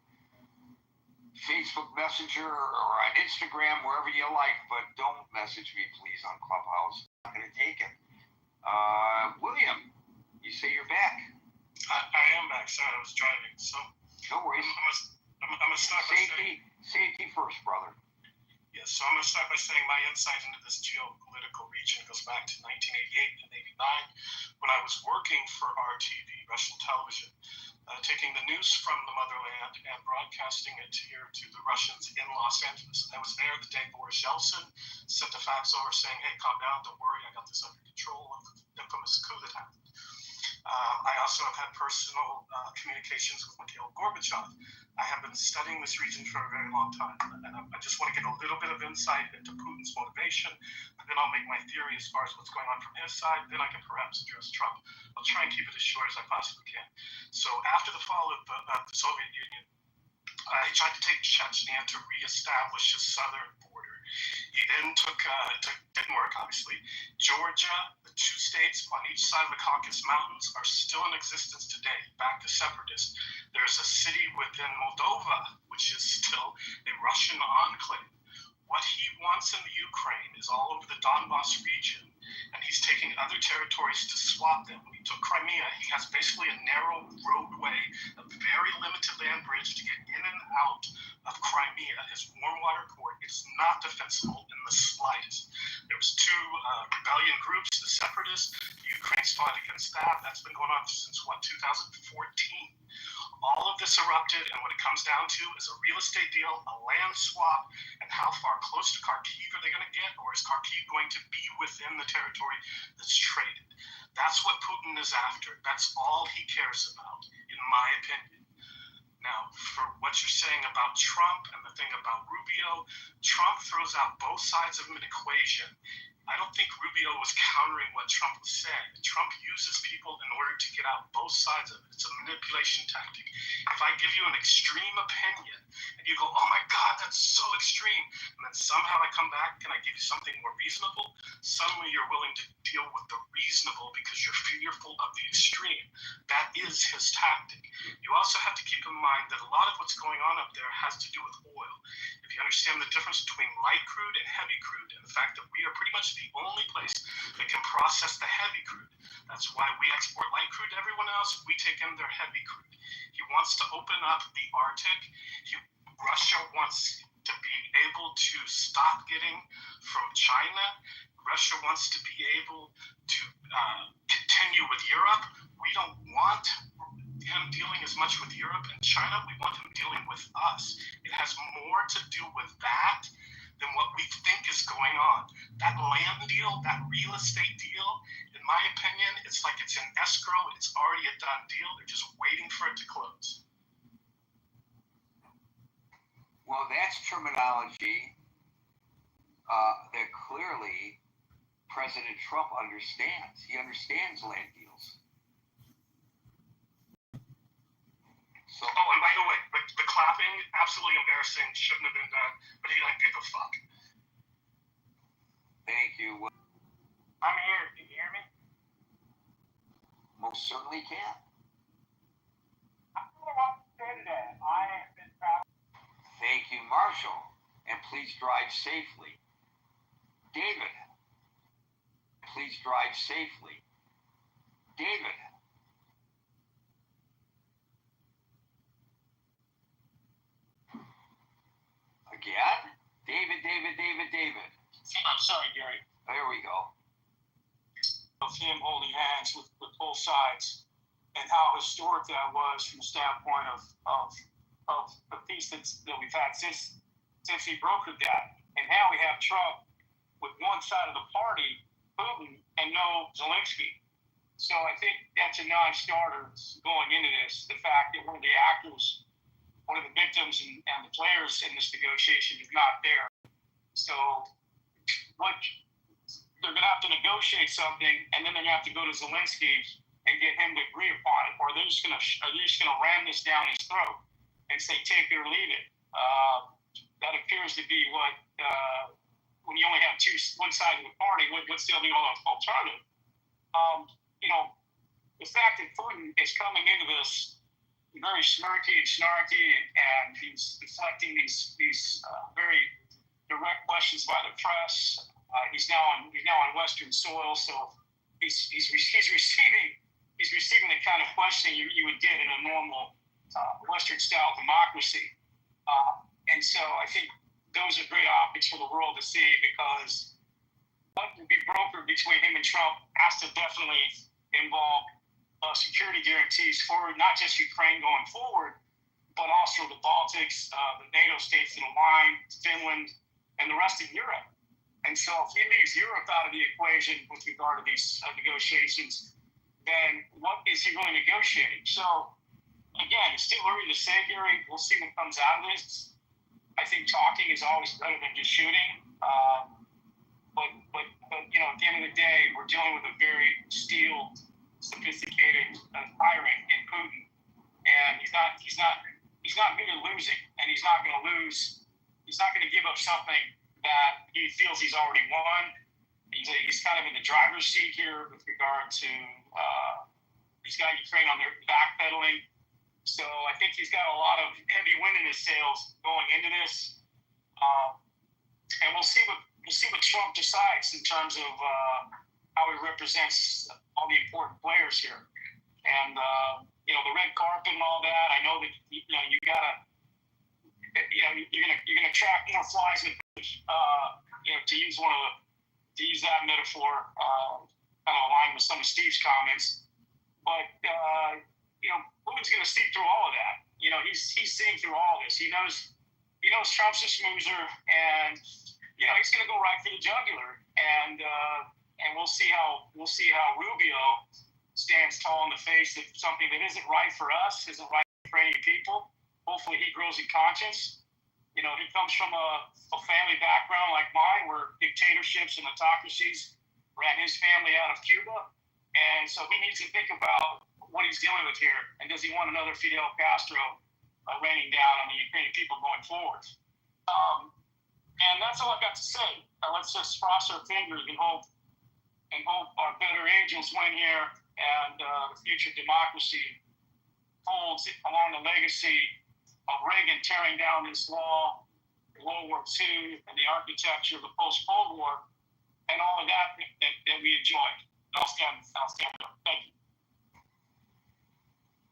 Facebook Messenger or on Instagram, wherever you like, but don't message me, please, on Clubhouse. I'm not going to take it. William, you say you're back. I am back. Sorry, I was driving. So no worries. I'm gonna start by saying safety first, brother. Yes, so I'm gonna start by saying my insight into this geopolitical region goes back to 1988 and '89 when I was working for RTV, Russian television, taking the news from the motherland and broadcasting it here to the Russians in Los Angeles. And I was there the day Boris Yeltsin sent the fax over saying, "Hey, calm down, don't worry, I got this under control," of the infamous coup that happened. I also have had personal communications with Mikhail Gorbachev. I have been studying this region for a very long time, and I just want to get a little bit of insight into Putin's motivation, and then I'll make my theory as far as what's going on from his side, then I can perhaps address Trump. I'll try and keep it as short as I possibly can. So after the fall of the Soviet Union, he tried to take Chechnya to reestablish his southern border. He then didn't work, obviously. Georgia, the two states on each side of the Caucasus Mountains are still in existence today, back to separatists. There's a city within Moldova, which is still a Russian enclave. What he wants in the Ukraine is all over the Donbass region, and he's taking other territories to swap them. When he took Crimea, he has basically a narrow roadway, a very limited land bridge to get in and out of Crimea. His warm water port is not defensible in the slightest. There was two rebellion groups, the separatists. The Ukraine's fought against that. That's been going on since, 2014. All of this erupted, and what it comes down to is a real estate deal, a land swap, and how far close to Kharkiv are they going to get, or is Kharkiv going to be within the territory that's traded? That's what Putin is after. That's all he cares about, in my opinion. Now, for what you're saying about Trump and the thing about Rubio, Trump throws out both sides of an equation. I don't think Rubio was countering what Trump was saying. Trump uses people in order to get out both sides of it. It's a manipulation tactic. If I give you an extreme opinion and you go, "Oh my God, that's so extreme," and then somehow I come back and I give you something more reasonable, suddenly you're willing to deal with the reasonable because you're fearful of the extreme. That is his tactic. You also have to keep in mind that a lot of what's going on up there has to do with oil. If you understand the difference between light crude and heavy crude, and the fact that we are pretty much the only place that can process the heavy crude. That's why we export light crude to everyone else. We take in their heavy crude. He wants to open up the Arctic. Russia wants to be able to stop getting from China. Russia wants to be able to continue with Europe. We don't want him dealing as much with Europe and China. We want him dealing with us. It has more to do with that than what we think is going on. That land deal, that real estate deal, in my opinion, it's like it's in escrow. It's already a done deal. They're just waiting for it to close. Well, that's terminology that clearly President Trump understands. He understands land deals. So, and by the way, the clapping, absolutely embarrassing, shouldn't have been done, but he didn't give a fuck. Thank you. I'm here. Can you hear me? Most certainly can. I don't know what to say today. I have been traveling. Thank you, Marshall. And please drive safely. David, please drive safely. David. Again? David. I'm sorry, Gary. There we go. Of him holding hands with both sides, and how historic that was from the standpoint of the peace that we've had since he brokered that. And now we have Trump with one side of the party, Putin, and no Zelensky. So I think that's a non-starter going into this. The fact that one of the actors, one of the victims and the players in this negotiation is not there. So they're going to have to negotiate something, and then they're going to have to go to Zelensky and get him to agree upon it, or are they just going to ram this down his throat and say take it or leave it? That appears to be what when you only have one side of the party, what's the other alternative? The fact that Putin is coming into this very smirky and snarky, and he's deflecting these very direct questions by the press. He's now on Western soil, so he's receiving the kind of questioning you would get in a normal Western style democracy. And so I think those are great optics for the world to see, because what will be brokered between him and Trump has to definitely involve security guarantees for not just Ukraine going forward, but also the Baltics, the NATO states that align, Finland, and the rest of Europe. And so if he leaves Europe out of the equation with regard to these negotiations, then what is he really negotiating? So again, it's still early to say, Gary. We'll see what comes out of this. I think talking is always better than just shooting. But at the end of the day, we're dealing with a very steeled, sophisticated tyrant in Putin, and he's not good at losing, and he's not going to lose. He's not going to give up something that he feels he's already won. He's kind of in the driver's seat here with regard to he's got Ukraine on their backpedaling. So I think he's got a lot of heavy wind in his sails going into this, and we'll see what Trump decides in terms of how he represents all the important players here. And the red carpet and all that. I know that you gotta you're gonna track more flies with to use that metaphor, kind of aligned with some of Steve's comments. But Putin's gonna see through all of that. He's seeing through all this. He knows Trump's a schmoozer, and he's gonna go right for the jugular. And we'll see how Rubio stands tall in the face of something that isn't right for us, isn't right for Ukrainian people. Hopefully he grows in conscience. He comes from a family background like mine, where dictatorships and autocracies ran his family out of Cuba. And so he needs to think about what he's dealing with here. And does he want another Fidel Castro raining down on the Ukrainian people going forward? And that's all I've got to say. Let's just cross our fingers and hope our better angels win here, and the future democracy holds along the legacy of Reagan tearing down this wall, World War II, and the architecture of the post-Cold War, and all of that we enjoyed. I'll stand up. Thank you.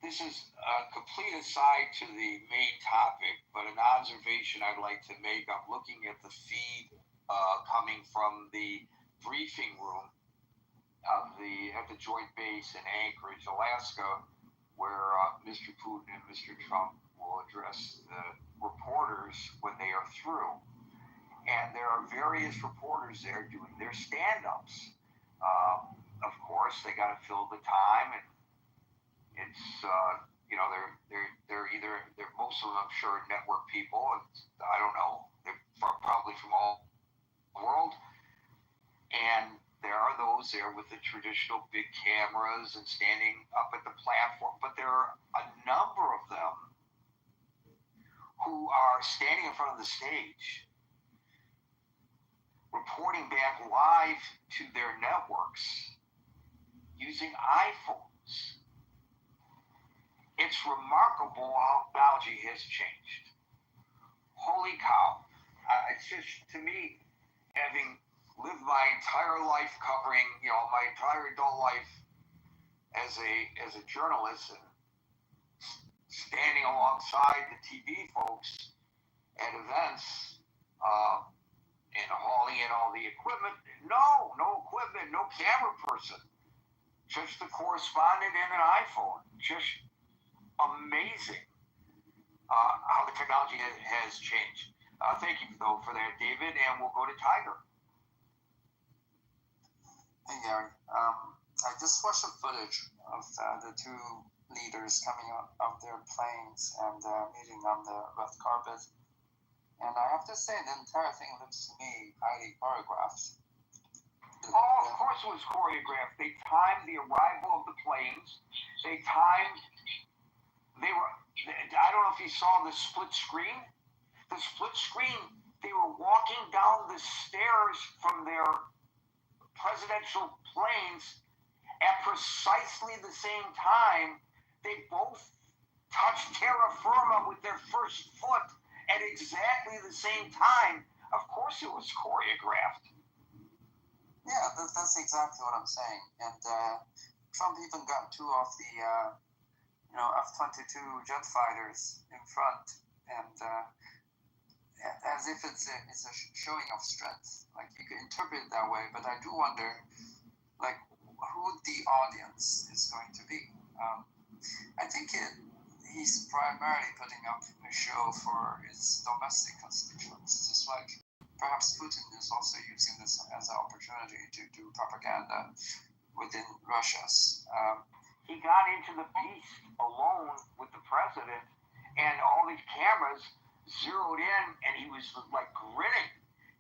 This is a complete aside to the main topic, but an observation I'd like to make. I'm looking at the feed coming from the briefing room at the Joint Base in Anchorage, Alaska, where Mr. Putin and Mr. Trump will address the reporters when they are through. And there are various reporters there doing their stand-ups. Of course, they got to fill the time, and it's they're most of them, I'm sure, network people, and I don't know, they're probably from all the world. And there are those there with the traditional big cameras and standing up at the platform, but there are a number of them who are standing in front of the stage, reporting back live to their networks using iPhones. It's remarkable how technology has changed. Holy cow. It's just, to me, having lived my entire life covering, my entire adult life as a journalist, and standing alongside the TV folks at events, and hauling in all the equipment. No equipment, no camera person. Just the correspondent and an iPhone. Just amazing how the technology has changed. Thank you, though, for that, David, and we'll go to Tiger. Hey, Gary. I just watched the footage of the two leaders coming out of their planes and meeting on the red carpet. And I have to say, the entire thing looks to me highly choreographed. Oh, of course it was choreographed. They timed the arrival of the planes. I don't know if you saw the split screen. The split screen They were walking down the stairs from their presidential planes at precisely the same time. They both touched terra firma with their first foot at exactly the same time. Of course it was choreographed. Yeah, that's exactly what I'm saying. And Trump even got two of the F-22 jet fighters in front, and as if it's a showing of strength. Like, you could interpret it that way, but I do wonder, like, who the audience is going to be. I think he's primarily putting up a show for his domestic constituents, just like perhaps Putin is also using this as an opportunity to do propaganda within Russia's. He got into the beast alone with the president, and all these cameras zeroed in, and he was like grinning.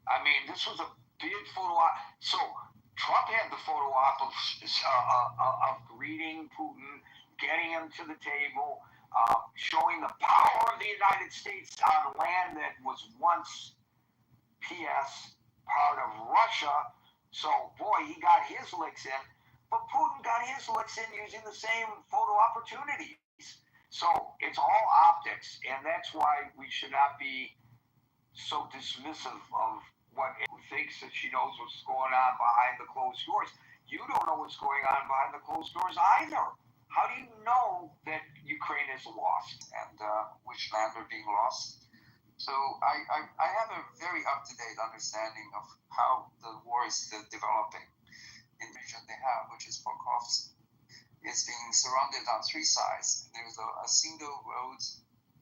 I mean, this was a big photo op. So Trump had the photo op of greeting Putin, getting him to the table, showing the power of the United States on land that was once, P.S., part of Russia. So, boy, he got his licks in. But Putin got his licks in using the same photo opportunities. So it's all optics, and that's why we should not be so dismissive of what who thinks that she knows what's going on behind the closed doors. You don't know what's going on behind the closed doors either. How do you know that Ukraine is lost and which land are being lost? So I have a very up-to-date understanding of how the war is developing in the region they have, which is Pokrovsk. It's being surrounded on three sides. There's a single road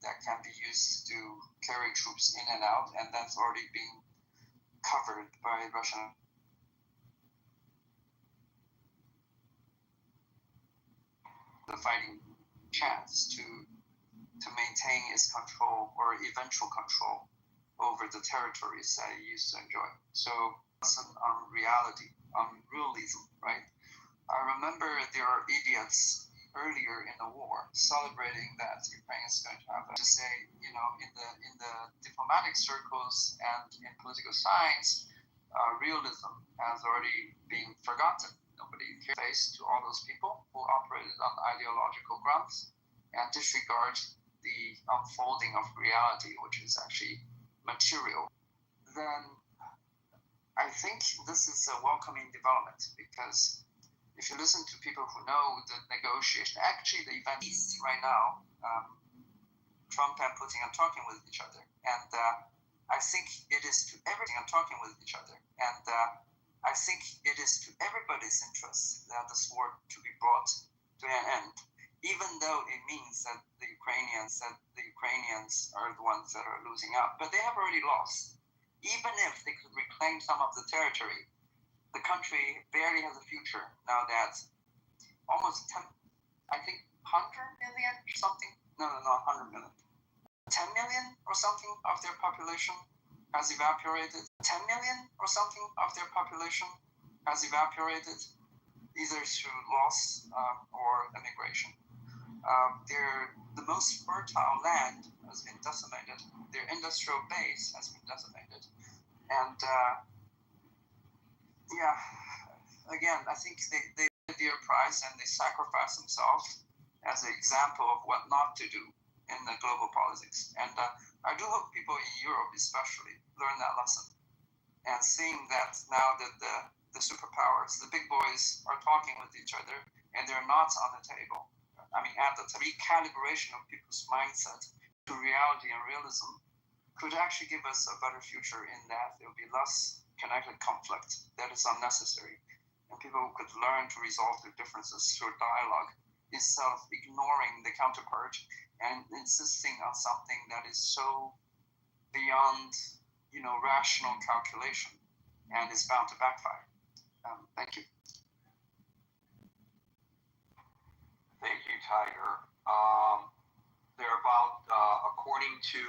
that can be used to carry troops in and out, and that's already being covered by Russian. The fighting chance to maintain its control or eventual control over the territories that it used to enjoy. So, on reality, on realism, right? I remember there are idiots earlier in the war celebrating that Ukraine is going to have to say, in the diplomatic circles and in political science, realism has already been forgotten. Nobody cares to all those people who operated on ideological grounds and disregard the unfolding of reality, which is actually material. Then I think this is a welcoming development, because if you listen to people who know the negotiation, actually the event is right now, Trump and Putin are talking with each other. And I think it is to everything are talking with each other. And I think it is to everybody's interest that this war to be brought to an end, even though it means that the Ukrainians are the ones that are losing out. But they have already lost. Even if they could reclaim some of the territory, the country barely has a future now that almost 100 million or something. No, 100 million. 10 million or something of their population has evaporated. 10 million or something of their population has evaporated, either through loss or immigration. The most fertile land has been decimated. Their industrial base has been decimated. And again, I think they paid their price and they sacrificed themselves as an example of what not to do in the global politics. And I do hope people in Europe especially learn that lesson. And seeing that now that the superpowers, the big boys, are talking with each other and they're not on the table. I mean, at the recalibration of people's mindset to reality and realism could actually give us a better future, in that there will be less connected conflict that is unnecessary, and people could learn to resolve their differences through dialogue instead of ignoring the counterpart and insisting on something that is so beyond, rational calculation and is bound to backfire. Thank you. Thank you, Tiger. They're about, according to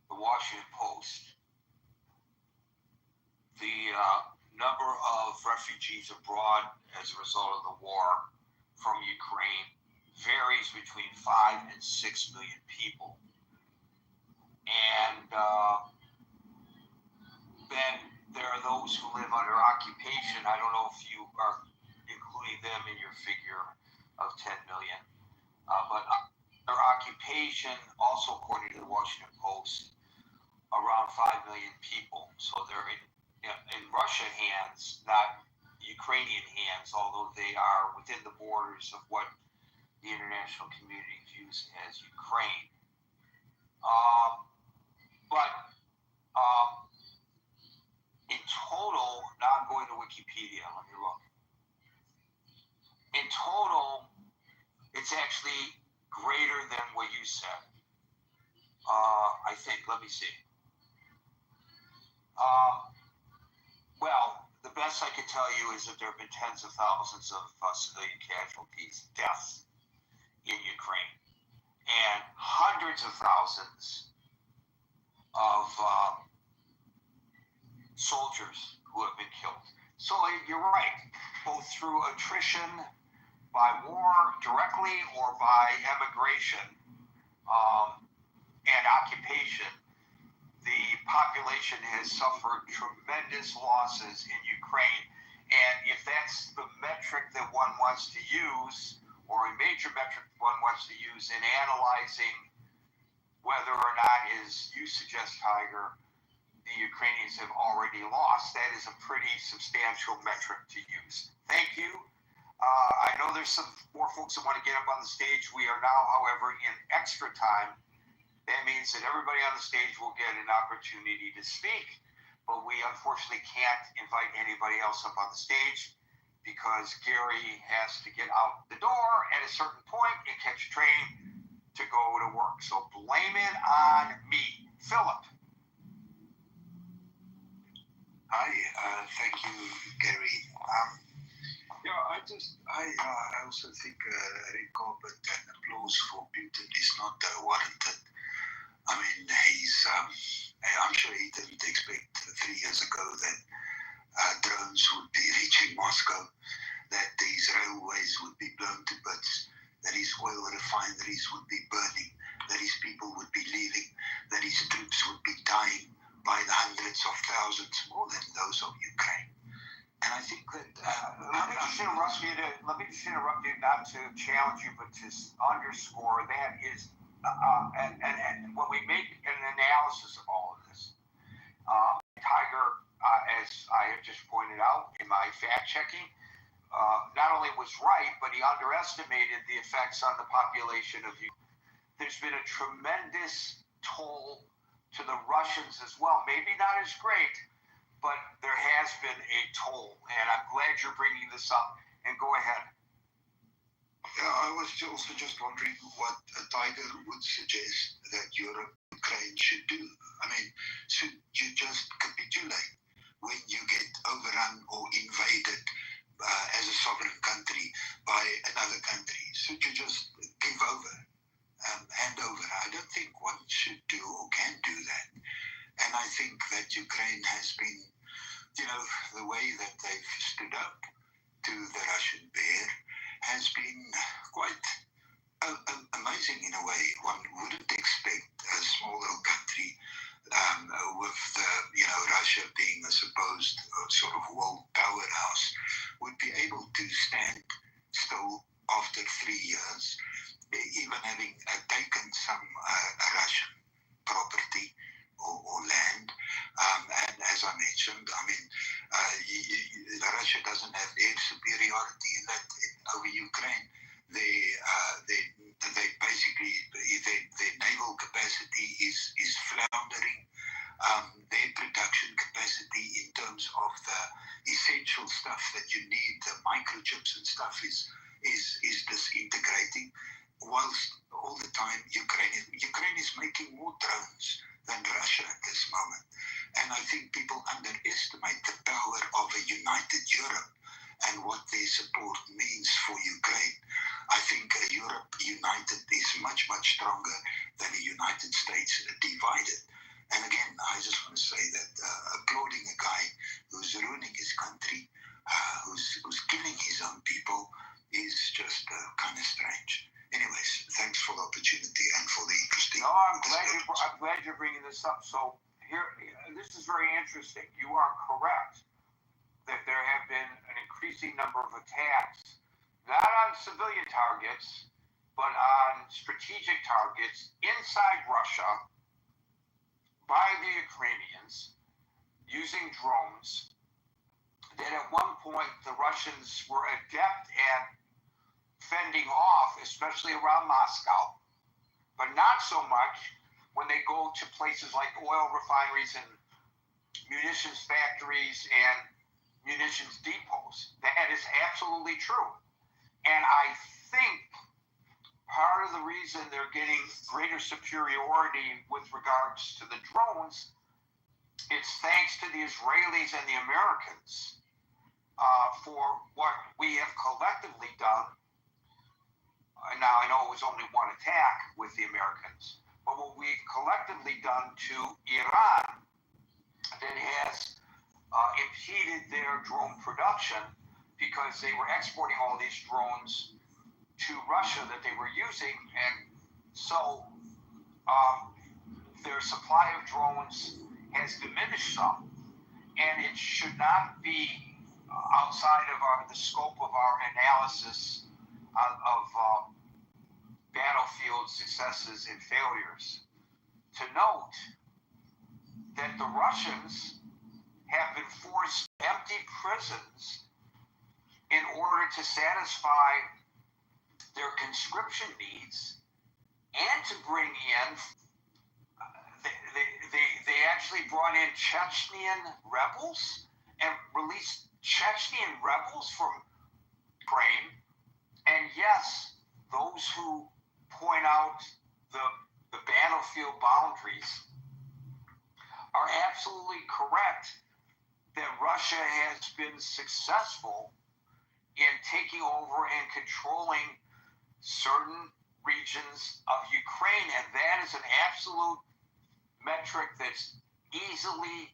the Washington Post, the number of refugees abroad as a result of the war from Ukraine varies between 5 and 6 million people. And then there are those who live under occupation. I don't know if you are including them in your figure of 10 million. But their occupation, also according to the Washington Post, around 5 million people. So they're in Russian hands, not Ukrainian hands, although they are within the borders of what the international community views as Ukraine. But in total, now I'm going to Wikipedia, let me look. In total, it's actually greater than what you said. I think, let me see. Well, the best I can tell you is that there have been tens of thousands of civilian casualties, deaths in Ukraine, and hundreds of thousands of soldiers who have been killed. So you're right, both through attrition, by war directly, or by emigration and occupation, the population has suffered tremendous losses in Ukraine. And if that's the metric that one wants to use, or a major metric one wants to use in analyzing whether or not, as you suggest, Tiger, the Ukrainians have already lost, that is a pretty substantial metric to use. Thank you. I know there's some more folks that want to get up on the stage. We are now, however, in extra time. That means that everybody on the stage will get an opportunity to speak, but we unfortunately can't invite anybody else up on the stage because Gary has to get out the door at a certain point and catch a train to go to work. So blame it on me. Philip. Hi, thank you, Gary. I also think Red Carpet and applause for Putin is not warranted. I mean, I'm sure he didn't expect 3 years ago that drones would be reaching Moscow, that these railways would be blown to bits, that his oil refineries would be burning, that his people would be leaving, that his troops would be dying by the hundreds of thousands, more than those of Ukraine. And I think that let me just interrupt you, not to challenge you, but to underscore that is, and when we make an analysis of all of this, Tiger, as I have just pointed out in my fact checking, not only was right, but he underestimated the effects on the population of Ukraine. There's been a tremendous toll to the Russians as well. Maybe not as great, but there has been a toll, and I'm glad you're bringing this up. And go ahead. Yeah, I was also just wondering what a Tiger would suggest that Ukraine should do. I mean, should you just capitulate when you get overrun or invaded as a sovereign country by another country? Should you just give over, hand over? I don't think one should do or can do that. And I think that Ukraine has been, the way that they've stood up to the Russian bear has been quite amazing in a way. One wouldn't expect a small little country with Russia being a supposed sort of world powerhouse would be able to stand still after 3 years, even having taken some Russian property or land. And as I mentioned, I mean, Russia doesn't have air superiority over Ukraine. They basically, their naval capacity is floundering. Their production capacity in terms of the essential stuff that you need, the microchips and stuff, is disintegrating. Whilst all the time Ukraine is making more drones than Russia at this moment. And I think people underestimate the power of a united Europe and what their support means for Ukraine. I think Europe united is much, much stronger than a United States divided. And again, I just want to say that applauding a guy who's ruining his country, who's killing his own people, is just kind of strange. anyways, thanks for the opportunity and for the interesting. No, I'm glad you're bringing this up. So here, this is very interesting. You are correct that there have been an increasing number of attacks, not on civilian targets, but on strategic targets inside Russia by the Ukrainians using drones. That at one point the Russians were adept at fending off, especially around Moscow, but not so much when they go to places like oil refineries and munitions factories and munitions depots. That is absolutely true. And I think part of the reason they're getting greater superiority with regards to the drones, it's thanks to the Israelis and the Americans for what we have collectively done. Now, I know it was only one attack with the Americans, but what we've collectively done to Iran that has impeded their drone production because they were exporting all these drones to Russia that they were using, and so their supply of drones has diminished some, and it should not be outside of the scope of our analysis of battlefield successes and failures to note that the Russians have been forced to empty prisons in order to satisfy their conscription needs and to bring in they actually brought in Chechenian rebels and released Chechenian rebels from Ukraine. And yes, those who point out the battlefield boundaries are absolutely correct that Russia has been successful in taking over and controlling certain regions of Ukraine, and that is an absolute metric that's easily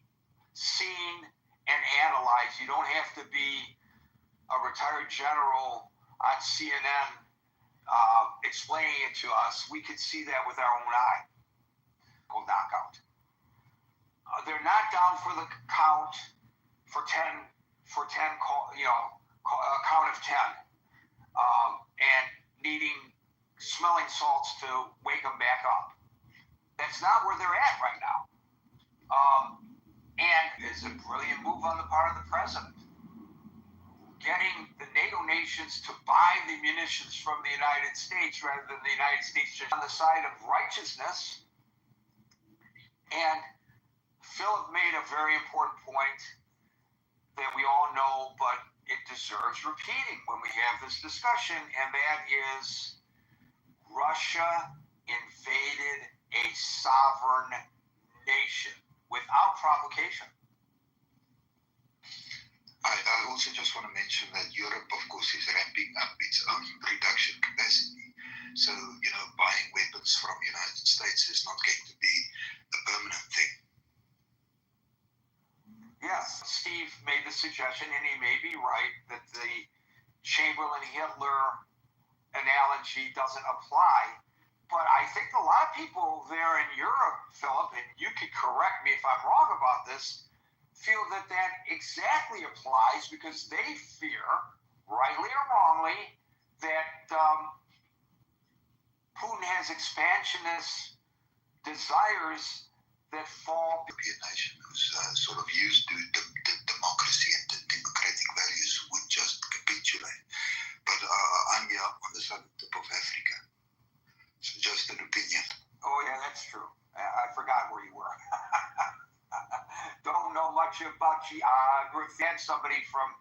seen and analyzed. You don't have to be a retired general on CNN explaining it to us. We could see that with our own eye. Knockout. They're not down for the count for 10, count of 10, and needing smelling salts to wake them back up. That's not where they're at right now. And it's a brilliant move on the part of the president. Getting the NATO nations to buy the munitions from the United States rather than the United States just on the side of righteousness. And Philip made a very important point that we all know, but it deserves repeating when we have this discussion, and that is Russia invaded a sovereign nation without provocation. I also just want to mention that Europe, of course, is ramping up its own production capacity. So, buying weapons from the United States is not going to be a permanent thing. Yes, Steve made the suggestion, and he may be right, that the Chamberlain-Hitler analogy doesn't apply. But I think a lot of people there in Europe, Philip, and you could correct me if I'm wrong about this, feel that exactly applies because they fear, rightly or wrongly, that Putin has expansionist desires that fall. European nation who's sort of used to democracy and the democratic values would just capitulate. But I'm here on the southern tip of Africa. So just an opinion. Oh, yeah, that's true. I forgot where you were. Don't know much about geography. Had somebody from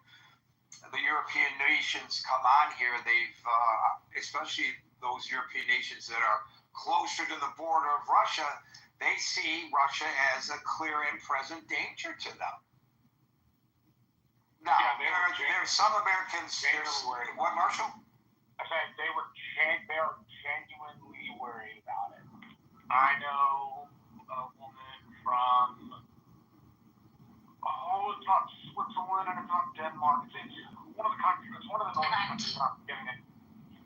the European nations come on here. They've, especially those European nations that are closer to the border of Russia, they see Russia as a clear and present danger to them. Now, there are some Americans. What, Marshall? I said they were genuinely worried about it. I know a woman from top Switzerland and top Denmark. It's one of the countries. It's one of the northern countries. I'm getting it.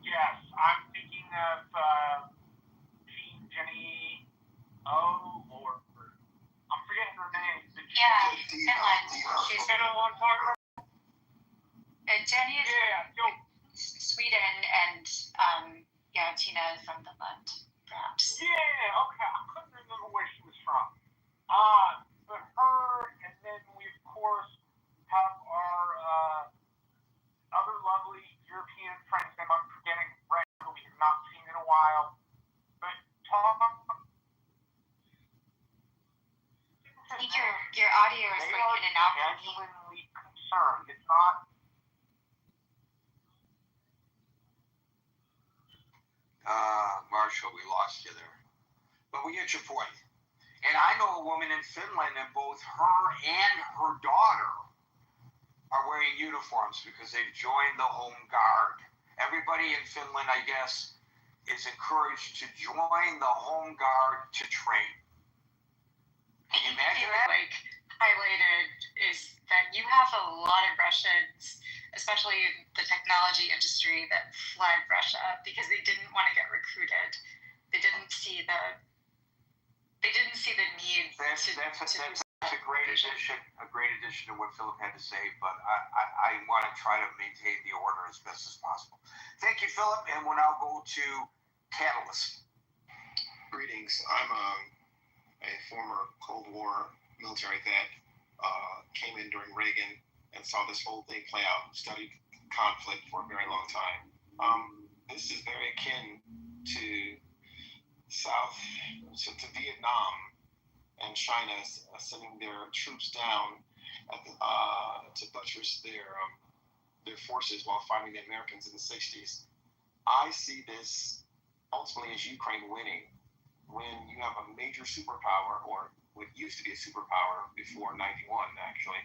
Yes, I'm thinking if Jenny or I'm forgetting her name. Yeah, Finland. She's You know what I'm talking about? Jenny is from Sweden, and Tina is from Finland, perhaps. Yeah, okay. I couldn't remember where she was from. But her, and then we of course have our other lovely European friends that I'm forgetting right now, we have not seen in a while. But Tom, I think your audio is like in and out. Genuinely concerned. It's not. Marshall, we lost you there. But we get your point. And I know a woman in Finland, and both her and her daughter are wearing uniforms because they've joined the Home Guard. Everybody in Finland, I guess, is encouraged to join the Home Guard to train. Can you imagine that? Like highlighted is that you have a lot of Russians, especially in the technology industry, that fled Russia because they didn't want to get recruited. They didn't see the need. That's a great addition. A great addition to what Philip had to say. But I want to try to maintain the order as best as possible. Thank you, Philip, and we'll now go to Catalyst. Greetings. I'm a former Cold War military vet. Came in during Reagan and saw this whole thing play out. Studied conflict for a very long time. This is very akin to Vietnam and China sending their troops down to buttress their forces while fighting the Americans in the 60s. I see this ultimately as Ukraine winning when you have a major superpower, or what used to be a superpower before 91 actually,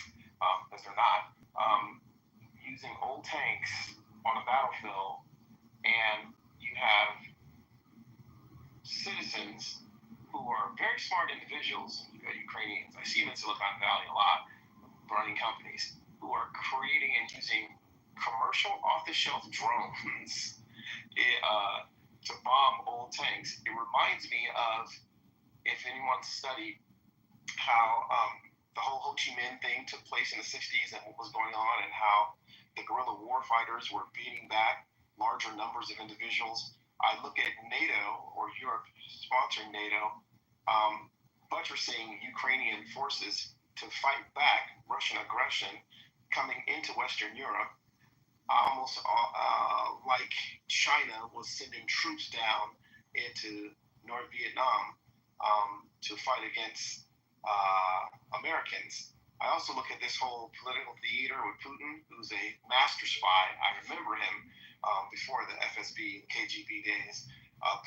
because they're not, using old tanks on a battlefield, and you have citizens who are very smart individuals, Ukrainians. I see them in Silicon Valley a lot, running companies, who are creating and using commercial off-the-shelf drones to bomb old tanks. It reminds me of, if anyone studied how the whole Ho Chi Minh thing took place in the 60s and what was going on, and how the guerrilla war fighters were beating back larger numbers of individuals. I look at NATO, or Europe sponsoring NATO, buttressing Ukrainian forces to fight back Russian aggression coming into Western Europe, almost like China was sending troops down into North Vietnam to fight against Americans. I also look at this whole political theater with Putin, who's a master spy. I remember him before the FSB, KGB days,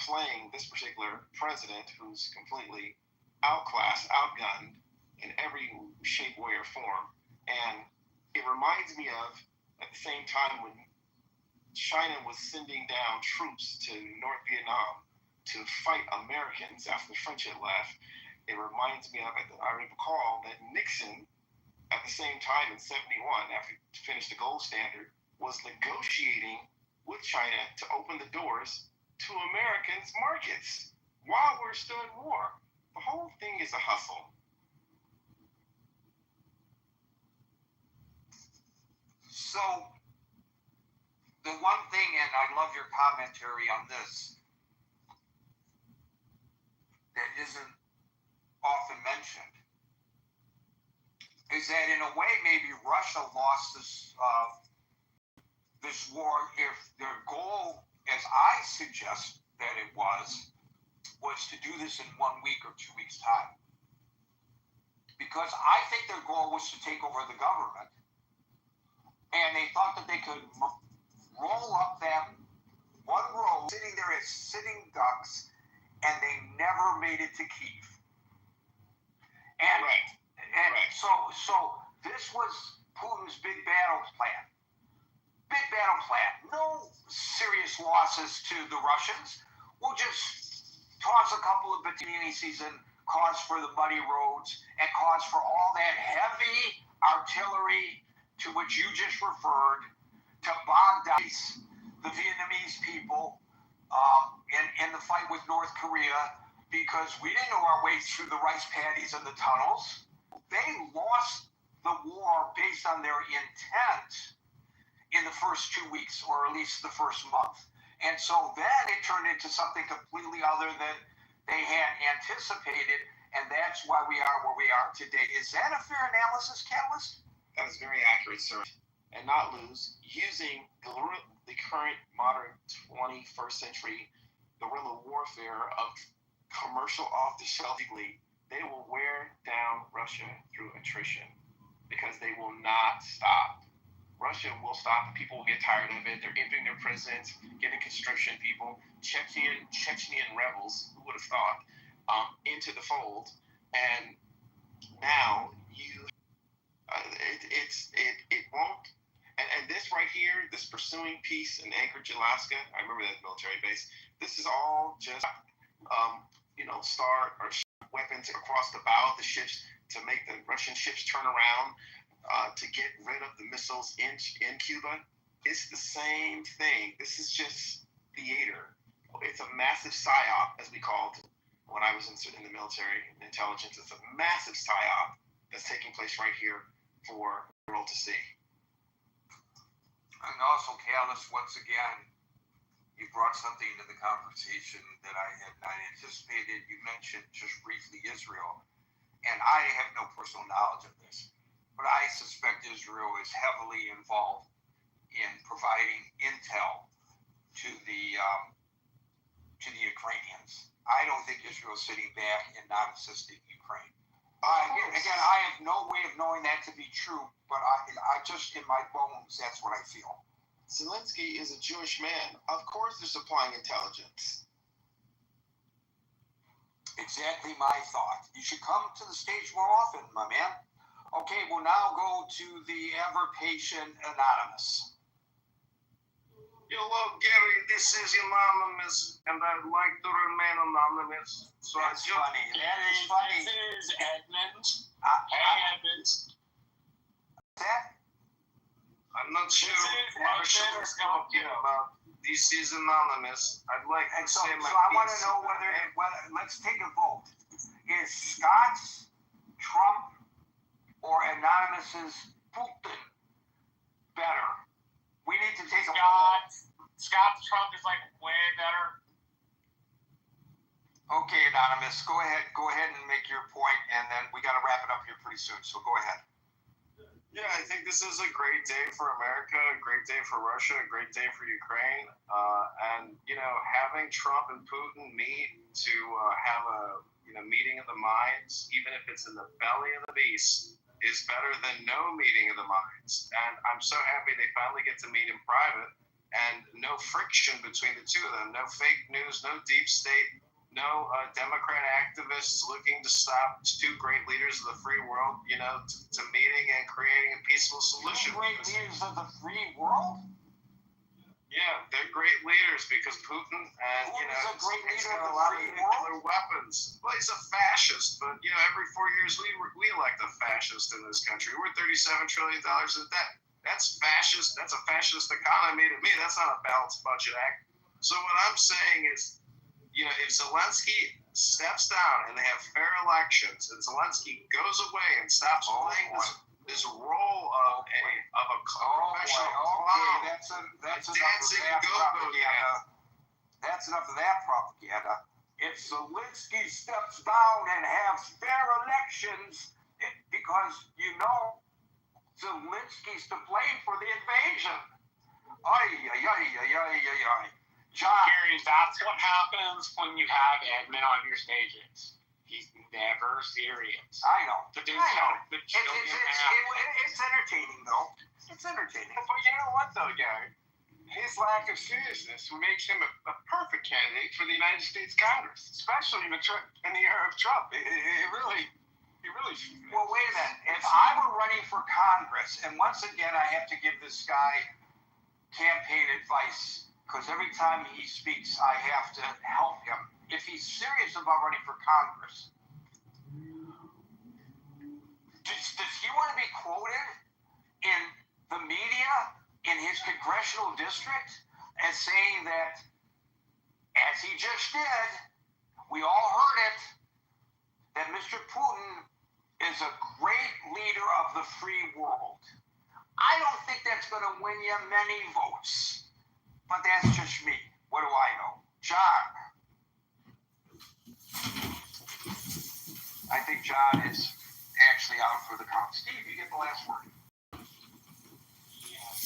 playing this particular president who's completely outclassed, outgunned in every shape, way, or form. And it reminds me of, at the same time, when China was sending down troops to North Vietnam to fight Americans after the French had left. It reminds me of, I recall that Nixon, at the same time in 71, after he finished the gold standard, was negotiating with China to open the doors to Americans' markets while we're still at war. The whole thing is a hustle. So, the one thing, and I love your commentary on this, that isn't often mentioned, is that in a way maybe Russia lost this war if their goal, as I suggest that it was to do this in 1 week or 2 weeks' time. Because I think their goal was to take over the government, and they thought that they could roll up that one road, sitting there as sitting ducks, and they never made it to Kyiv. And, So this was Putin's big battle plan. Big battle plan. No serious losses to the Russians. We'll just toss a couple of battalions and cause for the muddy roads and cause for all that heavy artillery to which you just referred to bog down the Vietnamese people in the fight with North Korea, because we didn't know our way through the rice paddies and the tunnels. They lost the war based on their intent in the first 2 weeks, or at least the first month. And so then it turned into something completely other than they had anticipated, and that's why we are where we are today. Is that a fair analysis, Catalyst? That is very accurate, sir. And not lose, using the current modern 21st century guerrilla warfare of commercial off-the-shelf, they will wear down Russia through attrition because they will not stop. Russia will stop. People will get tired of it. They're emptying their prisons, getting conscription people, Chechen rebels, who would have thought, into the fold. And now it won't. And this right here, this pursuing peace in Anchorage, Alaska, I remember that military base. This is all just, start or weapons across the bow of the ships to make the Russian ships turn around, to get rid of the missiles in Cuba. It's the same thing. This is just theater. It's a massive psyop, as we called it when I was in the military intelligence. It's a massive psyop that's taking place right here for the world to see. And also, Callis, once again, you brought something to the conversation that I had not anticipated. You mentioned just briefly Israel, and I have no personal knowledge of this, but I suspect Israel is heavily involved in providing intel to the Ukrainians. I don't think Israel is sitting back and not assisting Ukraine. Again, I have no way of knowing that to be true, but I just, in my bones, that's what I feel. Zelensky is a Jewish man. Of course they're supplying intelligence. Exactly my thought. You should come to the stage more often, my man. Okay, we'll now go to the ever-patient Anonymous. Hello, Gary. This is Anonymous, and I'd like to remain anonymous. So That's funny. That is funny. This is Edmund. Hey, Edmund. That? I'm not sure what she's talking about. This is Anonymous. I'd like to say my piece. So I want to know whether, let's take a vote. Is Scott's Trump or Anonymous's Putin better? We need to take a vote. Scott's Trump is like way better. Okay, Anonymous, go ahead and make your point, and then we got to wrap it up here pretty soon. So go ahead. Yeah, I think this is a great day for America, a great day for Russia, a great day for Ukraine. And having Trump and Putin meet to have a meeting of the minds, even if it's in the belly of the beast, is better than no meeting of the minds. And I'm so happy they finally get to meet in private, and no friction between the two of them, no fake news, no deep state, no Democrat activists looking to stop two great leaders of the free world, to meeting and creating a peaceful solution. Great leaders of the free world? Yeah, they're great leaders because Putin and a great leader of a the lot of free nuclear weapons. Well, he's a fascist, but every 4 years we elect a fascist in this country. We're $37 trillion in debt. That's fascist. That's a fascist economy to me. That's not a balanced budget act. So what I'm saying is, if Zelensky steps down and they have fair elections, and Zelensky goes away and stops playing this role of a professional clown, that's dancing go-go. That's enough of that propaganda. If Zelensky steps down and has fair elections, because Zelensky's to blame for the invasion. John. Gary, that's what happens when you have Edmund on your stages. He's never serious. I know. But It's entertaining, though. It's entertaining. But you know what, though, Gary? His lack of seriousness makes him a perfect candidate for the United States Congress, especially in the era of Trump. He really. Well, wait a minute. If I were running for Congress, and once again, I have to give this guy campaign advice, because every time he speaks, I have to help him. If he's serious about running for Congress, does he want to be quoted in the media in his congressional district as saying that as he just did, we all heard it, that Mr. Putin is a great leader of the free world. I don't think that's going to win you many votes, but that's just me. What do I know? John. I think John is actually out for the count. Steve, you get the last word.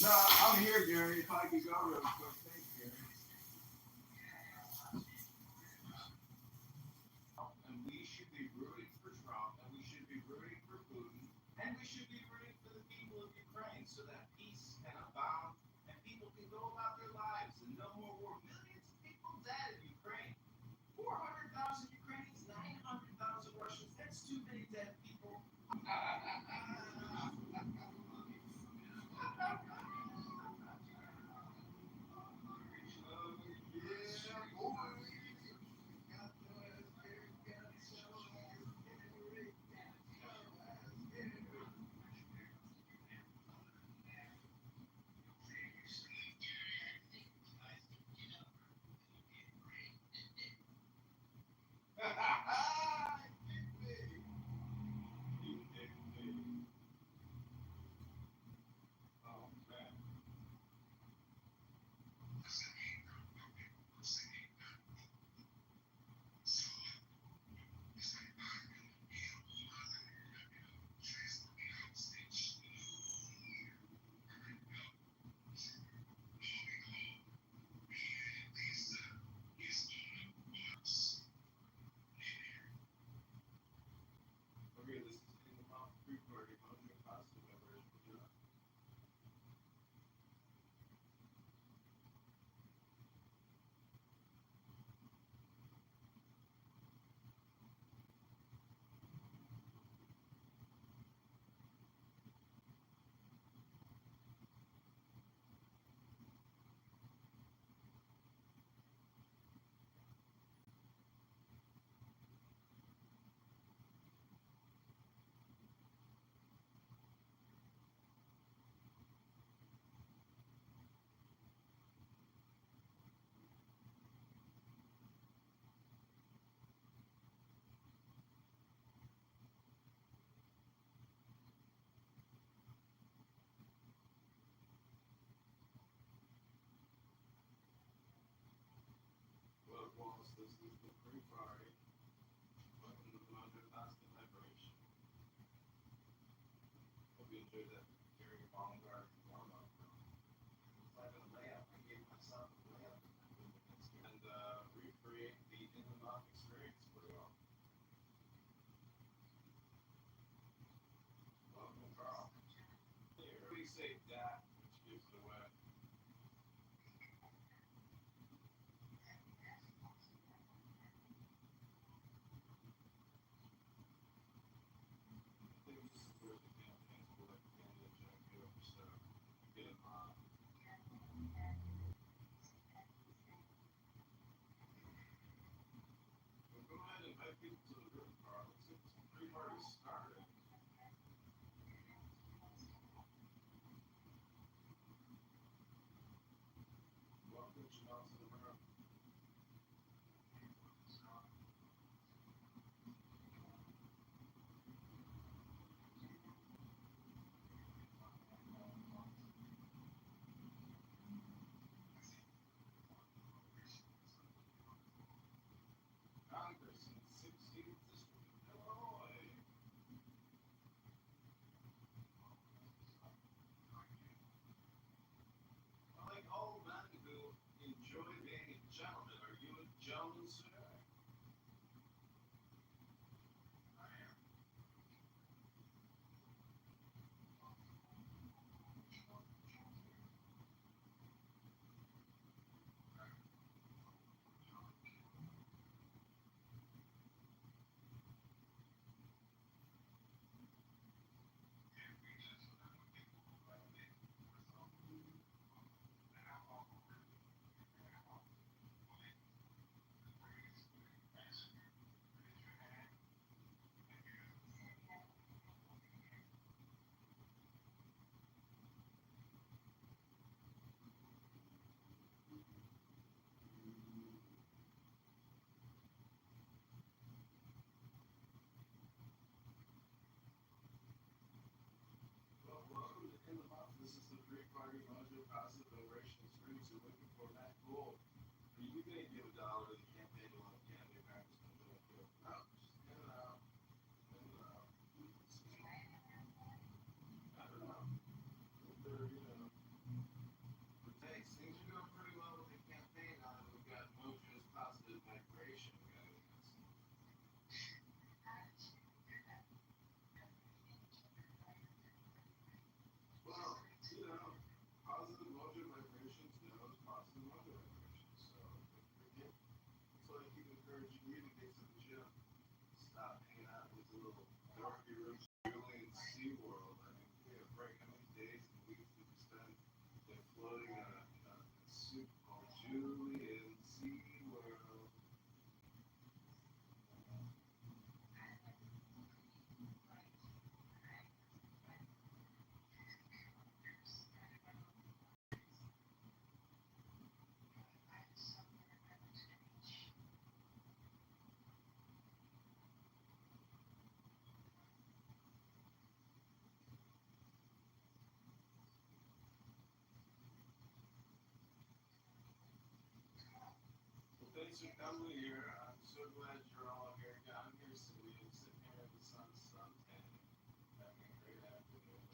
No, I'm here, Gary. If I could go real quick, thank you, Gary. And we should be rooting for Trump, and we should be rooting for Putin, and we should be rooting for the people of Ukraine so that peace can abound and people can go about their lives and no more war. Millions of people dead in Ukraine. 400,000 Ukrainians, 900,000 Russians. That's too many dead people. This is the free party, but in the under constant vibration. Hope you enjoyed that Gary Baumgart warm-up. It's like a layup. I gave myself a layup and recreate the in-the-mouth experience for you all. Welcome, Carl. Everybody say that, which gives it away. Congress in the 16th thanks for coming here. I'm so glad you're all here. I'm here sitting here in the sun's tanning, having a great afternoon.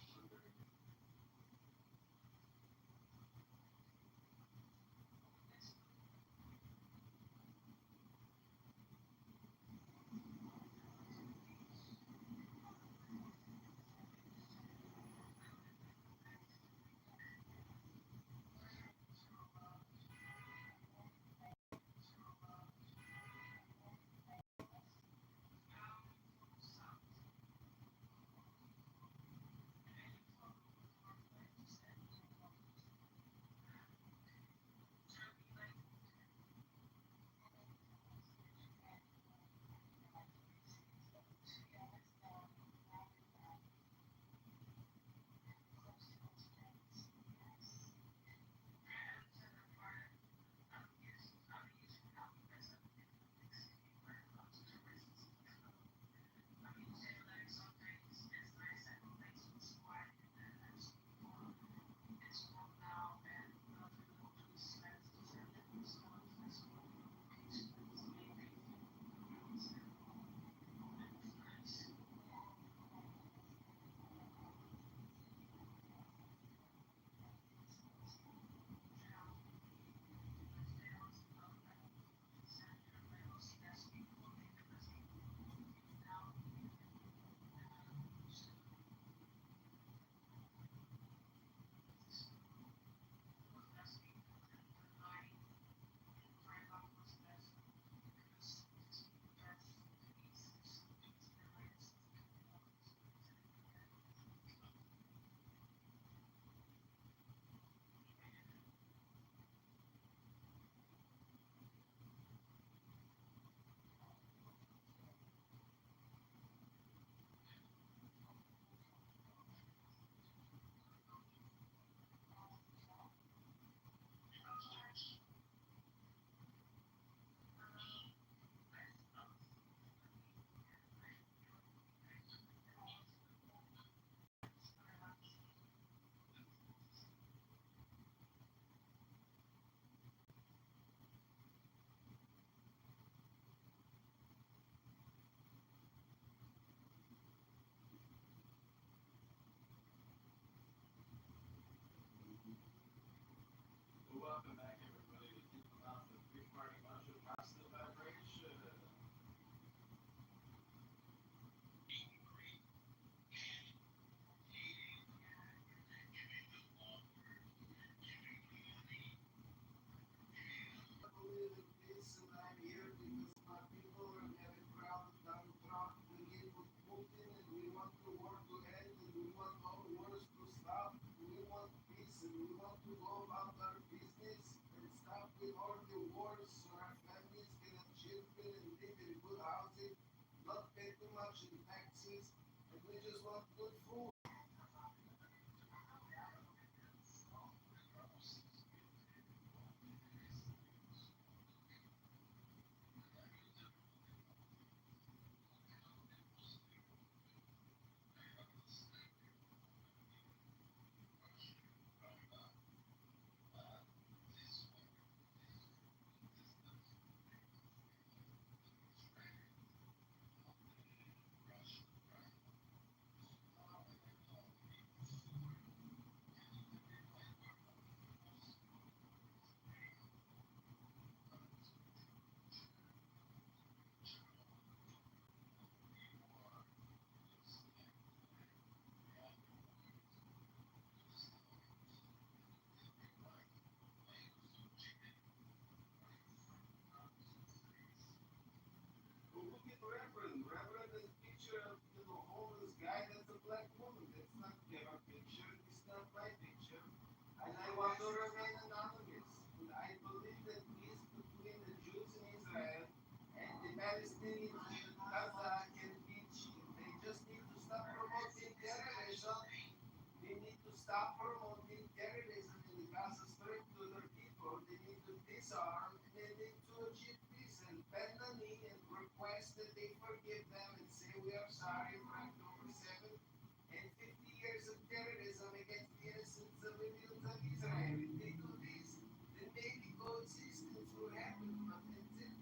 Welcome back, everybody, to Think About the Three-Party Martial Positive Vibration. I believe in peace, and I'm here because my people are getting crowded down Trump. We live with Putin, and we want the war to end, and we want all wars to stop. We want peace, and we want to go about our business and stop with all the wars so our families can have children and live in good housing, not pay too much in taxes, and we just want good food. Well, look at Reverend. Reverend is a picture of homeless guy. That's a black woman. That's not their picture. It's not my picture. And I want to remain anonymous. And I believe that peace between the Jews in Israel and the Palestinians in Gaza can be achieved. They just need to stop promoting terrorism. They need to stop promoting terrorism in the Gaza Strip to their people. They need to disarm and they need to achieve peace and bend the knee and request that they forgive them and say we are sorry for October 7th and 50 years of terrorism against the innocent civilians of Israel. If they do this, then maybe coexistence will happen. But until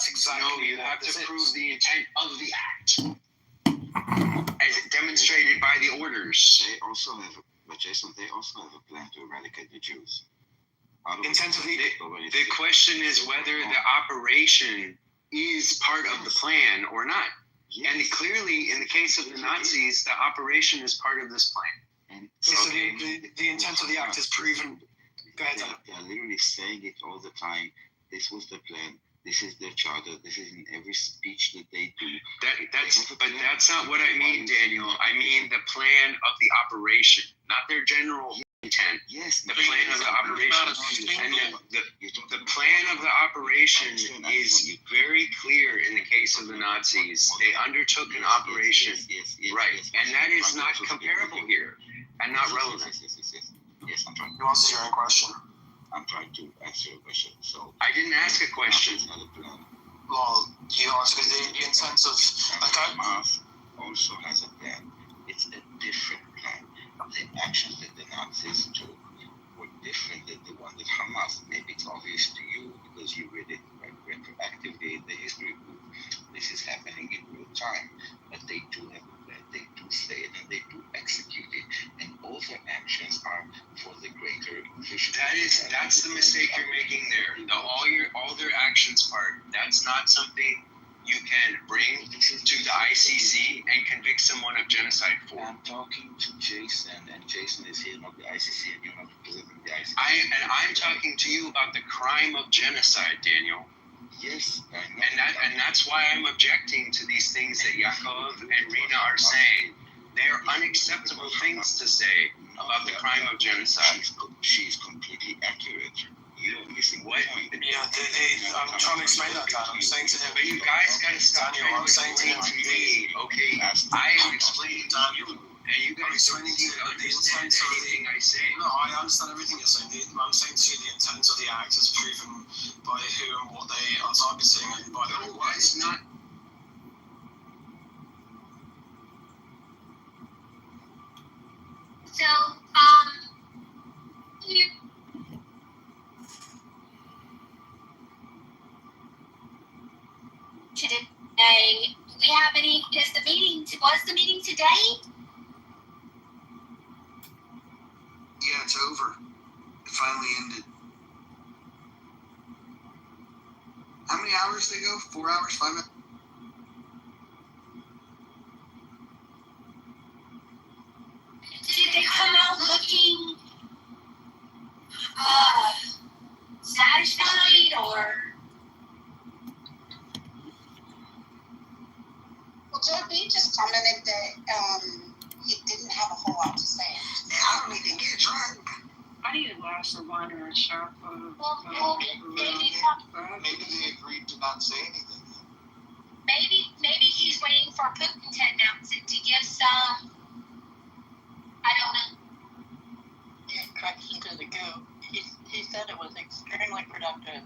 That's exactly. No, you have to this prove is. the intent of the act, as demonstrated by the orders. They also have, but Jason, they also have a plan to eradicate the Jews. Intent of the question is whether the operation is part of the plan or not. Yes. And clearly, in the case of the Nazis, the operation is part of this plan. And so the intent of the act is proven. Go ahead, they are literally saying it all the time. This was the plan. This is their charter. This is in every speech that they do. That's not what I mean, Daniel. I mean the plan of the operation, not their general intent. Yes, the plan of the operation. And the plan of the operation is very clear in the case of the Nazis. They undertook an operation, right? And that is not comparable here and not relevant. Yes, I'm trying. You answer your own question. I'm trying to answer your question. So I didn't ask a question. Well, you answered the intent of. Okay. Hamas also has a plan. It's a different plan. The actions that the Nazis took were different than the one that Hamas. Maybe it's obvious to you because you read it retroactively in the history book. This is happening in real time, but they do have a plan. They do say it and they do execute it, and all their actions are for the greater vision. That's the mistake you're making there. All their actions part. That's not something you can bring to the ICC and convict someone of genocide for. I'm talking to Jason, and Jason is here, not the ICC, and you're not representing the ICC. I'm talking to you about the crime of genocide, Daniel. Yes, and that's why I'm objecting to these things that Yaakov and Rina are saying. They are unacceptable things to say about the crime of genocide. She's completely accurate. You're missing what? Yeah, I'm trying to explain that, Dan. I'm saying to him. But you guys got to stop. Daniel, I'm saying to him. Okay, I am explaining to you. And you guys don't seem to understand anything I say. No, I understand everything you're saying. I'm saying to you the intent of the act is proven by who and what they are targeting and by the whole way. It's not. So, you today, do we have any, was the meeting today? Yeah, it's over. It finally ended. How many hours did they go? 4 hours? 5 hours? Did they come out looking satisfied or? Well, JB just commented that he didn't have a whole lot to say. Yeah, I don't even get drunk. I need a glass of wine or a shot of. Maybe they agreed to not say anything. Maybe he's waiting for Putin to announce it to give some. I don't know. Correction to the goo. He said it was extremely productive,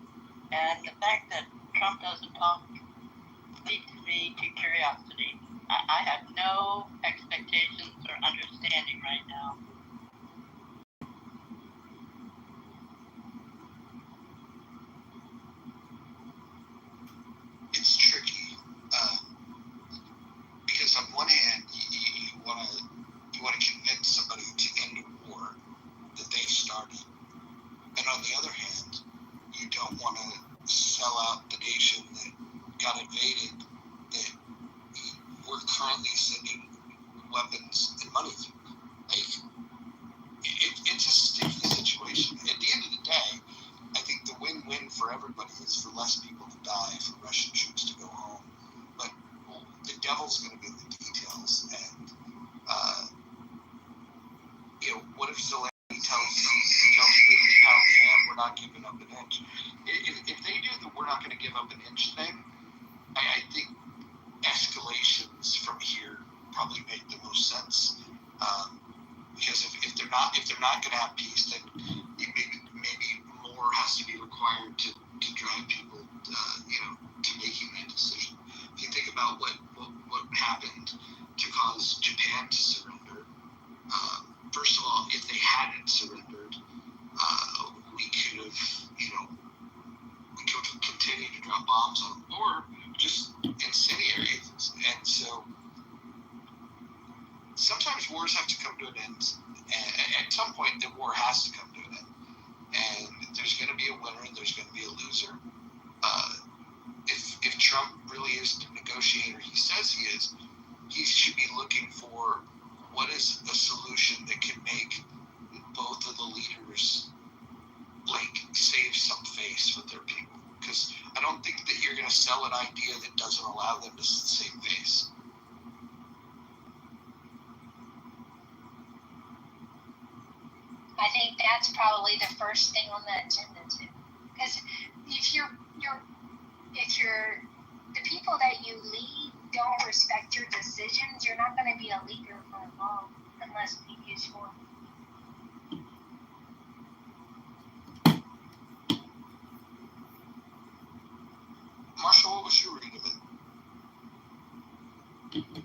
and the fact that Trump doesn't talk leads me to curiosity. I have no expectations or understanding right now. It's tricky because on one hand you want to convince somebody to end a war that they started, and on the other hand you don't want to sell out the nation that got invaded, that we're currently sending weapons and money to. It's a sticky situation. At the end of the day, I think the win-win for everybody is for less people to die, for Russian troops to go home. But the devil's going to be in the details. And, what if Zelensky tells the pound fan we're not giving up an inch? If they do the we're not going to give up an inch thing, I think escalations from here probably make the most sense. Because if they're not going to have peace, then maybe more has to be required to drive people, to making that decision. If you think about what happened to cause Japan to surrender, first of all, if they hadn't surrendered, we could have continued to drop bombs on them, or incendiary. And so sometimes wars have to come to an end. And at some point, the war has to come to an end. And there's going to be a winner and there's going to be a loser. If Trump really is the negotiator he says he is, he should be looking for what is a solution that can make both of the leaders save some face with their people. Because I don't think that you're going to sell an idea that doesn't allow them to save face. I think that's probably the first thing on the agenda too. Because if the people that you lead don't respect your decisions, you're not going to be a leader for long unless you use force. Marshall, what was your read of it?